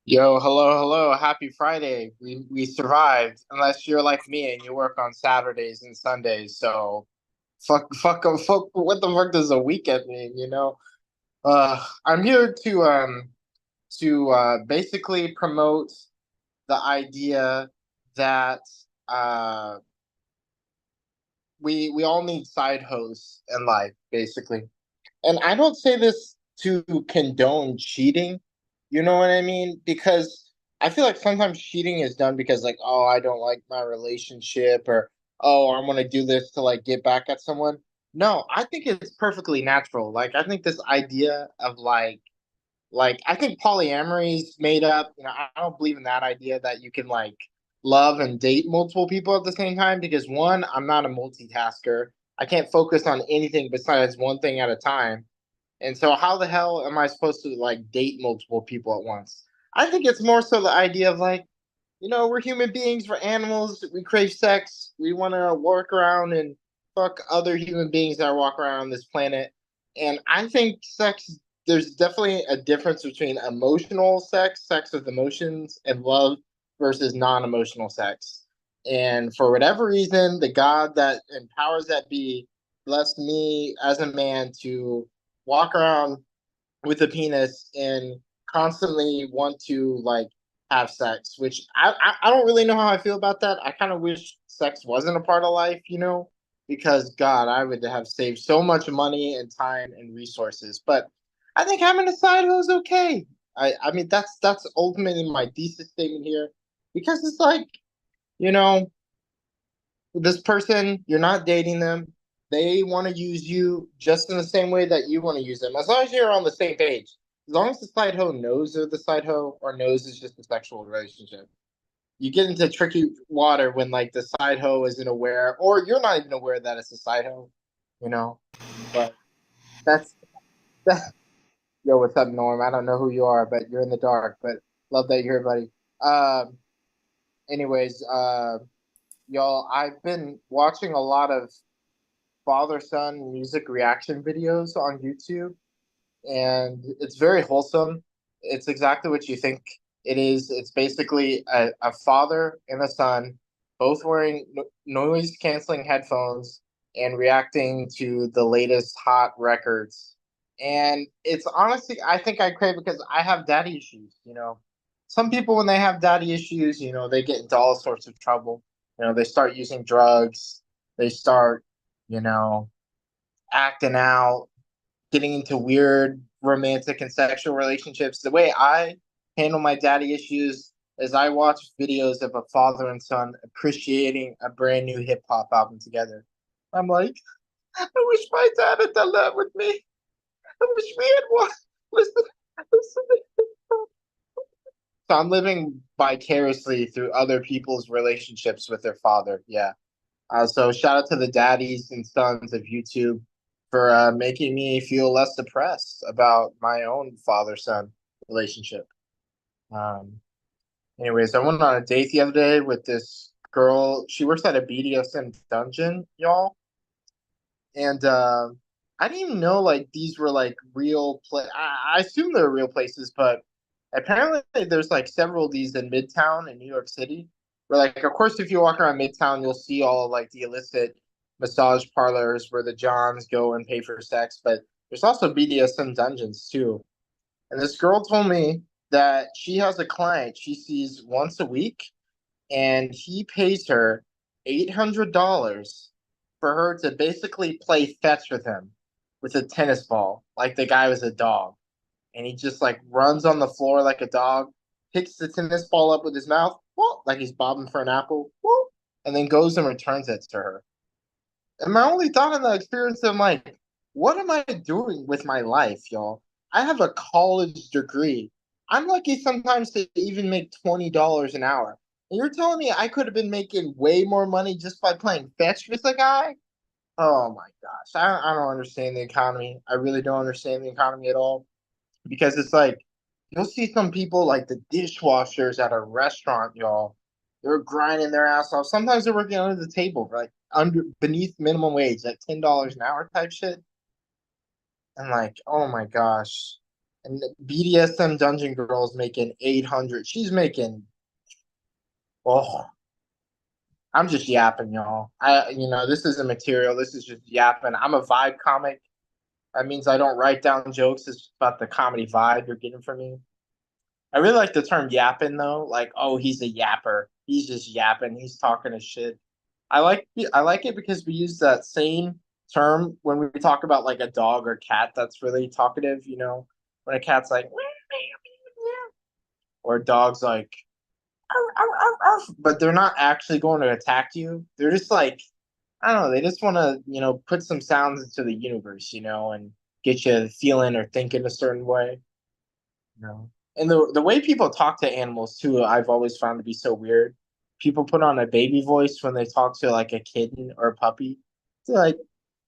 Yo, hello. Happy Friday. We survived, unless you're like me and you work on Saturdays and Sundays. So fuck, what the fuck does a weekend mean, you know? I'm here to basically promote the idea that we all need side hosts in life, basically. And I don't say this to condone cheating. You know what I mean? Because I feel like sometimes cheating is done because, like, oh, I don't like my relationship, or oh, I'm gonna do this to like get back at someone. No, I think it's perfectly natural. Like, I think this idea of like I think polyamory is made up. You know, I don't believe in that idea that you can like love and date multiple people at the same time, because one, I'm not a multitasker. I can't focus on anything besides one thing at a time. And so how the hell am I supposed to like date multiple people at once? I think it's more so the idea of like, you know, we're human beings, we're animals, we crave sex, we want to work around and fuck other human beings that walk around on this planet. And I think there's definitely a difference between emotional sex with emotions, and love versus non-emotional sex. And for whatever reason, the God that empowers that be blessed me as a man to walk around with a penis and constantly want to like have sex, which I don't really know how I feel about that. I kind of wish sex wasn't a part of life, because God, I would have saved so much money and time and resources. But I think having a side hoe is okay. I mean that's ultimately my thesis statement here, because it's like, you know, this person, you're not dating them. They want to use you just in the same way that you want to use them. As long as you're on the same page. As long as the side hoe knows they're the side hoe or knows it's just a sexual relationship. You get into tricky water when like the side hoe isn't aware, or you're not even aware that it's a side hoe. But that's that. Yo, what's up, Norm? I don't know who you are, but you're in the dark. But love that you're here, buddy. Anyways, y'all, I've been watching a lot of father-son music reaction videos on YouTube, and it's very wholesome. It's exactly what you think it is. It's basically a father and a son, both wearing noise-canceling headphones and reacting to the latest hot records. And it's honestly, I think I crave it because I have daddy issues. Some people, when they have daddy issues, they get into all sorts of trouble. They start using drugs. They start, you know, acting out, getting into weird romantic and sexual relationships. The way I handle my daddy issues is I watch videos of a father and son appreciating a brand new hip hop album together. I'm like, I wish my dad had done that with me. I wish we had one. Listen, listen. So I'm living vicariously through other people's relationships with their father. Yeah. So shout out to the daddies and sons of YouTube for making me feel less depressed about my own father-son relationship. Um, Anyways, I went on a date the other day with this girl. She works at a BDSM dungeon, y'all. And I didn't even know like these were like real I assume they're real places, but apparently there's like several of these in Midtown in New York City. Where like of course if you walk around Midtown you'll see all like the illicit massage parlors where the Johns go and pay for sex, but there's also BDSM dungeons too. And this girl told me that she has a client she sees once a week, and he pays her $800 for her to basically play fetch with him with a tennis ball, like the guy was a dog. And he just like runs on the floor like a dog, picks the tennis ball up with his mouth, whoop, like he's bobbing for an apple, whoop, and then goes and returns it to her. And my only thought in that experience, I'm like, what am I doing with my life, y'all? I have a college degree. I'm lucky sometimes to even make $20 an hour. And you're telling me I could have been making way more money just by playing fetch with a guy? Oh my gosh. I don't understand the economy. I really don't understand the economy at all. Because it's like, you'll see some people like the dishwashers at a restaurant, y'all. They're grinding their ass off. Sometimes they're working under the table, like beneath minimum wage, like $10 an hour type shit. And like, oh my gosh. And the BDSM Dungeon Girl's making 800. She's making, oh, I'm just yapping, y'all. This isn't material. This is just yapping. I'm a vibe comic. That means I don't write down jokes. It's about the comedy vibe you're getting from me. I really like the term yapping though. Like, oh, he's a yapper. He's just yapping. He's talking his shit. I like it because we use that same term when we talk about like a dog or cat that's really talkative, when a cat's like or a dog's like but they're not actually going to attack you. They're just like, I don't know, they just want to, put some sounds into the universe, and get you feeling or thinking a certain way. And the way people talk to animals too, I've always found to be so weird. People put on a baby voice when they talk to like a kitten or a puppy. They're like,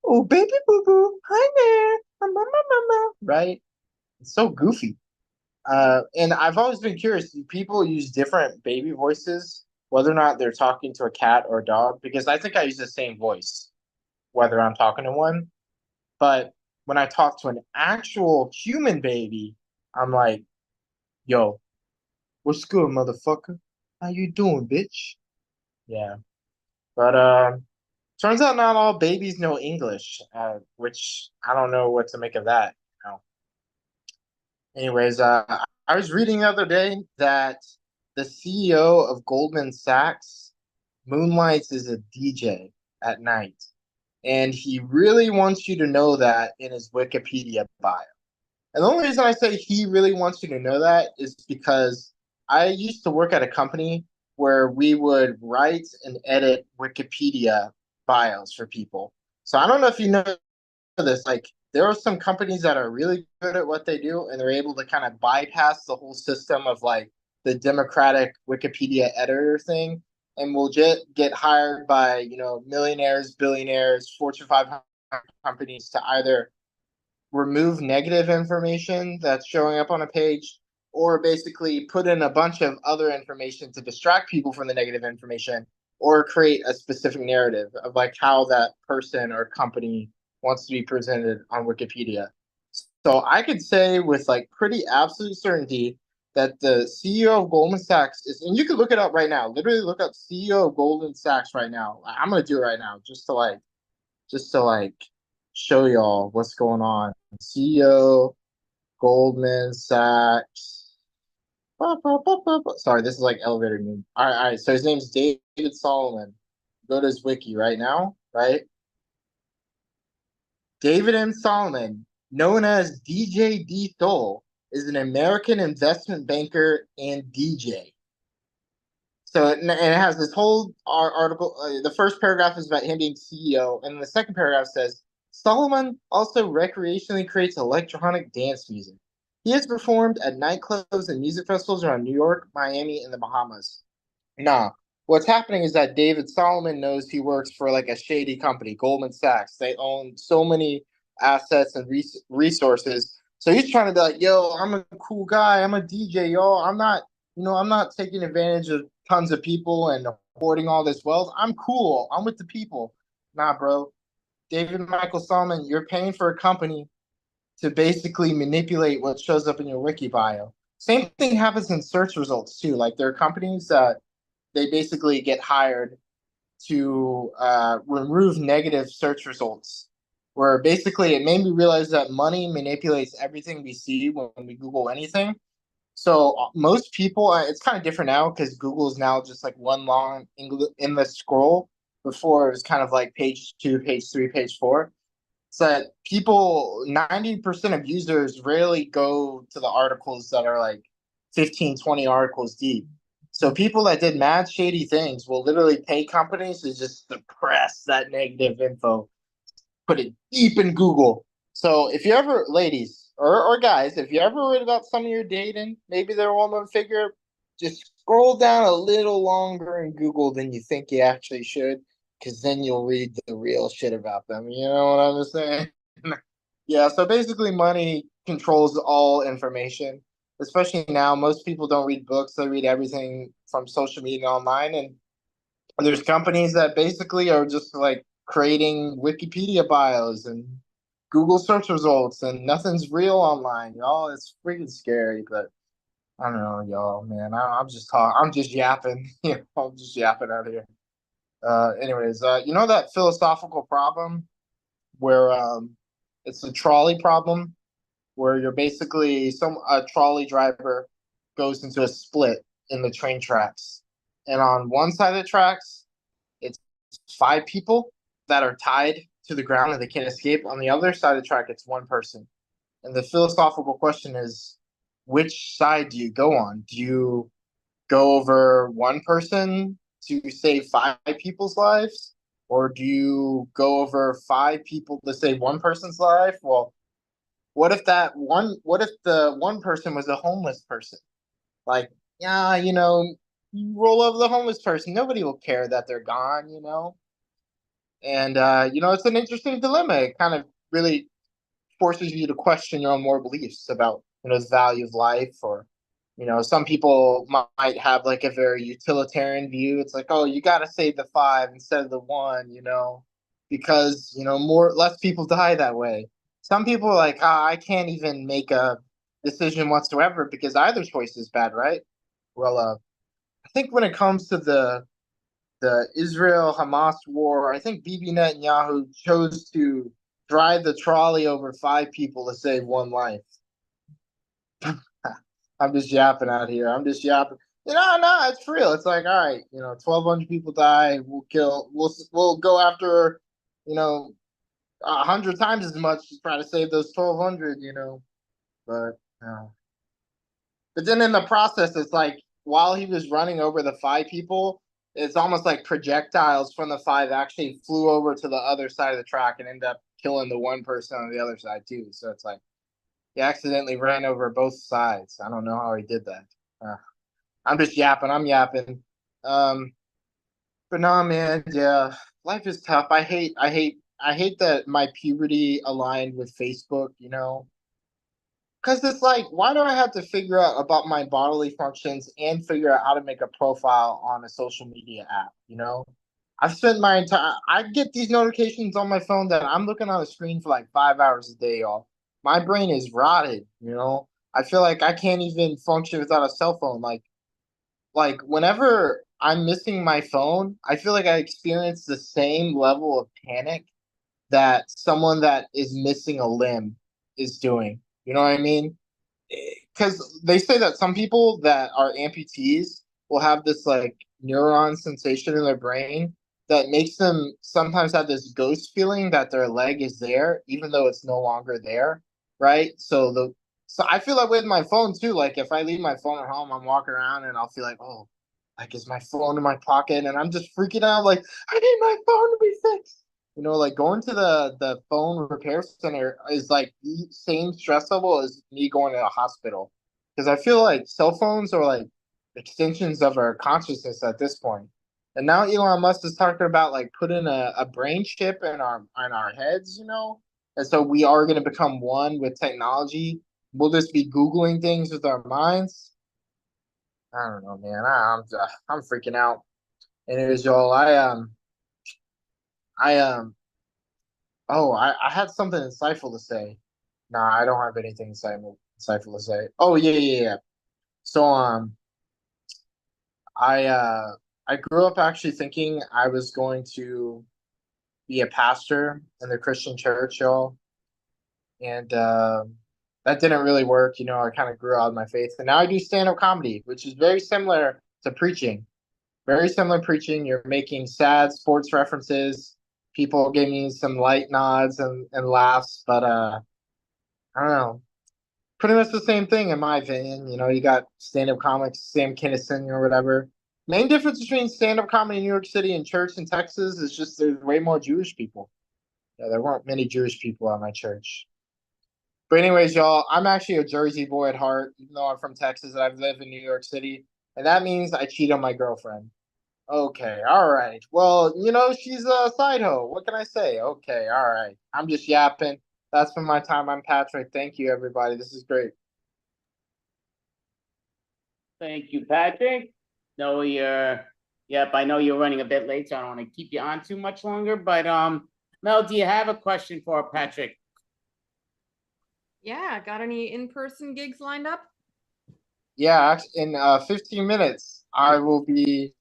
"Oh, baby boo boo, hi there, mama, mama," right? It's so goofy. And I've always been curious: do people use different baby voices, whether or not they're talking to a cat or a dog? Because I think I use the same voice, whether I'm talking to one. But when I talk to an actual human baby, I'm like, "Yo, what's good, motherfucker? How you doing, bitch?" Yeah. But turns out not all babies know English, which I don't know what to make of that. Anyways, I was reading the other day that the CEO of Goldman Sachs moonlights as a DJ at night. And he really wants you to know that in his Wikipedia bio. And the only reason I say he really wants you to know that is because I used to work at a company where we would write and edit Wikipedia bios for people. So I don't know if you know this, like there are some companies that are really good at what they do and they're able to kind of bypass the whole system of like the democratic Wikipedia editor thing and will get hired by, millionaires, billionaires, Fortune 500 companies to either remove negative information that's showing up on a page or basically put in a bunch of other information to distract people from the negative information or create a specific narrative of like how that person or company wants to be presented on Wikipedia. So I could say with like pretty absolute certainty that the CEO of Goldman Sachs is, and you can look it up right now, literally look up CEO of Goldman Sachs right now. I'm going to do it right now just to like show y'all what's going on. CEO Goldman Sachs. Sorry, this is like elevator meme. All right. So his name's David Solomon. Go to his wiki right now, right? David M. Solomon, known as DJ D. Thole, is an American investment banker and DJ. So it has this whole article. The first paragraph is about him being CEO, and the second paragraph says Solomon also recreationally creates electronic dance music. He has performed at nightclubs and music festivals around New York, Miami, and the Bahamas. Now, what's happening is that David Solomon knows he works for like a shady company, Goldman Sachs. They own so many assets and resources. So he's trying to be like, yo, I'm a cool guy. I'm a DJ, yo. I'm not taking advantage of tons of people and hoarding all this wealth. I'm cool. I'm with the people. Nah, bro. David Michael Solomon, you're paying for a company to basically manipulate what shows up in your wiki bio. Same thing happens in search results too. Like there are companies that they basically get hired to remove negative search results, where basically it made me realize that money manipulates everything we see when we Google anything. So most people, it's kind of different now because Google is now just like one long endless scroll. Before it was kind of like page 2, page 3, page 4. So that people, 90% of users rarely go to the articles that are like 15, 20 articles deep. So people that did mad shady things will literally pay companies to just suppress that negative info, put it deep in Google. So if you ever, ladies or guys, if you ever read about someone you're dating, maybe they're a woman figure, just scroll down a little longer in Google than you think you actually should, because then you'll read the real shit about them. You know what I'm saying? Yeah, so basically money controls all information, especially now. Most people don't read books, they read everything from social media online. And there's companies that basically are just like creating Wikipedia bios and Google search results, and nothing's real online, y'all. It's freaking scary, but I don't know, y'all, man. I'm just talking. I'm just yapping. I'm just yapping out here. Anyways, you know that philosophical problem where it's a trolley problem, where you're basically a trolley driver goes into a split in the train tracks, and on one side of the tracks, it's 5 people that are tied to the ground and they can't escape. On the other side of the track, it's 1 person. And the philosophical question is, which side do you go on? Do you go over 1 person to save 5 people's lives? Or do you go over 5 people to save 1 person's life? Well, what if the 1 person was a homeless person? Like, yeah, you roll over the homeless person. Nobody will care that they're gone. And, it's an interesting dilemma. It kind of really forces you to question your own moral beliefs about, the value of life. Or, some people might have like a very utilitarian view. It's like, oh, you got to save the 5 instead of the 1, because, less people die that way. Some people are like, I can't even make a decision whatsoever because either choice is bad, right? Well, I think when it comes to the Israel-Hamas war, I think Bibi Netanyahu chose to drive the trolley over 5 people to save 1 life. I'm just yapping out here. I'm just yapping. No, it's real. It's like, all right, 1,200 people die. We'll go after, 100 times as much to try to save those 1,200. But but then in the process, it's like while he was running over the 5 people, it's almost like projectiles from the 5 actually flew over to the other side of the track and ended up killing the one person on the other side too. So it's like he accidentally ran over both sides. I don't know how he did that. I'm just yapping. I'm yapping. But no, man. Yeah, life is tough. I hate that my puberty aligned with Facebook. Because it's like, why do I have to figure out about my bodily functions and figure out how to make a profile on a social media app? I've spent my entire. I get these notifications on my phone that I'm looking on a screen for like 5 hours a day, y'all. My brain is rotted. I feel like I can't even function without a cell phone. Like whenever I'm missing my phone, I feel like I experience the same level of panic that someone that is missing a limb is doing. You know what I mean? Because they say that some people that are amputees will have this like neuron sensation in their brain that makes them sometimes have this ghost feeling that their leg is there, even though it's no longer there, right? So I feel like with my phone too. Like if I leave my phone at home, I'm walking around and I'll feel like, oh, like is my phone in my pocket? And I'm just freaking out, like I need my phone to be fixed. Like going to the phone repair center is like the same stress level as me going to a hospital. Because I feel like cell phones are like extensions of our consciousness at this point. And now Elon Musk is talking about like putting a brain chip in our heads, And so we are gonna become one with technology. We'll just be Googling things with our minds. I don't know, man. I'm freaking out. Anyways, y'all, I had something insightful to say. Nah, I don't have anything insightful to say. Oh yeah. So I grew up actually thinking I was going to be a pastor in the Christian church, y'all, and that didn't really work. I kind of grew out of my faith, and now I do stand-up comedy, which is very similar to preaching. Very similar preaching. You're making sad sports references. People give me some light nods and laughs, but I don't know. Pretty much the same thing in my opinion. You got stand-up comics, Sam Kinison or whatever. Main difference between stand-up comedy in New York City and church in Texas is just there's way more Jewish people. Yeah, there weren't many Jewish people at my church. But anyways, y'all, I'm actually a Jersey boy at heart, even though I'm from Texas and I've lived in New York City. And that means I cheat on my girlfriend. Okay, all right. Well, she's a side hoe. What can I say? Okay, all right. I'm just yapping. That's been my time. I'm Patrick. Thank you, everybody. This is great. Thank you, Patrick. I know you're running a bit late, so I don't want to keep you on too much longer. But Mel, do you have a question for Patrick? Yeah, got any in-person gigs lined up? Yeah, in 15 minutes, I will be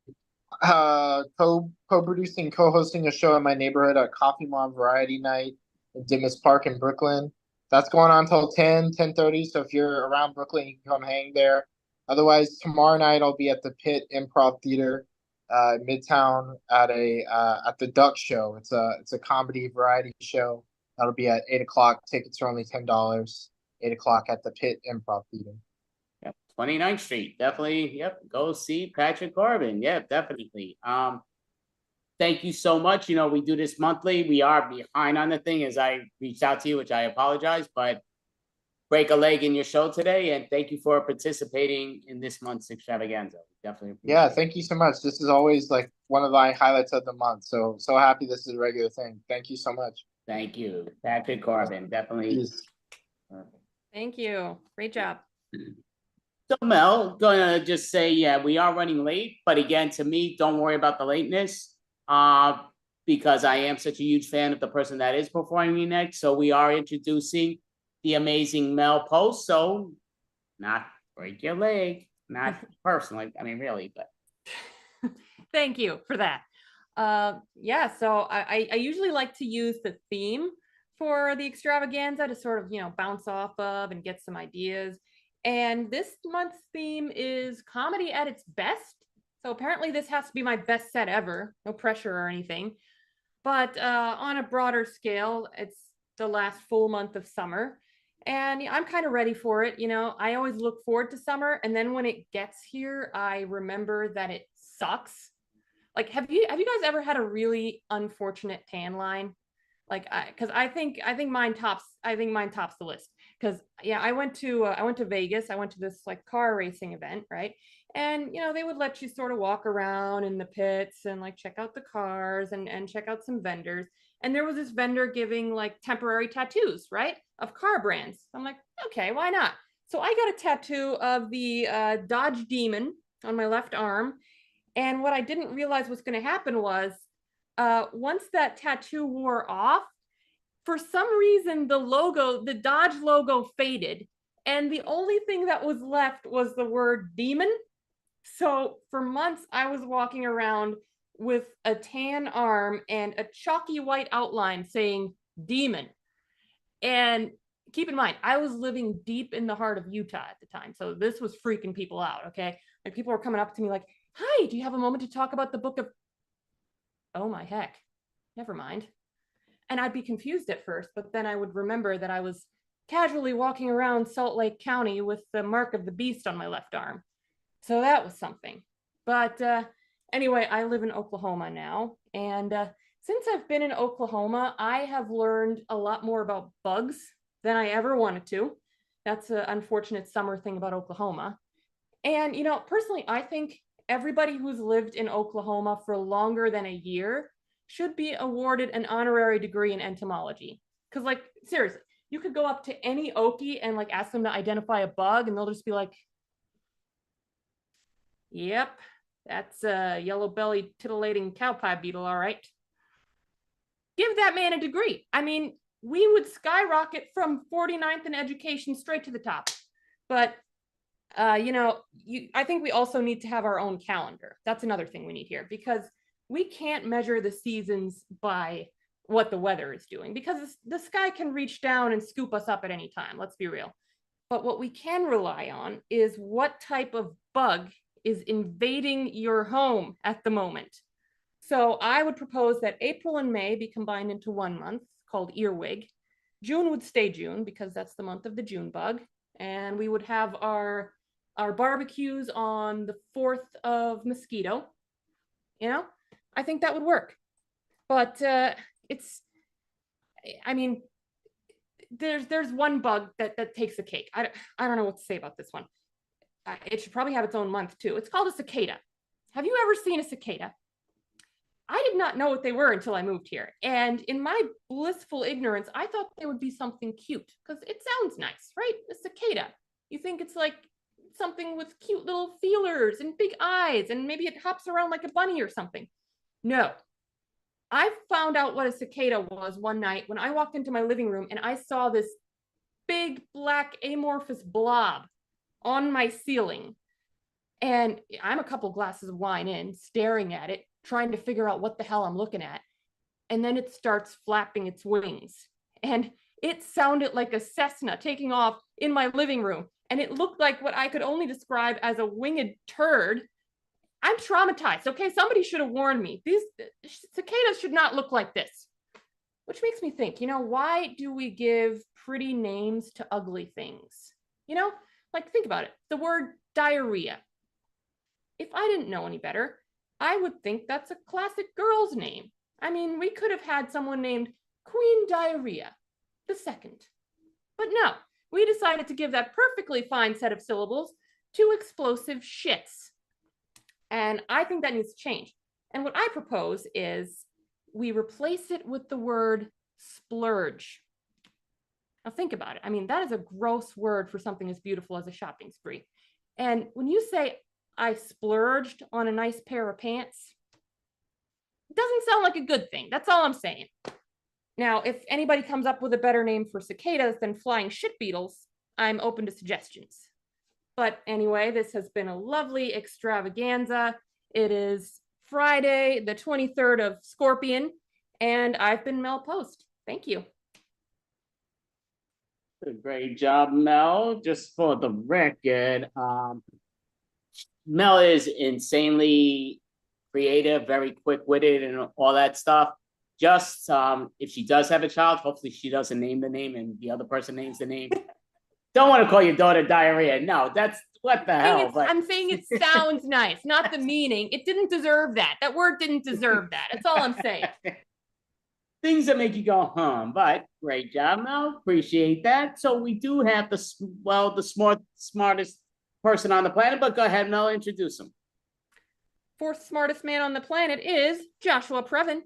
co-producing, co-hosting a show in my neighborhood at Coffee Mom Variety Night in Dimas Park in Brooklyn. That's going on until 10:30. So if you're around Brooklyn, you can come hang there. Otherwise, tomorrow night I'll be at the Pit Improv Theater, Midtown at the Duck Show. It's a comedy variety show. That'll be at 8 o'clock. Tickets are only $10. 8 o'clock at the Pit Improv Theater. Yep, 29th Street. Definitely. Yep. Go see Patrick Corbin. Yeah, definitely. Thank you so much. We do this monthly. We are behind on the thing as I reached out to you, which I apologize, but break a leg in your show today. And thank you for participating in this month's extravaganza. Definitely. Yeah, thank you so much. This is always like one of my highlights of the month. So happy this is a regular thing. Thank you so much. Thank you. Patrick Corbin. Definitely. Peace. Thank you. Great job. So Mel, gonna just say, yeah, we are running late, but again, to me, don't worry about the lateness, because I am such a huge fan of the person that is performing next. So we are introducing the amazing Mel Post. So not break your leg, not personally. I mean, really, but. Thank you for that. Yeah, so I usually like to use the theme for the extravaganza to sort of, bounce off of and get some ideas. And this month's theme is comedy at its best. So apparently this has to be my best set ever. No pressure or anything. But on a broader scale, it's the last full month of summer. And I'm kind of ready for it. You know, I always look forward to summer. And then when it gets here, I remember that it sucks. Like, have you guys ever had a really unfortunate tan line? Like, because I think mine tops the list. Because yeah, I went to Vegas. I went to this like car racing event, right? And you know, they would let you sort of walk around in the pits and like check out the cars and check out some vendors. And there was this vendor giving like temporary tattoos, right, of car brands. I'm like, okay, why not? So I got a tattoo of the Dodge Demon on my left arm. And what I didn't realize was going to happen was once that tattoo wore off, for some reason, the Dodge logo faded. And the only thing that was left was the word demon. So for months, I was walking around with a tan arm and a chalky white outline saying demon. And keep in mind, I was living deep in the heart of Utah at the time. So this was freaking people out, okay? Like people were coming up to me like, hi, do you have a moment to talk about the book of... Oh my heck, never mind. And I'd be confused at first, but then I would remember that I was casually walking around Salt Lake County with the mark of the beast on my left arm. So that was something. But anyway, I live in Oklahoma now. And since I've been in Oklahoma, I have learned a lot more about bugs than I ever wanted to. That's an unfortunate summer thing about Oklahoma. And, you know, personally, I think everybody who's lived in Oklahoma for longer than a year should be awarded an honorary degree in entomology. Because, like, seriously, you could go up to any Okie and, like, ask them to identify a bug, and they'll just be like, yep, that's a yellow-bellied titillating cowpie beetle, all right. Give that man a degree. I mean, we would skyrocket from 49th in education straight to the top. But, you know, I think we also need to have our own calendar. That's another thing we need here, because we can't measure the seasons by what the weather is doing, because the sky can reach down and scoop us up at any time. Let's be real. But what we can rely on is what type of bug is invading your home at the moment. So I would propose that April and May be combined into one month called earwig. June would stay June because that's the month of the June bug. And we would have our barbecues on the 4th of mosquito. You know, I think that would work. But I mean, there's one bug that takes the cake. I don't know what to say about this one. It should probably have its own month too. It's called a cicada. Have you ever seen a cicada? I did not know what they were until I moved here. And in my blissful ignorance, I thought they would be something cute because it sounds nice, right? A cicada. You think it's like something with cute little feelers and big eyes, and maybe it hops around like a bunny or something. No. I found out what a cicada was one night when I walked into my living room and I saw this big black amorphous blob on my ceiling. And I'm a couple glasses of wine in, staring at it, trying to figure out what the hell I'm looking at. And then it starts flapping its wings. And it sounded like a Cessna taking off in my living room. And it looked like what I could only describe as a winged turd. I'm traumatized, okay? Somebody should have warned me. These cicadas should not look like this. Which makes me think, you know, why do we give pretty names to ugly things? You know, like think about it. The word diarrhea. If I didn't know any better, I would think that's a classic girl's name. I mean, we could have had someone named Queen Diarrhea II. But no, we decided to give that perfectly fine set of syllables to explosive shits. And I think that needs to change. And what I propose is we replace it with the word splurge. Now think about it. I mean, that is a gross word for something as beautiful as a shopping spree. And when you say, I splurged on a nice pair of pants, it doesn't sound like a good thing. That's all I'm saying. Now, if anybody comes up with a better name for cicadas than flying shit beetles, I'm open to suggestions. But anyway, this has been a lovely extravaganza. It is Friday, the 23rd of Scorpion, and I've been Mel Post. Thank you. Great job, Mel. Just for the record, Mel is insanely creative, very quick-witted, and all that stuff. Just if she does have a child, hopefully she doesn't name the name and the other person names the name. Don't want to call your daughter diarrhea. No, that's what the hell. But I'm saying it sounds nice, not the meaning. It didn't deserve that. That word didn't deserve that. That's all I'm saying. things that make you go, but great job, Mel. Appreciate that. So we do have the smartest person on the planet, but go ahead, Mel, introduce him. Fourth smartest man on the planet is Joshua Previn.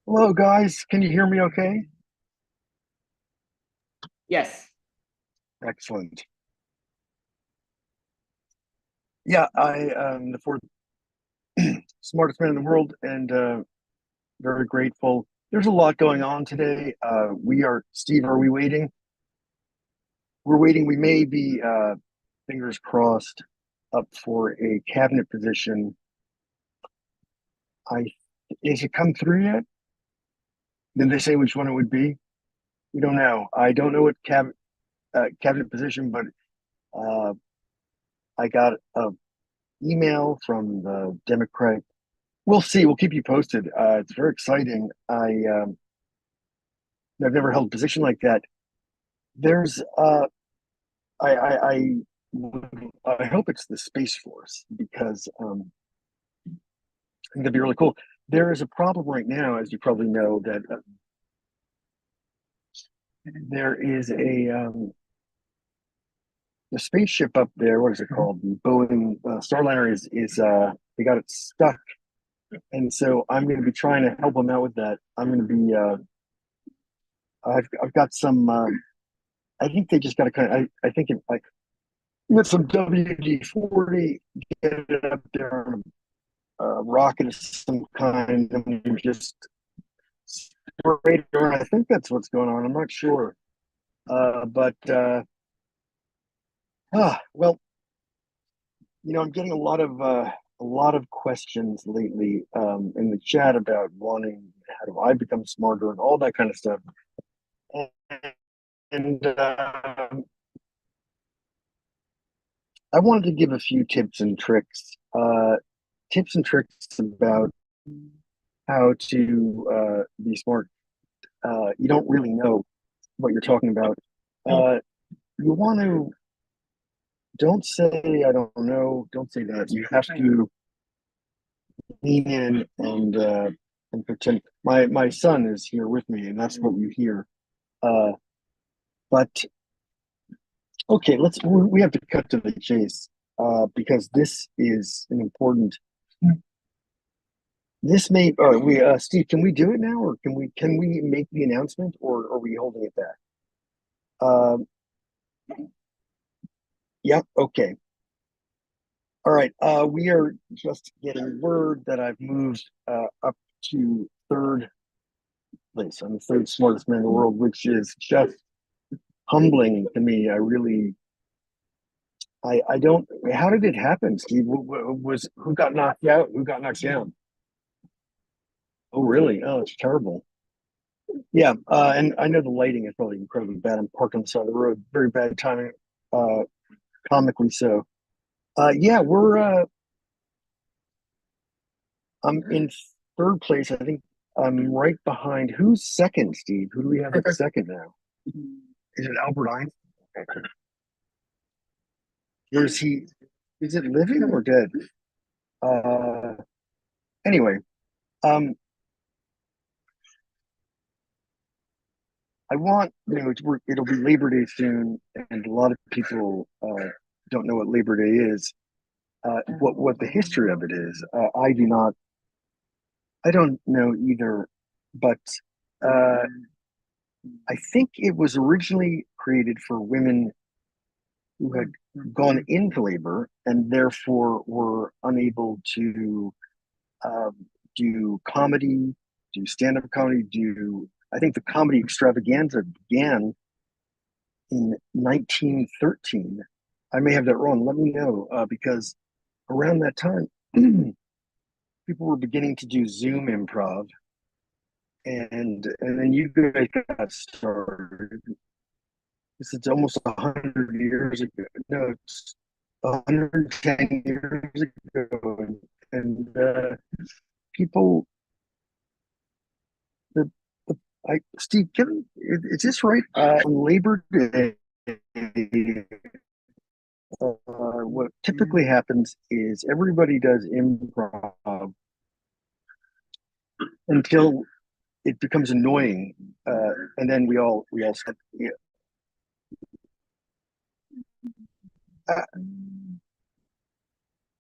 Hello, guys. Can you hear me okay? Yes. Excellent. Yeah, I am the fourth smartest man in the world, and very grateful. There's a lot going on today. Steve, are we waiting? We're waiting. We may be, fingers crossed, up for a cabinet position. Has it come through yet? Did they say which one it would be? We don't know. I don't know what cabinet position, but I got an email from the Democrat. We'll see. We'll keep you posted. It's very exciting. I've never held a position like that. There's I hope it's the Space Force, because I think that'd be really cool. There is a problem right now, as you probably know, that there is the spaceship up there. What is it called? The Boeing Starliner is they got it stuck, and so I'm going to be trying to help them out with that. I'm going to be I've got some. I think they just got to kind of. I think it like with some WD-40, get it up there on a rocket of some kind, and just spray it around. I think that's what's going on. I'm not sure, but well, I'm getting a lot of questions lately in the chat about wanting how do I become smarter and all that kind of stuff. And I wanted to give a few tips and tricks about how to be smart. You don't really know what you're talking about. You want to, don't say I don't know. Don't say that. You have to lean in and pretend. My son is here with me, and that's what you hear. But okay, we have to cut to the chase, because this is an important. This may. Steve, can we do it now, or can we make the announcement, or are we holding it back? Yep. Okay. All right. We are just getting word that I've moved up to third place. I'm the third smartest man in the world, which is just humbling to me. I don't. How did it happen, Steve? Who got knocked out? Who got knocked down? Oh, really? Oh, it's terrible. Yeah, and I know the lighting is probably incredibly bad. I'm parked on the side of the road. Very bad timing, comically so. Yeah, I'm in third place. I think I'm right behind. Who's second, Steve? Who do we have at second now? Is it Albert Einstein? Is it living or dead? Anyway, I want, it'll be Labor Day soon, and a lot of people don't know what Labor Day is, what the history of it is. I don't know either, but I think it was originally created for women who had gone into labor and therefore were unable to do comedy, do stand-up comedy, I think the comedy Extravaganza began in 1913. I may have that wrong. Let me know, because around that time, people were beginning to do Zoom improv, and then you guys got started. This is almost 100 years ago. No, it's 110 years ago, and people. The Steve, is this right? On Labor Day, what typically happens is everybody does improv until it becomes annoying, and then we all said, yeah.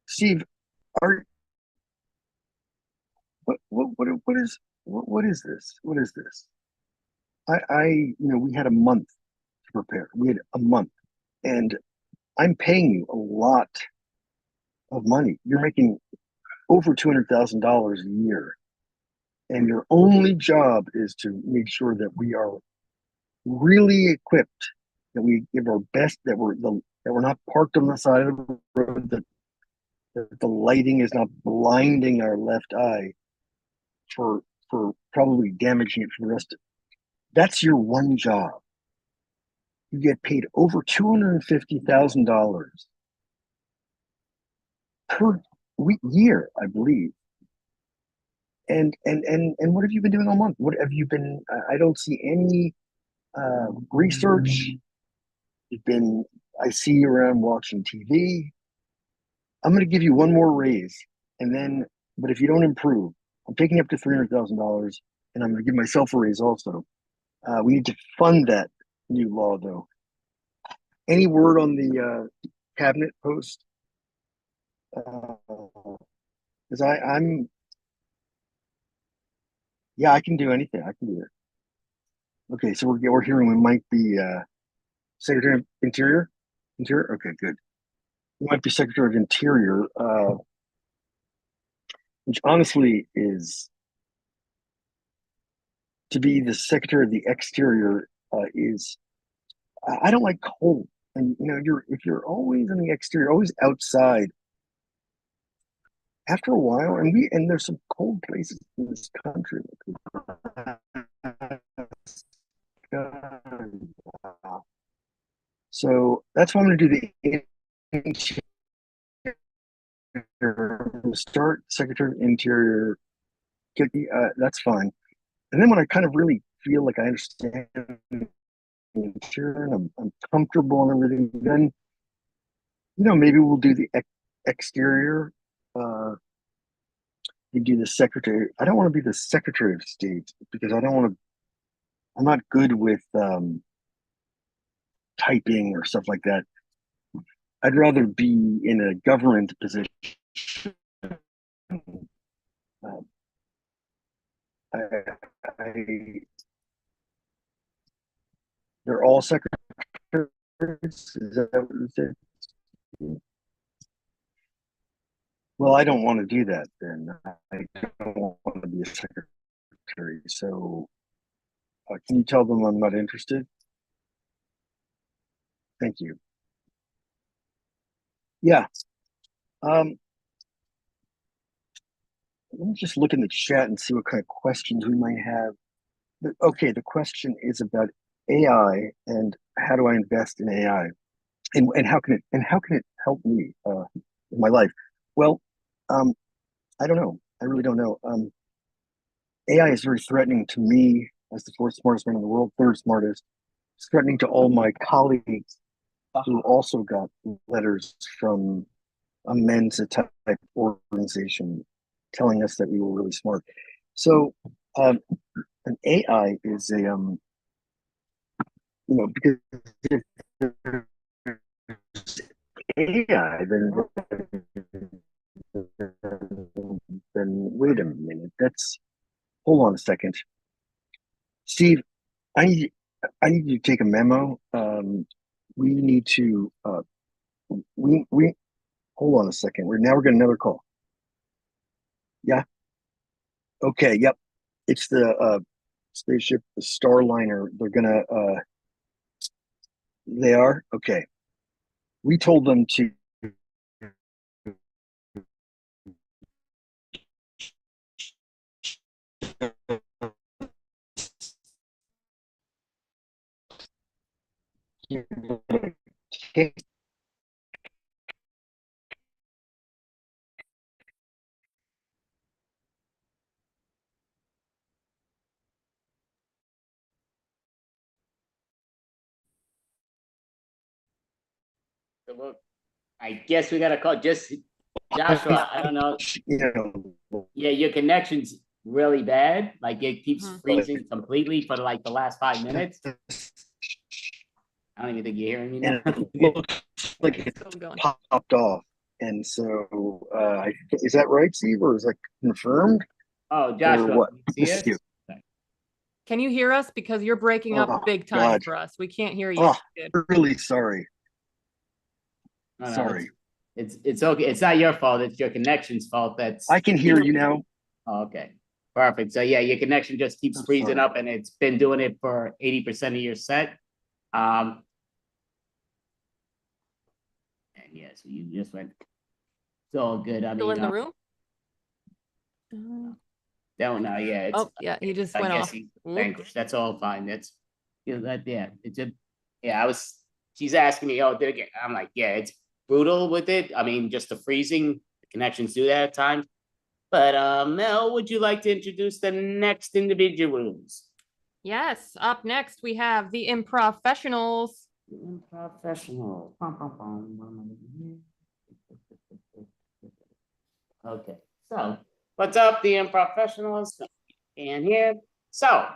Steve, are what is this? What is this? We had a month to prepare. We had a month, and I'm paying you a lot of money. You're making over $200,000 a year, and your only job is to make sure that we are really equipped, that we give our best, that we're not parked on the side of the road, that the lighting is not blinding our left eye for probably damaging it for the rest of. That's your one job. You get paid over $250,000 per year, I believe. And what have you been doing all month? What have you been? I don't see any research. I see you around watching TV. I'm going to give you one more raise, but if you don't improve, I'm taking up to $300,000, and I'm going to give myself a raise also. We need to fund that new law, though. Any word on the cabinet post? Because I can do anything. I can do it. Okay, so we're hearing we might be Secretary of Interior. Interior. Okay, good. We might be Secretary of Interior, which honestly is to be the Secretary of the Exterior is. I don't like cold, and if you're always in the exterior, always outside. After a while, and there's some cold places in this country. So that's why I'm going to do the start Secretary of Interior. That's fine. And then when I kind of really feel like I understand the interior and I'm comfortable and everything, then maybe we'll do the exterior. You do the secretary. I don't want to be the Secretary of State because I don't want to. I'm not good with typing or stuff like that. I'd rather be in a government position. They're all secretaries. Is that what you said? Well, I don't want to do that then. I don't want to be a secretary. So can you tell them I'm not interested? Thank you. Yeah. Let me just look in the chat and see what kind of questions we might have. Okay, the question is about AI and how do I invest in AI, and how can it help me in my life? Well, I don't know. I really don't know. AI is very threatening to me as the fourth smartest man in the world, third smartest. It's threatening to all my colleagues who also got letters from a Mensa type organization telling us that we were really smart. So an AI is a because if there's AI, then wait a minute. Hold on a second, Steve. I need you to take a memo. We need to we hold on a second. We're getting another call. Yeah. Okay. Yep. It's the spaceship, the Starliner. They're gonna. They are okay. We told them to. So I guess we gotta call just Joshua. I don't know. Yeah, your connection's really bad. Like it keeps freezing completely for like the last 5 minutes. I don't even think you're hearing me now. And it looks like it popped off. And so, is that right, Steve, or is that confirmed? Oh, Joshua, what? see us? Can you hear us? Because you're breaking up big time God. for us. We can't hear you. Oh, Good. really sorry. No, Sorry. It's okay. It's not your fault. It's your connection's fault. I can hear you now. Oh, okay. Perfect. So yeah, your connection just keeps freezing up, and it's been doing it for 80% of your set. And yeah, so you just went. It's all good. I Still mean, in the room? Don't know. Yeah. It's, Oh, yeah. He just I went guess off. he's vanquished. That's all fine. That's yeah. It's a yeah. She's asking me, oh, did it get? I'm like, yeah, it's brutal with it. I mean, just the freezing connections do that at times. But Mel, would you like to introduce the next individuals? Yes. Up next, we have the Improfessionals. Improfessional. Okay. So, what's up, the Improfessionals? And here. So,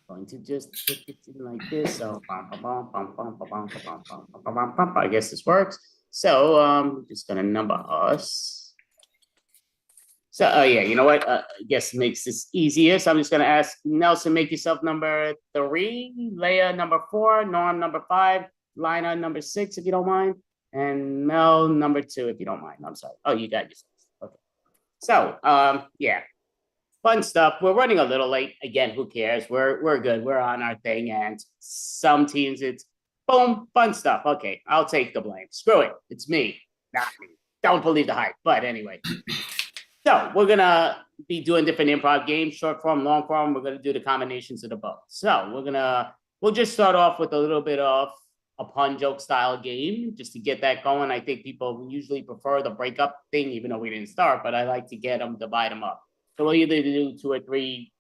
going to just put it in like this. So, I guess this works. So, just gonna number us. So, oh yeah, you know what? I guess it makes this easier. So I'm just gonna ask Nelson, make yourself number 3, Leia number 4, Norm number 5, Lina number 6, if you don't mind, and Mel number 2, if you don't mind. I'm sorry. Oh, you got yourself. Okay. So, yeah, fun stuff. We're running a little late. Again, who cares? We're good. We're on our thing, and some teams it's boom, fun stuff. Okay, I'll take the blame. Screw it. It's me, not me. Don't believe the hype. But anyway. So we're gonna be doing different improv games, short form, long form. We're gonna do the combinations of the both. So we'll just start off with a little bit of a pun joke style game just to get that going. I think people usually prefer the breakup thing, even though we didn't start, but I like to get them, divide them up. So we'll either do 2 or 3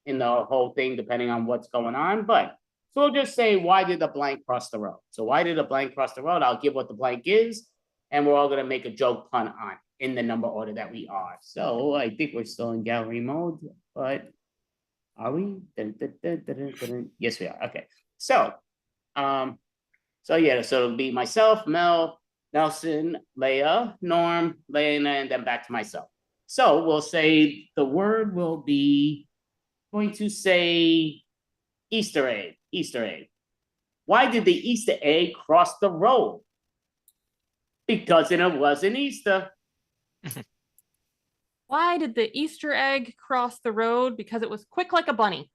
in the whole thing, depending on what's going on. But so we'll just say, why did the blank cross the road? So why did the blank cross the road? I'll give what the blank is, and we're all gonna make a joke pun on in the number order that we are. So I think we're still in gallery mode, but are we? Yes, we are. Okay. So, so yeah, so it'll be myself, Mel, Nelson, Leia, Norm, Lena, and then back to myself. So we'll say the word will be going to say Easter egg, Easter egg. Why did the Easter egg cross the road? Because it wasn't Easter. Why did the Easter egg cross the road? Because it was quick like a bunny.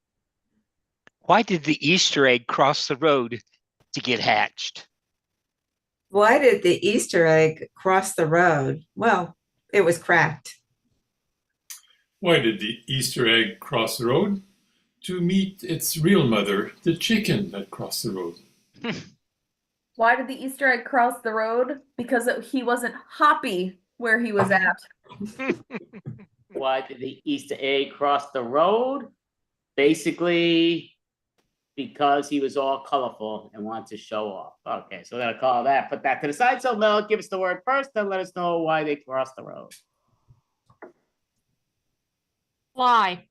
Why did the Easter egg cross the road to get hatched? Why did the Easter egg cross the road? Well, it was cracked. Why did the Easter egg cross the road? To meet its real mother, the chicken that crossed the road. Why did the Easter egg cross the road? Because he wasn't happy where he was at. Why did the Easter egg cross the road? Basically, because he was all colorful and wanted to show off. Okay, so we're gonna call that, put that to the side. So Mel, give us the word first, then let us know why they crossed the road. Fly.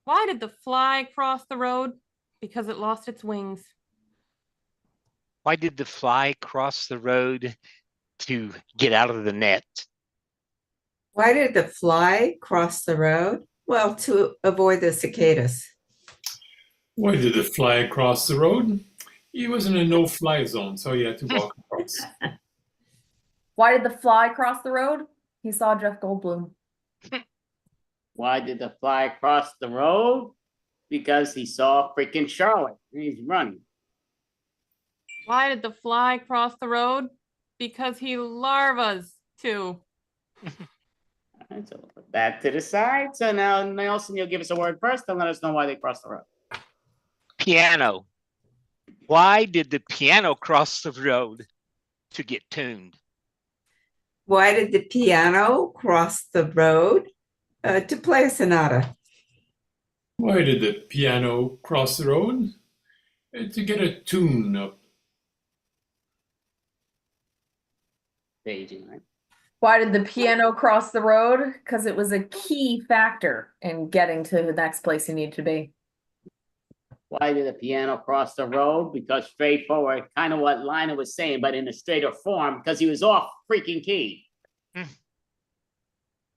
Why did the fly cross the road? Because it lost its wings. Why did the fly cross the road to get out of the net? Why did the fly cross the road? Well, to avoid the cicadas. Why did the fly cross the road? He was in a no-fly zone, so he had to walk across. Why did the fly cross the road? He saw Jeff Goldblum. Why did the fly cross the road? Because he saw freaking Charlotte and he's running. Why did the fly cross the road? Because he larvas too. All right, so we'll put that to the side. So now, Nelson, you'll give us a word first and let us know why they crossed the road. Piano. Why did the piano cross the road to get tuned? Why did the piano cross the road to play a sonata? Why did the piano cross the road? To get a tune up. Staging, right? Why did the piano cross the road? Because it was a key factor in getting to the next place you need to be. Why did the piano cross the road? Because straightforward, kind of what Lina was saying, but in a straighter form, because he was off freaking key.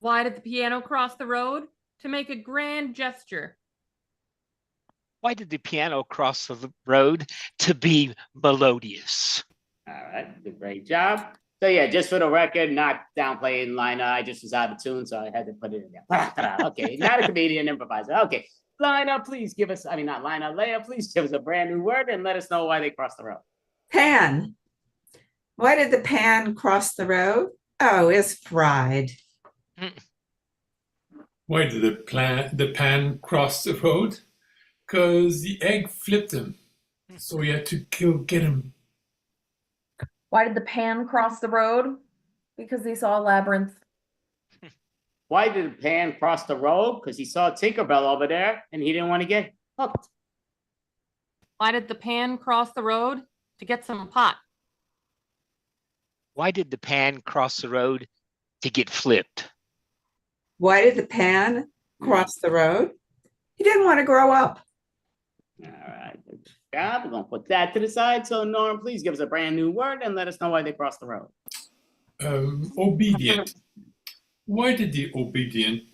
Why did the piano cross the road? To make a grand gesture. Why did the piano cross the road? To be melodious. All right, did a great job. So yeah, just for the record, not downplaying Lina. I just was out of tune, so I had to put it in there. Okay, not a comedian improviser. Okay, Lina, please give us, I mean, not Lina, Leia, please give us a brand new word and let us know why they crossed the road. Pan. Why did the pan cross the road? Oh, it's fried. Why did the pan cross the road? Because the egg flipped him. So he had to go get him. Why did the pan cross the road? Because he saw a labyrinth. Why did the pan cross the road? Because he saw Tinkerbell over there and he didn't want to get hooked. Why did the pan cross the road? To get some pot. Why did the pan cross the road? To get flipped. Why did the pan cross the road? He didn't want to grow up. All right, good job. We're gonna put that to the side. So Norm, please give us a brand new word and let us know why they crossed the road. Obedient. Why did the obedient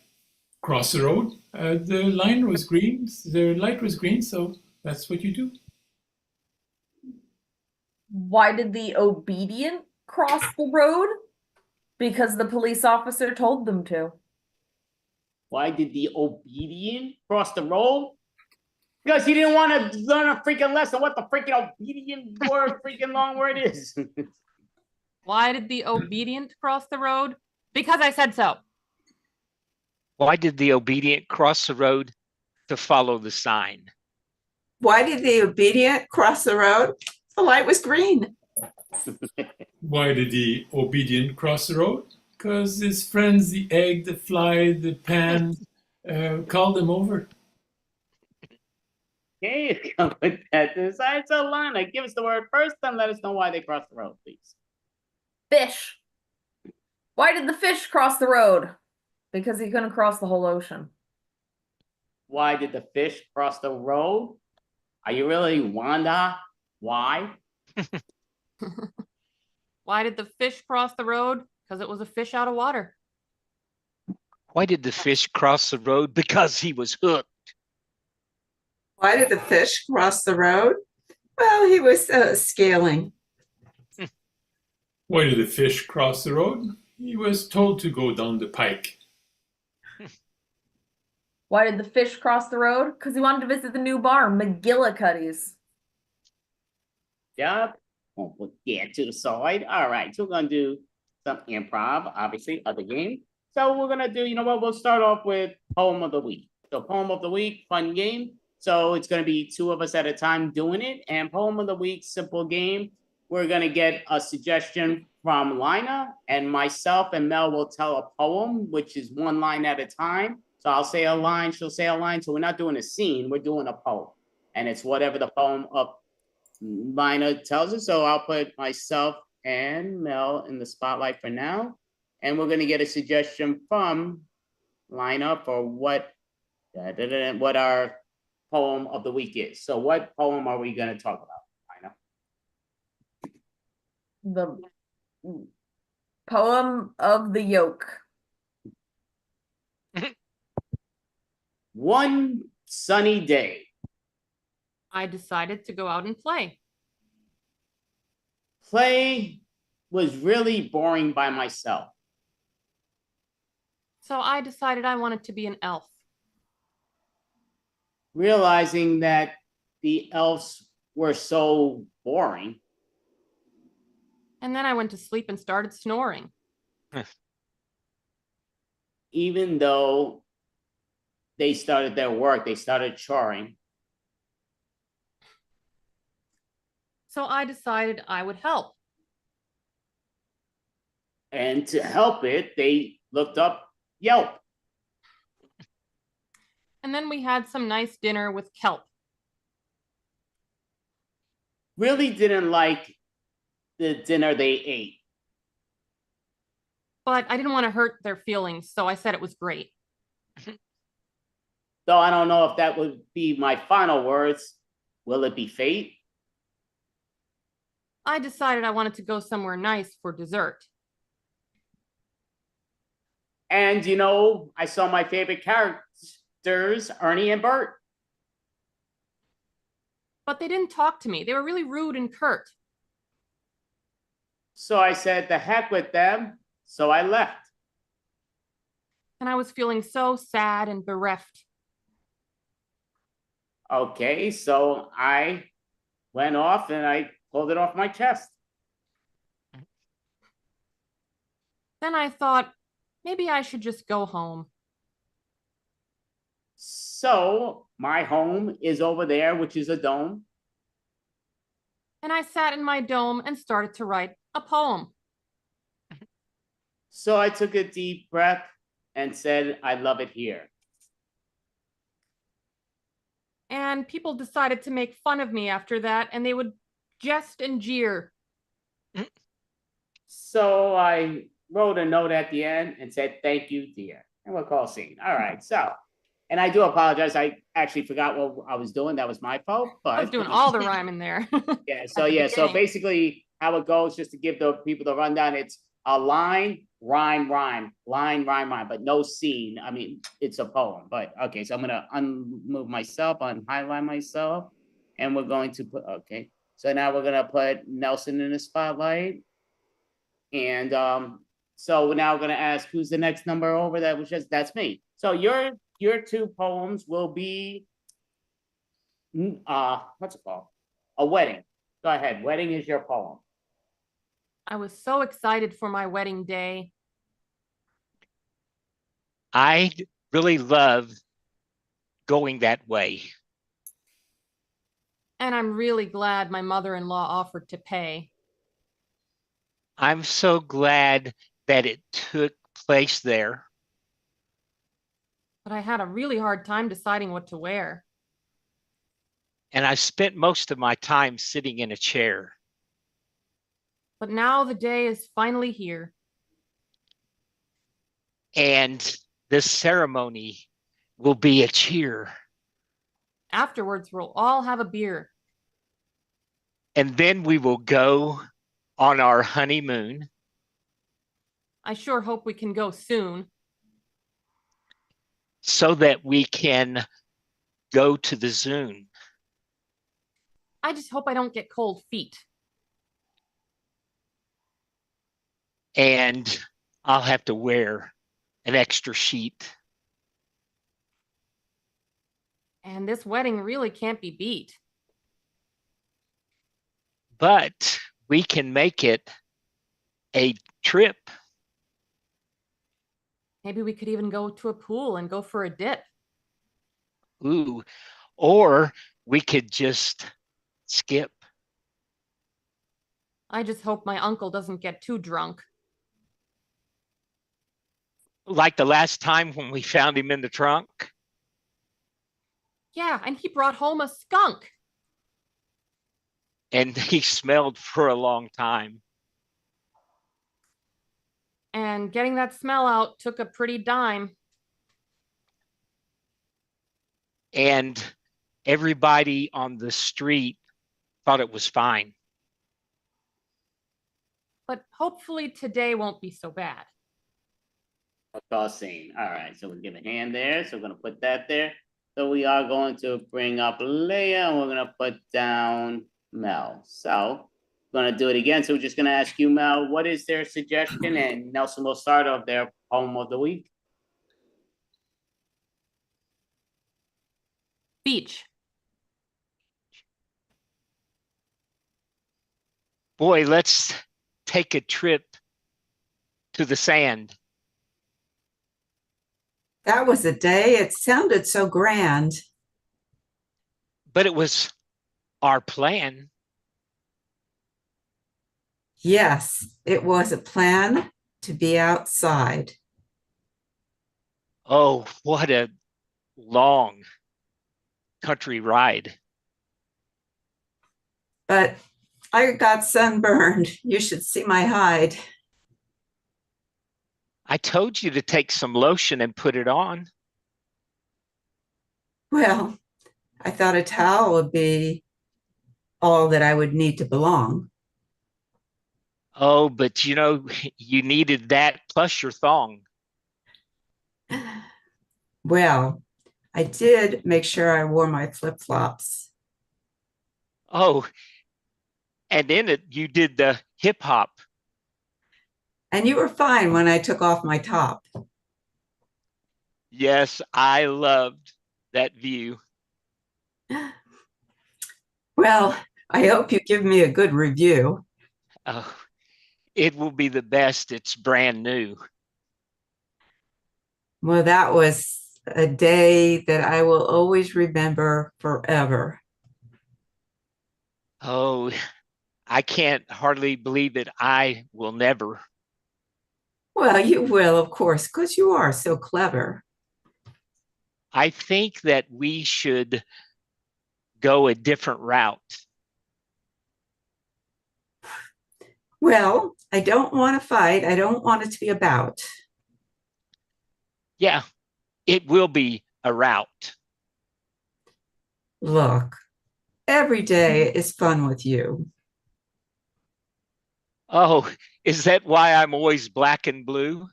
cross the road? The line was green, the light was green, so that's what you do. Why did the obedient cross the road? Because the police officer told them to. Why did the obedient cross the road? Because he didn't want to learn a freaking lesson what the freaking obedient word, freaking long word is. Why did the obedient cross the road? Because I said so. Why did the obedient cross the road? To follow the sign. Why did the obedient cross the road? The light was green. Why did the obedient cross the road? Because his friends, the egg, the fly, the pan, called him over. Okay, come with that to the side. So Lana, give us the word first and let us know why they crossed the road, please. Fish. Why did the fish cross the road? Because he couldn't cross the whole ocean. Why did the fish cross the road? Are you really Wanda? Why? Why did the fish cross the road? Because it was a fish out of water. Why did the fish cross the road? Because he was hooked. Why did the fish cross the road? Well, he was scaling. Why did the fish cross the road? He was told to go down the pike. Why did the fish cross the road? Because he wanted to visit the new bar, McGillicuddy's. Yep. We'll put that to the side. All right, so we're gonna do some improv, obviously, other game. So we're gonna do, you know what, we'll start off with poem of the week. So poem of the week, fun game. So it's gonna be two of us at a time doing it. And poem of the week, simple game. We're gonna get a suggestion from Lina, and myself and Mel will tell a poem, which is one line at a time. So I'll say a line, she'll say a line. So we're not doing a scene, we're doing a poem. And it's whatever the poem of Lina tells us. So I'll put myself and Mel in the spotlight for now. And we're gonna get a suggestion from Lina for what our poem of the week is. So what poem are we gonna talk about, Lina? The poem of the yoke. One sunny day, I decided to go out and play. play was really boring by myself. So I decided I wanted to be an elf. Realizing that the elves were so boring. And then I went to sleep and started snoring. Even though they started their work, they started choring. So I decided I would help. And to help it, they looked up Yelp. And then we had some nice dinner with kelp. Really didn't like the dinner they ate. But I didn't want to hurt their feelings, so I said it was great. Though I don't know if that would be my final words. Will it be fate? I decided I wanted to go somewhere nice for dessert. And I saw my favorite characters, Ernie and Bert. But they didn't talk to me. They were really rude and curt. So I said, the heck with them. So I left. And I was feeling so sad and bereft. Okay, so I went off and I pulled it off my chest. Then I thought, maybe I should just go home. So my home is over there, which is a dome. And I sat in my dome and started to write a poem. So I took a deep breath and said, I love it here. And people decided to make fun of me after that, and they would jest and jeer. So I wrote a note at the end and said, thank you, dear. And we'll call scene. All right, so, and I do apologize. I actually forgot what I was doing. That was my fault. But I was doing all the rhyme in there. So basically how it goes, just to give the people the rundown, it's a line, rhyme, line, rhyme, but no scene. I mean, it's a poem, but okay. So I'm gonna unmove myself, unhighlight myself, and we're going to put, okay. So now we're gonna put Nelson in the spotlight. And so now we're gonna ask who's the next number over. That's me. So your two poems will be, what's it called? A wedding. Go ahead, wedding is your poem. I was so excited for my wedding day. I really love going that way. And I'm really glad my mother-in-law offered to pay. I'm so glad that it took place there. But I had a really hard time deciding what to wear. And I spent most of my time sitting in a chair. But now the day is finally here. And this ceremony will be a cheer. Afterwards, we'll all have a beer. And then we will go on our honeymoon. I sure hope we can go soon. So that we can go to the Zoom. I just hope I don't get cold feet. And I'll have to wear an extra sheet. And this wedding really can't be beat. But we can make it a trip. Maybe we could even go to a pool and go for a dip. Ooh, or we could just skip. I just hope my uncle doesn't get too drunk. Like the last time when we found him in the trunk. Yeah, and he brought home a skunk. And he smelled for a long time. And getting that smell out took a pretty dime. And everybody on the street thought it was fine. But hopefully today won't be so bad. Scene. All right, so we'll give a hand there. So we're gonna put that there. So we are going to bring up Leia and we're gonna put down Mel. So we're gonna do it again. So we're just gonna ask you, Mel, what is their suggestion? And Nelson will start off their poem of the week. Beach. Boy, let's take a trip to the sand. That was a day. It sounded so grand. But it was our plan. Yes, it was a plan to be outside. Oh, what a long country ride. But I got sunburned. You should see my hide. I told you to take some lotion and put it on. Well, I thought a towel would be all that I would need to belong. Oh, but you know, you needed that plus your thong. Well, I did make sure I wore my flip-flops. Oh, and in it, you did the hip hop. And you were fine when I took off my top. Yes, I loved that view. Well, I hope you give me a good review. Oh, it will be the best. It's brand new. Well, that was a day that I will always remember forever. Oh, I can't hardly believe it. I will never. Well, you will, of course, because you are so clever. I think that we should go a different route. Well, I don't want to fight. I don't want it to be a bout. Yeah, it will be a route. Look, every day is fun with you. Oh, is that why I'm always black and blue?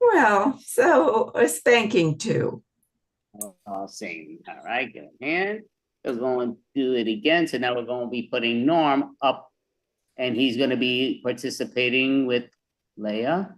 Well, so a spanking too. Same. All right, good hand. We're going to do it again. So now we're going to be putting Norm up, and he's going to be participating with Leia.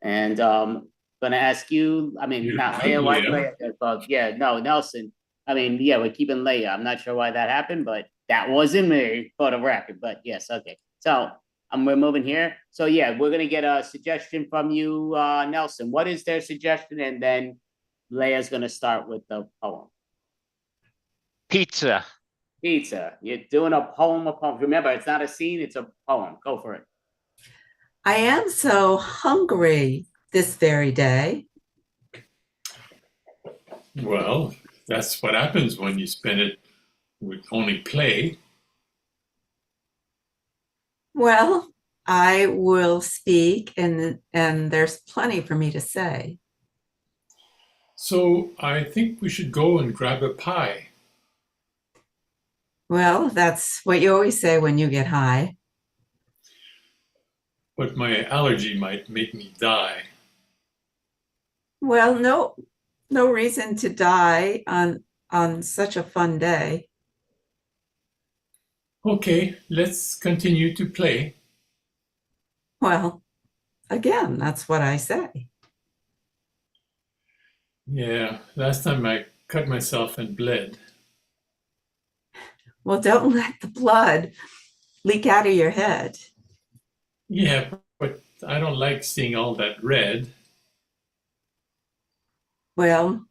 And going to ask you, I mean, not Leia, why Leia? Yeah, no, Nelson. I mean, yeah, we're keeping Leia. I'm not sure why that happened, but that wasn't me for the record. But yes, okay. So we're moving here. So yeah, we're gonna get a suggestion from you, Nelson. What is their suggestion? And then Leia's gonna start with the poem. Pizza. Pizza. You're doing a poem. Remember, it's not a scene, it's a poem. Go for it. I am so hungry this very day. Well, that's what happens when you spend it with only play. Well, I will speak, and there's plenty for me to say. So I think we should go and grab a pie. Well, that's what you always say when you get high. But my allergy might make me die. Well, no reason to die on such a fun day. Okay, let's continue to play. Well, again, that's what I say. Yeah, last time I cut myself and bled. Well, don't let the blood leak out of your head. Yeah, but I don't like seeing all that red. Well,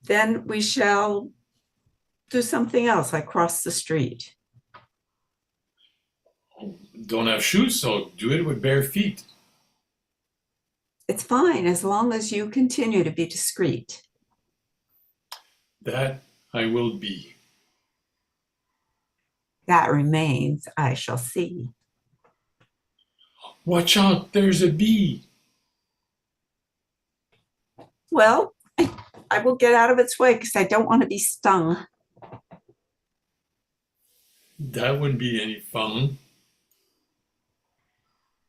then we shall do something else, like cross the street. Don't have shoes, so do it with bare feet. It's fine as long as you continue to be discreet. That I will be. That remains, I shall see. Watch out, there's a bee. Well, I will get out of its way because I don't want to be stung. That wouldn't be any fun.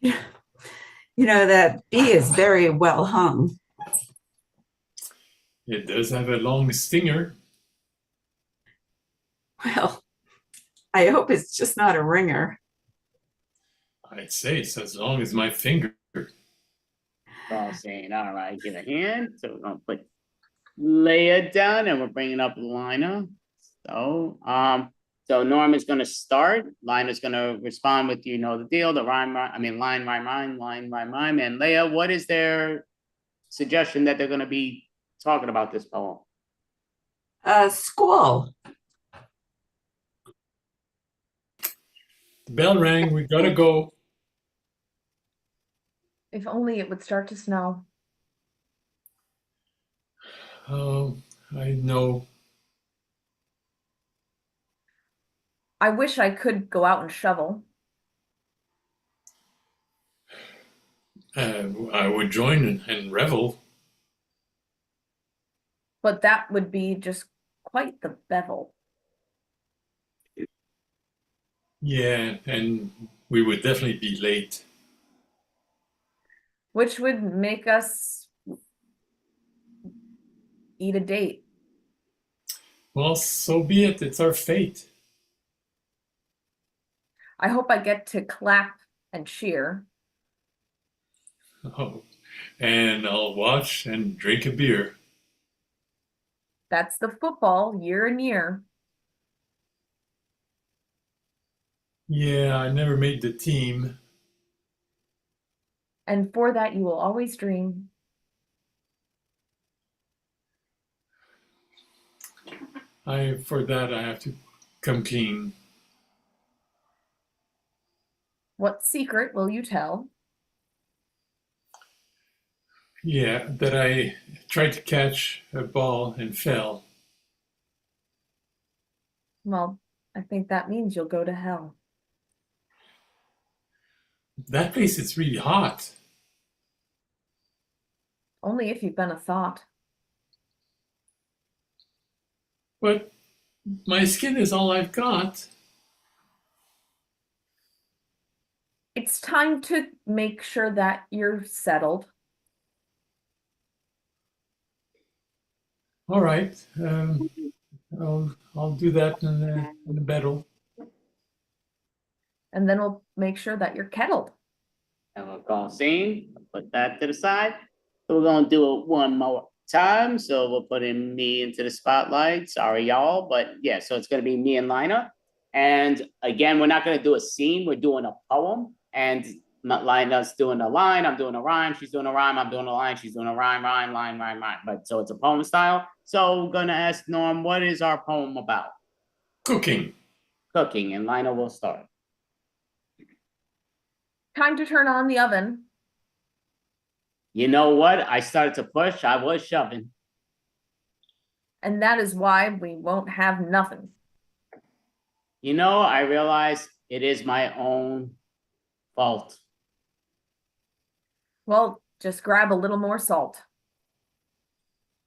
You know, that bee is very well hung. It does have a long stinger. Well, I hope it's just not a ringer. I'd say it's as long as my finger. All saying, all right, give a hand. So we're gonna put Leia down, and we're bringing up Lina. So Norm is gonna start. Lina's gonna respond with, you know the deal, the line, rhyme, line, rhyme. And Leia, what is their suggestion that they're gonna be talking about this poem? School. Bell rang. We gotta go. If only it would start to snow. Oh, I know. I wish I could go out and shovel. I would join and revel. But that would be just quite the bevel. Yeah, and we would definitely be late. Which would make us eat a date. Well, so be it. It's our fate. I hope I get to clap and cheer. Oh, and I'll watch and drink a beer. That's the football year and year. Yeah, I never made the team. And for that, you will always dream. For that, I have to come clean. What secret will you tell? Yeah, that I tried to catch a ball and fell. Well, I think that means you'll go to hell. That place is really hot. Only if you've been a thought. But my skin is all I've got. It's time to make sure that you're settled. All right. I'll do that in the battle. And then we'll make sure that you're kettled. And we're gonna sing, put that to the side. So we're gonna do it one more time. So we'll put in me into the spotlight. Sorry, y'all, but yeah, so it's gonna be me and Lina. And again, we're not gonna do a scene, we're doing a poem. And Lina's doing a line, I'm doing a rhyme, she's doing a rhyme, I'm doing a line, she's doing a rhyme, rhyme, line, rhyme, rhyme. But so it's a poem style. So we're gonna ask Norm, what is our poem about? Cooking. Cooking, and Lina will start. Time to turn on the oven. You know what? I started to push, I was shoving. And that is why we won't have nothing. You know, I realize it is my own fault. Well, just grab a little more salt.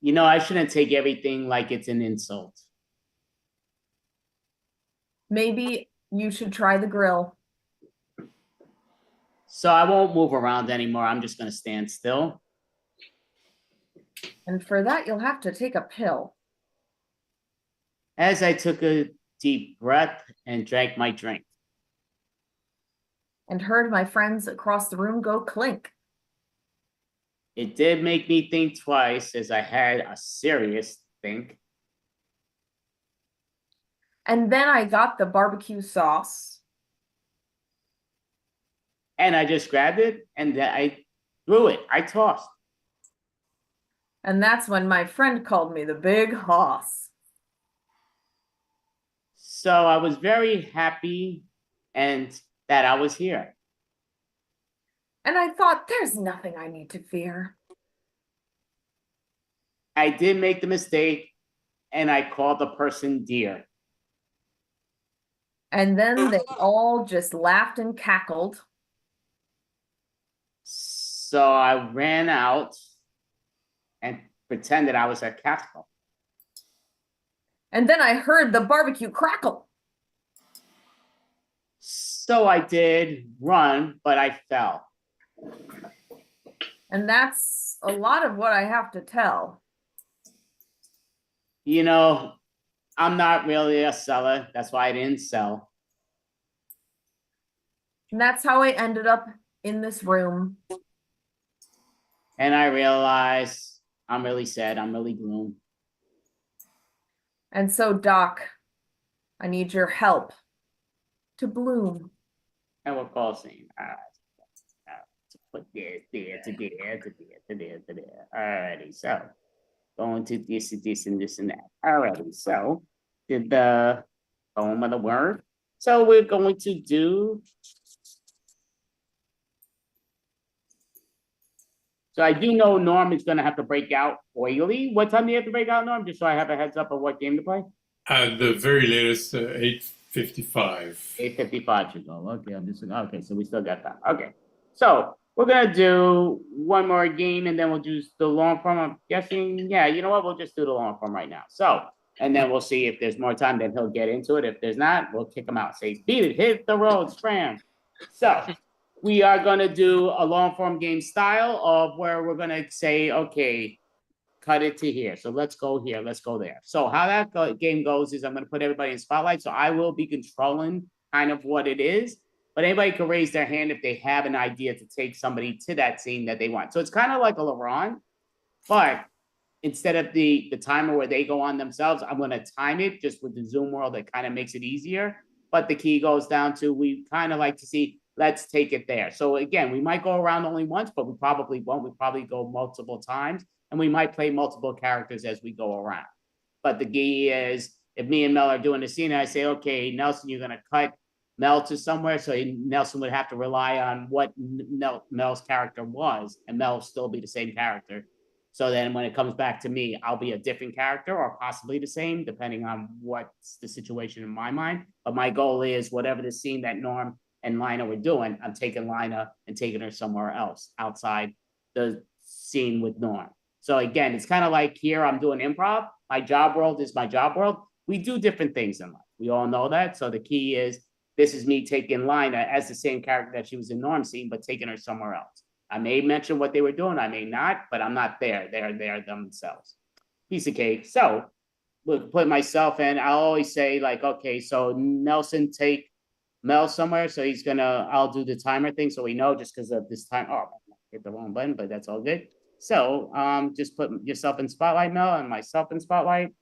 You know, I shouldn't take everything like it's an insult. Maybe you should try the grill. So I won't move around anymore. I'm just going to stand still. And for that, you'll have to take a pill. As I took a deep breath and drank my drink. And heard my friends across the room go clink. It did make me think twice as I had a serious think. And then I got the barbecue sauce. And I just grabbed it and I threw it. I tossed. And that's when my friend called me the big hoss. So I was very happy and that I was here. And I thought, there's nothing I need to fear. I did make the mistake and I called the person dear. And then they all just laughed and cackled. So I ran out and pretended I was at Castle. And then I heard the barbecue crackle. So I did run, but I fell. And that's a lot of what I have to tell. You know, I'm not really a seller. That's why I didn't sell. And that's how I ended up in this room. And I realized I'm really sad. I'm really gloom. And so, Doc, I need your help to bloom. And we're crossing. All right. To put there, to there. Alrighty, so going to this and this and this and that. Alrighty, so did the poem of the word. So we're going to do. So I do know Norm is going to have to break out oily. What time do you have to break out, Norm? Just so I have a heads up of what game to play. The very latest, 8:55. 8:55 should go. Okay, okay. So we still got that. Okay, so we're gonna do one more game and then we'll do the long form. I'm guessing. Yeah, you know what? We'll just do the long form right now. So and then we'll see if there's more time. Then he'll get into it. If there's not, we'll kick him out. Say, beat it, hit the road, scram. So we are gonna do a long form game style of where we're gonna say, okay, cut it to here. So let's go here. Let's go there. So how that game goes is I'm going to put everybody in spotlight. So I will be controlling kind of what it is, but anybody can raise their hand if they have an idea to take somebody to that scene that they want. So it's kind of like a LeBron, but instead of the timer where they go on themselves, I'm going to time it just with the Zoom world. That kind of makes it easier. But the key goes down to, we kind of like to see, let's take it there. So again, we might go around only once, but we probably won't. We probably go multiple times. And we might play multiple characters as we go around. But the key is, if me and Mel are doing the scene, I say, okay, Nelson, you're going to cut Mel to somewhere. So Nelson would have to rely on what Mel's character was, and Mel will still be the same character. So then when it comes back to me, I'll be a different character or possibly the same, depending on what's the situation in my mind. But my goal is, whatever the scene that Norm and Lina were doing, I'm taking Lina and taking her somewhere else outside the scene with Norm. So again, it's kind of like here, I'm doing improv. My job world is my job world. We do different things in life. We all know that. So the key is, this is me taking Lina as the same character that she was in Norm's scene, but taking her somewhere else. I may mention what they were doing. I may not, but I'm not there. They're there themselves. Piece of cake. So we'll put myself in. I'll always say like, okay, so Nelson, take Mel somewhere. So he's gonna, I'll do the timer thing. So we know, just because of this time. Oh, I hit the wrong button, but that's all good. So just put yourself in spotlight, Mel, and myself in spotlight,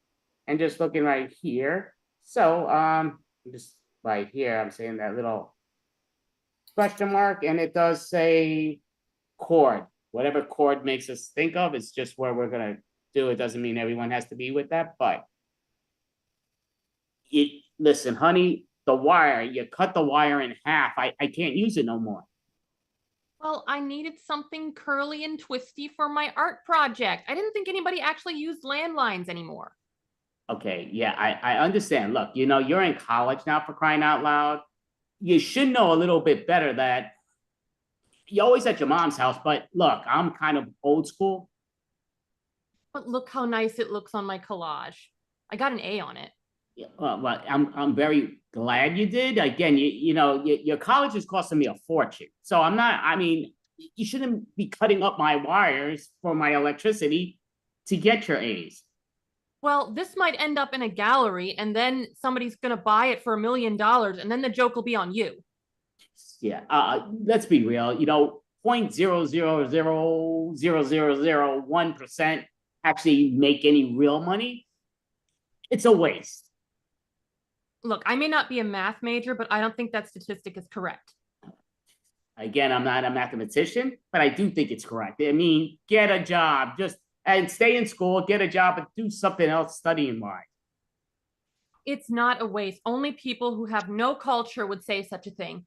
and just looking right here. So just right here, I'm saying that little question mark, and it does say chord. Whatever chord makes us think of, it's just where we're gonna do. It doesn't mean everyone has to be with that, but listen, honey, the wire, you cut the wire in half. I can't use it no more. Well, I needed something curly and twisty for my art project. I didn't think anybody actually used landlines anymore. Okay, yeah, I understand. Look, you know, you're in college now, for crying out loud. You should know a little bit better that you're always at your mom's house, but look, I'm kind of old school. But look how nice it looks on my collage. I got an A on it. Yeah, well, I'm very glad you did. Again, you know, your college is costing me a fortune. So I'm not, I mean, you shouldn't be cutting up my wires for my electricity to get your A's. Well, this might end up in a gallery, and then somebody's going to buy it for $1 million, and then the joke will be on you. Yeah, let's be real. You know, 0.0000001% actually make any real money. It's a waste. Look, I may not be a math major, but I don't think that statistic is correct. Again, I'm not a mathematician, but I do think it's correct. I mean, get a job, and stay in school, get a job, and do something else studying wise. It's not a waste. Only people who have no culture would say such a thing.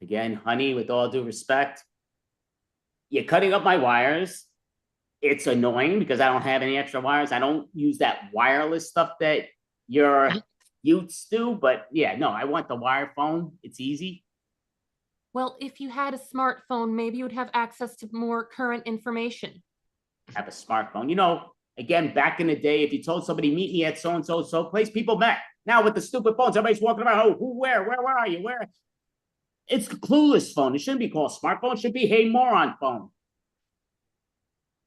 Again, honey, with all due respect, you're cutting up my wires. It's annoying because I don't have any extra wires. I don't use that wireless stuff that your youths do. But yeah, no, I want the wire phone. It's easy. Well, if you had a smartphone, maybe you would have access to more current information. Have a smartphone. You know, again, back in the day, if you told somebody, meet me at so-and-so place, people met. Now with the stupid phones, everybody's walking around, oh, who, where are you? Where? It's the clueless phone. It shouldn't be called smartphone. It should be hey moron phone.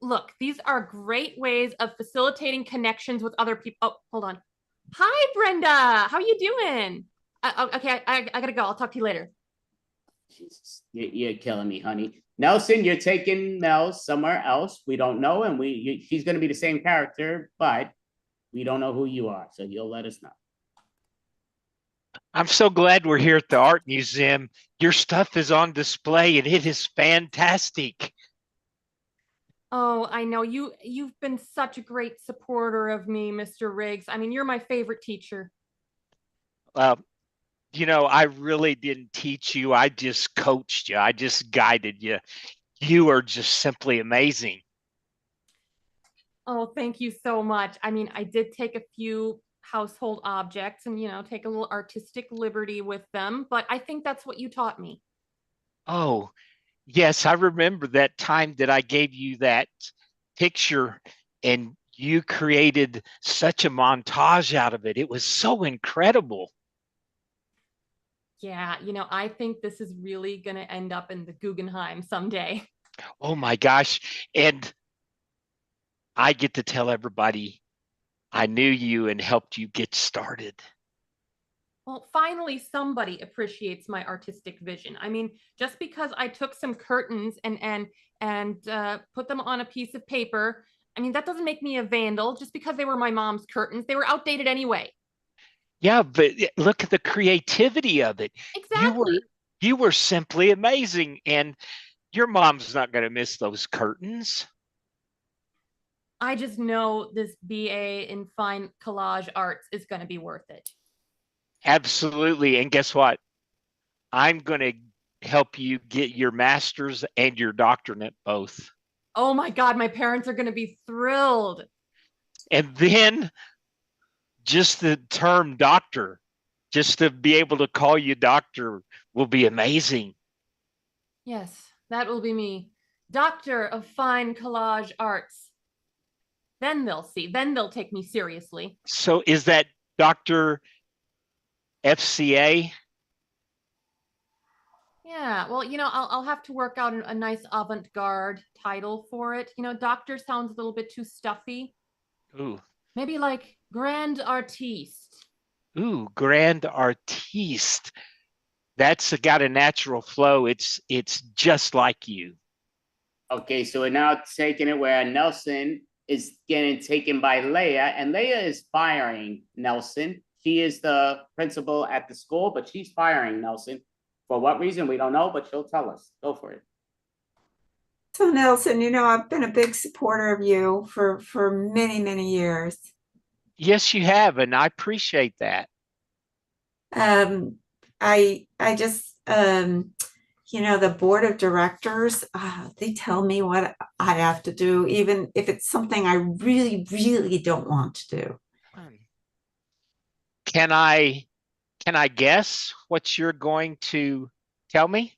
Look, these are great ways of facilitating connections with other people. Oh, hold on. Hi, Brenda. How are you doing? Okay, I gotta go. I'll talk to you later. Jesus, you're killing me, honey. Nelson, you're taking Mel somewhere else. We don't know, and she's going to be the same character, but we don't know who you are, so you'll let us know. I'm so glad we're here at the art museum. Your stuff is on display, and it is fantastic. Oh, I know. You've been such a great supporter of me, Mr. Riggs. I mean, you're my favorite teacher. You know, I really didn't teach you. I just coached you. I just guided you. You are just simply amazing. Oh, thank you so much. I mean, I did take a few household objects and, take a little artistic liberty with them, but I think that's what you taught me. Oh, yes, I remember that time that I gave you that picture and you created such a montage out of it. It was so incredible. Yeah, I think this is really going to end up in the Guggenheim someday. Oh my gosh. And I get to tell everybody I knew you and helped you get started. Well, finally, somebody appreciates my artistic vision. I mean, just because I took some curtains and put them on a piece of paper, I mean, that doesn't make me a vandal. Just because they were my mom's curtains, they were outdated anyway. Yeah, but look at the creativity of it. Exactly. You were simply amazing, and your mom's not going to miss those curtains. I just know this BA in fine collage arts is going to be worth it. Absolutely. And guess what? I'm going to help you get your master's and your doctorate both. Oh my God, my parents are going to be thrilled. And then just the term doctor, just to be able to call you doctor will be amazing. Yes, that will be me. Doctor of Fine Collage Arts. Then they'll see. Then they'll take me seriously. So is that Dr. FCA? Yeah, well, I'll have to work out a nice avant-garde title for it. Doctor sounds a little bit too stuffy. Ooh. Maybe like Grand Artiste. Ooh, Grand Artiste. That's got a natural flow. It's just like you. Okay, so we're now taking it where Nelson is getting taken by Leia, and Leia is firing Nelson. She is the principal at the school, but she's firing Nelson. For what reason, we don't know, but she'll tell us. Go for it. So Nelson, I've been a big supporter of you for many, many years. Yes, you have, and I appreciate that. I just the board of directors, they tell me what I have to do, even if it's something I really, really don't want to do. Can I guess what you're going to tell me?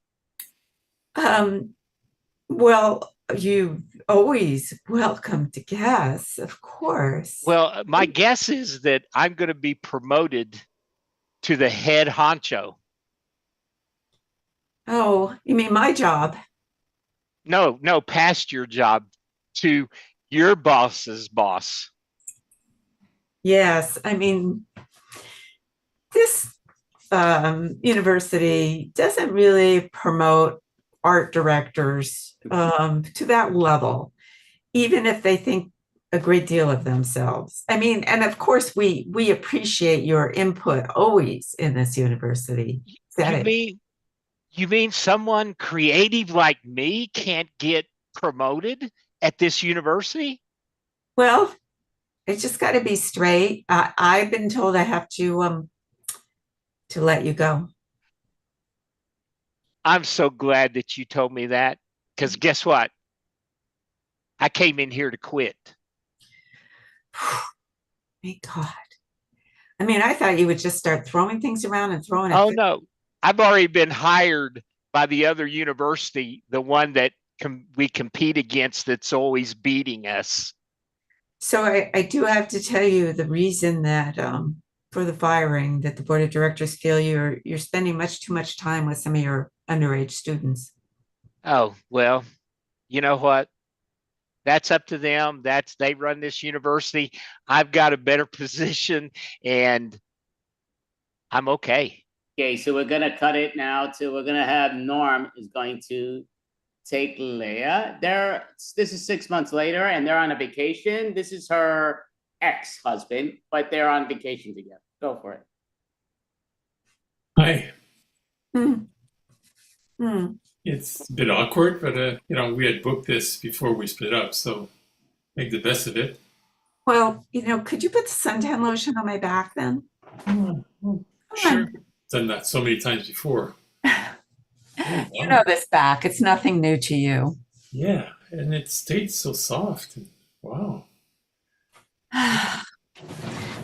Well, you always welcome to guess, of course. Well, my guess is that I'm going to be promoted to the head honcho. Oh, you mean my job? No, past your job to your boss's boss. Yes, I mean, this university doesn't really promote art directors to that level, even if they think a great deal of themselves. I mean, and of course, we appreciate your input always in this university. You mean someone creative like me can't get promoted at this university? Well, it's just got to be straight. I've been told I have to let you go. I'm so glad that you told me that, because guess what? I came in here to quit. Thank God. I mean, I thought you would just start throwing things around and throwing it. Oh, no. I've already been hired by the other university, the one that we compete against that's always beating us. So I do have to tell you the reason that for the firing, that the board of directors feel you're spending much too much time with some of your underage students. Oh, well, you know what? That's up to them. They run this university. I've got a better position and I'm okay. Okay, so we're gonna cut it now to we're gonna have Norm is going to take Leia. This is 6 months later, and they're on a vacation. This is her ex-husband, but they're on vacation together. Go for it. Hi. Hmm. It's a bit awkward, but we had booked this before we split up, so make the best of it. Well, could you put the suntan lotion on my back then? Sure. done that so many times before. Oh, You wow. know this back. It's nothing new to you. Yeah, and it stayed so soft. And, wow.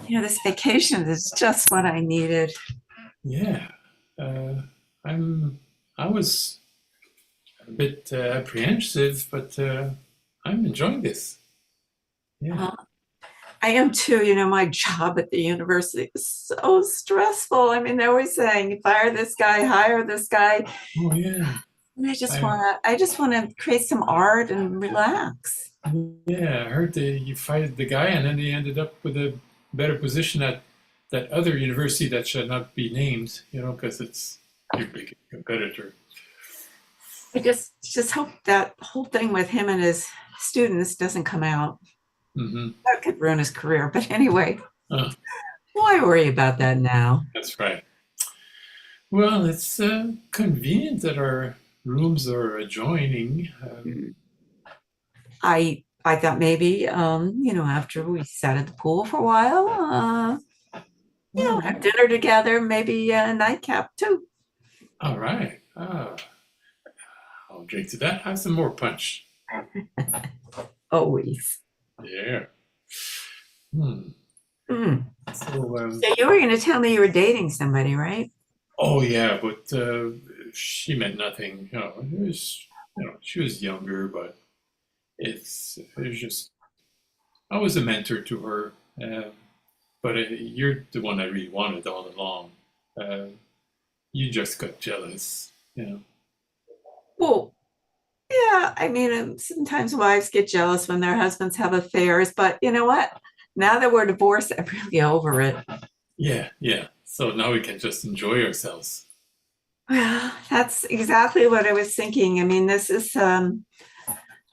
You know, this vacation is just what I needed. Yeah. I was a bit apprehensive, but I'm enjoying this. Yeah. I am too. You know, my job at the university is so stressful. I mean, they're always saying, fire this guy, hire this guy. Oh yeah. And I just wanna create some art and relax. Yeah, I heard you fired the guy, and then they ended up with a better position at that other university that should not be named. You know, because it's your big competitor. I just hope that whole thing with him and his students doesn't come out. Mm-hmm. That could ruin his career. But anyway, why worry about that now? That's right. Well, it's convenient that our rooms are adjoining. I thought maybe you know, after we sat at the pool for a while, you know, have dinner together, maybe a nightcap too. All right. I'll drink to that. Have some more punch. Always. Yeah. So you were going to tell me you were dating somebody, right? Oh yeah, but she meant nothing. You know, it was, you know, she was younger, but it was just, I was a mentor to her. But you're the one I really wanted all along. You just got jealous, you know. Well, yeah, I mean, sometimes wives get jealous when their husbands have affairs, but you know what? Now that we're divorced, I'm really over it. Yeah, yeah. So now we can just enjoy ourselves. Well, that's exactly what I was thinking. I mean, this is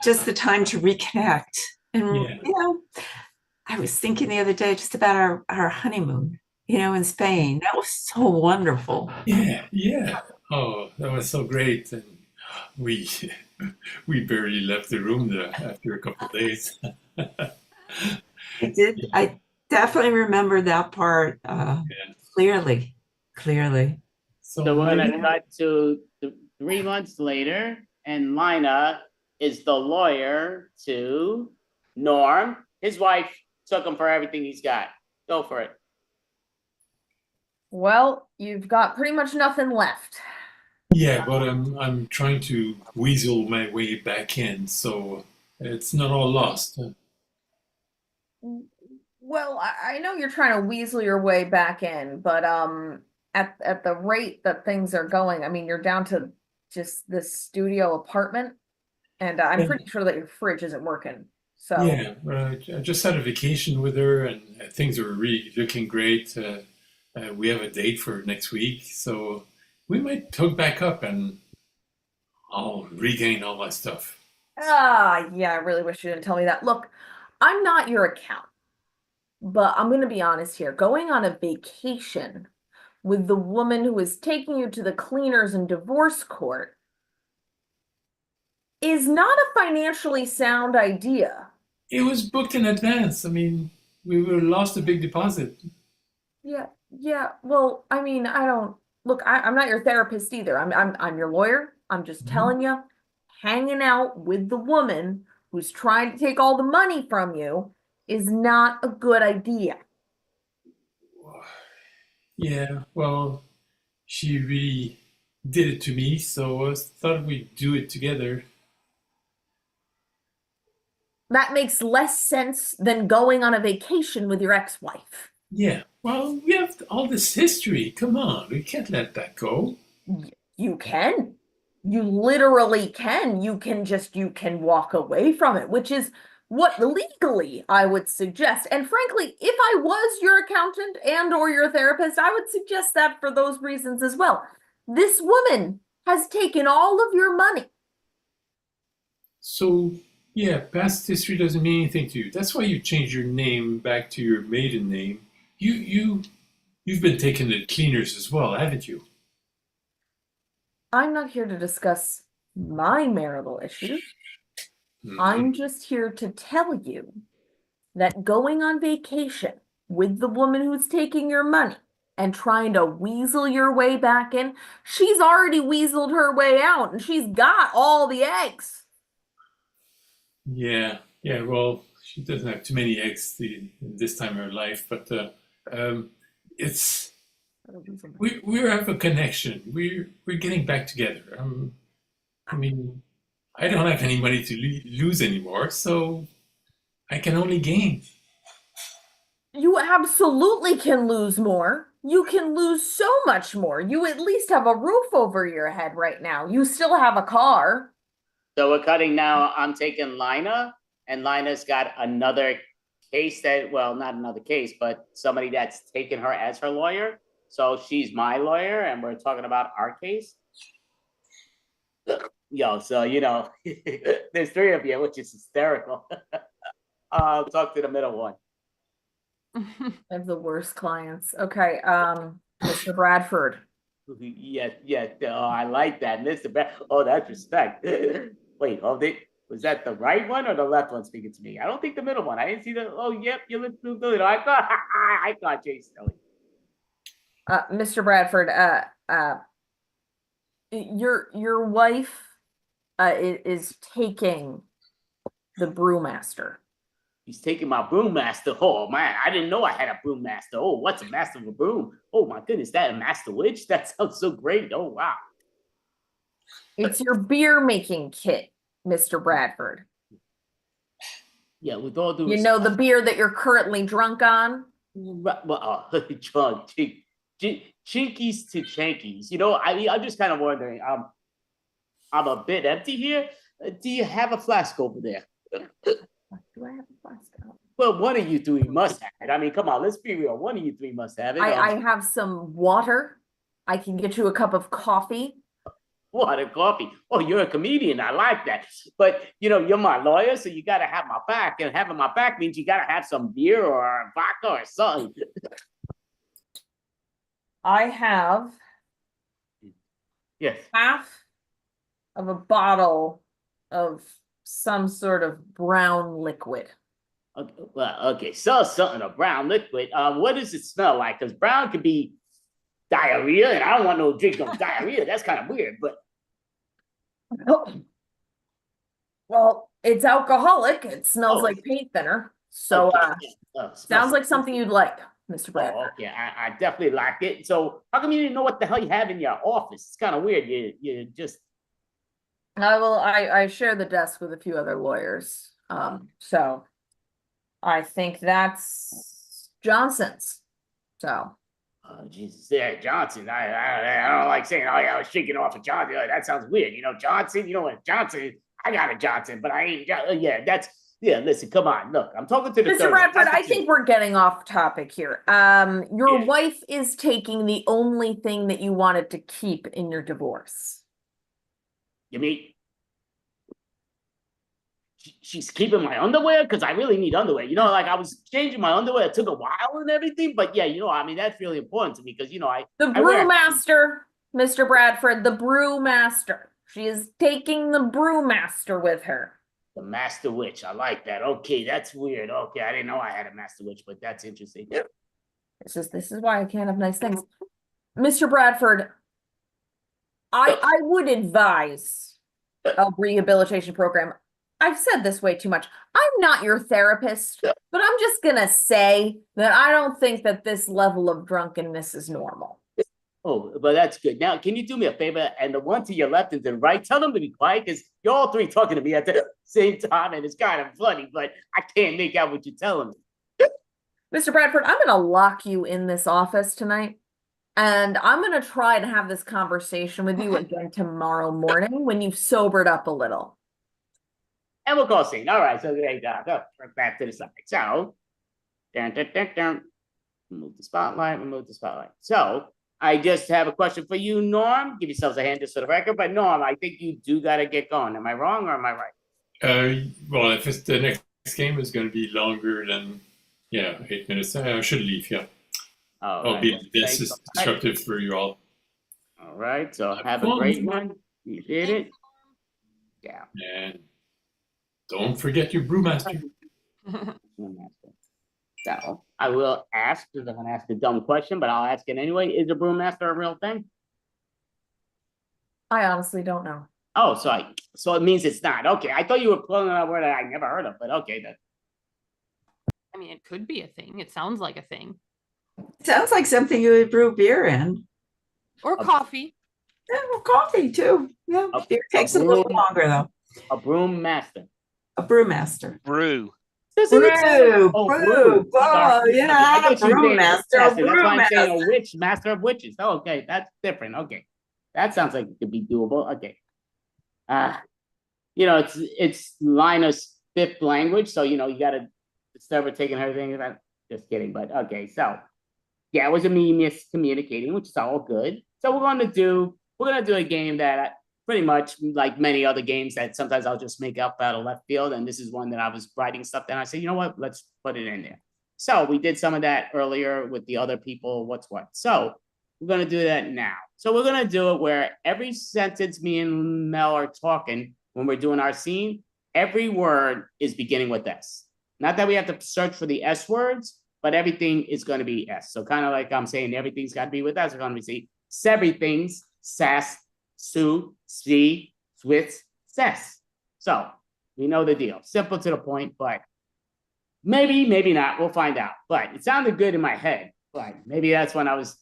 just the time to reconnect. And, you know, I was thinking the other day just about our honeymoon, you know, in Spain. That was so wonderful. Yeah, yeah. Oh, that was so great. And we we barely left the room there after a couple of days. I definitely remember that part clearly. So we're gonna cut to 3 months later, and Lina is the lawyer to Norm. His wife took him for everything he's got. Go for it. Well, you've got pretty much nothing left. Yeah, but I'm trying to weasel my way back in, so it's not all lost. Well, I know you're trying to weasel your way back in, but at the rate that things are going, I mean, you're down to just this studio apartment, and I'm pretty sure that your fridge isn't working. So Yeah, I just had a vacation with her, and things are really looking great. We have a date for next week, so we might hook back up, and I'll regain all my stuff. yeah, I really wish you didn't tell me that. Look, I'm not your accountant, but I'm going to be honest here. Going on a vacation with the woman who is taking you to the cleaners and divorce court is not a financially sound idea. It was booked in advance. I mean, we would have lost a big deposit. Yeah. Well, I mean, I don't look. I'm not your therapist either. I'm your lawyer. I'm just telling you, hanging out with the woman who's trying to take all the money from you is not a good idea. Yeah, well, she really did it to me, so I thought we'd do it together. That makes less sense than going on a vacation with your ex-wife. Yeah, well, we have all this history. Come on, we can't let that go. You can. You literally can. You can walk away from it, which is what legally I would suggest. And frankly, if I was your accountant and or your therapist, I would suggest that for those reasons as well. This woman has taken all of your money. So, yeah, past history doesn't mean anything to you. That's why you changed your name back to your maiden name. You've been taking the cleaners as well, haven't you? I'm not here to discuss my marital issues. I'm just here to tell you that going on vacation with the woman who's taking your money and trying to weasel your way back in. She's already weaseled her way out and she's got all the eggs. Yeah, yeah. Well, she doesn't have too many eggs this time in her life, but it's we have a connection. We're getting back together. I mean, I don't have any money to lose anymore, so I can only gain. You absolutely can lose more. You can lose so much more. You at least have a roof over your head right now. You still have a car. So we're cutting now. I'm taking Lina, and Lina's got another case that, well, not another case, but somebody that's taken her as her lawyer. So she's my lawyer, and we're talking about our case. Yo, so there's 3 of you, which is hysterical. I'll talk to the middle one. I have the worst clients. Okay, Mr. Bradford. Yeah. Oh, I like that, Mr. Oh, that's respect. Wait, was that the right one or the left one speaking to me? I don't think the middle one. I didn't see the. Oh, yep, you look too good. I thought Jay silly. Mr. Bradford, your wife is taking the brewmaster. He's taking my broommaster. Oh man, I didn't know I had a broommaster. Oh, what's a master of a broom? Oh my goodness, that a master witch? That sounds so great. Oh wow. It's your beer making kit, Mr. Bradford. Yeah, with all due You know the beer that you're currently drunk on? Well, drunk, chinkies to chankies. I'm just kind of wondering. I'm a bit empty here. Do you have a flask over there? Do I have a flask? Well, one of you 3 must have it. I mean, come on, let's be real. One of you 3 must have it. I have some water. I can get you a cup of coffee. Water, coffee. Oh, you're a comedian. I like that. But, you're my lawyer, so you got to have my back. And having my back means you got to have some beer or vodka or something. I have half of a bottle of some sort of brown liquid. Okay, so something, a brown liquid. What does it smell like? Because brown could be diarrhea, and I don't want no drink no diarrhea. That's kind of weird, but. Well, it's alcoholic. It smells like paint thinner. So, sounds like something you'd like, Mr. Bradford. Oh, okay, I definitely like it. So, how come you didn't know what the hell you have in your office? It's kind of weird. You just. I share the desk with a few other lawyers. So I think that's Johnson's. So. Oh, Jesus, yeah, Johnson. I don't like saying, oh, yeah, I was shaking off a Johnson. That sounds weird. Johnson, what Johnson is? I got a Johnson, but I ain't, listen, come on. Look, I'm talking to the Mr. Bradford, I think we're getting off topic here. Your wife is taking the only thing that you wanted to keep in your divorce. You mean she's keeping my underwear? Because I really need underwear. I was changing my underwear. It took a while and everything. But yeah, that's really important to me because, The brewmaster, Mr. Bradford, the brewmaster. She is taking the brewmaster with her. The master witch. I like that. Okay, that's weird. Okay, I didn't know I had a master witch, but that's interesting. This is why I can't have nice things. Mr. Bradford, I would advise a rehabilitation program. I've said this way too much. I'm not your therapist, but I'm just going to say that I don't think that this level of drunkenness is normal. Oh, but that's good. Now, can you do me a favor? And the one to your left and to the right, tell them to be quiet because you're all 3 talking to me at the same time. And it's kind of funny, but I can't make out what you're telling me. Mr. Bradford, I'm going to lock you in this office tonight. And I'm going to try to have this conversation with you again tomorrow morning when you've sobered up a little. And we'll go scene. All right, so there you go. Back to the side. So, remove the spotlight. So, I just have a question for you, Norm. Give yourselves a hand just for the record. But Norm, I think you do got to get going. Am I wrong or am I right? Well, if it's the next game is going to be longer than 8 minutes, I should leave. Yeah. I'll be this is disruptive for you all. All right. So have a great one. You did it. Yeah. And don't forget your brewmaster. So I will ask, because I'm gonna ask a dumb question, but I'll ask it anyway. Is a brewmaster a real thing? I honestly don't know. Oh, so it means it's not. Okay, I thought you were pulling out a word that I never heard of, but okay then. I mean, it could be a thing. It sounds like a thing. Sounds like something you would brew beer in. Or coffee. Yeah, well, coffee too. Yeah, beer takes a little longer though. A broom master. A brewmaster. Brew. Brew, Oh, brew. Oh, Sorry. yeah, Okay, I not a thought you were saying brewmaster, a master. That's why I'm saying brewmaster. a witch, master of witches. Oh, okay, that's different. Okay, that sounds like it could be doable. Okay, it's Linus' fifth language, so you gotta start taking everything. Just kidding, but okay. So yeah, it was a me miscommunicating, which is all good. So we're gonna do a game that pretty much like many other games that sometimes I'll just make up out of left field, and this is one that I was writing stuff down. I said, you know what, let's put it in there. So we did some of that earlier with the other people. What's what? So we're gonna do that now. So we're gonna do it where every sentence me and Mel are talking when we're doing our scene, every word is beginning with S. Not that we have to search for the S words, but everything is going to be S. So kind of like I'm saying, everything's got to be with S. We're going to see everything's sass, su, si, switz, ses. So we know the deal. Simple to the point, but maybe not. We'll find out. But it sounded good in my head. But maybe that's when I was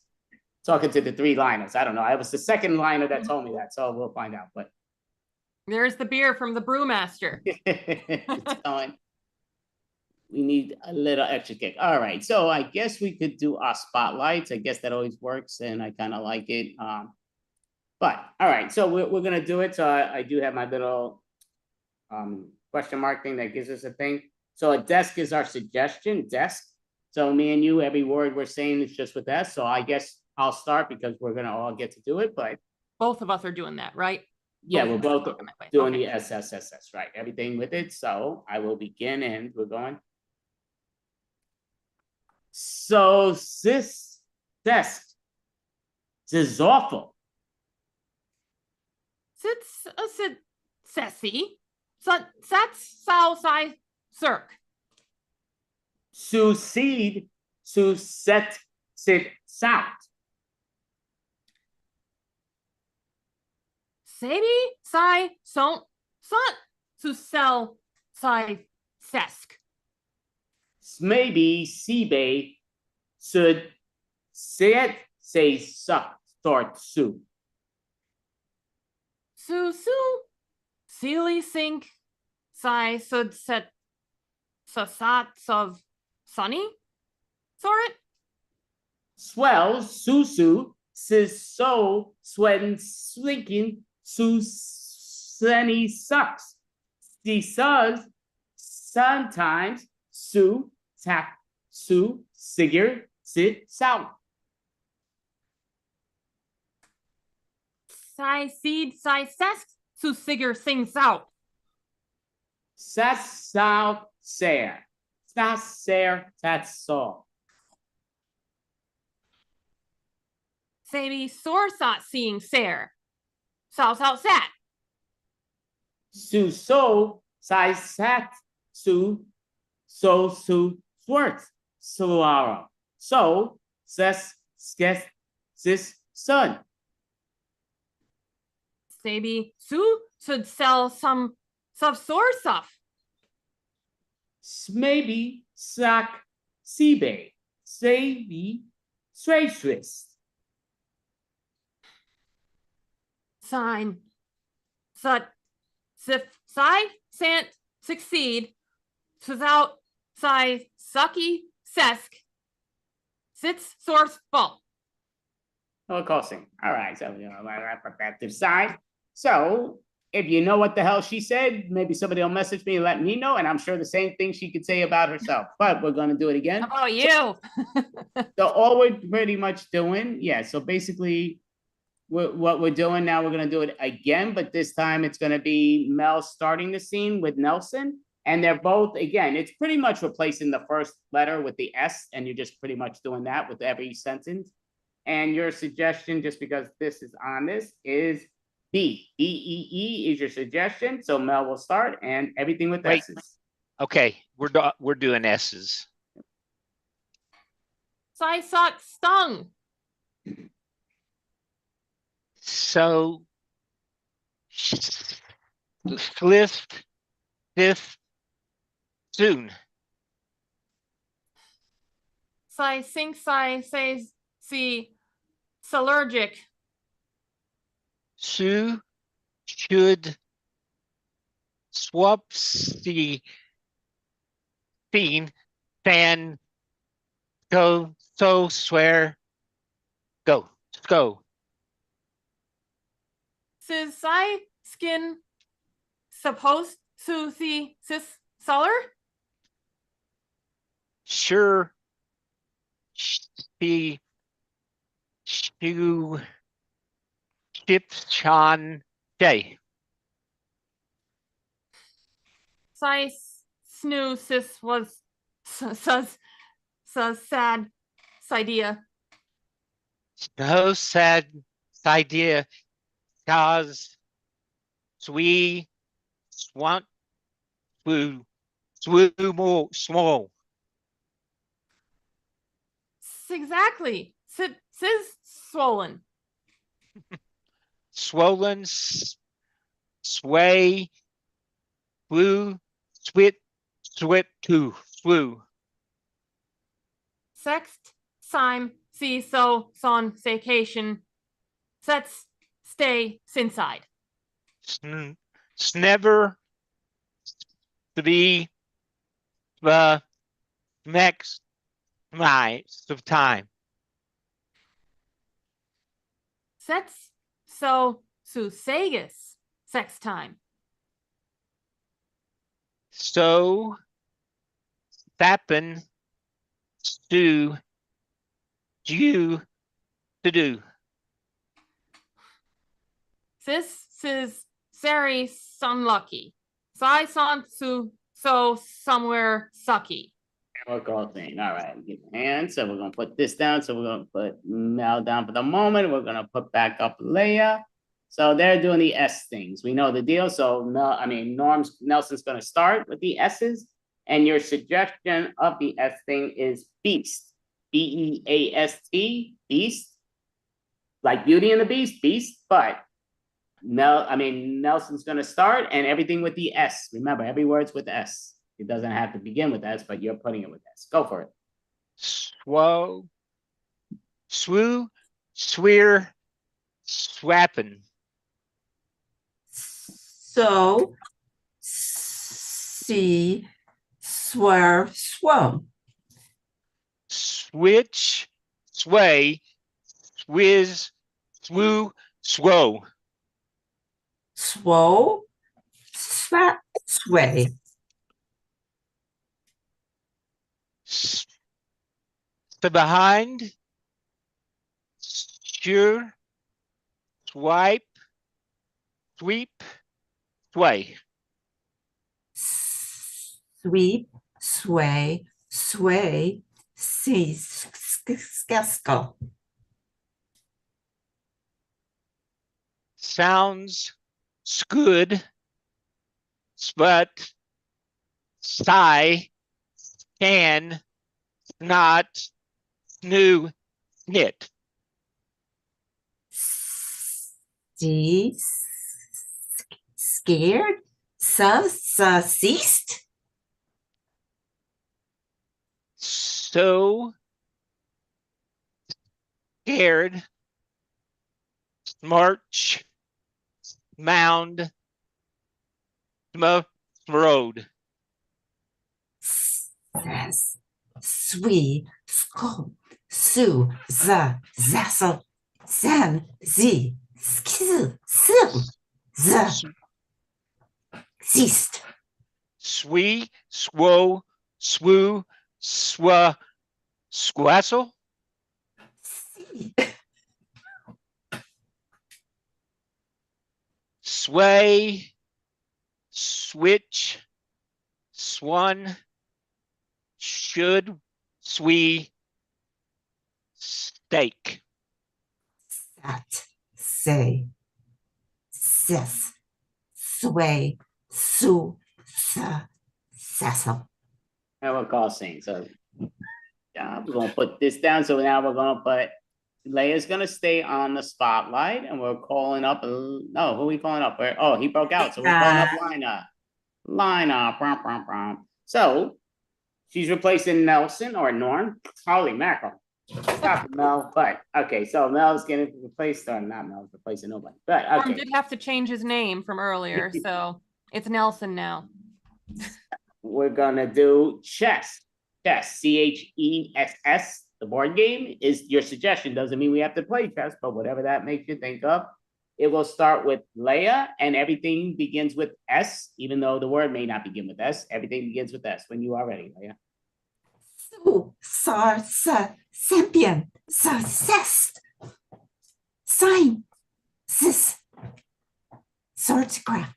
talking to the three liners. I don't know. I was the second liner that told me that. So we'll find out. But there's the beer from the brewmaster. It's going. We need a little extra kick. All right, so I guess we could do our spotlights. I guess that always works, and I kind of like it. But all right, so we're gonna do it. So I do have my little question mark thing that gives us a thing. So a desk is our suggestion desk. So me and you, every word we're saying is just with S. So I guess I'll start because we're gonna all get to do it. But both of us are doing that, right? yeah, we're both doing Okay. the SSSS, right? Everything with it. So I will begin, and we're going. So this desk is awful. Sits sassy. Sats sao sai circ. Succeed, set, sit, sound. Sabi sai sont sunt susel sai sesk. Maybe Seabay should say suck start su. Su seely sink sai sud set sasats of sunny sorit. Swell susu sis so sweating slinking su sunny sucks. The suns sometimes su tap su sigir sit sound. Sai seed sai sesk su sigger sing south. Sas south ser. Sas ser that's so. Sabi sorsat seeing ser. South sat. Su so sai sat su so su swartz suara. So ses skes sis sun. Sabi su should sell some sorsuf. Maybe sack seabay. Sabi swist. Sign sut sif sai sant succeed without sai sucky sesk sits source fault. Oh, costing. All right, so I put that to the side. So if you know what the hell she said, maybe somebody will message me and let me know, and I'm sure the same thing she could say about herself. But we're gonna do it again. How about you? So all we're pretty much doing, yeah. So basically, what we're doing now, we're gonna do it again, but this time it's gonna be Mel starting the scene with Nelson, and they're both again. It's pretty much replacing the first letter with the S, and you're just pretty much doing that with every sentence. And your suggestion, just because this is on this, is B. B-E-E is your suggestion. So Mel will start, and everything with Wait. S's. Okay, we're doing S's. Sai sought stung. So list this soon. Sai sink sai says see salurgic. Sue should swap the theme fan go so swear go go. Says sai skin supposed to see sis suller? Sure she shoe chips Chan Day. Sai snoo sis was sus sad idea. No sad idea cause we want to more small. Exactly. Sis swollen. Swollen sway flew swit to flew. Sext time see so son vacation. Sets stay inside. Never to be the next night of time. Sets so susagus sex time. So happen to you to do. This is very unlucky. Sai son su so somewhere sucky. We're thing. All right, get the hand. So we're gonna put this down. So we're gonna put Mel down for the moment. We're gonna put back up Leia. So they're doing the S things. We know the deal. So Nelson's gonna start with the S's, and your suggestion of the S thing is beast. BEAST, beast. Like Beauty and the Beast, beast, but Nelson's gonna start and everything with the S. Remember, every word's with S. It doesn't have to begin with S, but you're putting it with S. Go for it. Swoo, swear, swapping. So, see, swear, swum. Switch, sway, swizz, swoo, swow. Swow, swat, sway. The behind, sure, swipe, sweep, sway. Sweep, sway, sway, see, skeskel. Sounds good, but sigh, can, not, snoo, knit. See, scared, ceased. So scared, march, mound, road. Says, sweet, skull, su, zassel, zan, z, skill, sil, ceased. Swee, swow, swoo, swa, squassel. Sway, switch, swan, should, swee, steak. Sat, say, sis, sway, su, sa, sassel. And we'll call sing. So Yeah, we're gonna put this down. So now we're gonna put Leia's gonna stay on the spotlight, and we're calling up. No, who are we calling up? Oh, he broke out, so we're calling up Lina. Lina, brum, brum, brum. So she's replacing Nelson or Norm. Holy mackerel! Stop it, Mel. But okay, so Mel's getting replaced, or not Mel's replacing nobody. But Norm okay, did have to change his name from earlier, so it's Nelson now. we're gonna do chess. Chess, CHESS. The board game is your suggestion. Doesn't mean we have to play chess, but whatever that makes you think of. It will start with Leia, and everything begins with S, even though the word may not begin with S. Everything begins with S when you are ready, Leia. Champion, success, sign, this, swordcraft.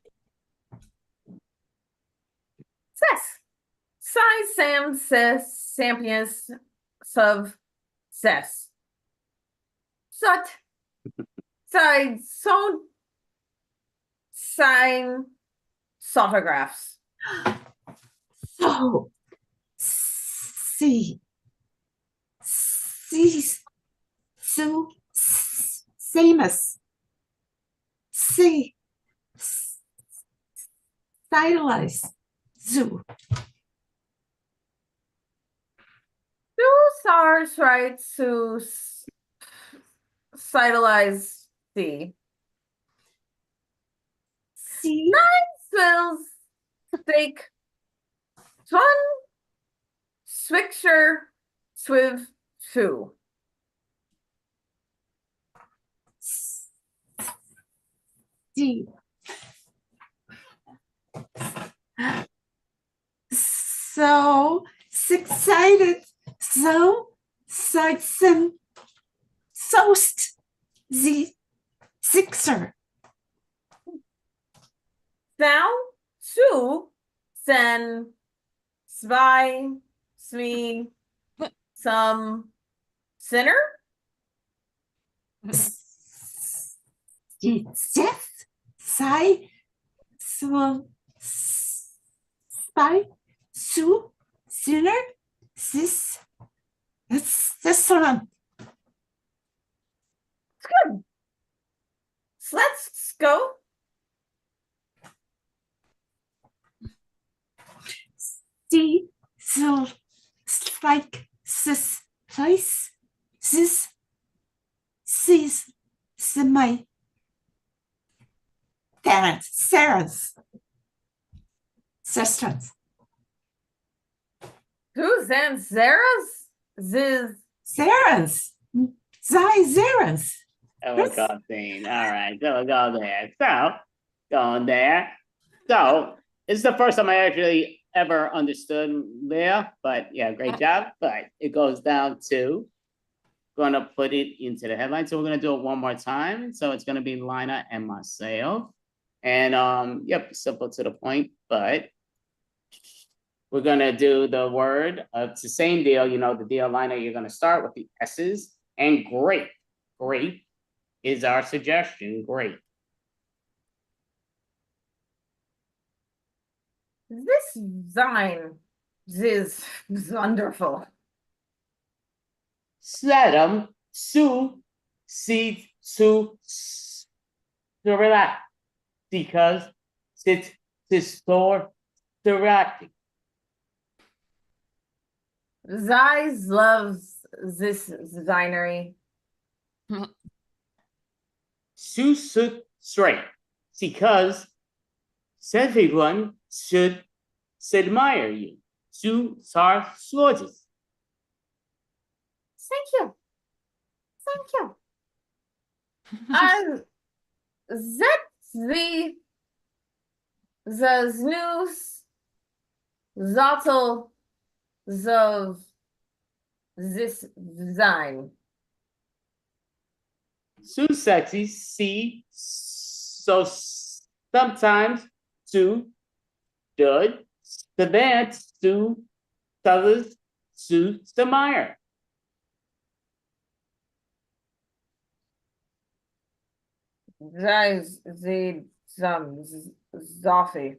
Ses. Sai Sam Ses Sampius Sub Ses. Sut. Sai so sign photographs. So, see, so, Samus, see, stylize, zoo. Do SARS right to cytilize C. See. Nine spills steak. Ton swixture swiv two. See. So excited, so excited, soast the sixer. Now two sen spy sme some sinner. Jeff, Sai, so spy, Sue, sinner, this one. It's good. So let's go. See, so like this place, this my parents, Sarah's sisters. Who's and Sarah's? Ziz. Sarah's. Sarah's. Oh, we're going thing. All right, so we'll go there. So, going there. So, it's the first time I actually ever understood Leia, but yeah, great job. But it goes down to, gonna put it into the headline. So we're gonna do it one more time. So it's gonna be Lina and myself. And yep, simple to the point, but we're gonna do the word. It's the same deal, you know, the deal, Lina, you're gonna start with the S's, and great. Great is our suggestion, great. This Zine is wonderful. Sedum, su, seed, su, relax, because it's store directing. Zeiss loves this Zinery. Su straight, because everyone should admire you. Su sar slodges. Thank you. Thank you. And that the snooze zottel of this design. Su sexy, see, so sometimes to good, the band, Sue, others, Sue, Meyer. That is the Zoffy.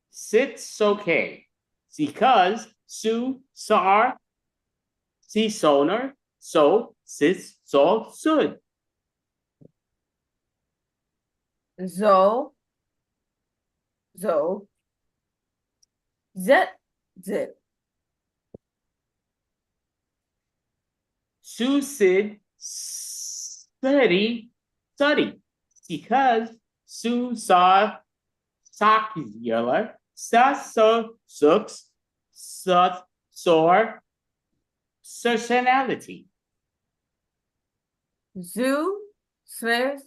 Sit's okay. Because Su Sar Si Soner So Sis So Sud. Zo. Zo. Zet. Zit. Su Sid Study Study. Because Su Sa Sakyala Sa So Sux Sut Sor Personality. Zoo. Smith.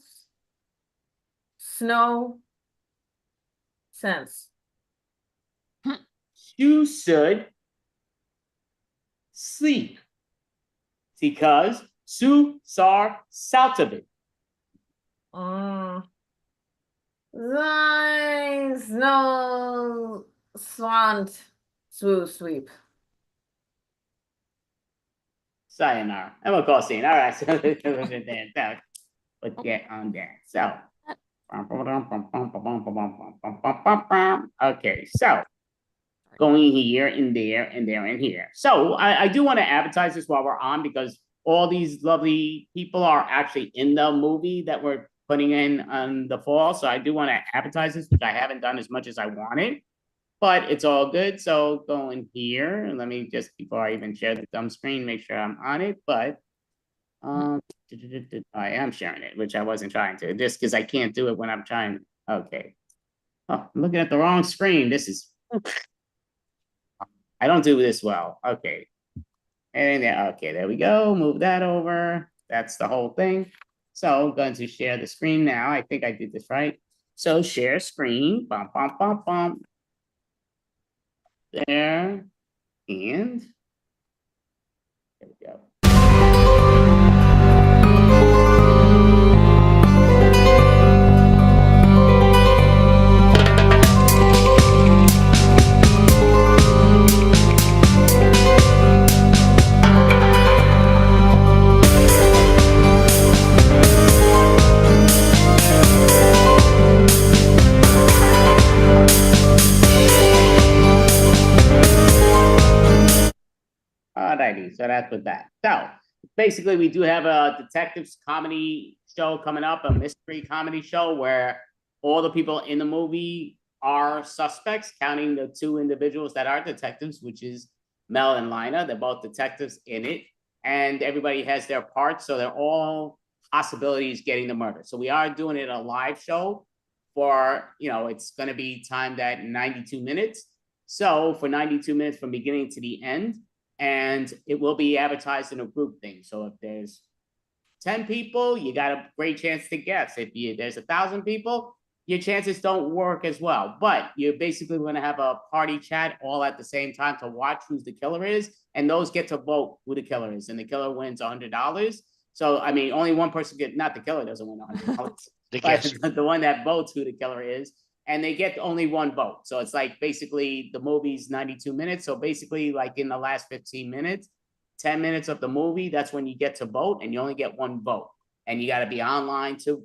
Snow. Sense. You should sleep because Su Sar Saltabit. Sein. Snow. Swant. Swoo. Sweep. Sayonara. And we'll call scene. All right. So let's get on that. So okay, so going here and there and there and here. So I do want to advertise this while we're on because all these lovely people are actually in the movie that we're putting in on the fall. So I do want to advertise this, which I haven't done as much as I wanted, but it's all good. So going here, let me just, before I even share the dumb screen, make sure I'm on it, but I am sharing it, which I wasn't trying to, just because I can't do it when I'm trying. Okay. Oh, I'm looking at the wrong screen. This is, I don't do this well. Okay. And okay, there we go. Move that over. That's the whole thing. So I'm going to share the screen now. I think I did this right. So share screen. Bum, bum, bum, bum. There. And there we go. Alrighty, so that's with that. So basically, we do have a detectives comedy show coming up, a mystery comedy show where all the people in the movie are suspects, counting the two individuals that are detectives, which is Mel and Lina. They're both detectives in it, and everybody has their parts, so they're all possibilities getting the murder. So we are doing it a live show for, it's going to be timed at 92 minutes. So for 92 minutes from beginning to the end. And it will be advertised in a group thing. So if there's 10 people, you got a great chance to guess. If there's 1,000 people, your chances don't work as well. But you're basically going to have a party chat all at the same time to watch who the killer is. And those get to vote who the killer is. And the killer wins $100. So, I mean, only one person not the killer doesn't win $100. But the one that votes who the killer is. And they get only one vote. So it's like basically the movie's 92 minutes. So basically like in the last 15 minutes, 10 minutes of the movie, that's when you get to vote and you only get one vote. And you got to be online to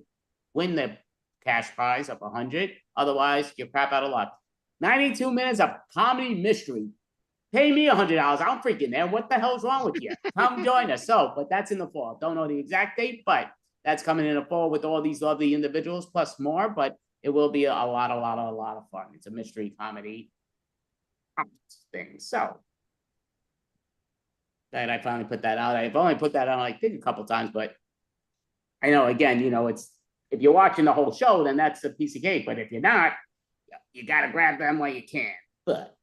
win the cash prize of 100. Otherwise, you're crap out of luck. 92 minutes of comedy mystery. Pay me $100. I'm freaking there. What the hell's wrong with you? Come join us. So, but that's in the fall. Don't know the exact date, but that's coming in the fall with all these lovely individuals plus more. But it will be a lot of fun. It's a mystery comedy thing. So that I finally put that out. I've only put that out, I think, a couple times, but I know, again, it's, if you're watching the whole show, then that's a piece of cake. But if you're not, you got to grab them while you can. But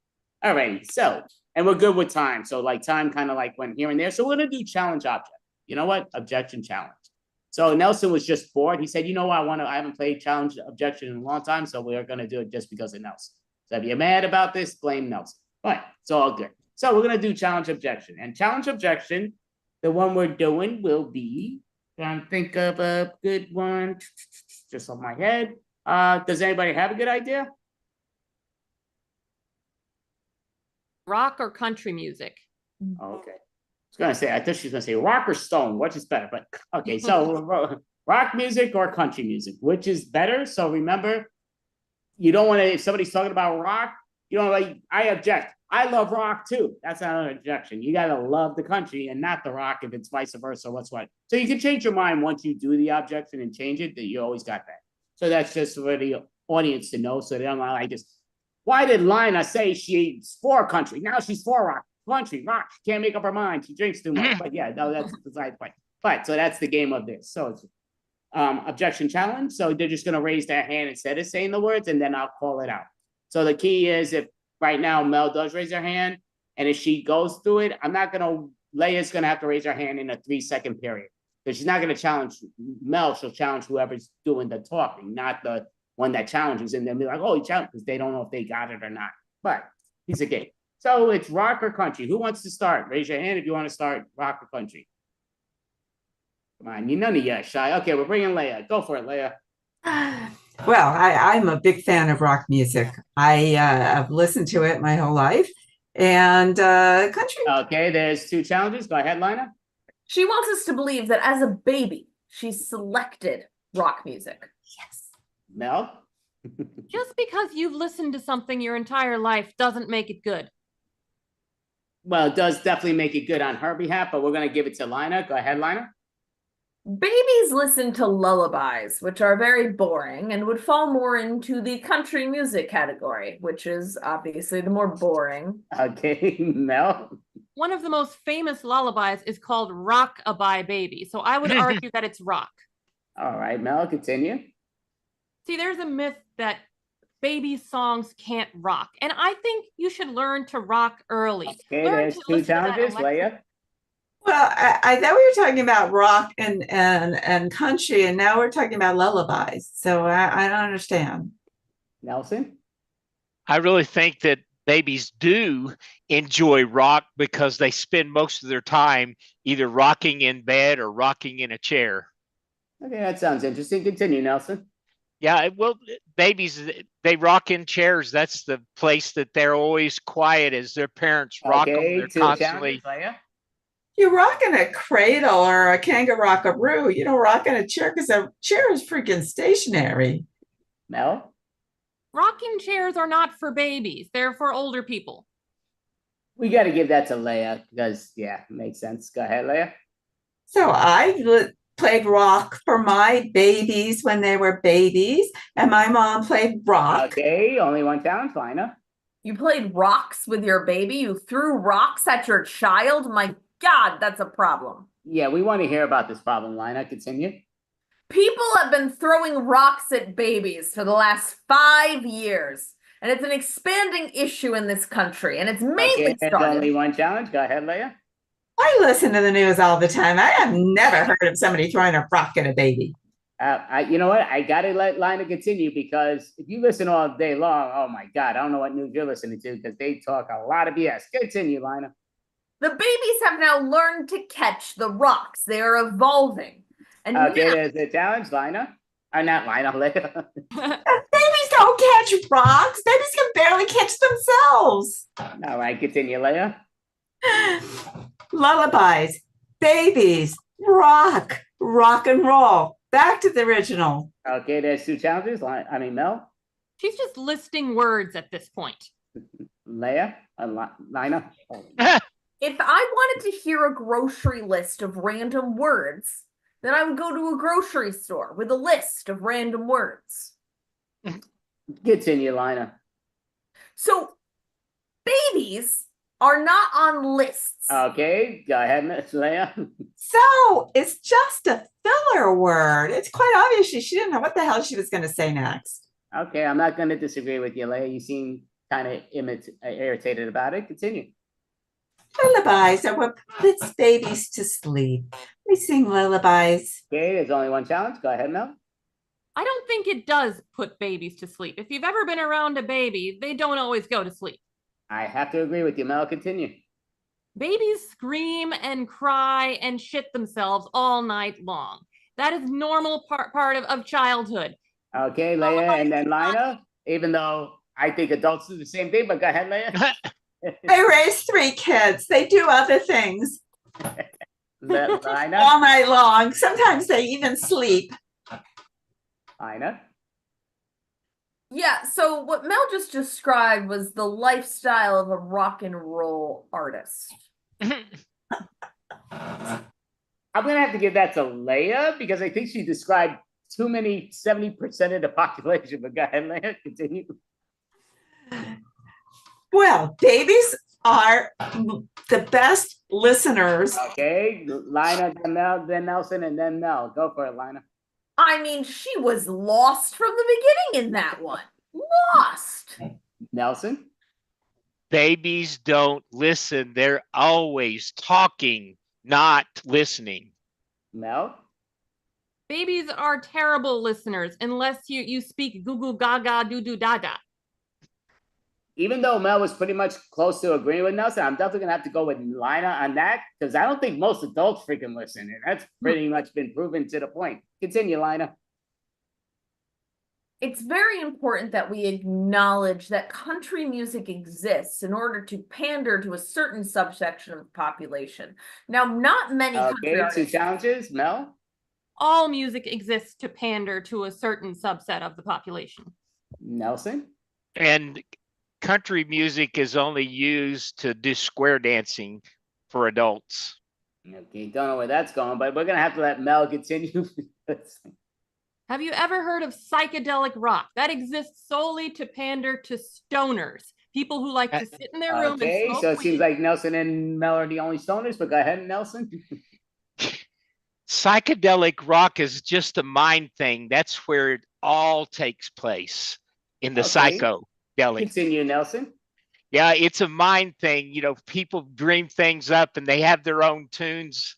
all right. So, and we're good with time. So like time kind of like went here and there. So we're going to do challenge object. You know what? Objection challenge. So Nelson was just bored. He said, I haven't played challenge objection in a long time, so we're going to do it just because of Nelson. So if you're mad about this, blame Nelson. But it's all good. So we're going to do challenge objection. And challenge objection, the one we're doing will be, trying to think of a good one, just on my head. Does anybody have a good idea? Rock or country music? Okay. I thought she was gonna say rock or stone, which is better, but okay, so rock music or country music, which is better? So remember, you don't want to, if somebody's talking about rock, I object. I love rock too. That's not an objection. You gotta love the country and not the rock if it's vice versa. What's what? So you can change your mind once you do the objection and change it, that you always got that. So that's just for the audience to know. So they don't like just, why did Lina say she's for country? Now she's for rock. Country, rock. She can't make up her mind. She drinks too much. But yeah, no, that's beside the point. But so that's the game of this. So it's objection challenge. So they're just gonna raise their hand instead of saying the words, and then I'll call it out. So the key is, if right now Mel does raise her hand, and if she goes through it, Leia's gonna have to raise her hand in a 3-second period. Because she's not gonna challenge Mel, she'll challenge whoever's doing the talking, not the one that challenges, and then be like, oh, he challenged, because they don't know if they got it or not. But he's a game. So it's rock or country. Who wants to start? Raise your hand if you want to start rock or country. Come on, none of you are shy. Okay, we're bringing Leia. Go for it, Leia. Well, I'm a big fan of rock music. I've listened to it my whole life. And country. Okay, there's 2 challenges. Go ahead, Lina. She wants us to believe that as a baby, she selected rock music. Yes. Mel? Just because you've listened to something your entire life doesn't make it good. Well, it does definitely make it good on her behalf, but we're going to give it to Lina. Go ahead, Lina. Babies listen to lullabies, which are very boring and would fall more into the country music category, which is obviously the more boring. Okay, Mel. One of the most famous lullabies is called Rock-a-Bye Baby. So I would argue that it's rock. All right, Mel, continue. See, there's a myth that baby songs can't rock. And I think you should learn to rock early. Okay, Learn there's to 2 listen to that challenges. Leia? Well, I thought we were talking about rock and country, and now we're talking about lullabies. So I don't understand. Nelson? I really think that babies do enjoy rock because they spend most of their time either rocking in bed or rocking in a chair. Okay, that sounds interesting. Continue, Nelson. Yeah, well, babies, they rock in chairs. That's the place that they're always quiet as their parents rock them. Okay, They're 2 constantly. challenges. Leia? You rock in a cradle or a kangaroo. You don't rock in a chair because a chair is freaking stationary. Mel? Rocking chairs are not for babies. They're for older people. We got to give that to Leia because, yeah, makes sense. Go ahead, Leia. So played rock for my babies when they were babies, and my mom played rock. Okay, only 1 challenge, Lina. You played rocks with your baby? You threw rocks at your child? My God, that's a problem. Yeah, we want to hear about this problem, Lina. Continue. People have been throwing rocks at babies for the last 5 years, and it's an expanding issue in this country, and it's mainly Okay, there's started. only 1 challenge. Go ahead, Leia. I listen to the news all the time. I have never heard of somebody throwing a rock at a baby. You know what? I got to let Lina continue because if you listen all day long, oh my God, I don't know what news you're listening to because they talk a lot of BS. Continue, Lina. The babies have now learned to catch the rocks. They are evolving. And Okay, now, there's the challenge, Lina. Or not Lina, Leia. Babies don't catch rocks. Babies can barely catch themselves. All right, continue, Leia. Lullabies, babies, rock and roll. Back to the original. Okay, there's 2 challenges. Mel. She's just listing words at this point. Leia, Lina. if I wanted to hear a grocery list of random words, then I would go to a grocery store with a list of random words. Continue, Lina. So, babies are not on lists. Okay, go ahead, Miss Leia. So it's just a filler word. It's quite obvious she didn't know what the hell she was going to say next. Okay, I'm not going to disagree with you, Leia. You seem kind of irritated about it. Continue. Lullabies are what puts babies to sleep. We sing lullabies. Okay, there's only 1 challenge. Go ahead, Mel. I don't think it does put babies to sleep. If you've ever been around a baby, they don't always go to sleep. I have to agree with you, Mel. Continue. Babies scream and cry and shit themselves all night long. That is normal part of childhood. Okay, Leia, and then Lina, even though I think adults do the same thing, but go ahead, Leia. They raise 3 kids. They do other things Lina? all night long. Sometimes they even sleep. Lina? Yeah, so what Mel just described was the lifestyle of a rock and roll artist. I'm gonna have to give that to Leia because I think she described too many 70% of the population. But go ahead, Leia, continue. Well, babies are the best listeners. Okay, Lina, then Mel, then Nelson, and then Mel. Go for it, Lina. I mean, she was lost from the beginning in that one. Lost. Nelson? Babies don't listen. They're always talking, not listening. Mel? Babies are terrible listeners unless you speak goo goo gaga doo doo da da. Even though Mel was pretty much close to agreeing with Nelson, I'm definitely gonna have to go with Lina on that because I don't think most adults freaking listen, and that's pretty much been proven to the point. Continue, Lina. It's very important that we acknowledge that country music exists in order to pander to a certain subsection of the population. Now, not many country Okay, two artists. challenges, Mel. All music exists to pander to a certain subset of the population. Nelson? And country music is only used to do square dancing for adults. Okay, don't know where that's going, but we're gonna have to let Mel continue. Have you ever heard of psychedelic rock? That exists solely to pander to stoners, people who like to sit in their room Okay, and smoke so it weed. seems like Nelson and Mel are the only stoners, but go ahead, Nelson. Psychedelic rock is just a mind thing. That's where it all takes place in the Okay. psychedelic. Continue, Nelson. Yeah, it's a mind thing. You know, people dream things up and they have their own tunes,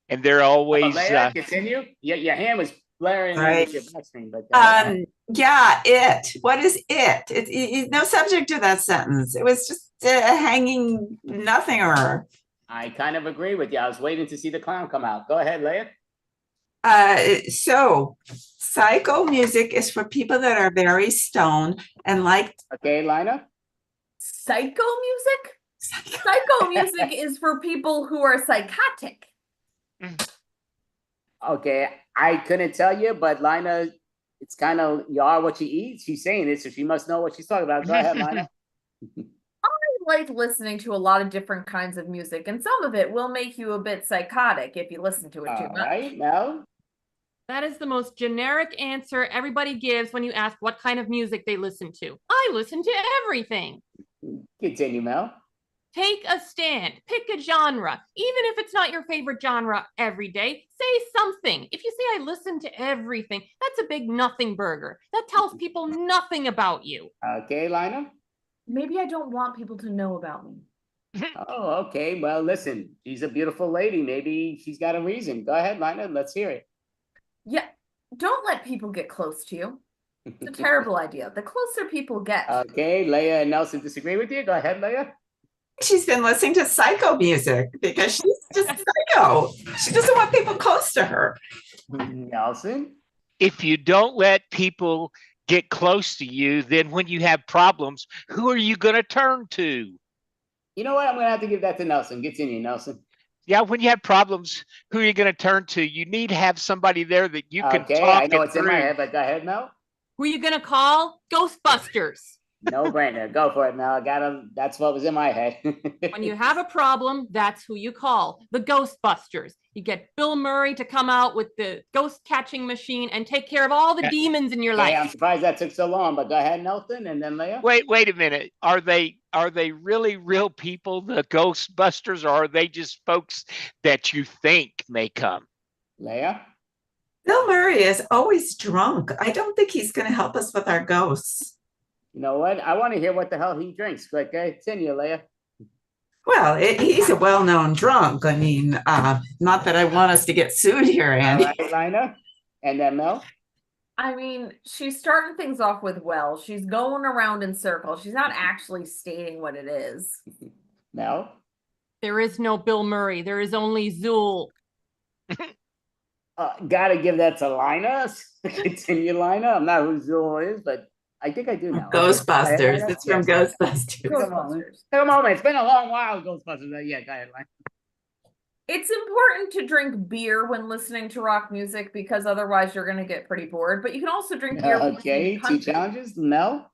and they're always. Leia, continue. Your hand was blaring Right. with your back screen, but Yeah, it. What is it? It's no subject to that sentence. It was just a hanging nothinger. I kind of agree with you. I was waiting to see the clown come out. Go ahead, Leia. So psycho music is for people that are very stoned and like. Okay, Lina. Psycho music? Psycho music is for people who are psychotic. Okay, I couldn't tell you, but Lina, it's kind of you are what you eat. She's saying it, so she must know what she's talking about. Go ahead, Lina. I like listening to a lot of different kinds of music, and some of it will make you a bit psychotic if you listen to it too All much. right, Mel. That is the most generic answer everybody gives when you ask what kind of music they listen to. I listen to everything. Continue, Mel. Take a stand, pick a genre. Even if it's not your favorite genre every day, say something. If you say I listen to everything, that's a big nothing burger. That tells people nothing about you. Okay, Lina. Maybe I don't want people to know about me. Oh, okay. Well, listen, she's a beautiful lady. Maybe she's got a reason. Go ahead, Lina. Let's hear it. Yeah, don't let people get close to you. It's a terrible idea. The closer people get. Okay, Leia and Nelson disagree with you. Go ahead, Leia. She's been listening to psycho music because she's just psycho. She doesn't want people close to her. Nelson. If you don't let people get close to you, then when you have problems, who are you going to turn to? You know what? I'm going to have to give that to Nelson. Continue, Nelson. Yeah, when you have problems, who are you going to turn to? You need to have somebody there that you can Okay, talk I know it it's in my through. head, but go ahead, Mel. Who are you gonna call? Ghostbusters. No brainer. Go for it, Mel. I got him. That's what was in my head. When you have a problem, that's who you call. The Ghostbusters. You get Bill Murray to come out with the ghost catching machine and take care of all the demons in your Okay, life. I'm surprised that took so long, but go ahead, Nelson, and then Leia. Wait a minute. Are they really real people, the Ghostbusters, or are they just folks that you think may come? Leia. Bill Murray is always drunk. I don't think he's going to help us with our ghosts. You know what? I want to hear what the hell he drinks. But continue, Leia. Well, he's a well-known drunk. I mean, not that I want us to get sued here, Andy. All right, Lina. And then Mel. I mean, she's starting things off with well. She's going around in circles. She's not actually stating what it is. Mel. There is no Bill Murray. There is only Zool. Gotta give that to Lina. Continue, Lina. I'm not who Zool is, but I think I do know. Ghostbusters. It's from Yes. Ghostbusters. Come on. It's been a long while, Ghostbusters. Yeah, go ahead, Lina. It's important to drink beer when listening to rock music because otherwise you're going to get pretty bored. But you can also drink beer. when listening Okay, to two country. challenges. Mel?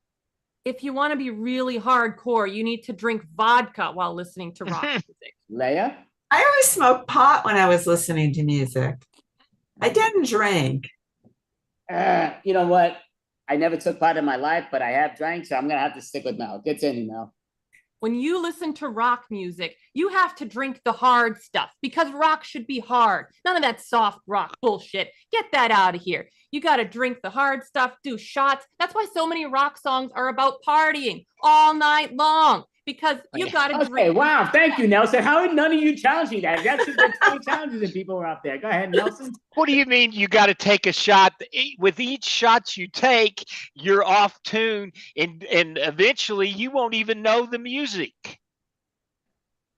If you want to be really hardcore, you need to drink vodka while listening to rock music. Leia? I always smoked pot when I was listening to music. I didn't drink. You know what? I never took part in my life, but I have drank, so I'm gonna have to stick with Mel. Continue, Mel. When you listen to rock music, you have to drink the hard stuff because rock should be hard. None of that soft rock bullshit. Get that out of here. You got to drink the hard stuff, do shots. That's why so many rock songs are about partying all night long because you got to Okay, drink. wow, thank you, Nelson. How did none of you challenge me that? That should have been 20 challenges and people were out there. Go ahead, Nelson. What do you mean you got to take a shot? With each shot you take, you're off tune, and eventually you won't even know the music.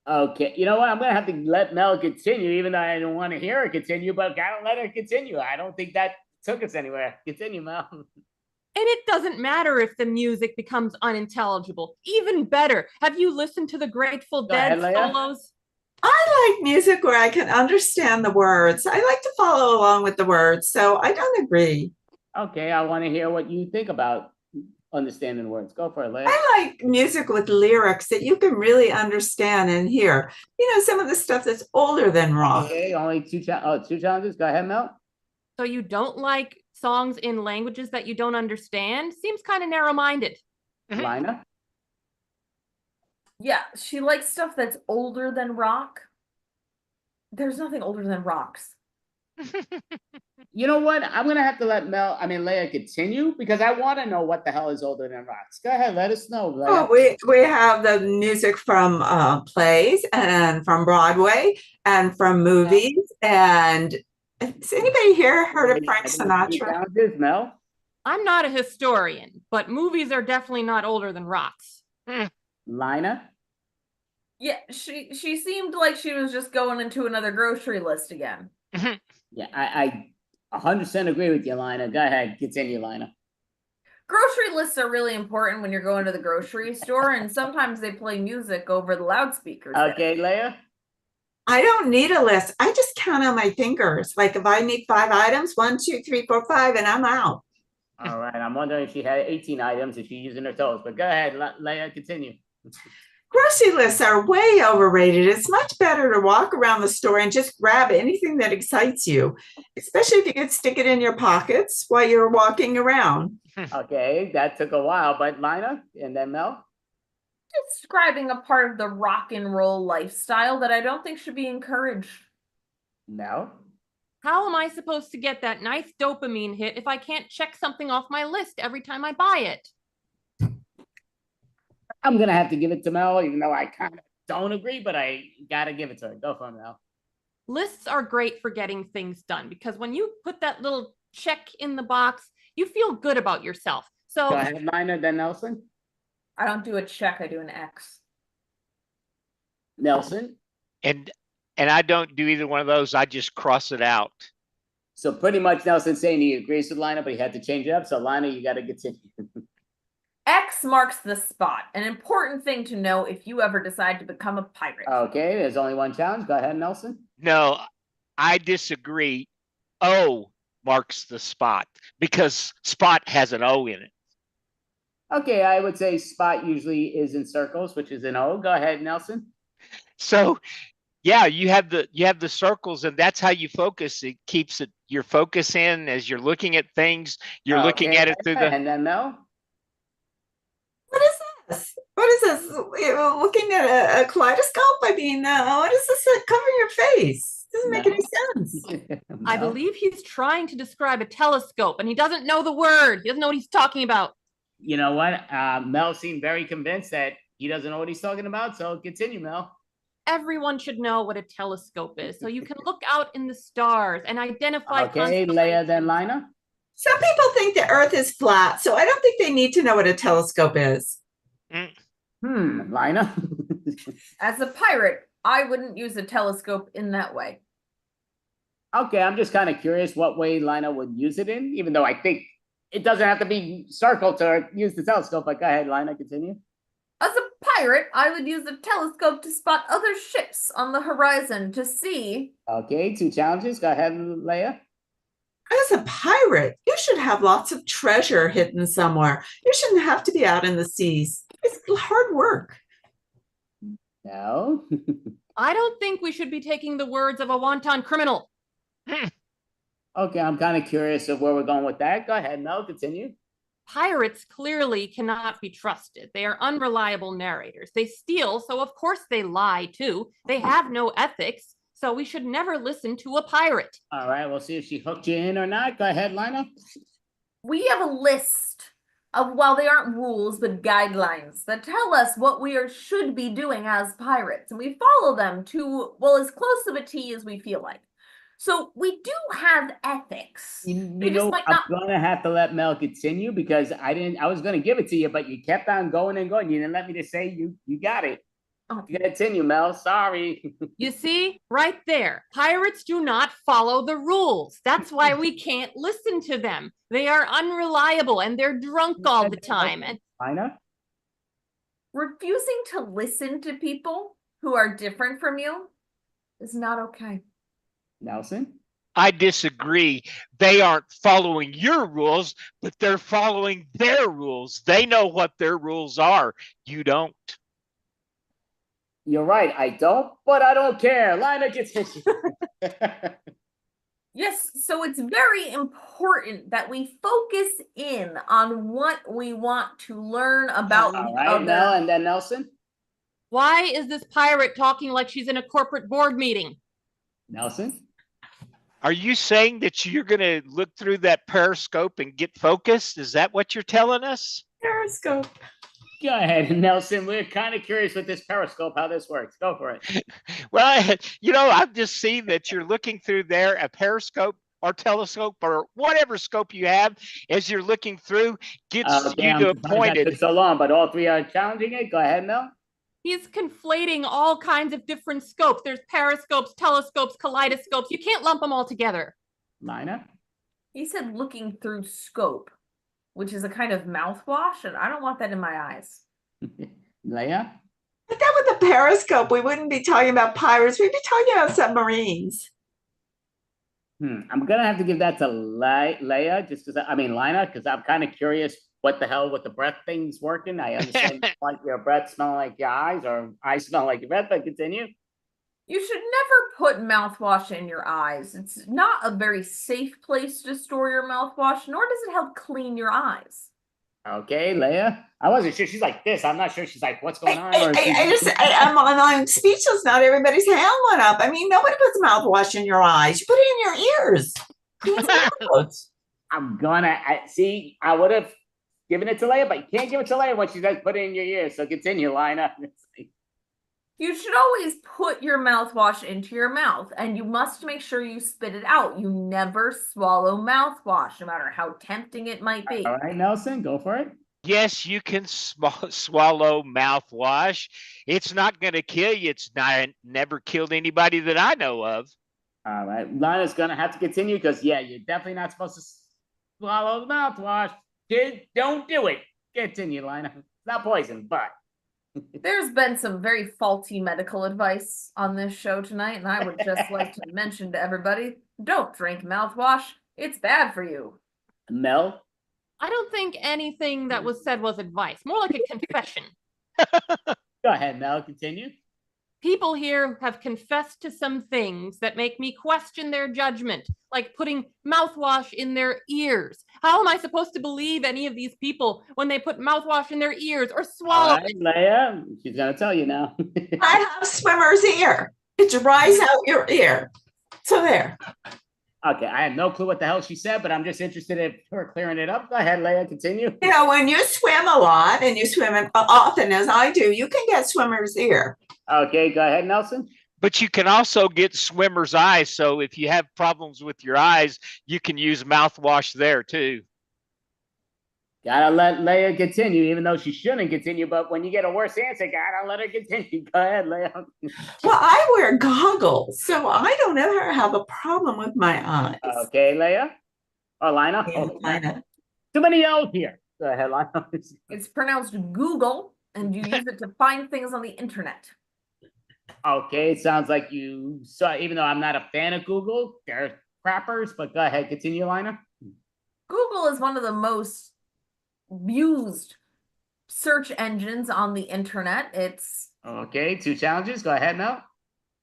Okay, you know what? I'm gonna have to let Mel continue, even though I don't want to hear her continue, but gotta let her continue. I don't think that took us anywhere. Continue, Mel. And it doesn't matter if the music becomes unintelligible. Even better, have you listened to the Grateful Dead ahead, Leia. solos? I like music where I can understand the words. I like to follow along with the words, so I don't agree. Okay, I want to hear what you think about understanding words. Go for it, Leia. I like music with lyrics that you can really understand and hear. You know, some of the stuff that's older than rock. Okay, only two challenges. Go ahead, Mel. So you don't like songs in languages that you don't understand? Seems kind of narrow-minded. Lina? Yeah, she likes stuff that's older than rock. There's nothing older than rocks. You know what? I'm gonna have to let Leia continue because I want to know what the hell is older than rocks. Go ahead, let us know, Leia. Oh, we have the music from plays and from Broadway and from movies. And has anybody here heard of Frank Sinatra? Challenges, Mel? I'm not a historian, but movies are definitely not older than rocks. Lina? Yeah, she seemed like she was just going into another grocery list again. Yeah, I 100% agree with you, Lina. Go ahead, continue, Lina. Grocery lists are really important when you're going to the grocery store, and sometimes they play music over the loudspeakers. Okay, Leia? I don't need a list. I just count on my fingers. Like if I need 5 items, 1, 2, 3, 4, 5, and I'm out. All right, I'm wondering if she had 18 items if she's using her toes, but go ahead, Leia, continue. Grocery lists are way overrated. It's much better to walk around the store and just grab anything that excites you, especially if you could stick it in your pockets while you're walking around. Okay, that took a while, but Lina and then Mel? Describing a part of the rock and roll lifestyle that I don't think should be encouraged. Mel? How am I supposed to get that nice dopamine hit if I can't check something off my list every time I buy it? I'm gonna have to give it to Mel, even though I kind of don't agree, but I gotta give it to her. Go for it, Mel. Lists are great for getting things done because when you put that little check in the box, you feel good about yourself. So go ahead, Lina, then Nelson. I don't do a check, I do an X. Nelson? And I don't do either one of those. I just cross it out. So pretty much Nelson's saying he agrees with Lina, but he had to change it up. So Lina, you gotta continue. X marks the spot. An important thing to know if you ever decide to become a pirate. Okay, there's only one challenge. Go ahead, Nelson. No, I disagree. O marks the spot because spot has an O in it. Okay, I would say spot usually is in circles, which is an O. Go ahead, Nelson. So yeah, you have the circles, and that's how you focus. It keeps your focus in as you're looking at things. You're looking at it through the. And then Mel. What is this? What is this? You're looking at a kaleidoscope? I mean, what is this covering your face? Doesn't make any sense. I believe he's trying to describe a telescope and he doesn't know the word. He doesn't know what he's talking about. You know what? Mel seemed very convinced that he doesn't know what he's talking about. So continue, Mel. Everyone should know what a telescope is, so you can look out in the stars and identify. Okay, Leia, then Lina. Some people think the Earth is flat, so I don't think they need to know what a telescope is. Lina. As a pirate, I wouldn't use a telescope in that way. Okay, I'm just kind of curious what way Lina would use it in, even though I think it doesn't have to be circle to use the telescope. But go ahead, Lina, continue. As a pirate, I would use a telescope to spot other ships on the horizon to see. Okay, 2 challenges. Go ahead, Leia. As a pirate, you should have lots of treasure hidden somewhere. You shouldn't have to be out in the seas. It's hard work. No. I don't think we should be taking the words of a wanton criminal. Okay, I'm kind of curious of where we're going with that. Go ahead, Mel, continue. Pirates clearly cannot be trusted. They are unreliable narrators. They steal, so of course they lie too. They have no ethics, so we should never listen to a pirate. All right, we'll see if she hooked you in or not. Go ahead, Lina. We have a list of, well, they aren't rules, but guidelines that tell us what we should be doing as pirates. And we follow them to, well, as close of a T as we feel like. So we do have ethics. You know, I'm gonna have to let Mel continue because I was gonna give it to you, but you kept on going and going. You didn't let me just say you got it. Oh. You gotta continue, Mel. Sorry. You see, right there, pirates do not follow the rules. That's why we can't listen to them. They are unreliable and they're drunk all the time. And Lina? Refusing to listen to people who are different from you is not okay. Nelson? I disagree. They aren't following your rules, but they're following their rules. They know what their rules are. You don't. You're right. I don't, but I don't care. Lina, continue. Yes, so it's very important that we focus in on what we want to learn about All the right, other. Mel, and then Nelson? why is this pirate talking like she's in a corporate board meeting? Nelson? Are you saying that you're going to look through that periscope and get focused? Is that what you're telling us? Periscope. Go ahead, Nelson. We're kind of curious with this periscope, how this works. Go for it. Well, I've just seen that you're looking through there, a periscope or telescope or whatever scope you have as you're looking through gets you Damn, to sometimes that appointed. took so long, but all 3 are challenging it. Go ahead, Mel. He's conflating all kinds of different scopes. There's periscopes, telescopes, kaleidoscopes. You can't lump them all together. Lina? He said looking through scope, which is a kind of mouthwash, and I don't want that in my eyes. Leia? But that with the periscope, we wouldn't be talking about pirates. We'd be talking about submarines. I'm gonna have to give that to Leia, just because Lina, because I'm kind of curious what the breath thing's working. I understand like your breath smelling like your eyes, or eyes smell like your breath, but continue. You should never put mouthwash in your eyes. It's not a very safe place to store your mouthwash, nor does it help clean your eyes. Okay, Leia. I wasn't sure. She's like this. I'm not sure. She's like, what's going on? I'm speechless. Not everybody's hand went up. I mean, nobody puts mouthwash in your eyes. You put it in your ears. I'm gonna see. I would have given it to Leia, but you can't give it to Leia when she does put it in your ears. So continue, Lina. You should always put your mouthwash into your mouth, and you must make sure you spit it out. You never swallow mouthwash, no matter how tempting it might be. All right, Nelson, go for it. Yes, you can swallow mouthwash. It's not going to kill you. It's never killed anybody that I know of. All right, Lina's gonna have to continue because you're definitely not supposed to swallow the mouthwash. Kid, don't do it. Continue, Lina. It's not poison, but. There's been some very faulty medical advice on this show tonight, and I would just like to mention to everybody, don't drink mouthwash. It's bad for you. Mel? I don't think anything that was said was advice, more like a confession. Go ahead, Mel, continue. People here have confessed to some things that make me question their judgment, like putting mouthwash in their ears. How am I supposed to believe any of these people when they put mouthwash in their ears or swallow All right, Leia, she's gonna tell you now. I have swimmer's ear. It dries out your ear. So there. Okay, I have no clue what the hell she said, but I'm just interested in her clearing it up. Go ahead, Leia, continue. You know, when you swim a lot and you swim often as I do, you can get swimmer's ear. Okay, go ahead, Nelson. But you can also get swimmer's eyes. So if you have problems with your eyes, you can use mouthwash there too. Gotta let Leia continue, even though she shouldn't continue. But when you get a worse answer, gotta let her continue. Go ahead, Leia. Well, I wear goggles, so I don't ever have a problem with my eyes. Okay, Leia. Or Lina. Yeah, Lina. Too many L's here. Go ahead, Lina. It's pronounced Google and you use it to find things on the internet. Okay, it sounds like you saw, even though I'm not a fan of Google, they're crappers, but go ahead, continue, Lina. Google is one of the most used search engines on the internet. It's Okay, 2 challenges. Go ahead, Mel.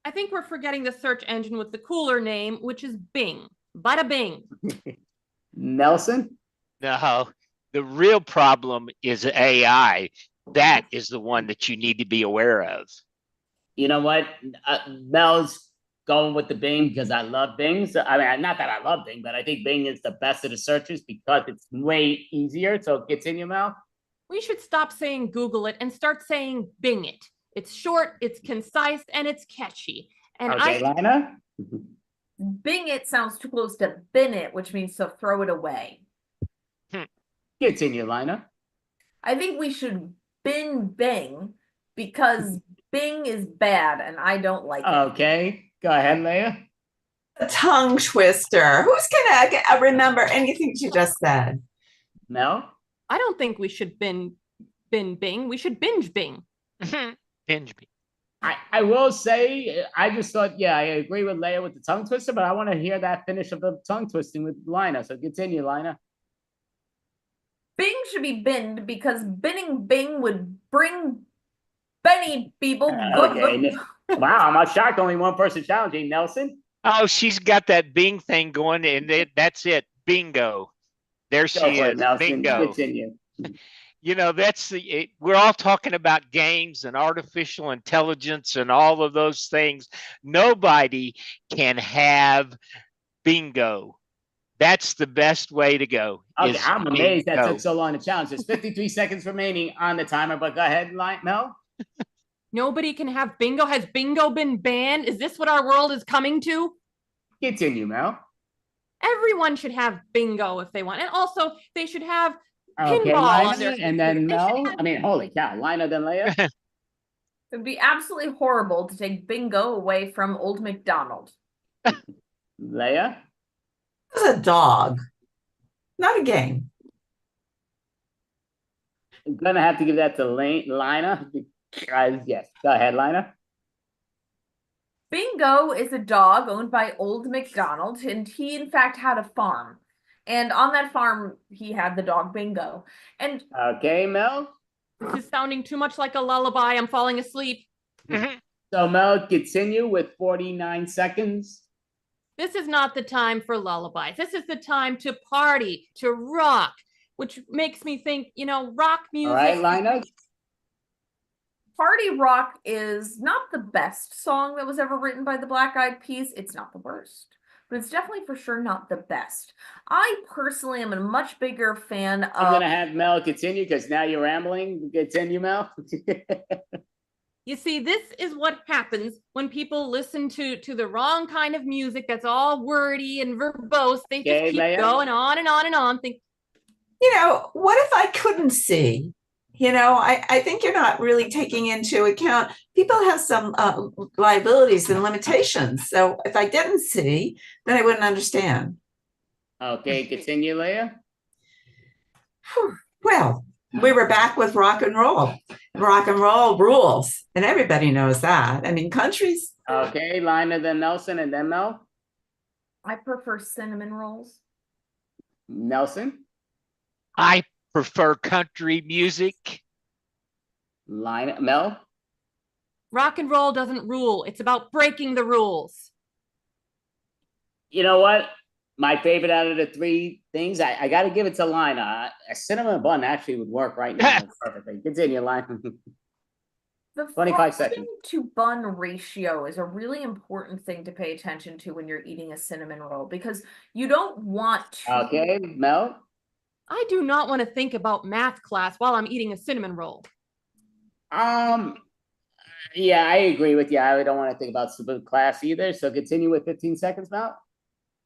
I think we're forgetting the search engine with the cooler name, which is Bing. Bada Bing. Nelson. No, the real problem is AI. That is the one that you need to be aware of. You know what? Mel's going with the Bing because I love Bing. So, I mean, not that I love Bing, but I think Bing is the best of the searches because it's way easier. So continue, Mel. We should stop saying Google it and start saying Bing it. It's short, it's concise, and it's catchy. And Okay, Lina. Bing it sounds too close to bin it, which means to throw it away. Continue, Lina. I think we should bin Bing because Bing is bad and I don't like it. Okay, go ahead, Leia. A tongue twister. Who's gonna remember anything she just said? Mel? I don't think we should bin Bing. We should binge Bing. Binge Bing. I will say, I just thought, yeah, I agree with Leia with the tongue twister, but I want to hear that finish of the tongue twisting with Lina. So continue, Lina. Bing should be binned because binning Bing would bring Benny people. Okay. Wow, I'm shocked only one person challenging. Nelson? Oh, she's got that Bing thing going, and that's it. Bingo. There she Go for it, is. Nelson. Bingo. Continue. You know, we're all talking about games and artificial intelligence and all of those things. Nobody can have bingo. That's the best way to go. Okay, I'm amazed that bingo. took so long to challenge. There's 53 seconds remaining on the timer, but go ahead, Mel. Nobody can have bingo. Has bingo been banned? Is this what our world is coming to? Continue, Mel. Everyone should have bingo if they want. And also, they should have Okay, pinball on their Lina, and then Mel. I mean, holy cow, Lina, then Leia. It would be absolutely horrible to take bingo away from Old MacDonald. Leia? It's a dog, not a game. I'm gonna have to give that to Lina. Yes, go ahead, Lina. Bingo is a dog owned by Old MacDonald, and he in fact had a farm. And on that farm, he had the dog Bingo. And okay, Mel. This is sounding too much like a lullaby. I'm falling asleep. So Mel, continue with 49 seconds. This is not the time for lullabies. This is the time to party, to rock, which makes me think, rock music. All right, Lina. Party Rock is not the best song that was ever written by the Black Eyed Peas. It's not the worst, but it's definitely for sure not the best. I personally am a much bigger fan of... I'm gonna have Mel continue because now you're rambling. Continue, Mel. You see, this is what happens when people listen to the wrong kind of music that's all wordy and verbose. They just keep going on and on and on. What if I couldn't see? I think you're not really taking into account people have some liabilities and limitations. So if I didn't see, then I wouldn't understand. Okay, continue, Leia. Well, we were back with rock and roll. Rock and roll rules, and everybody knows that. I mean, countries. Okay, Lina, then Nelson, and then Mel. I prefer cinnamon rolls. Nelson. I prefer country music. Mel. Rock and roll doesn't rule. It's about breaking the rules. You know what? My favorite out of the 3 things, I got to give it to Lina. A cinnamon bun actually would work right now perfectly. Continue, Lina. The 25 seconds. to bun ratio is a really important thing to pay attention to when you're eating a cinnamon roll because you don't want to... Okay, Mel. I do not want to think about math class while I'm eating a cinnamon roll. Yeah, I agree with you. I don't want to think about super class either. So continue with 15 seconds, Mel.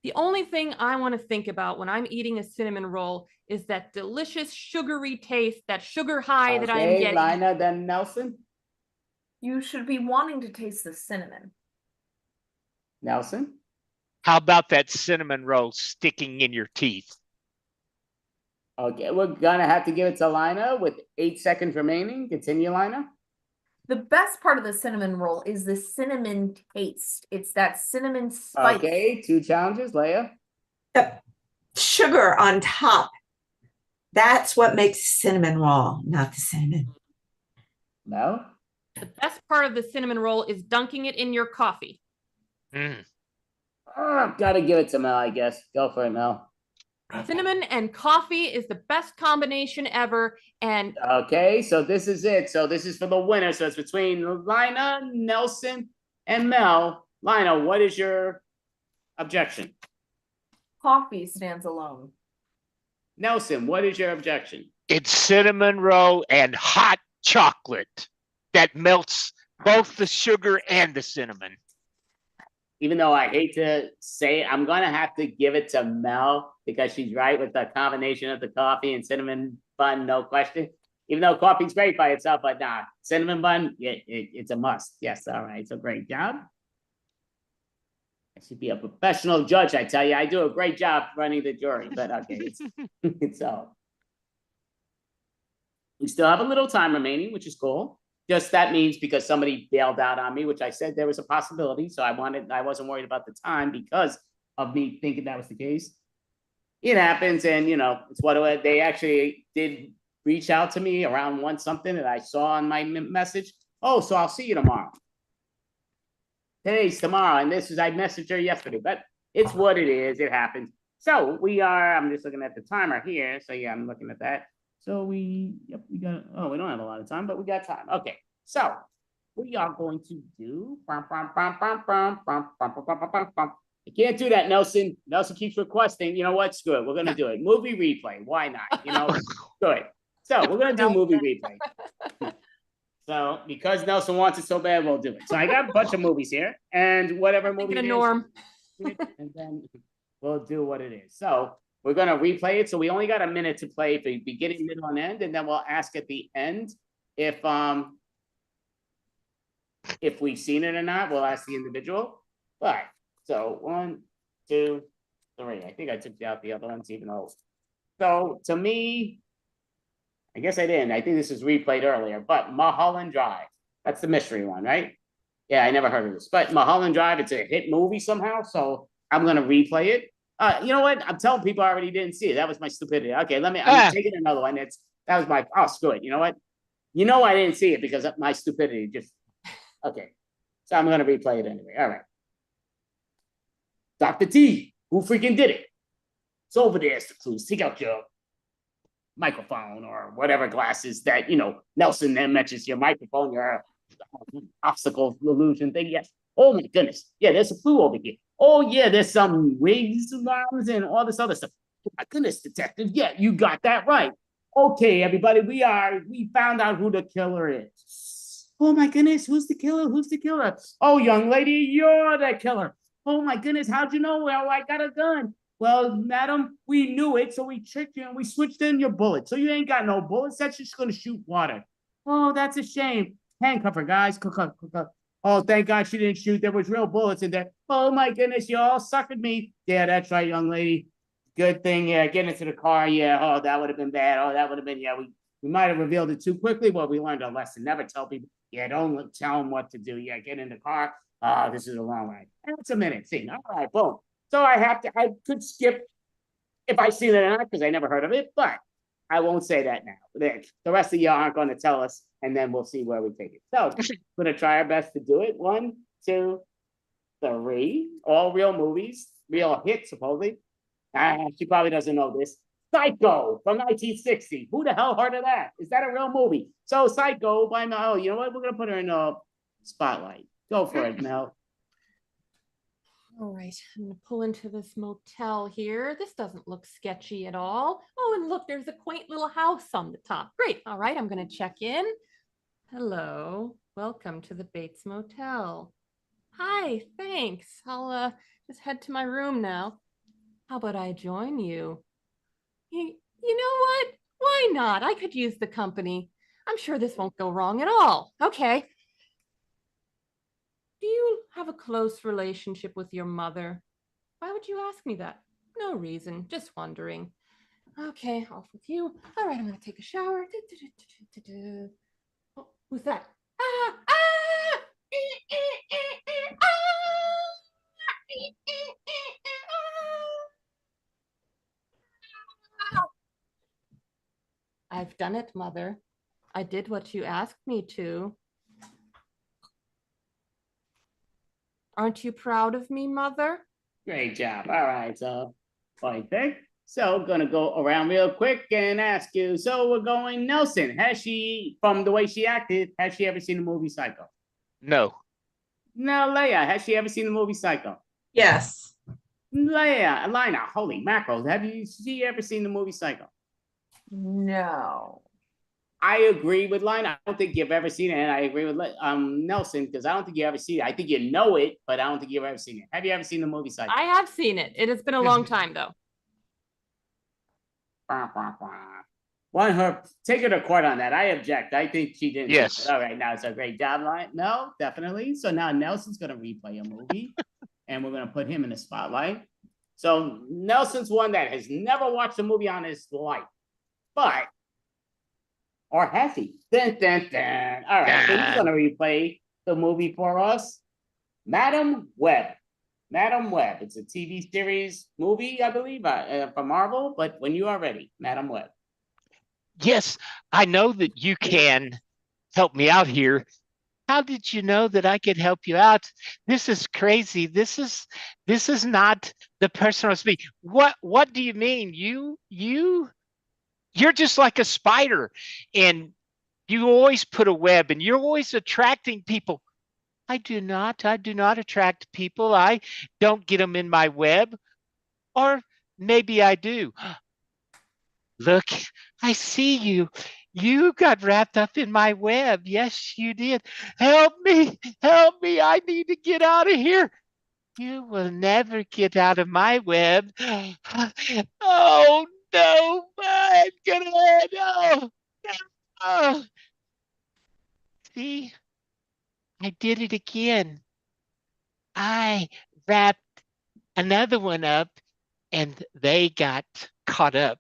The only thing I want to think about when I'm eating a cinnamon roll is that delicious sugary taste, that sugar high that I am getting. Lina, then Nelson. You should be wanting to taste the cinnamon. Nelson. How about that cinnamon roll sticking in your teeth? Okay, we're gonna have to give it to Lina with 8 seconds remaining. Continue, Lina. The best part of the cinnamon roll is the cinnamon taste. It's that cinnamon spice. Okay, 2 challenges, Leia. The sugar on top. That's what makes cinnamon roll, not the cinnamon. No. The best part of the cinnamon roll is dunking it in your coffee. Gotta give it to Mel, I guess. Go for it, Mel. Cinnamon and coffee is the best combination ever. And okay, so this is it. So this is for the winner. So it's between Lina, Nelson, and Mel. Lina, what is your objection? Coffee stands alone. Nelson, what is your objection? It's cinnamon roll and hot chocolate that melts both the sugar and the cinnamon. Even though I hate to say it, I'm going to have to give it to Mel because she's right with the combination of the coffee and cinnamon bun, no question. Even though coffee's great by itself, but nah, cinnamon bun, it's a must. Yes, all right, so great job. I should be a professional judge, I tell you. I do a great job running the jury, but okay, it's all. We still have a little time remaining, which is cool. Just that means because somebody bailed out on me, which I said there was a possibility. So I wasn't worried about the time because of me thinking that was the case. It happens, and it's what they actually did reach out to me around 1 something that I saw on my message. Oh, so I'll see you tomorrow. Today's tomorrow, and I messaged her yesterday, but it's what it is. It happens. So I'm just looking at the timer here. So yeah, I'm looking at that. So we don't have a lot of time, but we got time. Okay, so we are going to do. I can't do that, Nelson. Nelson keeps requesting. You know what? Screw it. We're gonna do it. Movie replay. Why not? Good. So we're gonna do movie replay. So because Nelson wants it so bad, we'll do it. So I got a bunch of movies here, and whatever movie it is, Norm. and then we'll do what it is. So we're going to replay it. So we only got a minute to play for beginning, middle, and end. And then we'll ask at the end if we've seen it or not. We'll ask the individual. All right. So 1, 2, 3. I think I took out the other ones, even though. So to me, I guess I didn't. I think this was replayed earlier. But Mulholland Drive. That's the mystery one, right? Yeah, I never heard of this. But Mulholland Drive, it's a hit movie somehow. So I'm going to replay it. You know what? I'm telling people I already didn't see it. That was my stupidity. Okay, I'm taking another one. That was my, screw it. You know what? I didn't see it because of my stupidity. Okay. So I'm going to replay it anyway. All right. Dr. T, who freaking did it? It's over there, the clues. Take out your microphone or whatever glasses that, Nelson then mentions your microphone, your obstacle illusion thing. Yes. Oh my goodness. Yeah, there's a clue over here. Oh, yeah, there's some wigs and all this other stuff. Oh, my goodness, detective. Yeah, you got that right. Okay, everybody, we found out who the killer is. Oh, my goodness, who's the killer? Who's the killer? Oh, young lady, you're the killer. Oh, my goodness, how'd you know? Well, I got a gun. Well, madam, we knew it, so we tricked you and we switched in your bullets. So you ain't got no bullets. That's just going to shoot water. Oh, that's a shame. Handcuff her, guys. Oh, thank God she didn't shoot. There was real bullets in there. Oh, my goodness, you all suckered me. Yeah, that's right, young lady. Good thing, yeah, get into the car. Yeah, oh, that would have been bad. Oh, that would have been, yeah, we might have revealed it too quickly, but we learned a lesson. Never tell people, yeah, don't tell them what to do. Yeah, get in the car. This is a long ride. That's a minute. See, all right, boom. So I could skip if I see that or not, because I never heard of it, but I won't say that now. The rest of y'all aren't going to tell us, and then we'll see where we take it. So we're going to try our best to do it. 1, 2, 3. All real movies, real hits, supposedly. She probably doesn't know this. Psycho from 1960. Who the hell heard of that? Is that a real movie? So Psycho by Mel. You know what? We're going to put her in a spotlight. Go for it, Mel. All right, I'm gonna pull into this motel here. This doesn't look sketchy at all. Oh, and look, there's a quaint little house on the top. Great. All right, I'm gonna check in. Hello, welcome to the Bates Motel. Hi, thanks. I'll just head to my room now. How about I join you? You know what? Why not? I could use the company. I'm sure this won't go wrong at all. Okay. Do you have a close relationship with your mother? Why would you ask me that? No reason, just wondering. Okay, off with you. All right, I'm gonna take a shower. Oh, who's that? Ah, ah! I've done it, Mother. I did what you asked me to. Aren't you proud of me, Mother? Great job. All right, so perfect. So gonna go around real quick and ask you. So we're going Nelson. Has she, from the way she acted, has she ever seen the movie Psycho? No. Now, Leia, has she ever seen the movie Psycho? Yes. Leia, Elena, holy mackerel, have she ever seen the movie Psycho? No. I agree with Lina. I don't think you've ever seen it, and I agree with Nelson, because I don't think you ever seen it. I think you know it, but I don't think you've ever seen it. Have you ever seen the movie Psycho? I have seen it. It has been a long time, though. Want her, take her to court on that. I object. I think she didn't. Yes. All right, now it's a great job, line. No, definitely. So now Nelson's going to replay a movie, and we're going to put him in the spotlight. So Nelson's one that has never watched a movie on his life, but, or has he? Dun, dun, dun. All right, so he's going to replay the movie for us. Madam Web. Madam Web. It's a TV series movie, I believe, from Marvel, but when you are ready, Madam Web. Yes, I know that you can help me out here. How did you know that I could help you out? This is crazy. This is not the person I was speaking. What do you mean? You're just like a spider, and you always put a web, and you're always attracting people. I do not attract people. I don't get them in my web. Or maybe I do. Look, I see you. You got wrapped up in my web. Yes, you did. Help me. Help me. I need to get out of here. You will never get out of my web. Oh, no. I'm gonna, no. No. See, I did it again. I wrapped another one up, and they got caught up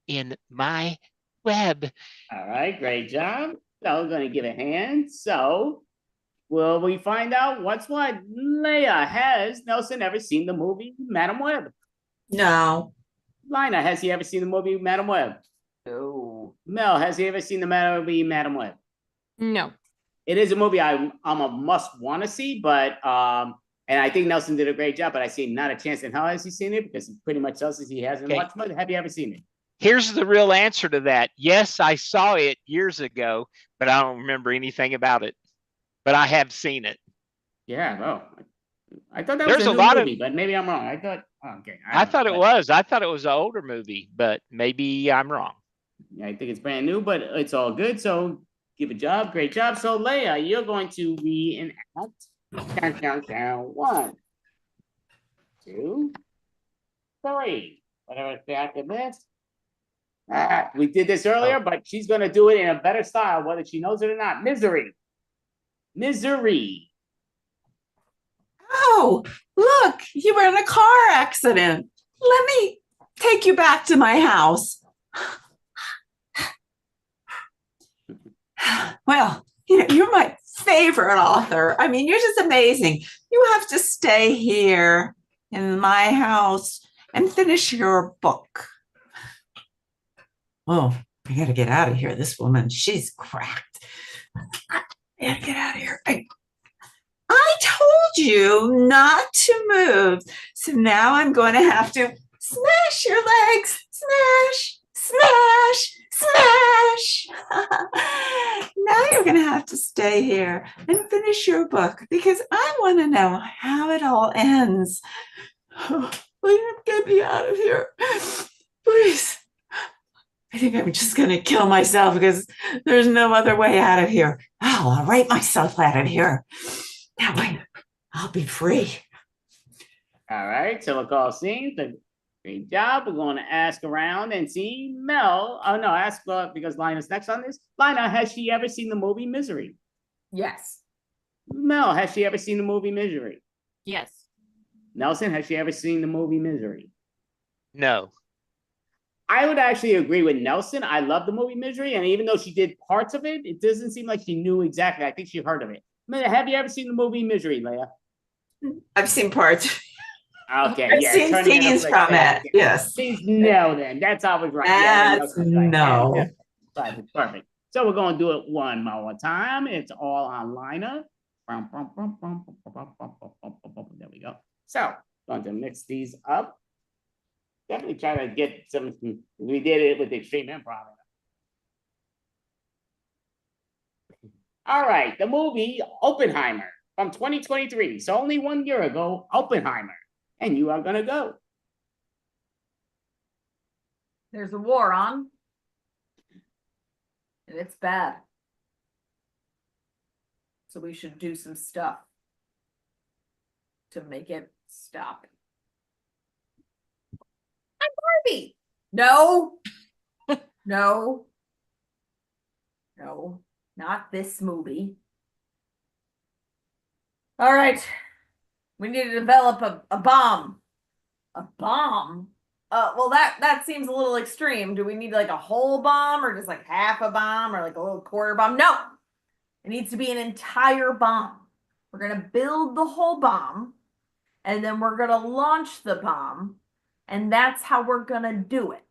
in my web. All right, great job. So we're going to give a hand. So will we find out what's what? Leia, has Nelson ever seen the movie Madam Web? No. Lina, has he ever seen the movie Madam Web? No. Mel, has he ever seen the movie Madam Web? No. It is a movie I'm a must want to see, but and I think Nelson did a great job, but I see not a chance in hell has he seen it, because he pretty much tells us he hasn't watched it. Have you ever seen it? Here's the real answer to that. Yes, I saw it years ago, but I don't remember anything about it. But I have seen it. Yeah, well, I thought that There's was a a new lot movie, of, but maybe I'm wrong. I thought, okay. I thought it was. I thought it was an older movie, but maybe I'm wrong. Yeah, I think it's brand new, but it's all good. So give a job, great job. So Leia, you're going to reenact. Count. 1, 2, 3. Whatever the after this. We did this earlier, but she's going to do it in a better style, whether she knows it or not. Misery. Oh, look, you were in a car accident. Let me take you back to my house. Well, you're my favorite author. I mean, you're just amazing. You have to stay here in my house and finish your book. Oh, I gotta get out of here. This woman, she's cracked. I gotta get out of here. I told you not to move. So now I'm going to have to smash your legs. Smash, smash, smash. Now you're going to have to stay here and finish your book, because I want to know how it all ends. Will you get me out of here? Please. I think I'm just going to kill myself, because there's no other way out of here. I'll write myself out of here. That way I'll be free. All right, so we'll call scenes. Great job. We're going to ask around and see Mel. Oh, no, ask because Lina's next on this. Lina, has she ever seen the movie Misery? Yes. Mel, has she ever seen the movie Misery? Yes. Nelson, has she ever seen the movie Misery? No. I would actually agree with Nelson. I love the movie Misery, and even though she did parts of it, it doesn't seem like she knew exactly. I think she heard of it. Have you ever seen the movie Misery, Leia? I've seen parts. Okay, I've yeah, seen turning it up scenes like from that. it. Yes. She's no, then that's always right. Yeah, That's Nelson's right. no. Perfect, perfect. So we're gonna do it one more time. It's all on liner. There we go. So going to mix these up. Definitely try to get some. We did it with Extreme Improv. All right, the movie Oppenheimer from 2023. So only 1 year ago, Oppenheimer. And you are gonna go. There's a war on. And it's bad. So we should do some stuff to make it stop. I'm Barbie. No. No. No, not this movie. All right. We need to develop a bomb. A bomb? Well, that seems a little extreme. Do we need like a whole bomb or just like half a bomb or like a little quarter bomb? No, it needs to be an entire bomb. We're going to build the whole bomb and then we're going to launch the bomb. And that's how we're going to do it.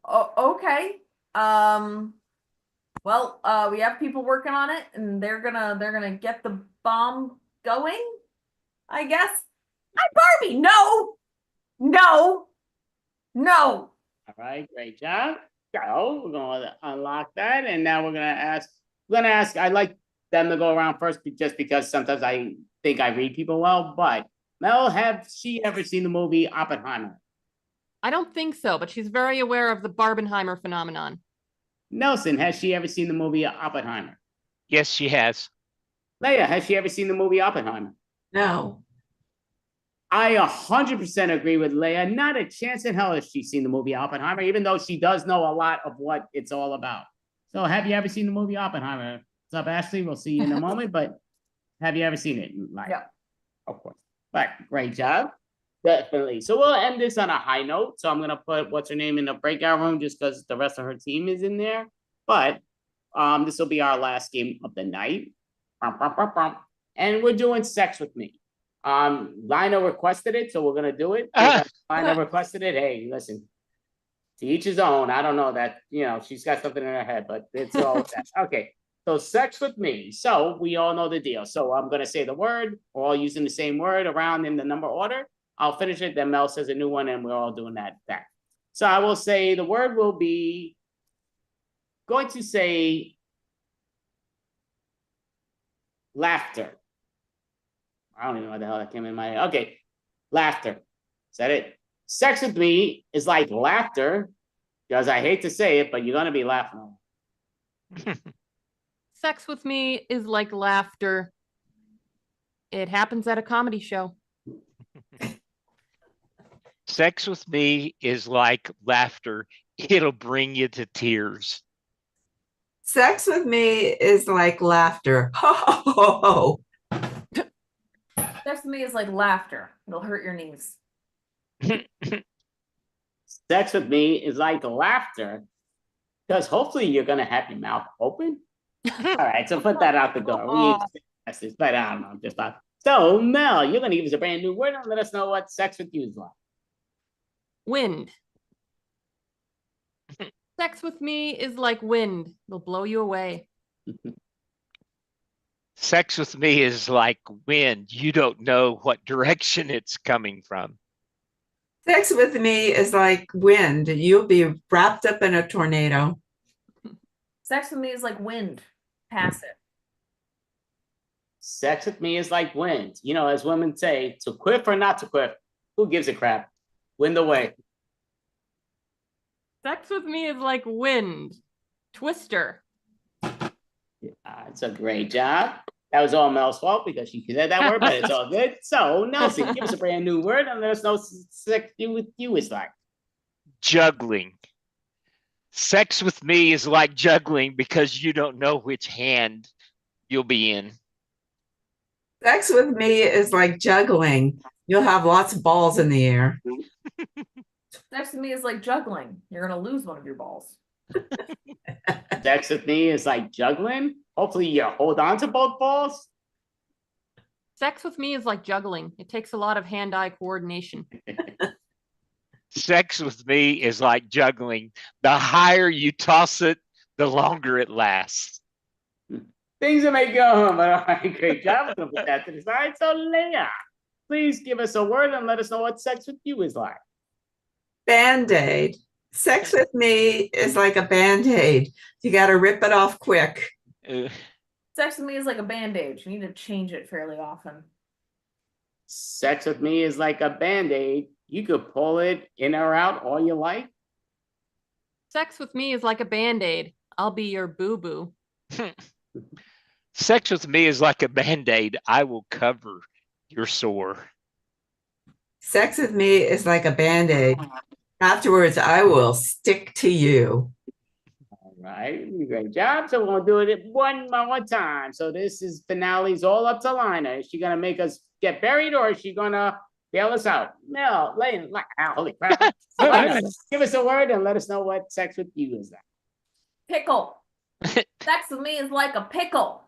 Okay. Well, we have people working on it and they're gonna get the bomb going, I guess. I'm Barbie. No. No. No. All right, great job. So we're gonna unlock that, and now we're gonna ask. I like them to go around first, just because sometimes I think I read people well. But Mel, have she ever seen the movie Oppenheimer? I don't think so, but she's very aware of the Barbenheimer phenomenon. Nelson, has she ever seen the movie Oppenheimer? Yes, she has. Leia, has she ever seen the movie Oppenheimer? No. I 100% agree with Leia. Not a chance in hell has she seen the movie Oppenheimer, even though she does know a lot of what it's all about. So have you ever seen the movie Oppenheimer? What's up, Ashley? We'll see you in a moment, but have you ever seen it? Like, yeah. Of course. But great job. Definitely. So we'll end this on a high note. So I'm going to put what's her name in the breakout room just because the rest of her team is in there. But this will be our last game of the night. And we're doing Sex With Me. Lina requested it, so we're going to do it. Lina requested it. Hey, listen, to each his own. I don't know that, she's got something in her head, but it's all that. Okay. So Sex With Me. So we all know the deal. So I'm going to say the word. We're all using the same word around in the number order. I'll finish it. Then Mel says a new one, and we're all doing that. So I will say the word will be going to say laughter. I don't even know what the hell that came in my head. Okay, laughter. Is that it? Sex With Me is like laughter, because I hate to say it, but you're going to be laughing. Sex With Me is like laughter. It happens at a comedy show. Sex With Me is like laughter. It'll bring you to tears. Sex With Me is like laughter. Ho, ho, ho, ho. Sex With Me is like laughter. It'll hurt your knees. Sex With Me is like laughter, because hopefully you're going to have your mouth open. All right, so put that out the door. We need to say this, but I don't know. Just thought. So, Mel, you're going to give us a brand new word and let us know what Sex With You is like. Wind. Sex With Me is like wind. It'll blow you away. Sex With Me is like wind. You don't know what direction it's coming from. Sex With Me is like wind. You'll be wrapped up in a tornado. Sex With Me is like wind. Pass it. Sex With Me is like wind. As women say, to quiff or not to quiff, who gives a crap? Wind away. Sex With Me is like wind. Twister. It's a great job. That was all Mel's fault because she said that word, but it's all good. So, Nelson, give us a brand new word and let us know what Sex With You is like. Juggling. Sex With Me is like juggling because you don't know which hand you'll be in. Sex With Me is like juggling. You'll have lots of balls in the air. Sex with me is like juggling. You're gonna lose one of your balls. Sex with me is like juggling. Hopefully you hold on to both balls. Sex with me is like juggling. It takes a lot of hand-eye coordination. Sex with me is like juggling. The higher you toss it, the longer it lasts. Things that may go home, but all right, great job. We're gonna put that to the side. So Leah, please give us a word and let us know what sex with you is like. Band-Aid. Sex with me is like a Band-Aid. You got to rip it off quick. Sex with me is like a band-aid. You need to change it fairly often. Sex with me is like a Band-Aid. You could pull it in or out all you like. Sex with me is like a Band-Aid. I'll be your boo-boo. Sex with me is like a Band-Aid. I will cover your sore. Sex with me is like a Band-Aid. Afterwards, I will stick to you. All right, great job. So we're gonna do it one more time. So this is finale's all up to Lina. Is she gonna make us get buried or is she gonna bail us out? No, Lane, holy crap. Lina, give us a word and let us know what sex with you is like. Pickle. Sex with me is like a pickle.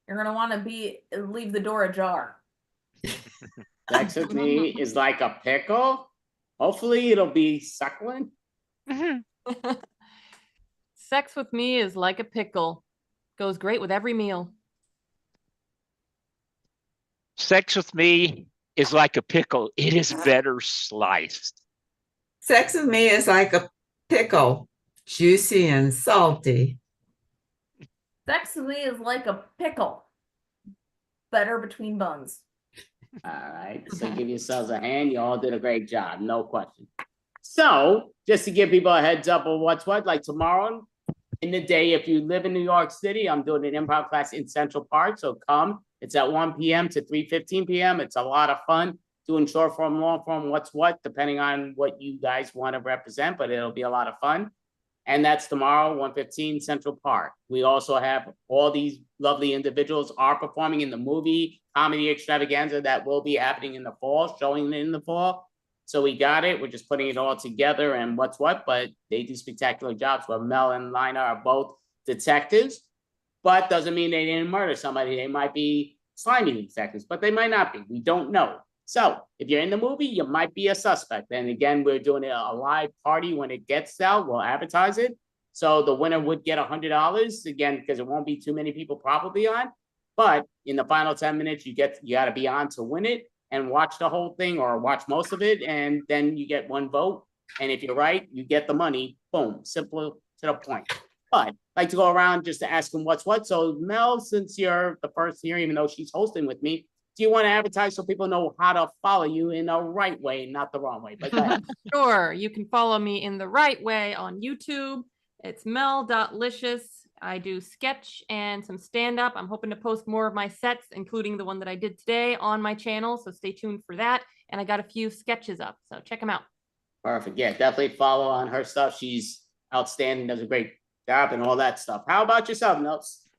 You're gonna want to leave the door ajar. Sex with me is like a pickle. Hopefully it'll be succulent. Sex with me is like a pickle. Goes great with every meal. Sex with me is like a pickle. It is better sliced. Sex with me is like a pickle. Juicy and salty. Sex with me is like a pickle. Better between buns. All right, so give yourselves a hand. You all did a great job, no question. So, just to give people a heads up of what's what, like tomorrow in the day, if you live in New York City, I'm doing an improv class in Central Park, so come. It's at 1 p.m. to 3:15 p.m. It's a lot of fun doing short form, long form, what's what, depending on what you guys want to represent, but it'll be a lot of fun. And that's tomorrow, 1:15 Central Park. We also have all these lovely individuals are performing in the movie Comedy Extravaganza that will be happening in the fall, showing in the fall. So we got it. We're just putting it all together and what's what, but they do spectacular jobs where Mel and Lina are both detectives, but doesn't mean they didn't murder somebody. They might be slimy detectives, but they might not be. We don't know. So if you're in the movie, you might be a suspect. And again, we're doing a live party when it gets out. We'll advertise it. So the winner would get $100 again, because it won't be too many people probably on. But in the final 10 minutes, you got to be on to win it and watch the whole thing or watch most of it. And then you get one vote. And if you're right, you get the money. Boom, simple to the point. But I'd like to go around just to ask them what's what. So Mel, since you're the first here, even though she's hosting with me, do you want to advertise so people know how to follow you in the right way, not the wrong way? But go ahead. Sure, you can follow me in the right way on YouTube. It's mel.licious. I do sketch and some stand-up. I'm hoping to post more of my sets, including the one that I did today, on my channel, so stay tuned for that. And I got a few sketches up, so check them out. Perfect. Yeah, definitely follow on her stuff. She's outstanding, does a great job and all that stuff. How about yourself, Nelson?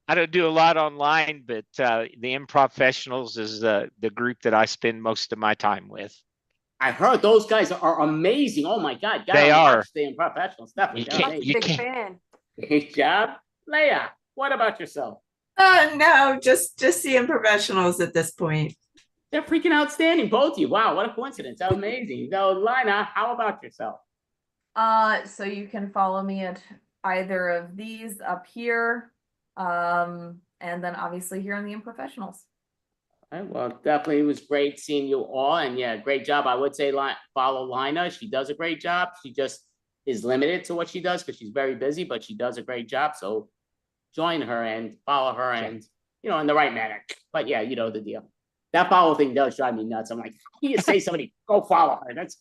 I don't do a lot online, but the Improfessionals is the group that I spend most of my time with. I heard those guys are amazing. Oh my God. They are. The Improfessionals. Definitely. You can't, fan. Great job. Leah, what about yourself? No, just the Improfessionals at this point. They're freaking outstanding, both of you. Wow, what a coincidence. How amazing. So, Lina, how about yourself? So you can follow me at either of these up here. And then obviously here on the Improfessionals. All right, well, definitely it was great seeing you all. And yeah, great job. I would say follow Lina. She does a great job. She just is limited to what she does because she's very busy, but she does a great job. So join her and follow her and, in the right manner. But yeah, you know the deal. That follow thing does drive me nuts. I'm like, how do you say somebody, go follow her? That's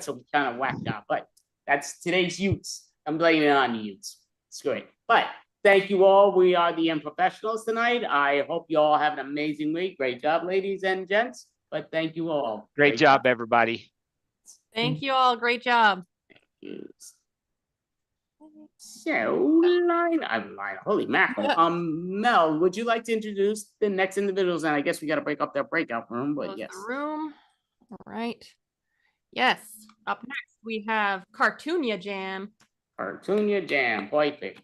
a kind of whack job, but that's today's youths. I'm blaming it on the youths. It's great. But thank you all. We are the Improfessionals tonight. I hope you all have an amazing week. Great job, ladies and gents. But thank you all. Great job, everybody. Thank you all. Great job. So, Lina, holy mackerel. Mel, would you like to introduce the next individuals? And I guess we got to break up that breakout room, but Close yes. the room. All right. Yes. Up next, we have Cartoonia Jam. Cartoonia Jam, perfect.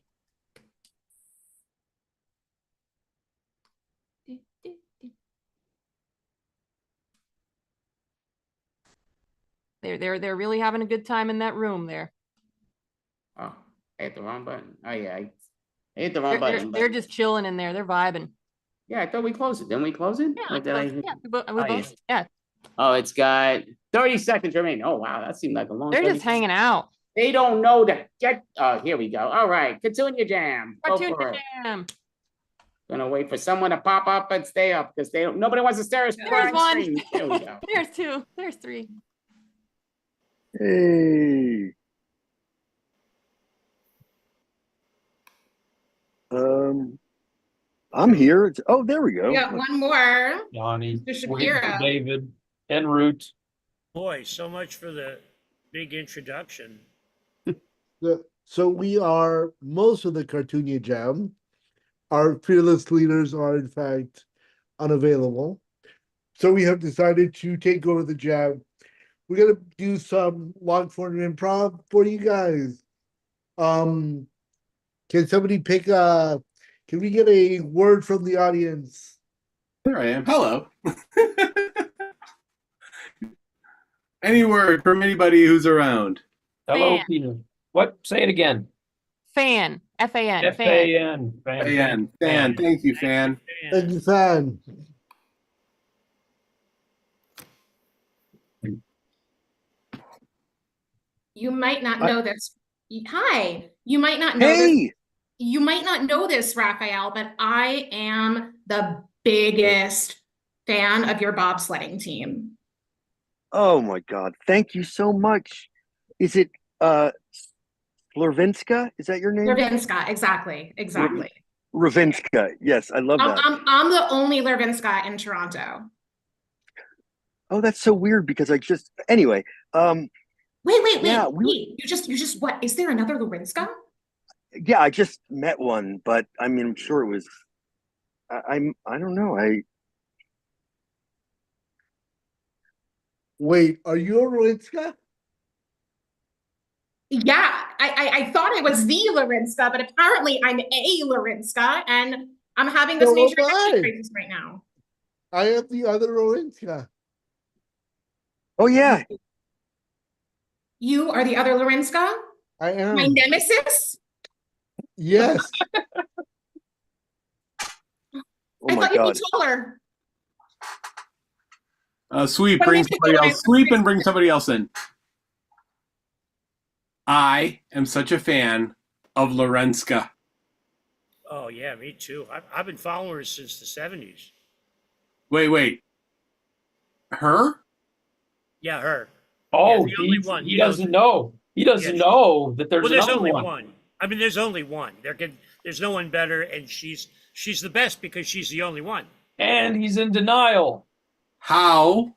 They're really having a good time in that room there. Oh, I hit the wrong button. Oh yeah, I hit the wrong button. They're just chilling in there. They're vibing. Yeah, I thought we closed it. Didn't we close it? Yeah, Or did I? we both. Yeah. Oh, it's got 30 seconds remaining. Oh wow, that seemed like a long. They're just hanging out. They don't know to get. Oh, here we go. All right, Cartoonia Jam. Go for Cartoonia it. Jam. Gonna wait for someone to pop up and stay up because nobody wants to stare at There's one. screen. There we go. There's two. There's three. Hey. I'm here. Oh, there we go. We got one more. Donnie, Mr. Shapiro. David, en route. Boy, so much for the big introduction. So we are most of the Cartoonia Jam. Our fearless leaders are, in fact, unavailable. So we have decided to take over the jam. We're going to do some long form improv for you guys. Can somebody pick can we get a word from the audience? There I am. Hello. Any word from anybody who's around? Hello, Fan. Peter. What? Say it again. Fan. F-A-N. F-A-N. Fan. Fan. Thank you, Fan. Thank you, Fan. You might not know this. Hi. You might not know this. You might not know this, Raphael, but I am the biggest fan of your bobsledding team. Oh my God. Thank you so much. Is it Slurvinska? Is that your name? Lervinska, exactly. Ravinska. Yes, I love that. I'm the only Lervinska in Toronto. Oh, that's so weird because anyway. Wait. Yeah, You just what? Is there another Lervinska? Yeah, I just met one, but I mean, I'm sure it was. I don't know. Wait, are you a Rolinska? Yeah, I thought I was the Lervinska, but apparently I'm a Lervinska, and I'm having this So major am I. identity crisis right now. I am the other Rolinska. Oh yeah. You are the other Lervinska? I am. My nemesis? Yes. I thought you'd be taller. Sweep, What bring makes you somebody feel else. Sweep and bring somebody else in. I am such a fan of Lorenska. Oh yeah, me too. I've been following her since the 70s. Wait. Her? Yeah, her. Oh, Yeah, the only one. he doesn't know. He doesn't know that there's there's another only one. one. I mean, there's only one. There's no one better, and she's the best because she's the only one. And he's in denial. How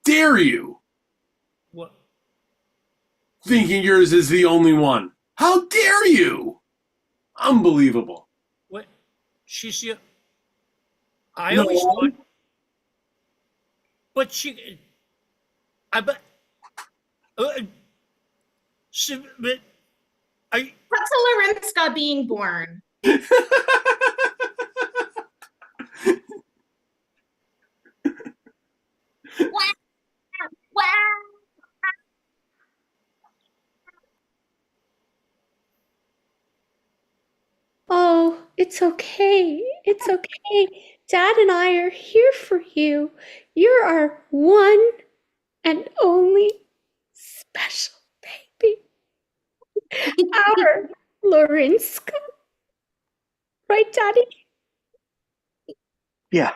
dare you? What? Thinking yours is the only one. How dare you? Unbelievable. What? She's the. I No. always thought. But she. But Pretzel Lervinska being born. Wow. Oh, it's okay. It's okay. Dad and I are here for you. You're our one and only special baby. Our Lorinska. Right, Daddy? Yeah.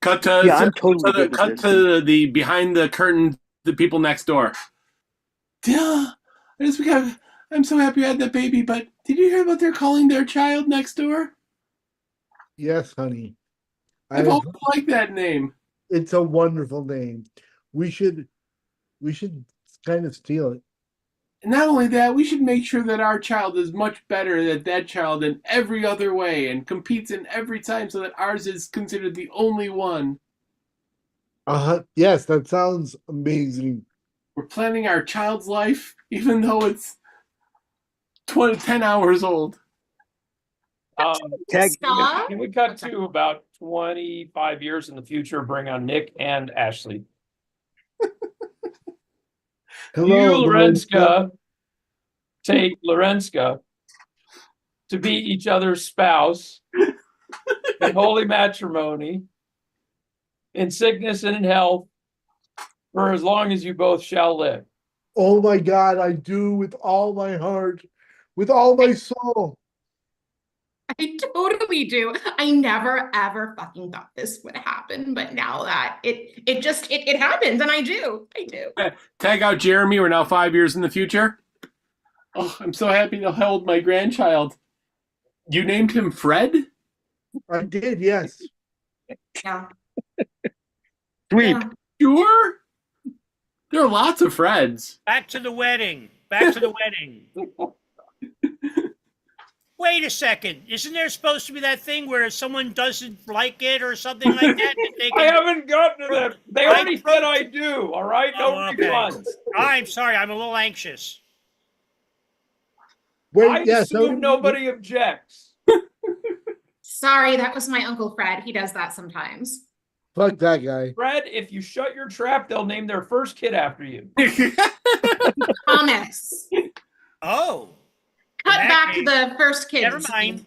Cut to Yeah, I'm totally good with cut this. to the behind the curtain, the people next door. Yeah, I'm so happy I had that baby, but did you hear what they're calling their child next door? Yes, honey. I've always liked that name. It's a wonderful name. We should kind of steal it. And not only that, we should make sure that our child is much better than that child in every other way and competes in every time so that ours is considered the only one. Yes, that sounds amazing. We're planning our child's life, even though it's 10 hours old. Tag- Can we cut to about 25 years in the future, bring on Nick and Ashley? Hello, You, Lorenska, take Lorenska to be each other's spouse in holy matrimony, in sickness and in health, for as long as you both shall live. Oh my God, I do with all my heart, with all my soul. I totally do. I never ever fucking thought this would happen, but now that it happens, and I do. Tag out Jeremy. We're now 5 years in the future. Oh, I'm so happy to hold my grandchild. You named him Fred? I did, yes. Yeah. Sweet. Yeah. Sure? There are lots of Freds. Back to the wedding. Back to the wedding. Wait a second. Isn't there supposed to be that thing where if someone doesn't like it or something like that? They I can... haven't gotten to that. They already said I do. All right, no refunds. I'm sorry. I'm a little anxious. I assume nobody objects. Sorry, that was my Uncle Fred. He does that sometimes. Fuck that guy. Fred, if you shut your trap, they'll name their first kid after you. Promise. Oh. Cut back to the first kid. Never mind.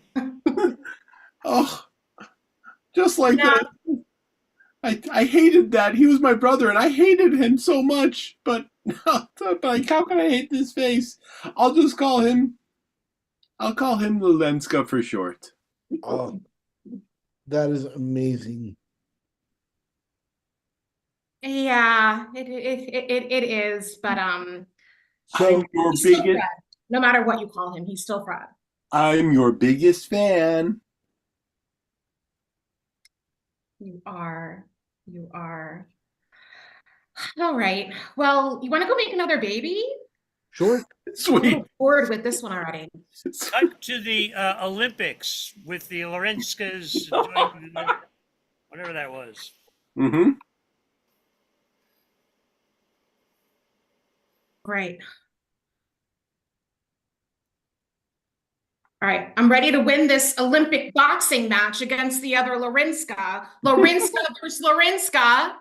Oh, just like that. I hated that. He was my brother, and I hated him so much. But like, how can I hate this face? I'll call him Lenska for short. Oh, that is amazing. Yeah, it is, but So your he's still biggest. Fred. No matter what you call him, he's still Fred. I'm your biggest fan. You are. All right. Well, you want to go make another baby? Sure. I'm a Sweet. little bored with this one already. Cut to the Olympics with the Lorenskas doing whatever that was. Mm-hmm. Great. All right, I'm ready to win this Olympic boxing match against the other Lorenska. Lorenska versus Lorenska.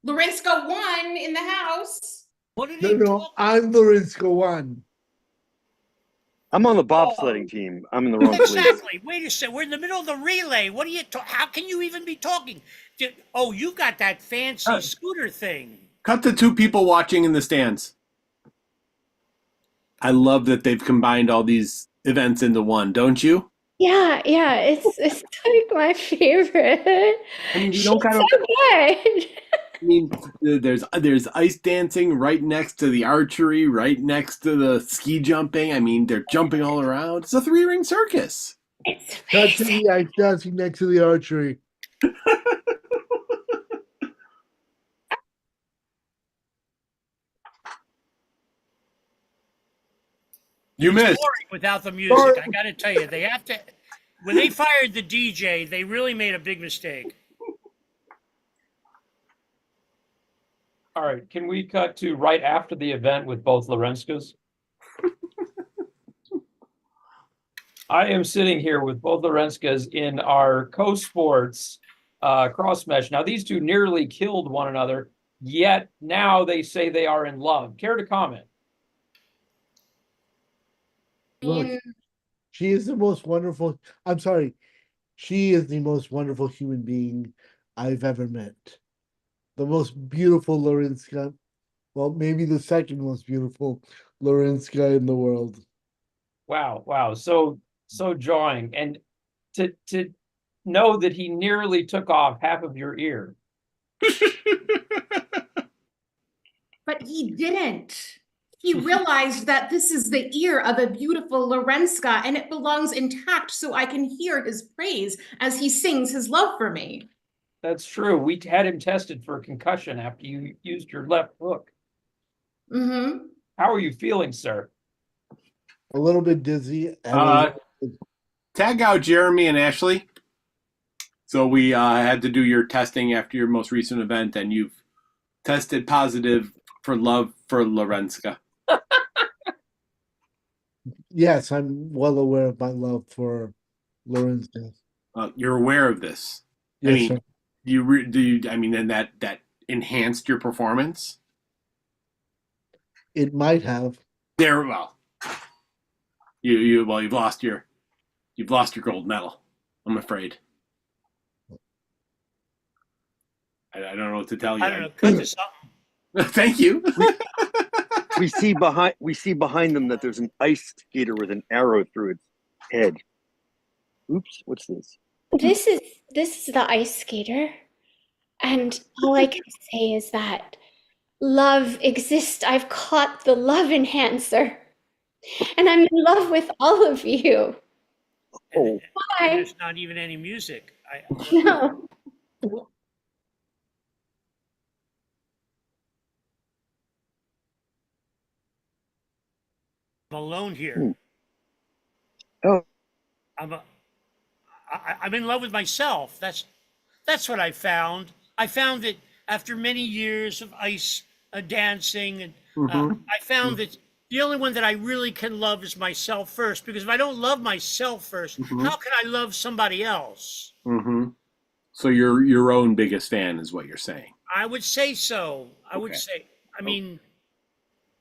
Lorenska won in the house. What did No, I'm Lorenska one. I'm on the bobsledding team. I'm in the wrong place. Exactly. Wait a second. We're in the middle of the relay. What are you? How can you even be talking? Oh, you got that fancy scooter thing. Cut to two people watching in the stands. I love that they've combined all these events into one, don't you? Yeah, it's like my favorite. I mean, you She's don't so gotta. good. I mean, there's ice dancing right next to the archery, right next to the ski jumping. I mean, they're jumping all around. It's a 3-ring circus. Cut to the ice dancing next to the archery. You missed. Boring without the music. I got to tell you, they have to. When they fired the DJ, they really made a big mistake. All right, can we cut to right after the event with both Lorenskas? I am sitting here with both Lorenskas in our co-sports cross mesh. Now, these two nearly killed one another, yet now they say they are in love. Care to comment? Look, she is the most wonderful. I'm sorry. She is the most wonderful human being I've ever met. The most beautiful Lorenska. Well, maybe the second most beautiful Lorenska in the world. Wow. So jarring. And to know that he nearly took off half of your ear. But he didn't. He realized that this is the ear of a beautiful Lorenska and it belongs intact so I can hear his praise as he sings his love for me. That's true. We had him tested for a concussion after you used your left hook. Mm-hmm. How are you feeling, sir? A little bit dizzy. Tag out Jeremy and Ashley. So we had to do your testing after your most recent event, and you've tested positive for love for Lorenska. Yes, I'm well aware of my love for Lorenzo. You're aware of this. I Yes, mean, sir. do you? I mean, then that enhanced your performance. It might have. There, well, you've lost your gold medal. I'm afraid. I don't know what to tell you. I don't know. Cut to something. Thank you. We see behind them that there's an ice skater with an arrow through its head. Oops, what's this? This is the ice skater. And all I can say is that love exists. I've caught the love enhancer. And I'm in love with all of you. Oh. Bye. There's not even any music. No. I'm alone here. Oh. I'm in love with myself. That's what I found. I found that after many years of ice dancing, and I found that the only one that I really can love is myself first. Because if I don't love myself 1st, how can I love somebody else? So you're your own biggest fan, is what you're saying. I would say so. I would say. I mean,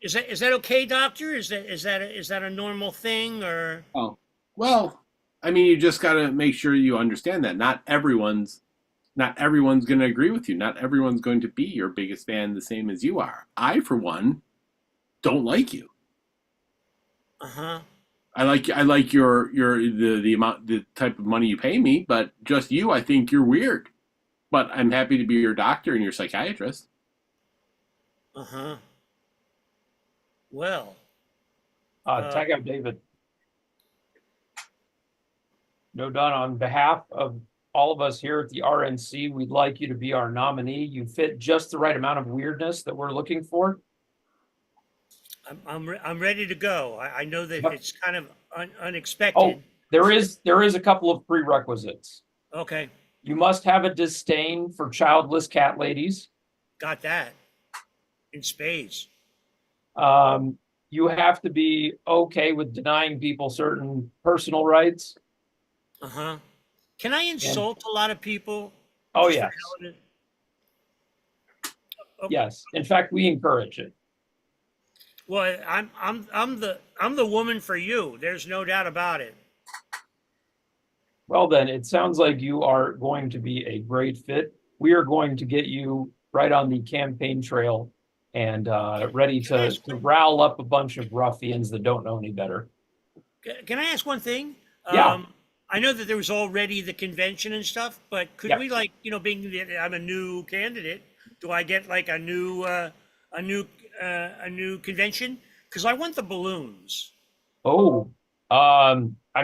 is that okay, doctor? Is that a normal thing, or? Oh, well, I mean, you just got to make sure you understand that not everyone's going to agree with you. Not everyone's going to be your biggest fan the same as you are. I, for one, don't like you. I like the amount, the type of money you pay me, but just you, I think you're weird. But I'm happy to be your doctor and your psychiatrist. Well. Tag out David. No, Don, on behalf of all of us here at the RNC, we'd like you to be our nominee. You fit just the right amount of weirdness that we're looking for. I'm ready to go. I know that it's kind of unexpected. Oh, there is a couple of prerequisites. Okay, You must have a disdain for childless cat ladies. got that. In spades. You have to be okay with denying people certain personal rights. Can I insult a lot of people? Oh, just for yes. hell of it? Yes. In fact, we encourage it. Well, I'm the woman for you. There's no doubt about it. Well, then it sounds like you are going to be a great fit. We are going to get you right on the campaign trail and ready to rile up a bunch of ruffians that don't know any better. Can I ask one thing? Yeah. I know that there was already the convention and stuff, but could we, like, being that I'm a new candidate, do I get like a new convention? Because I want the balloons. Oh, I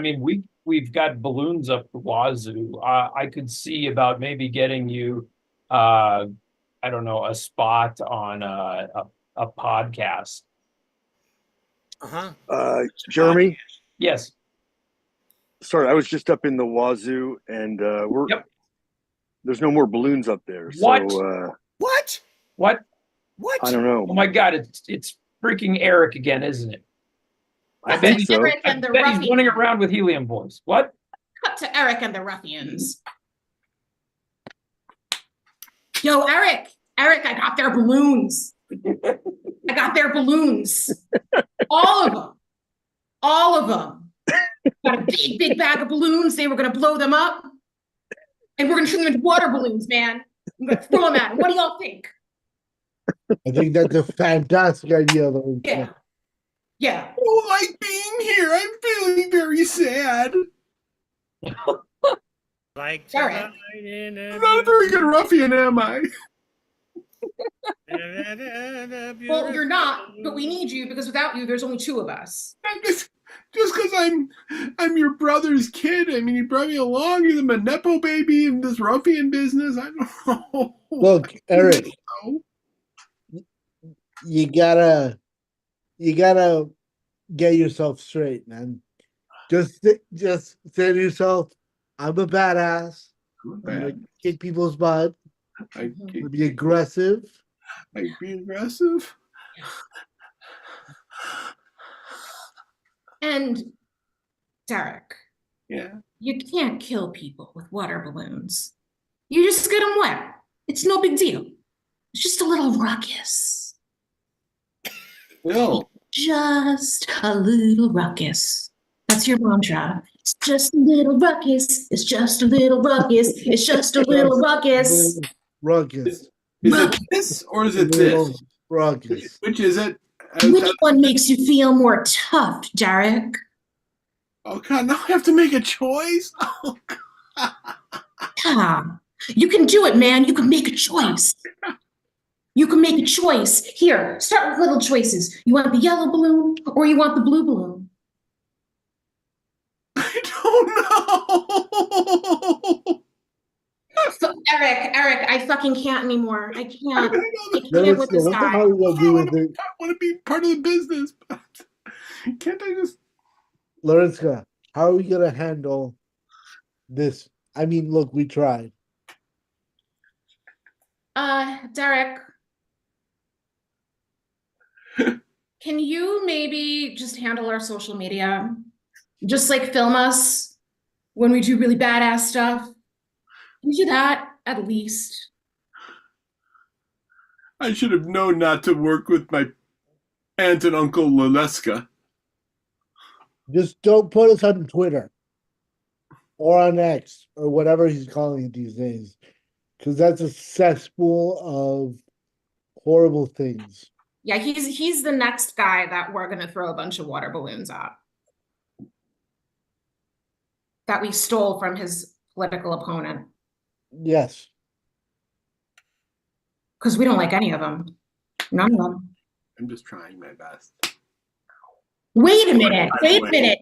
mean, we've got balloons up the wazoo. I could see about maybe getting you, I don't know, a spot on a podcast. Jeremy? Yes. Sorry, I was just up in the wazoo and there's no more balloons up there. What? So What? What? What? I don't know. Oh my God, it's freaking Eric again, isn't it? I bet so. Eric I and the bet he's ruffians. running around with helium boys. What? Cut to Eric and the ruffians. Yo, Eric, I got their balloons. I got their balloons. All of them. All of them. Got a big bag of balloons. They were going to blow them up. And we're going to turn them into water balloons, man. I'm going to throw them at them. What do y'all think? I think that's a fantastic idea, though. Yeah. Yeah. I don't like being here. I'm feeling very sad. Like Eric. I'm not a very good ruffian, am I? Well, you're not, but we need you because without you, there's only two of us. Just because I'm your brother's kid. I mean, you brought me along. You're the Nepo baby in this ruffian business. I don't know. Look, Eric, you gotta get yourself straight, man. Just say to yourself, I'm a badass. I'm gonna kick people's butt. I'm gonna be aggressive. I'd be aggressive. And Derek, Yeah. you can't kill people with water balloons. You just get them wet. It's no big deal. It's just a little ruckus. Bill. Just a little ruckus. That's your mantra. It's just a little ruckus. It's just a little ruckus. It's just a little ruckus. Ruckus. Is it this or is it this? Ruckus. Which is it? Which one makes you feel more tough, Derek? Oh God! Now I have to make a choice. Oh, Come. You can do it, man. You can make a choice. You can make a choice. Here, start with little choices. You want the yellow balloon or you want the blue balloon? Eric, I fucking can't anymore. I can't. I can't with this What the guy. hell are we gonna do with it? I want to be part of the business, but can't I just? Lorenska, how are we gonna handle this? I mean, look, we tried. Derek, can you maybe just handle our social media? Just like film us when we do really badass stuff. Can you do that at least? I should have known not to work with my aunt and uncle Laleska. Just don't put us on Twitter or on X or whatever he's calling it these days, because that's a cesspool of horrible things. Yeah, he's the next guy that we're gonna throw a bunch of water balloons at. That we stole from his political opponent. Yes. Because we don't like any of them. None of them. I'm just trying my best. Wait a minute.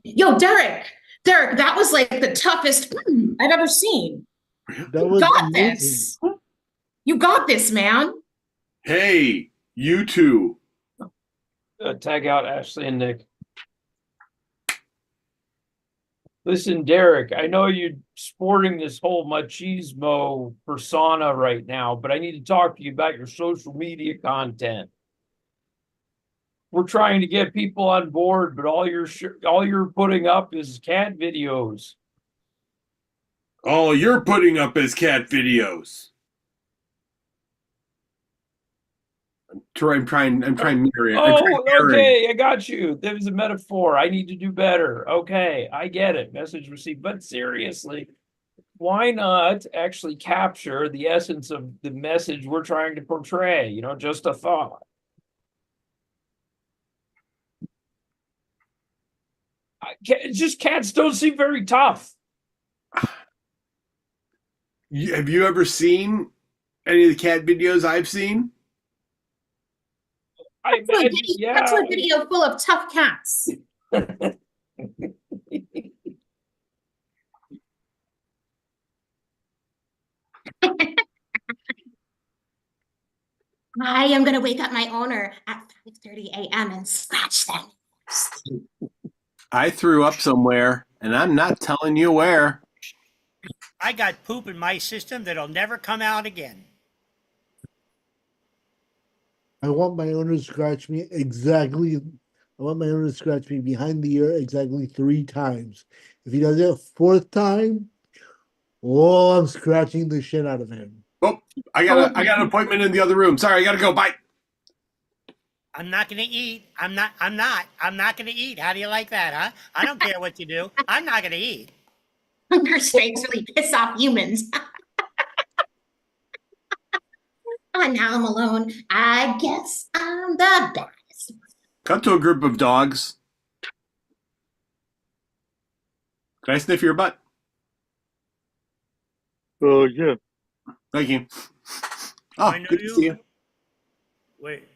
Yo, Derek, that was like the toughest I've ever seen. That You got this. You got this, man. Hey, you two. Tag out Ashley and Nick. Listen, Derek, I know you're sporting this whole machismo persona right now, but I need to talk to you about your social media content. We're trying to get people on board, but all you're putting up is cat videos. All you're putting up is cat videos. I'm trying mirroring. Okay, I got you. There was a metaphor. I need to do better. Okay, I get it. Message received. But seriously, why not actually capture the essence of the message we're trying to portray? You know, just a thought. Just cats don't seem very tough. Have you ever seen any of the cat videos I've seen? That's a video full of tough cats. I am gonna wake up my owner at 5:30 a.m. and scratch them. I threw up somewhere, and I'm not telling you where. I got poop in my system that'll never come out again. I want my owner to scratch me exactly. I want my owner to scratch me behind the ear exactly 3 times. If he does it a 4th time, oh, I'm scratching the shit out of him. Oh, I got an appointment in the other room. Sorry, I gotta go. Bye. I'm not gonna eat. I'm not gonna eat. How do you like that, huh? I don't care what you do. I'm not gonna eat. Hunger strikes really piss off humans. Oh, now I'm alone. I guess I'm the best. Cut to a group of dogs. Can I sniff your butt? Yeah. Thank you. Oh, I know good to see you. Wait.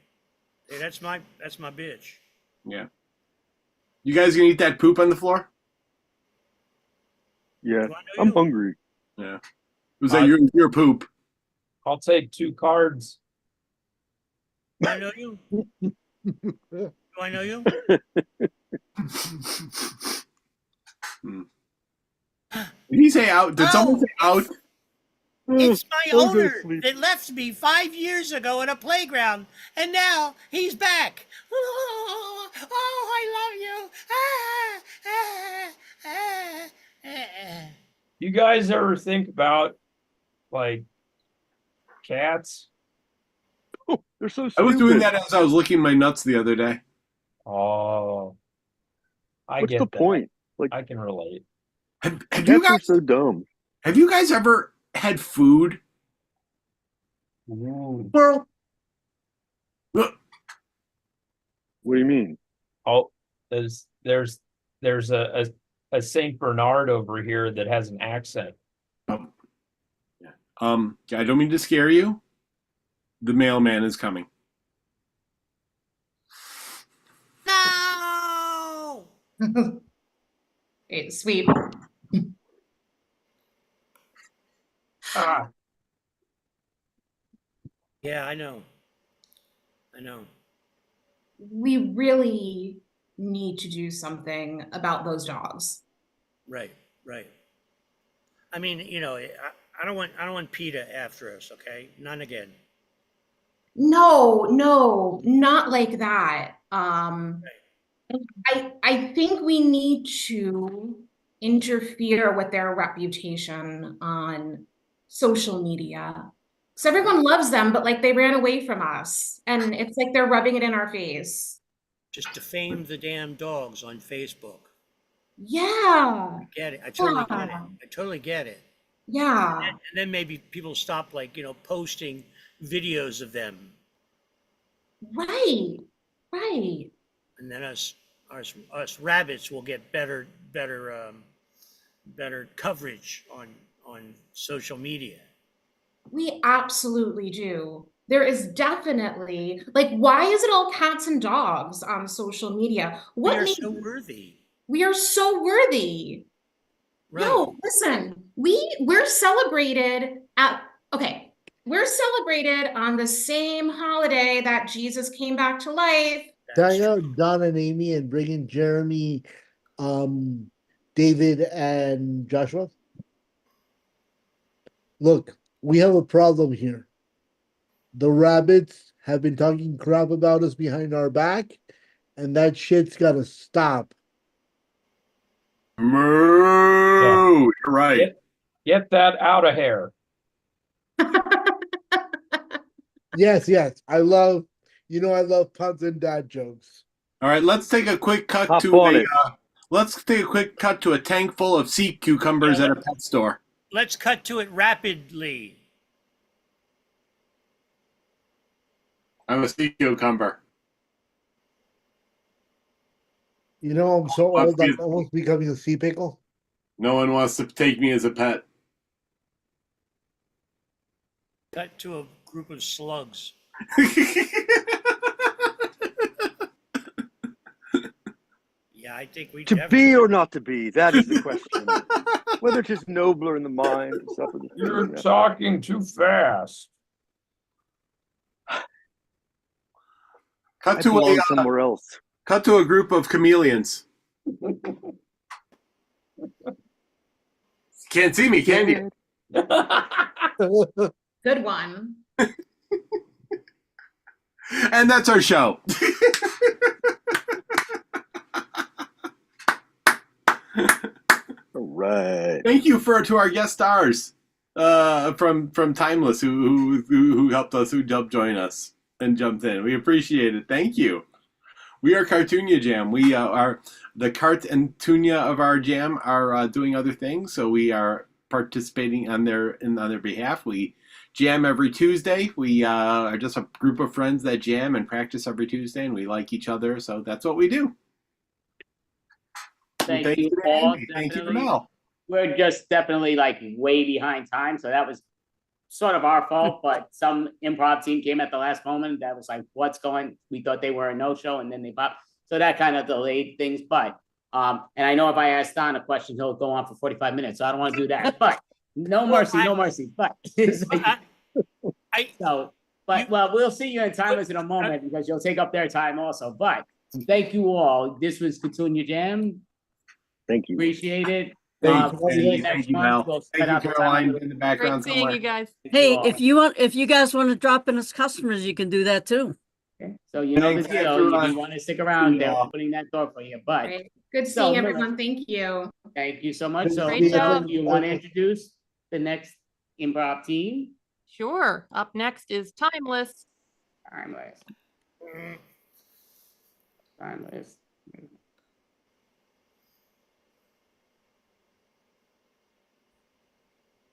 Hey, that's my bitch. Yeah. You guys gonna eat that poop on the floor? Yeah. I'm hungry. Yeah. Was that your poop? I'll take 2 cards. Do I know you? Do I know you? Did he say out? Did someone say out? It's my I'll go to owner sleep. that left me 5 years ago at a playground, and now he's back. Oh, I love you. You guys ever think about like cats? Oh, they're so I stupid. was doing that as I was licking my nuts the other day. Oh, I What's get the that. point? Like, I can relate. Have you cats are guys so dumb. have you guys ever had food? Ooh. Well, What do you mean? Oh, there's a Saint Bernard over here that has an accent. I don't mean to scare you. The mailman is coming. No. It's sweet. Ah, Yeah, I know. I know. We really need to do something about those dogs. Right, right. I mean, I don't want PETA after us, okay? None again. No, not like that. I think we need to interfere with their reputation on social media. So everyone loves them, but like they ran away from us, and it's like they're rubbing it in our face. Just defame the damn dogs on Facebook. Yeah. Get it. I totally get it. I totally get it. Yeah. And then maybe people stop posting videos of them. Right. Right. And then us rabbits will get better coverage on social media. We absolutely do. There is definitely like, why is it all cats and dogs on social media? We are so worthy. We are so worthy. Right. No, listen, we're celebrated we're celebrated on the same holiday that Jesus came back to life. Tying out Don and Amy and bringing Jeremy, David, and Joshua. Look, we have a problem here. The rabbits have been talking crap about us behind our back, and that shit's gotta stop. Moo! You're right. Get that out of here. Yes. I love puns and dad jokes. All right, let's take a quick cut Hop to on a it. let's take a quick cut to a tank full of sea cucumbers at a pet store. Let's cut to it rapidly. I'm a sea cucumber. You know, I'm so old I'm almost becoming a sea pickle. No one wants to take me as a pet. Cut to a group of slugs. Yeah, I think we To definitely. be or not to be, that is the question. Whether 'tis nobler in the mind to suffer the You're feeling. talking too fast. Cut I to belong somewhere else. Cut to a group of chameleons. Can't see me, can you? Good one. And that's our show. All right. Thank you to our guest stars from Timeless who helped us, who helped join us and jumped in. We appreciate it. Thank you. We are Cartoonia Jam. We are the Cart and Tunia of our jam are doing other things, so we are participating on their behalf. We jam every Tuesday. We are just a group of friends that jam and practice every Tuesday, and we like each other, so that's what we do. Thank you all. Thank you, Definitely. Mel. We're just definitely like way behind time, so that was sort of our fault. But some improv team came at the last moment that was like, "What's going?" We thought they were a no-show, and then they popped, so that kind of delayed things. But and I know if I ask Don a question, he'll go on for 45 minutes, so I don't want to do that. But no mercy, no mercy. But it's like, well, we'll see you in Timeless in a moment because you'll take up their time also. But thank you all. This was Cartoonia Jam. Thank you. Appreciate it. Thank we'll see you you, next thank you, month. Mel. We'll Thank set you, up a Caroline, time. in the Great background seeing somewhere. you guys. Hey, if you guys want to drop in as customers, you can do that too. So you know the Thanks, deal. everyone. If you want to stick around, they're Yeah. opening that door for you. But Right. Good So, seeing Miller- everyone. Thank you. thank you so much. So Great job. do you want to introduce the next improv team? Sure. Up next is Timeless. Timeless. Timeless.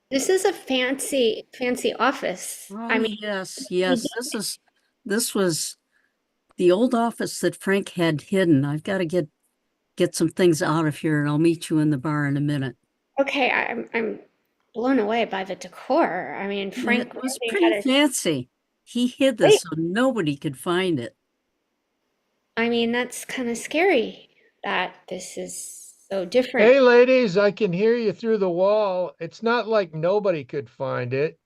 This is a fancy office. Oh, I mean, yes. This was the old office that Frank had hidden. I've got to get some things out of here, and I'll meet you in the bar in a minute. okay, I'm blown away by the decor. I mean, Frank It was really pretty had a, fancy. He hid this so nobody could find it. I mean, that's kind of scary that this is so different. Hey, ladies, I can hear you through the wall. It's not like nobody could find it.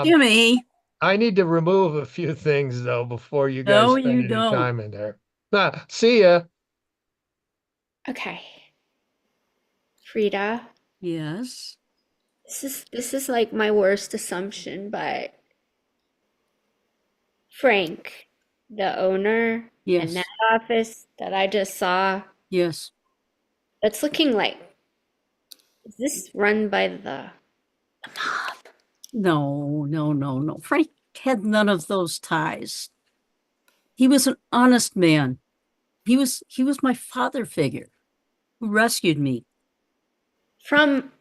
Jimmy. I need to remove a few things though before you guys No, spend you any don't. time in there. See ya. Okay. Frida, Yes. this is like my worst assumption, but Frank, the owner, Yes. and that office that I just saw, Yes. it's looking like, is this run by the mob? No. Frank had none of those ties. He was an honest man. He was my father figure who rescued me. From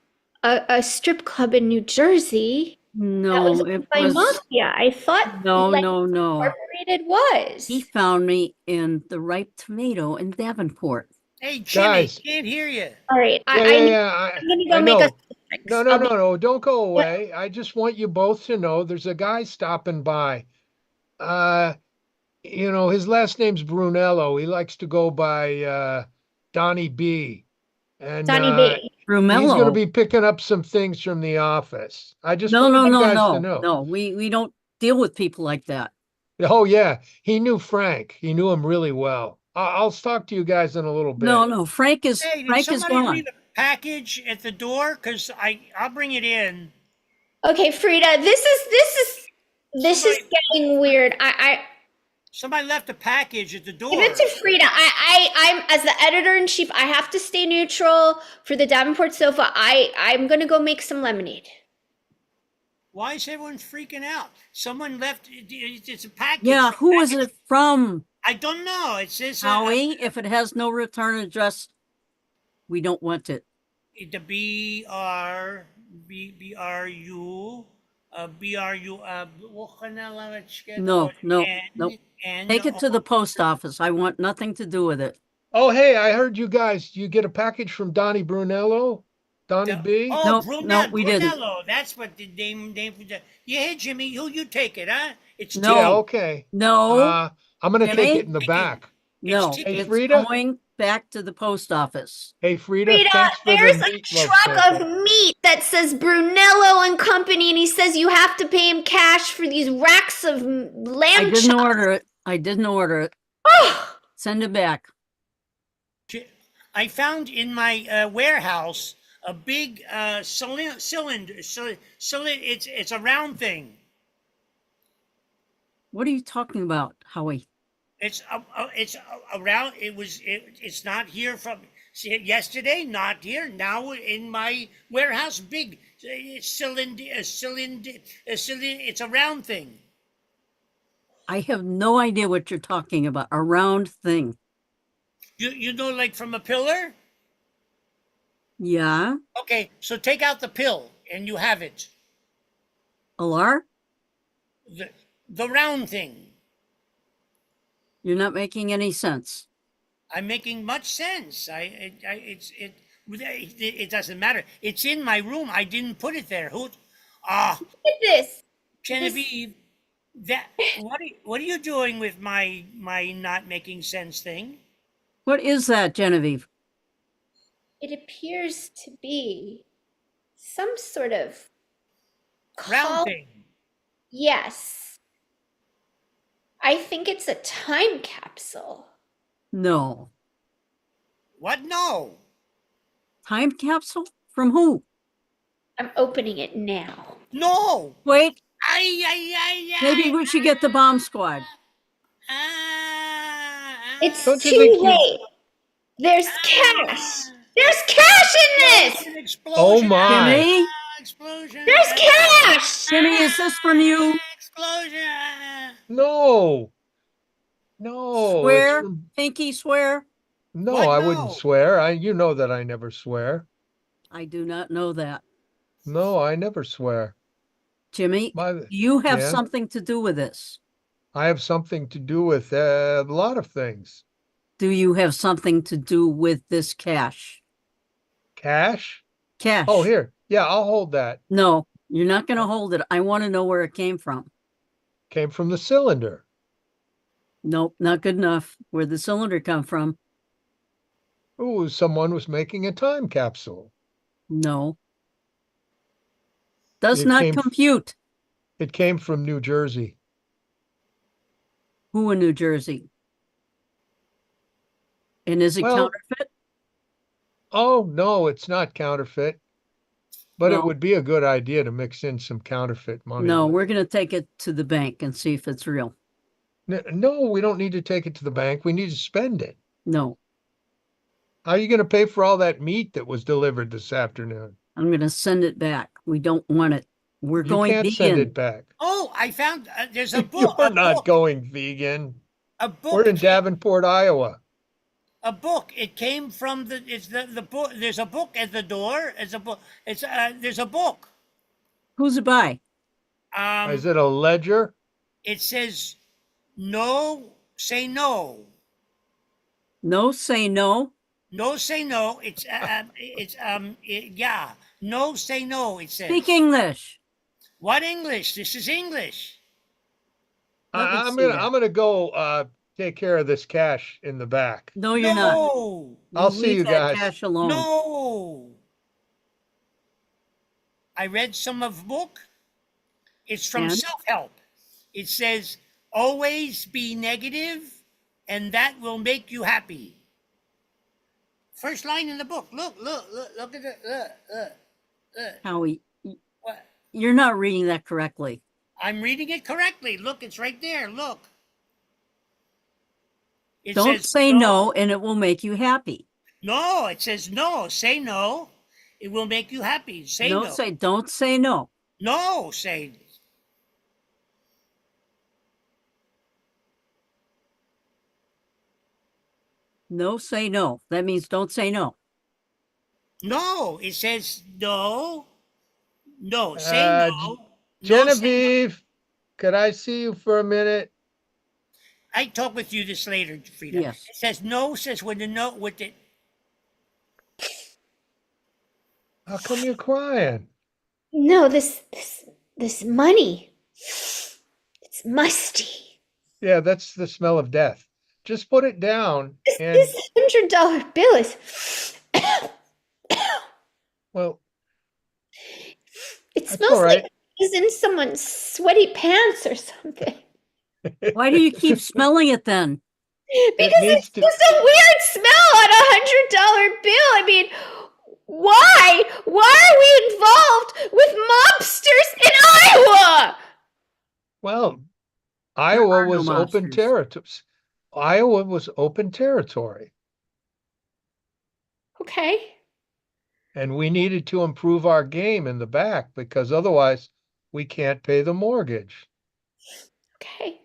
a strip club in New Jersey. No, That it by was mafia. I thought no. Incorporated was. He found me in the Ripe Tomato in Davenport. Hey, Jimmy, Guys. can't hear you. All right, Yeah, I'm gonna go I make know. a fix. No, don't go away. I just want you both to know there's a guy stopping by. His last name's Brunello. He likes to go by Donnie B. And Donnie B. he's going to Brumello. be picking up some things from the office. I just No, wanted you guys to know. no. We don't deal with people like that. Oh yeah, he knew Frank. He knew him really well. I'll talk to you guys in a little bit. No. Frank is Hey, did Frank is somebody gone. leave a package at the door? Because I'll bring it in. Okay, Frida, this is getting weird. Somebody left a package at the door. Give it to Frida. I'm as the editor in chief. I have to stay neutral for the Davenport sofa. I'm gonna go make some lemonade. Why is everyone freaking out? Someone left. It's a package. Yeah, who is it from? I don't know. It says Howie, if it has no return address, we don't want it. the BRU. No. And Take it to the post office. I want nothing to do with it. Oh, hey, I heard you guys. You get a package from Donnie Brunello? Donnie B? Oh, No, we didn't. Brunello. That's what the name. Yeah, Jimmy, you take it, huh? It's No. Yeah, okay. No. I'm going to take Jimmy? it in the back. No, Hey, it's Frida? going back to the post office. Hey, Frida, Frida, thanks for there's the a meatloaf truck sample. of meat that says Brunello and Company, and he says you have to pay him cash for these racks of lamb I didn't chops. order it. Send it back. I found in my warehouse a big cylinder. It's a round thing. What are you talking about, Howie? It's around. It's not here from yesterday. Not here now in my warehouse. Big cylinder. It's a round thing. I have no idea what you're talking about. A round thing. You know, like from a pillar. Yeah. Okay, so take out the pill and you have it. Alar? The round thing. You're not making any sense. I'm making much sense. It doesn't matter. It's in my room. I didn't put it there. Look at this. Genevieve, what are you doing with my not making sense thing? What is that, Genevieve? It appears to be some sort of Round thing. Yes. I think it's a time capsule. No. What? No. Time capsule? From who? I'm opening it now. No. Wait, Ay, ay, ay, maybe we should get the bomb squad. It's Don't you too think you- late. There's cash. There's cash in this. Explosion. Oh my. Jimmy? Explosion. There's cash. Jimmy, is this from you? Explosion. No. No, it's Swear? from, Pinky swear? no, What? I No. wouldn't swear. You know that I never swear. I do not know that. No, I never swear. Jimmy, My, you have yeah, something to do with this. I have something to do with a lot of things. Do you have something to do with this cash? Cash? Cash. Oh, here. Yeah, I'll hold that. No, you're not going to hold it. I want to know where it came from. Came from the cylinder. Nope, not good enough. Where'd the cylinder come from? Ooh, someone was making a time capsule. No. Does It not came f- compute. It came from New Jersey. Who in New Jersey? And is it Well, counterfeit? oh, no, it's not counterfeit. But No. it would be a good idea to mix in some counterfeit money. No, with we're going to take it to the bank and see if it's real. No, we don't need to take it to the bank. We need to spend it. No, How are you going to pay for all that meat that was delivered this afternoon? I'm going to send it back. We don't want it. We're You going can't send vegan. it back. Oh, I found there's a book. You're a not book. going vegan. A book. We're in Davenport, Iowa. A book. It came from the book. There's a book at the door. It's a book. There's a book. Who's it by? Is it a ledger? It says, "No, say no. No, say no. No, say no." Yeah. No, say no. It says. Speak English. What English? This is English. Let me I'm see gonna that. I'm gonna go take care of this cash in the back. No, you're not. No. I'll You see leave you that guys. cash alone. No. I read some of book. It's from And? self-help. It says, always be negative, and that will make you happy. First line in the book. Look at it. Howie, What? you're not reading that correctly. I'm reading it correctly. Look, it's right there. Look. It Don't says say no, and it will make you happy. No, it says no. Say no. It will make you happy. Say no. Don't say no. No, say. No, say no. That means don't say no. No, it says no. No, say Uh, no. No, say Genevieve, could I see you for a minute? I talk with you this later, Frida. Yes. It says no, says when the no with it. How come you're crying? No, this money. It's musty. Yeah, that's the smell of death. Just put it down and This $100 bill is. well, It that's smells all right. like it's in someone's sweaty pants or something. Why do you keep smelling it then? Because needs it's to- just a weird smell on a $100 bill. I mean, why? Why are we involved with mobsters in Iowa? Well, Iowa are no was open mobsters. territory. Iowa was open territory, Okay. and we needed to improve our game in the back because otherwise we can't pay the mortgage. Okay.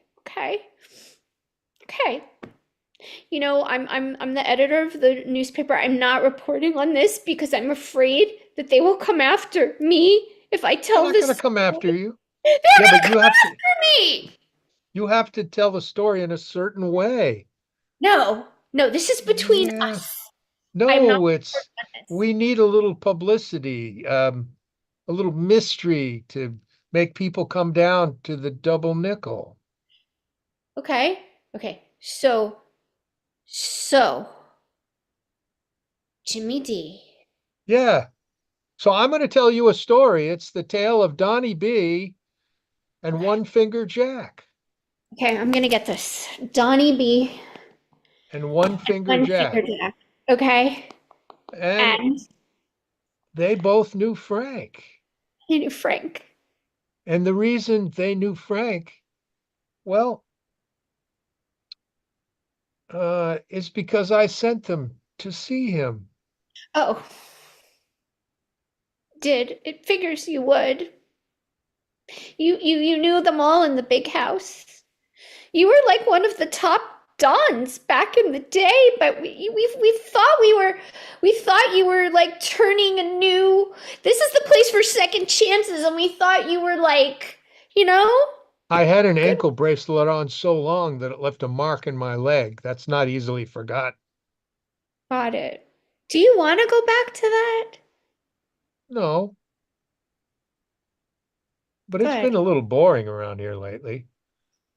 You know, I'm the editor of the newspaper. I'm not reporting on this because I'm afraid that they will come after me if I They're tell not this. going to come after you. They're Yeah, gonna but you come have to. after me. You have to tell the story in a certain way. No, this is between Yeah. us. I'm not No, we need a little publicity, a little mystery to make people come down to the double nickel. Okay. So Jimmy D. Yeah. So I'm going to tell you a story. It's the tale of Donnie B and One Finger Jack. Okay, I'm gonna get this. Donnie B. And One Finger One Jack. Finger Jack. Okay. And And They both knew Frank. He knew Frank. And the reason they knew Frank, well, is because I sent them to see him. Oh. It figures you would. You knew them all in the big house. You were like one of the top dons back in the day, but we thought you were like turning a new. This is the place for second chances, and we thought you were like, you know. I had an ankle bracelet on so long that it left a mark in my leg. That's not easily forgotten. Got it. Do you want to go back to that? No. But it's Good. been a little boring around here lately.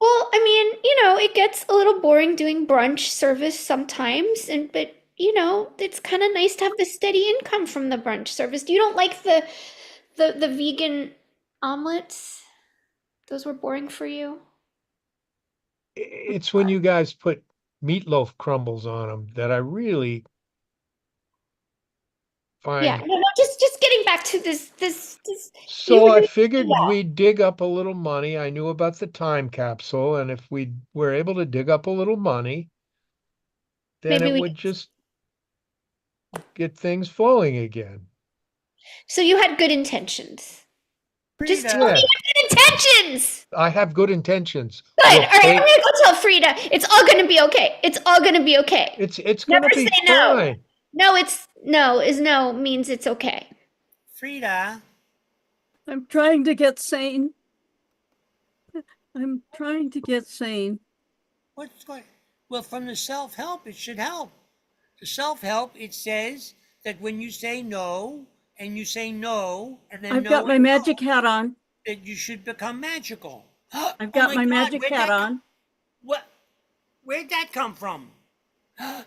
Well, I mean, it gets a little boring doing brunch service sometimes, but it's kind of nice to have the steady income from the brunch service. You don't like the vegan omelets? Those were boring for you? It's when you guys put meatloaf crumbles on them that I really Yeah, find. no, just getting back to this. So I figured we'd dig up a little money. I knew about the time capsule, and if we were able to dig up a little money, then Maybe it we would just get things flowing again. So you had good intentions. Just Frida. tell me Yeah. your good intentions. I have good intentions. Good. We'll All right, pay- I'm gonna go tell Frida. It's all gonna be okay. It's all gonna be okay. It's Never gonna be say no. fine. No, is no means it's okay. Frida, I'm trying to get sane. I'm trying to get sane. what's going? Well, from the self-help, it should help. The self-help, it says that when you say no, and you say no, and then I've no got my and no, magic hat on. that you should become magical. I've got my God, magic where'd hat that on. What? Where'd that come from?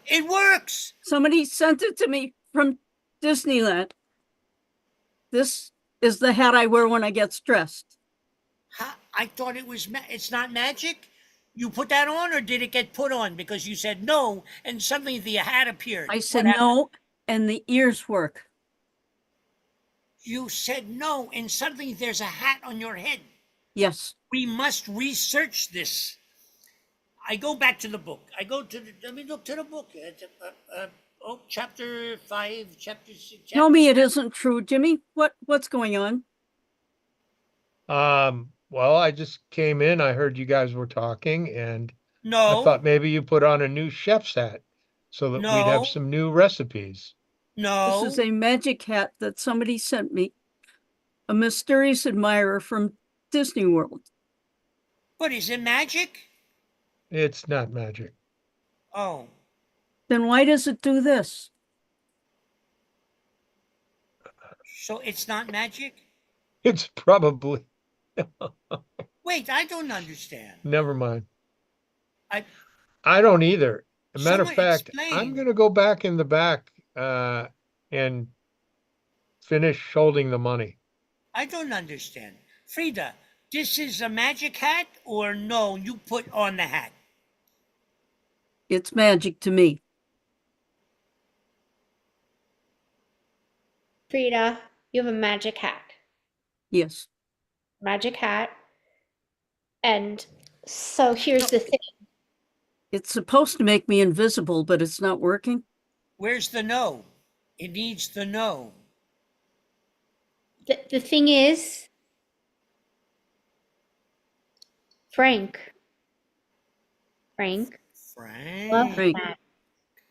It works. Somebody sent it to me from Disneyland. This is the hat I wear when I get stressed. I thought it was. It's not magic. You put that on, or did it get put on because you said no, and suddenly the hat appeared? I said What happened? no, and the ears work. You said no, and suddenly there's a hat on your head. Yes. We must research this. I go back to the book. Let me look to the book. Chapter 5, chapter 6. Tell me it isn't true, Jimmy. What's going on? Well, I just came in. I heard you guys were talking, and No. I thought maybe you put on a new chef's hat so that we'd have No. some new recipes. No. This is a magic hat that somebody sent me. A mysterious admirer from Disney World. But is it magic? It's not magic. Oh. Then why does it do this? So it's not magic? It's probably. Wait, I don't understand. Never mind. I don't either. As a matter of Someone fact, explain. I'm going to go back in the back and finish holding the money. I don't understand. Frida, this is a magic hat, or no, you put on the hat? It's magic to me. Frida, you have a magic hat. Yes. Magic hat. And so here's the thing. It's supposed to make me invisible, but it's not working. Where's the no? It needs the no. The thing is, Frank. Frank. Love Frank. that.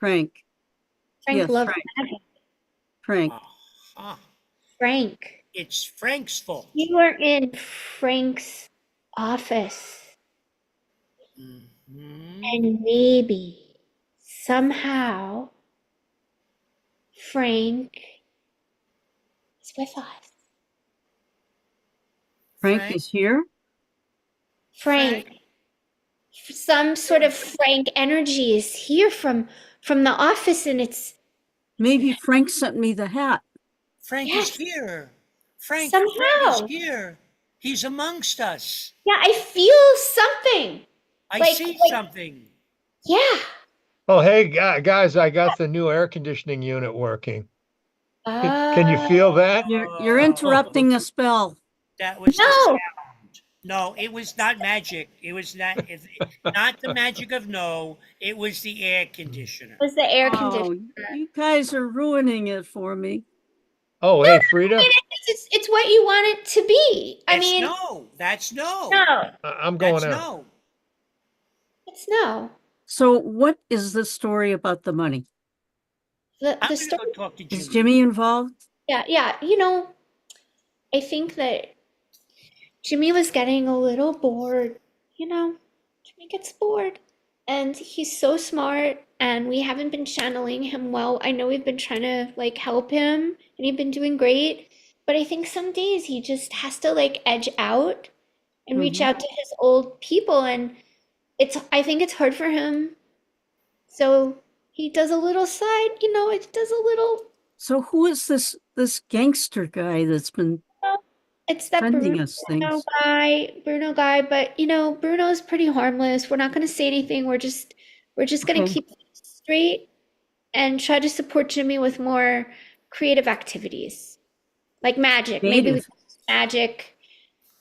Frank. Frank Yes, loves Frank. magic. Frank. Ah, Frank. it's Frank's fault. You were in Frank's office. And maybe, somehow, Frank is with us. Frank is here? Frank. Some sort of Frank energy is here from the office, and it's Maybe Frank sent me the hat. Frank is here. Frank Somehow. is here. He's amongst us. yeah, I feel something. I see something. Yeah. Oh, hey, guys, I got the new air conditioning unit working. Can you feel that? You're interrupting a spell. That was the No. sound. No, it was not magic. It was not the magic of no. It was the air conditioner. It was the air Oh, conditioner. you guys are ruining it for me. Oh, hey, Frida. I mean, it's what you want it to be. I It's mean, no. That's no. no, I'm going That's out. no. it's no. So what is the story about the money? The I'm gonna story. go talk to Jimmy. Is Jimmy involved? Yeah. I think that Jimmy was getting a little bored. Jimmy gets bored. And he's so smart, and we haven't been channeling him well. I know we've been trying to help him, and he's been doing great. But I think some days he just has to edge out and reach out to his old people, and I think it's hard for him. So he does a little side, it does a little. So who is this gangster guy that's been It's that sending us things? Bruno guy, but Bruno's pretty harmless. We're not going to say anything. We're just going to Okay. keep things straight and try to support Jimmy with more creative activities, like magic. Maybe we Creative. can use magic,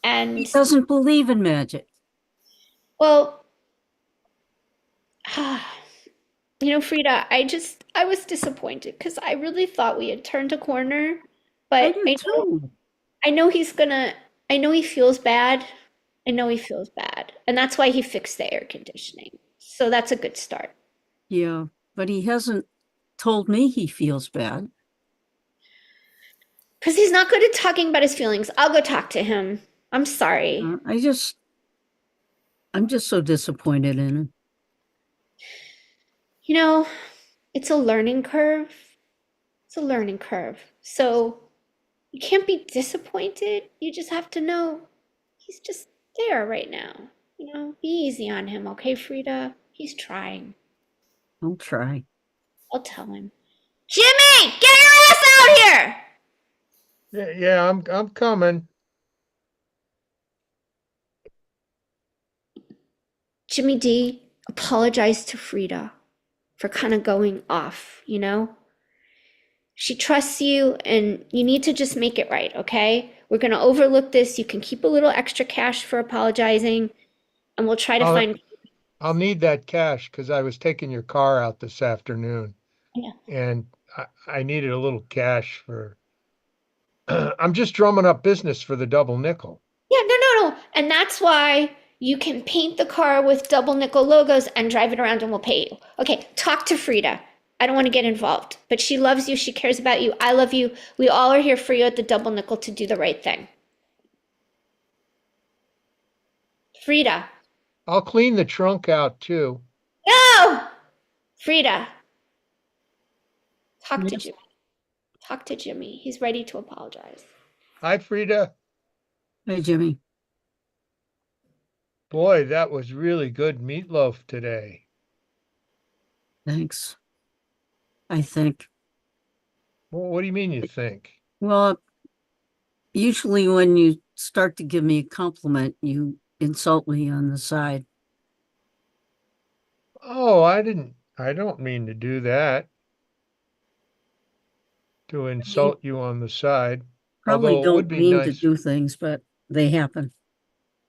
and He doesn't believe in magic. well, Frida, I was disappointed because I really thought we had turned a corner, but I do too. I know I know he feels bad. I know he feels bad. And that's why he fixed the air conditioning. So that's a good start. Yeah, but he hasn't told me he feels bad. Because he's not good at talking about his feelings. I'll go talk to him. I'm sorry. I'm just so disappointed in him. It's a learning curve. It's a learning curve. So you can't be disappointed. You just have to know he's just there right now. Be easy on him, okay, Frida? He's trying. I'll try. I'll tell him. Jimmy, get your ass out here! Yeah, I'm coming. Jimmy D, apologize to Frida for kind of going off, She trusts you, and you need to just make it right, okay? We're going to overlook this. You can keep a little extra cash for apologizing, and we'll try to find. I'll need that cash because I was taking your car out this afternoon. Yeah. And I needed a little cash for. I'm just drumming up business for the double nickel. Yeah, no. And that's why you can paint the car with double nickel logos and drive it around, and we'll pay you. Okay, talk to Frida. I don't want to get involved, but she loves you. She cares about you. I love you. We all are here for you at the double nickel to do the right thing. Frida. I'll clean the trunk out too. No! Frida. Talk to Jimmy. Talk to Jimmy. He's ready to apologize. Hi, Frida. Hey, Jimmy. Boy, that was really good meatloaf today. Thanks. I think. Well, what do you mean you think? Well, usually when you start to give me a compliment, you insult me on the side. Oh, I don't mean to do that. To insult you on the side. Probably Although it would don't be mean nice. to do things, but they happen.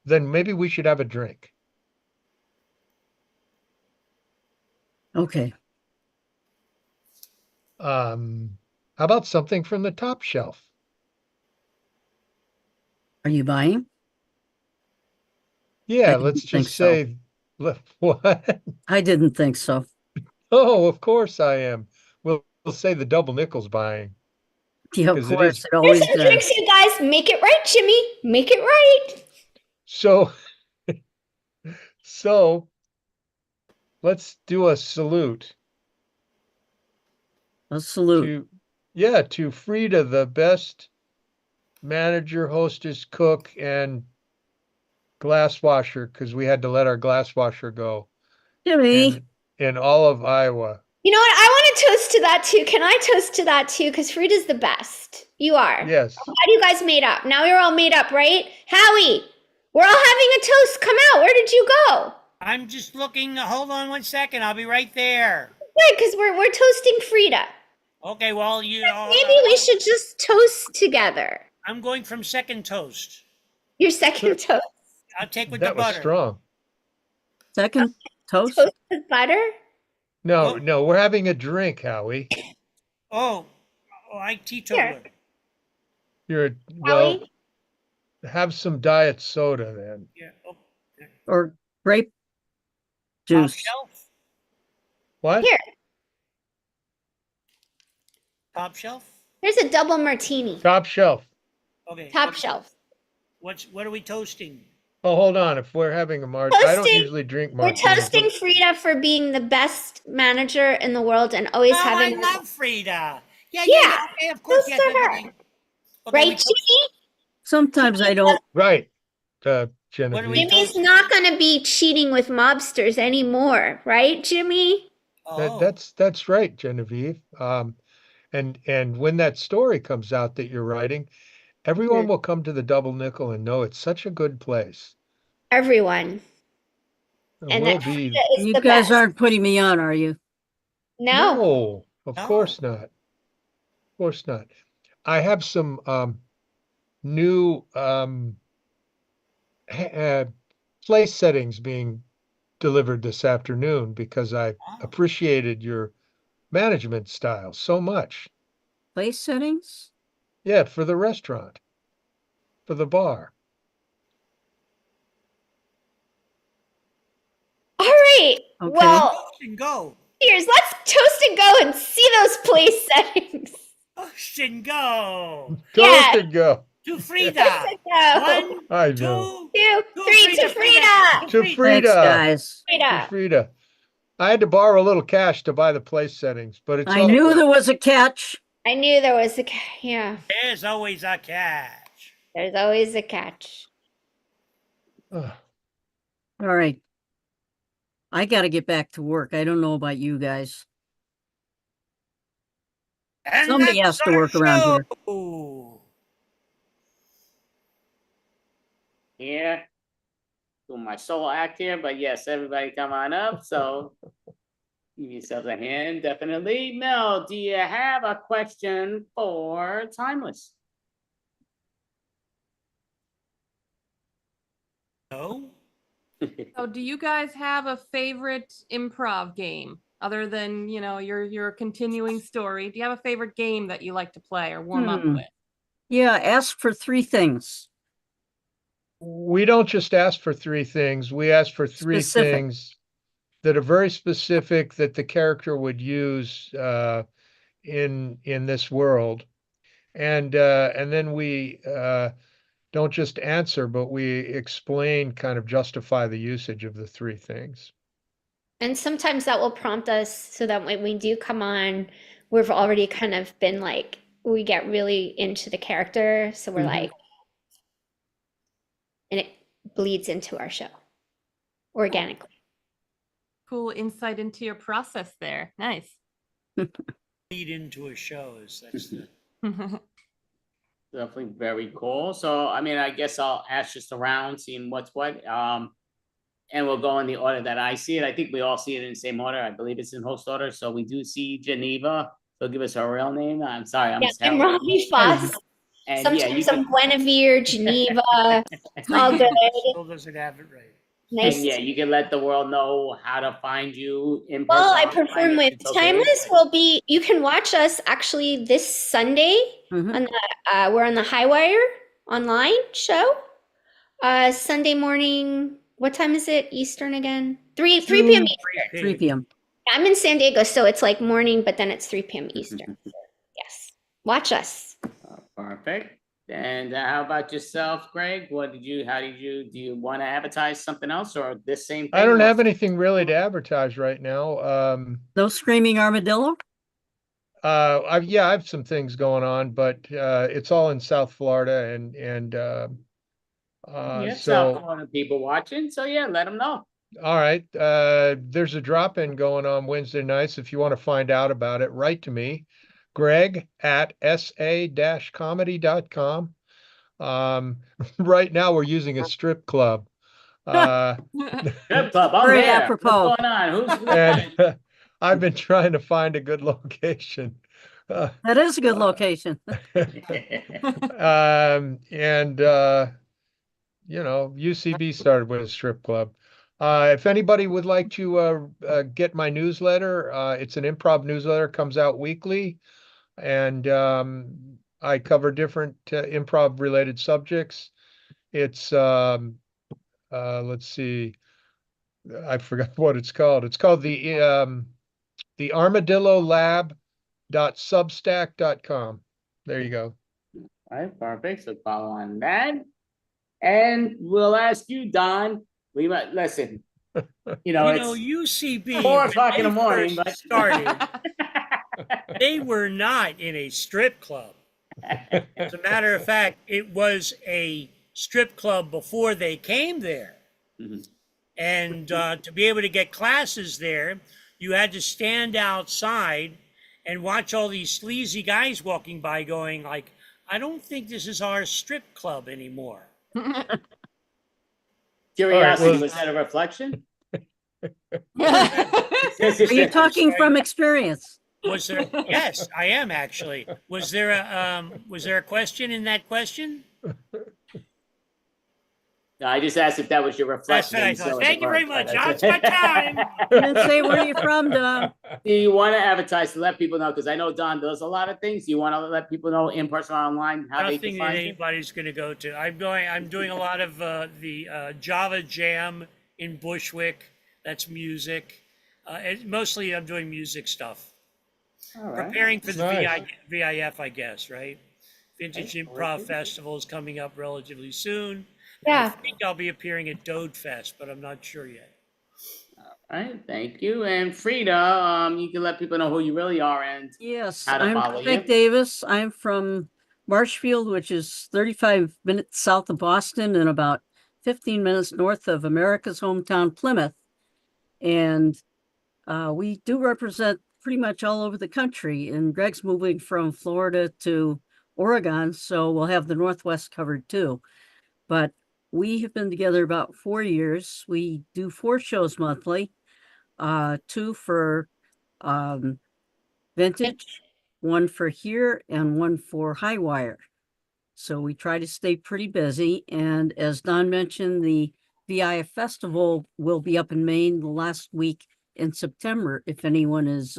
Then maybe we should have a drink. Okay. How about something from the top shelf? Are you buying? Yeah, didn't let's think just so. say, what? I didn't think so. Oh, of course I am. We'll say the double nickel's buying. Yeah, of 'Cause it course. is- It always Here's some does. drinks, you guys. Make it right, Jimmy. Make it right. So let's do a salute A salute. to Frida, the best manager, hostess, cook, and glass washer, because we had to let our glass washer go Jimmy. in all of Iowa. You know what? I want to toast to that too. Can I toast to that too? Because Frida's the best. You are. Yes. I'm glad you guys made up. Now you're all made up, right? Howie, we're all having a toast. Come out. Where did you go? I'm just looking. Hold on one second. I'll be right there. Good, because we're toasting Frida. Okay, well, Maybe we should just toast together. I'm going from second toast. Your second toast. I'll take with That the was butter. strong. Second toast? Toast with butter? No, no, we're having a drink, Howie. Oh, I teetotaler. Well, have some diet soda then. Yeah. Oh, Or grape top juice? shelf. What? Here. Top shelf. Here's a double martini. Top shelf. Okay. Top shelf. What are we toasting? Oh, hold on. If we're having a martini, I don't Toasting- usually drink We're martinis. toasting Frida for being the best manager in the world and always Oh, having. I love Frida. Yeah. Okay, of Toast course. Yes, to her. okay, Right, we toast- Jimmy? Sometimes I don't. Right, Genevieve. Jimmy's not going to be cheating with mobsters anymore, right, Jimmy? That's right, Genevieve. And when that story comes out that you're writing, everyone will come to the Double Nickel and know it's such a good place. Everyone. And we'll that be. Frida is You the guys best. aren't putting me on, are you? No. Of course not. Of course not. I have some new place settings being delivered this afternoon because I appreciated your management style so much. Place settings? Yeah, for the restaurant, for the bar. All right. Okay. Well, Toast and go. here's let's toast and go and see those place settings. Toast and go. Toast and go. To Frida. Toast and go. I know. 2, 3 to Frida. To Frida. Thanks, guys. To Frida. Frida. I had to borrow a little cash to buy the place settings, but it's I all knew good. there was a catch. I knew there was a yeah. There's always a catch. There's always a catch. All right. I got to get back to work. I don't know about you guys. And Somebody has that's to our work around here. show. Here, doing my solo act here, but yes, everybody come on up. So give yourselves a hand, definitely. Mel, do you have a question for Timeless? No. So do you guys have a favorite improv game other than, your continuing story? Do you have a favorite game that you like to play or warm up with? Yeah, ask for 3 things. We don't just ask for 3 things. We ask for 3 Specific. things that are very specific that the character would use in this world, and then we don't just answer, but we explain, kind of justify the usage of the 3 things. And sometimes that will prompt us so that when we do come on, we've already kind of been like, we get really into the character. So we're like, and it bleeds into our show organically. Cool insight into your process there. Nice. Lead into a show that's the. Definitely very cool. So, I mean, I guess I'll ask just around, seeing what's what. And we'll go in the order that I see it. I think we all see it in the same order. I believe it's in host order. So we do see Geneva. So give us her real name. I'm sorry. Yeah, I'm Robbie Foss. And Sometimes yeah, I'm Guinevere, Geneva. It's all good. Still doesn't have it right. Nice. And yeah, you can let the world know how to find you in person. Well, I online, perform if with it's okay. Timeless. You can watch us actually this Sunday on the we're on the Highwire online show. Sunday morning. What time is it Eastern again? 3 p.m. Eastern. 3 p.m. I'm in San Diego, so it's like morning, but then it's 3 p.m. Eastern. Yes, watch us. Perfect. And how about yourself, Greg? Do you want to advertise something else or this same thing? I don't have anything really to advertise right now. No screaming armadillo? I have some things going on, but it's all in South Florida and Yeah, so South Florida people watching. So yeah, let them know. all right. There's a drop-in going on Wednesday nights. If you want to find out about it, write to me, Greg at sa-comedy.com. Right now we're using a strip club. Strip club, I'm Very there. apropos. What's going on? Who's And I've been trying to find a good location. That is a good location. And UCB started with a strip club. If anybody would like to get my newsletter, it's an improv newsletter, comes out weekly, and I cover different improv related subjects. It's let's see, I forgot what it's called. It's called the Armadillo Lab.substack.com. There you go. All right, perfect. So follow on that. And we'll ask you, Don. We might listen. UCB 4:00 in the when they morning, first but started, they were not in a strip club. As a matter of fact, it was a strip club before they came there. And to be able to get classes there, you had to stand outside and watch all these sleazy guys walking by going like, I don't think this is our strip club anymore. Curiosity, was that a reflection? Are you talking from experience? Was there? Yes, I am actually. Was there a question in that question? No, I just asked if that was your reflection. That's what I thought. Thank you very much. Now it's my time. You didn't say where you're from, Don. Do you want to advertise to let people know? Because I know Don does a lot of things. Do you want to let people know in person or online how they Nothing can that find you? anybody's going to go to. I'm doing a lot of the Java Jam in Bushwick. That's music. Mostly I'm doing music stuff. All right. Preparing for the Nice. VIF, I guess, right? Vintage Improv Festival is coming up relatively soon. Yeah. I think I'll be appearing at Dode Fest, but I'm not sure yet. All right, thank you. And Frida, you can let people know who you really are and Yes, how to I'm follow Frank you. Davis. I'm from Marshfield, which is 35 minutes south of Boston and about 15 minutes north of America's hometown, Plymouth. And we do represent pretty much all over the country. And Greg's moving from Florida to Oregon, so we'll have the Northwest covered too. But we have been together about 4 years. We do 4 shows monthly, 2 for vintage, 1 for here, and 1 for high wire. So we try to stay pretty busy. And as Don mentioned, the VIF Festival will be up in Maine the last week in September. If anyone is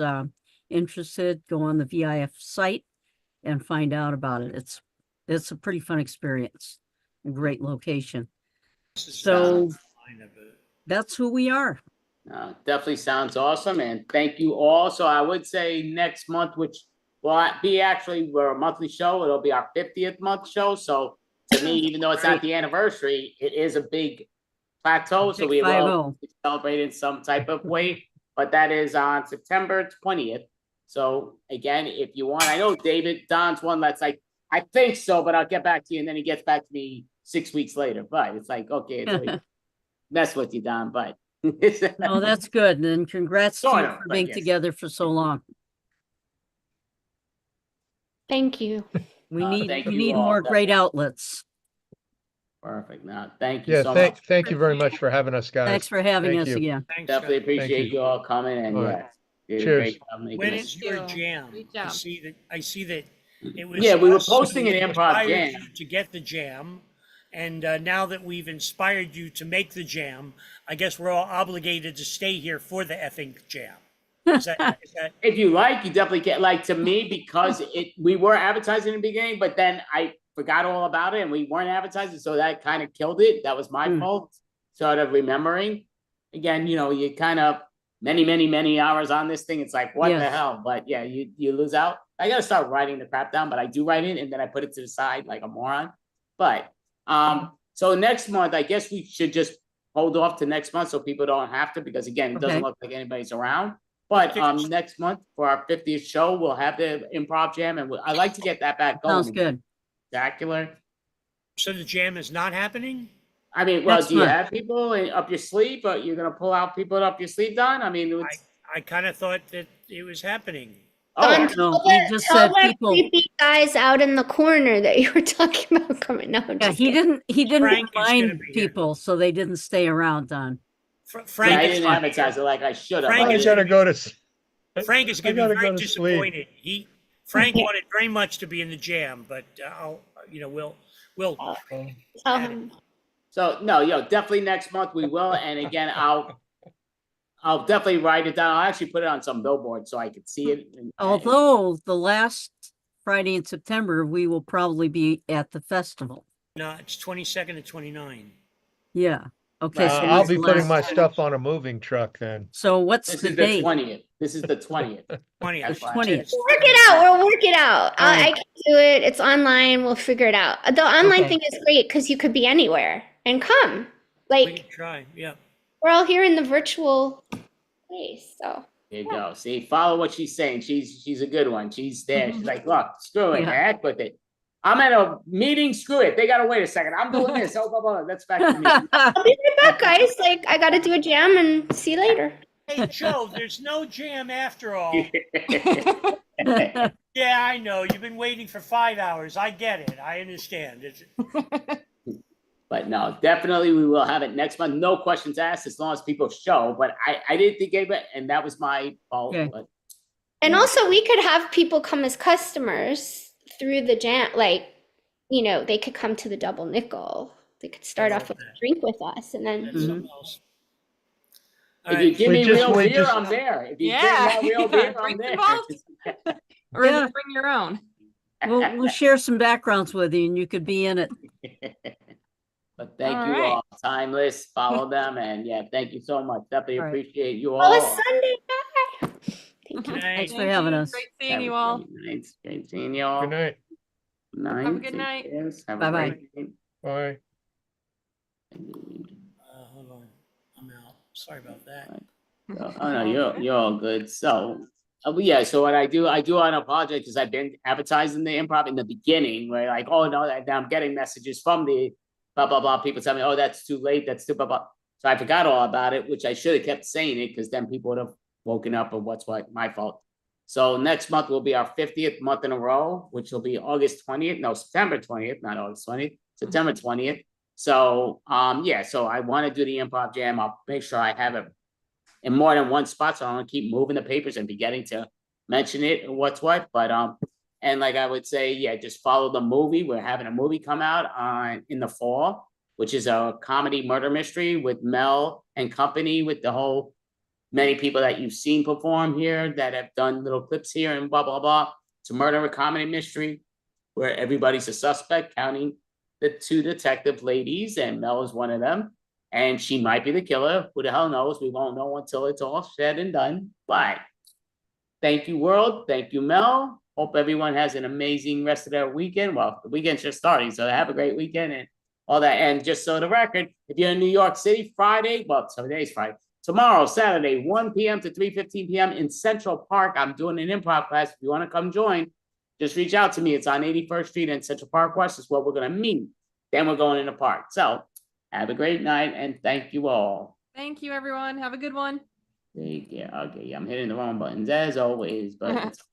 interested, go on the VIF site and find out about it. It's a pretty fun experience. A great location. So that's who we are. Definitely sounds awesome, and thank you all. So I would say next month, which will be actually, we're a monthly show, it'll be our 50th month show. So to me, even though it's not the anniversary, it is a big plateau. So we will celebrate in some type of way, but that is on September 20th. So again, if you want, I know David, Don's one that's like, I think so, but I'll get back to you. And then he gets back to me 6 weeks later. But it's like, okay, it's like, mess with you, Don, but. No, that's good. And congrats to Sort you of, for but being yes. together for so long. Thank you. We thank we you need all, more great outlets. Perfect. Now, thank you Yeah, so much. thank you very much for having us, guys. Thanks for having Thank us you. again. Definitely appreciate you. you all coming, and All right. yeah, did a Cheers. great job making When this. is your jam? Great I job. see that it was. Yeah, we were us posting who an improv inspired jam. you to get the jam, and now that we've inspired you to make the jam, I guess we're all obligated to stay here for the effing jam. Is that If you like, you definitely can. Like, to me, because we were advertising in the beginning, but then I forgot all about it and we weren't advertising, so that kind of killed it. That was my fault. Sort of remembering. Again, you kind of many hours on this thing. It's like, what the hell? But yeah, you lose out. I gotta start writing the crap down, but I do write it and then I put it to the side like a moron. But so next month, I guess we should just hold off to next month so people don't have to, because again, it doesn't look like anybody's around. But next month for our 50th show, we'll have the improv jam, and I'd like to get that back going. Sounds good. Spectacular. so? The jam is not happening. I mean, well, Next do you month. have people up your sleeve? Or you're gonna pull out people up your sleeve, Don? I mean, it's, I kind of thought that it was happening. oh, No, we just said people. Creepy guys out in the corner that you were talking about coming out. Yeah, he didn't Frank is gonna remind be here. people, so they didn't stay around, Don. Frank I is didn't advertise it like I should have. Frank I is gotta go to. Frank is I going to gotta be very go to sleep. disappointed. Frank wanted very much to be in the jam, but we'll. So no, definitely next month we will. And again, I'll definitely write it down. I'll actually put it on some billboard so I can see it. Although the last Friday in September, we will probably be at the festival. No, it's 22nd to 29. Yeah. Okay. So I'll that's be the putting my last time. stuff on a moving truck then. So what's This the is date? the 20th. This is the 20th. 20th. That's why. 20th. Work it out. We'll work it out. All right. I can do it. It's online. We'll figure it out. The online Okay. thing is great because you could be anywhere and come. We Like, can try. Yeah. we're all here in the virtual place. So, There you go. See, follow what she's saying. She's a good one. She's there. She's like, look, screw it. Yeah. Heck with it. I'm at a meeting. Screw it. They gotta wait a second. I'm doing this. Oh, blah, blah. That's back to me. I'll be right back, guys. Like, I got to do a jam and see you later. Hey, Joe, there's no jam after all. Yeah, I know. You've been waiting for 5 hours. I get it. I understand. But no, definitely we will have it next month. No questions asked as long as people show. But I didn't think of it, and that was my fault. Okay. But And also, we could have people come as customers through the jam. Like, they could come to the Double Nickel. They could start off with a drink with us, and then. That's something else. All if you right. give me We real just- beer, I'm there. If you Yeah. bring out real beer, I'm Drinks there. involved? Or Yeah. just bring your own. We'll share some backgrounds with you and you could be in it. But thank All you right. all. Timeless, follow them, and yeah, thank you so much. Definitely All right. appreciate you all. Oh, it's Sunday. Bye. Thank you. Good night. Thanks for Thank having you. us. Great seeing Have you a all. great night. Great seeing you all. Good night. Night. Have a good Take night. care. Have a Bye-bye. great night. Bye. Hold on. I'm out. Sorry about that. Oh no, you're all good. So, but yeah. So what I do on a project is I've been advertising the improv in the beginning, where like, oh no, I'm getting messages from the blah blah blah. People tell me, oh, that's too late. That's too blah blah. So I forgot all about it, which I should have kept saying it because then people would have woken up. Or what's what my fault. So next month will be our 50th month in a row, which will be August 20th. No, September 20th, not August 20th. September 20th. So yeah. So I want to do the improv jam. I'll make sure I have it in more than one spot, so I'm gonna keep moving the papers and beginning to mention it and what's what. But and like I would say, yeah, just follow the movie. We're having a movie come out in the fall, which is a comedy murder mystery with Mel and company, with the whole many people that you've seen perform here that have done little clips here and blah blah blah. It's a murder comedy mystery where everybody's a suspect, counting the two detective ladies, and Mel is one of them. And she might be the killer. Who the hell knows? We won't know until it's all said and done. But thank you, world. Thank you, Mel. Hope everyone has an amazing rest of their weekend. Well, the weekend's just starting, so have a great weekend and all that. And just so the record, if you're in New York City, Friday, well, today's Friday. Tomorrow, Saturday, 1 p.m. to 3:15 p.m. in Central Park. I'm doing an improv class. If you want to come join, just reach out to me. It's on 81st Street in Central Park West. Is where we're going to meet. Then we're going in the park. So have a great night, and thank you all. Thank you, everyone. Have a good one. Take care. Okay, I'm hitting the wrong buttons as always, but it's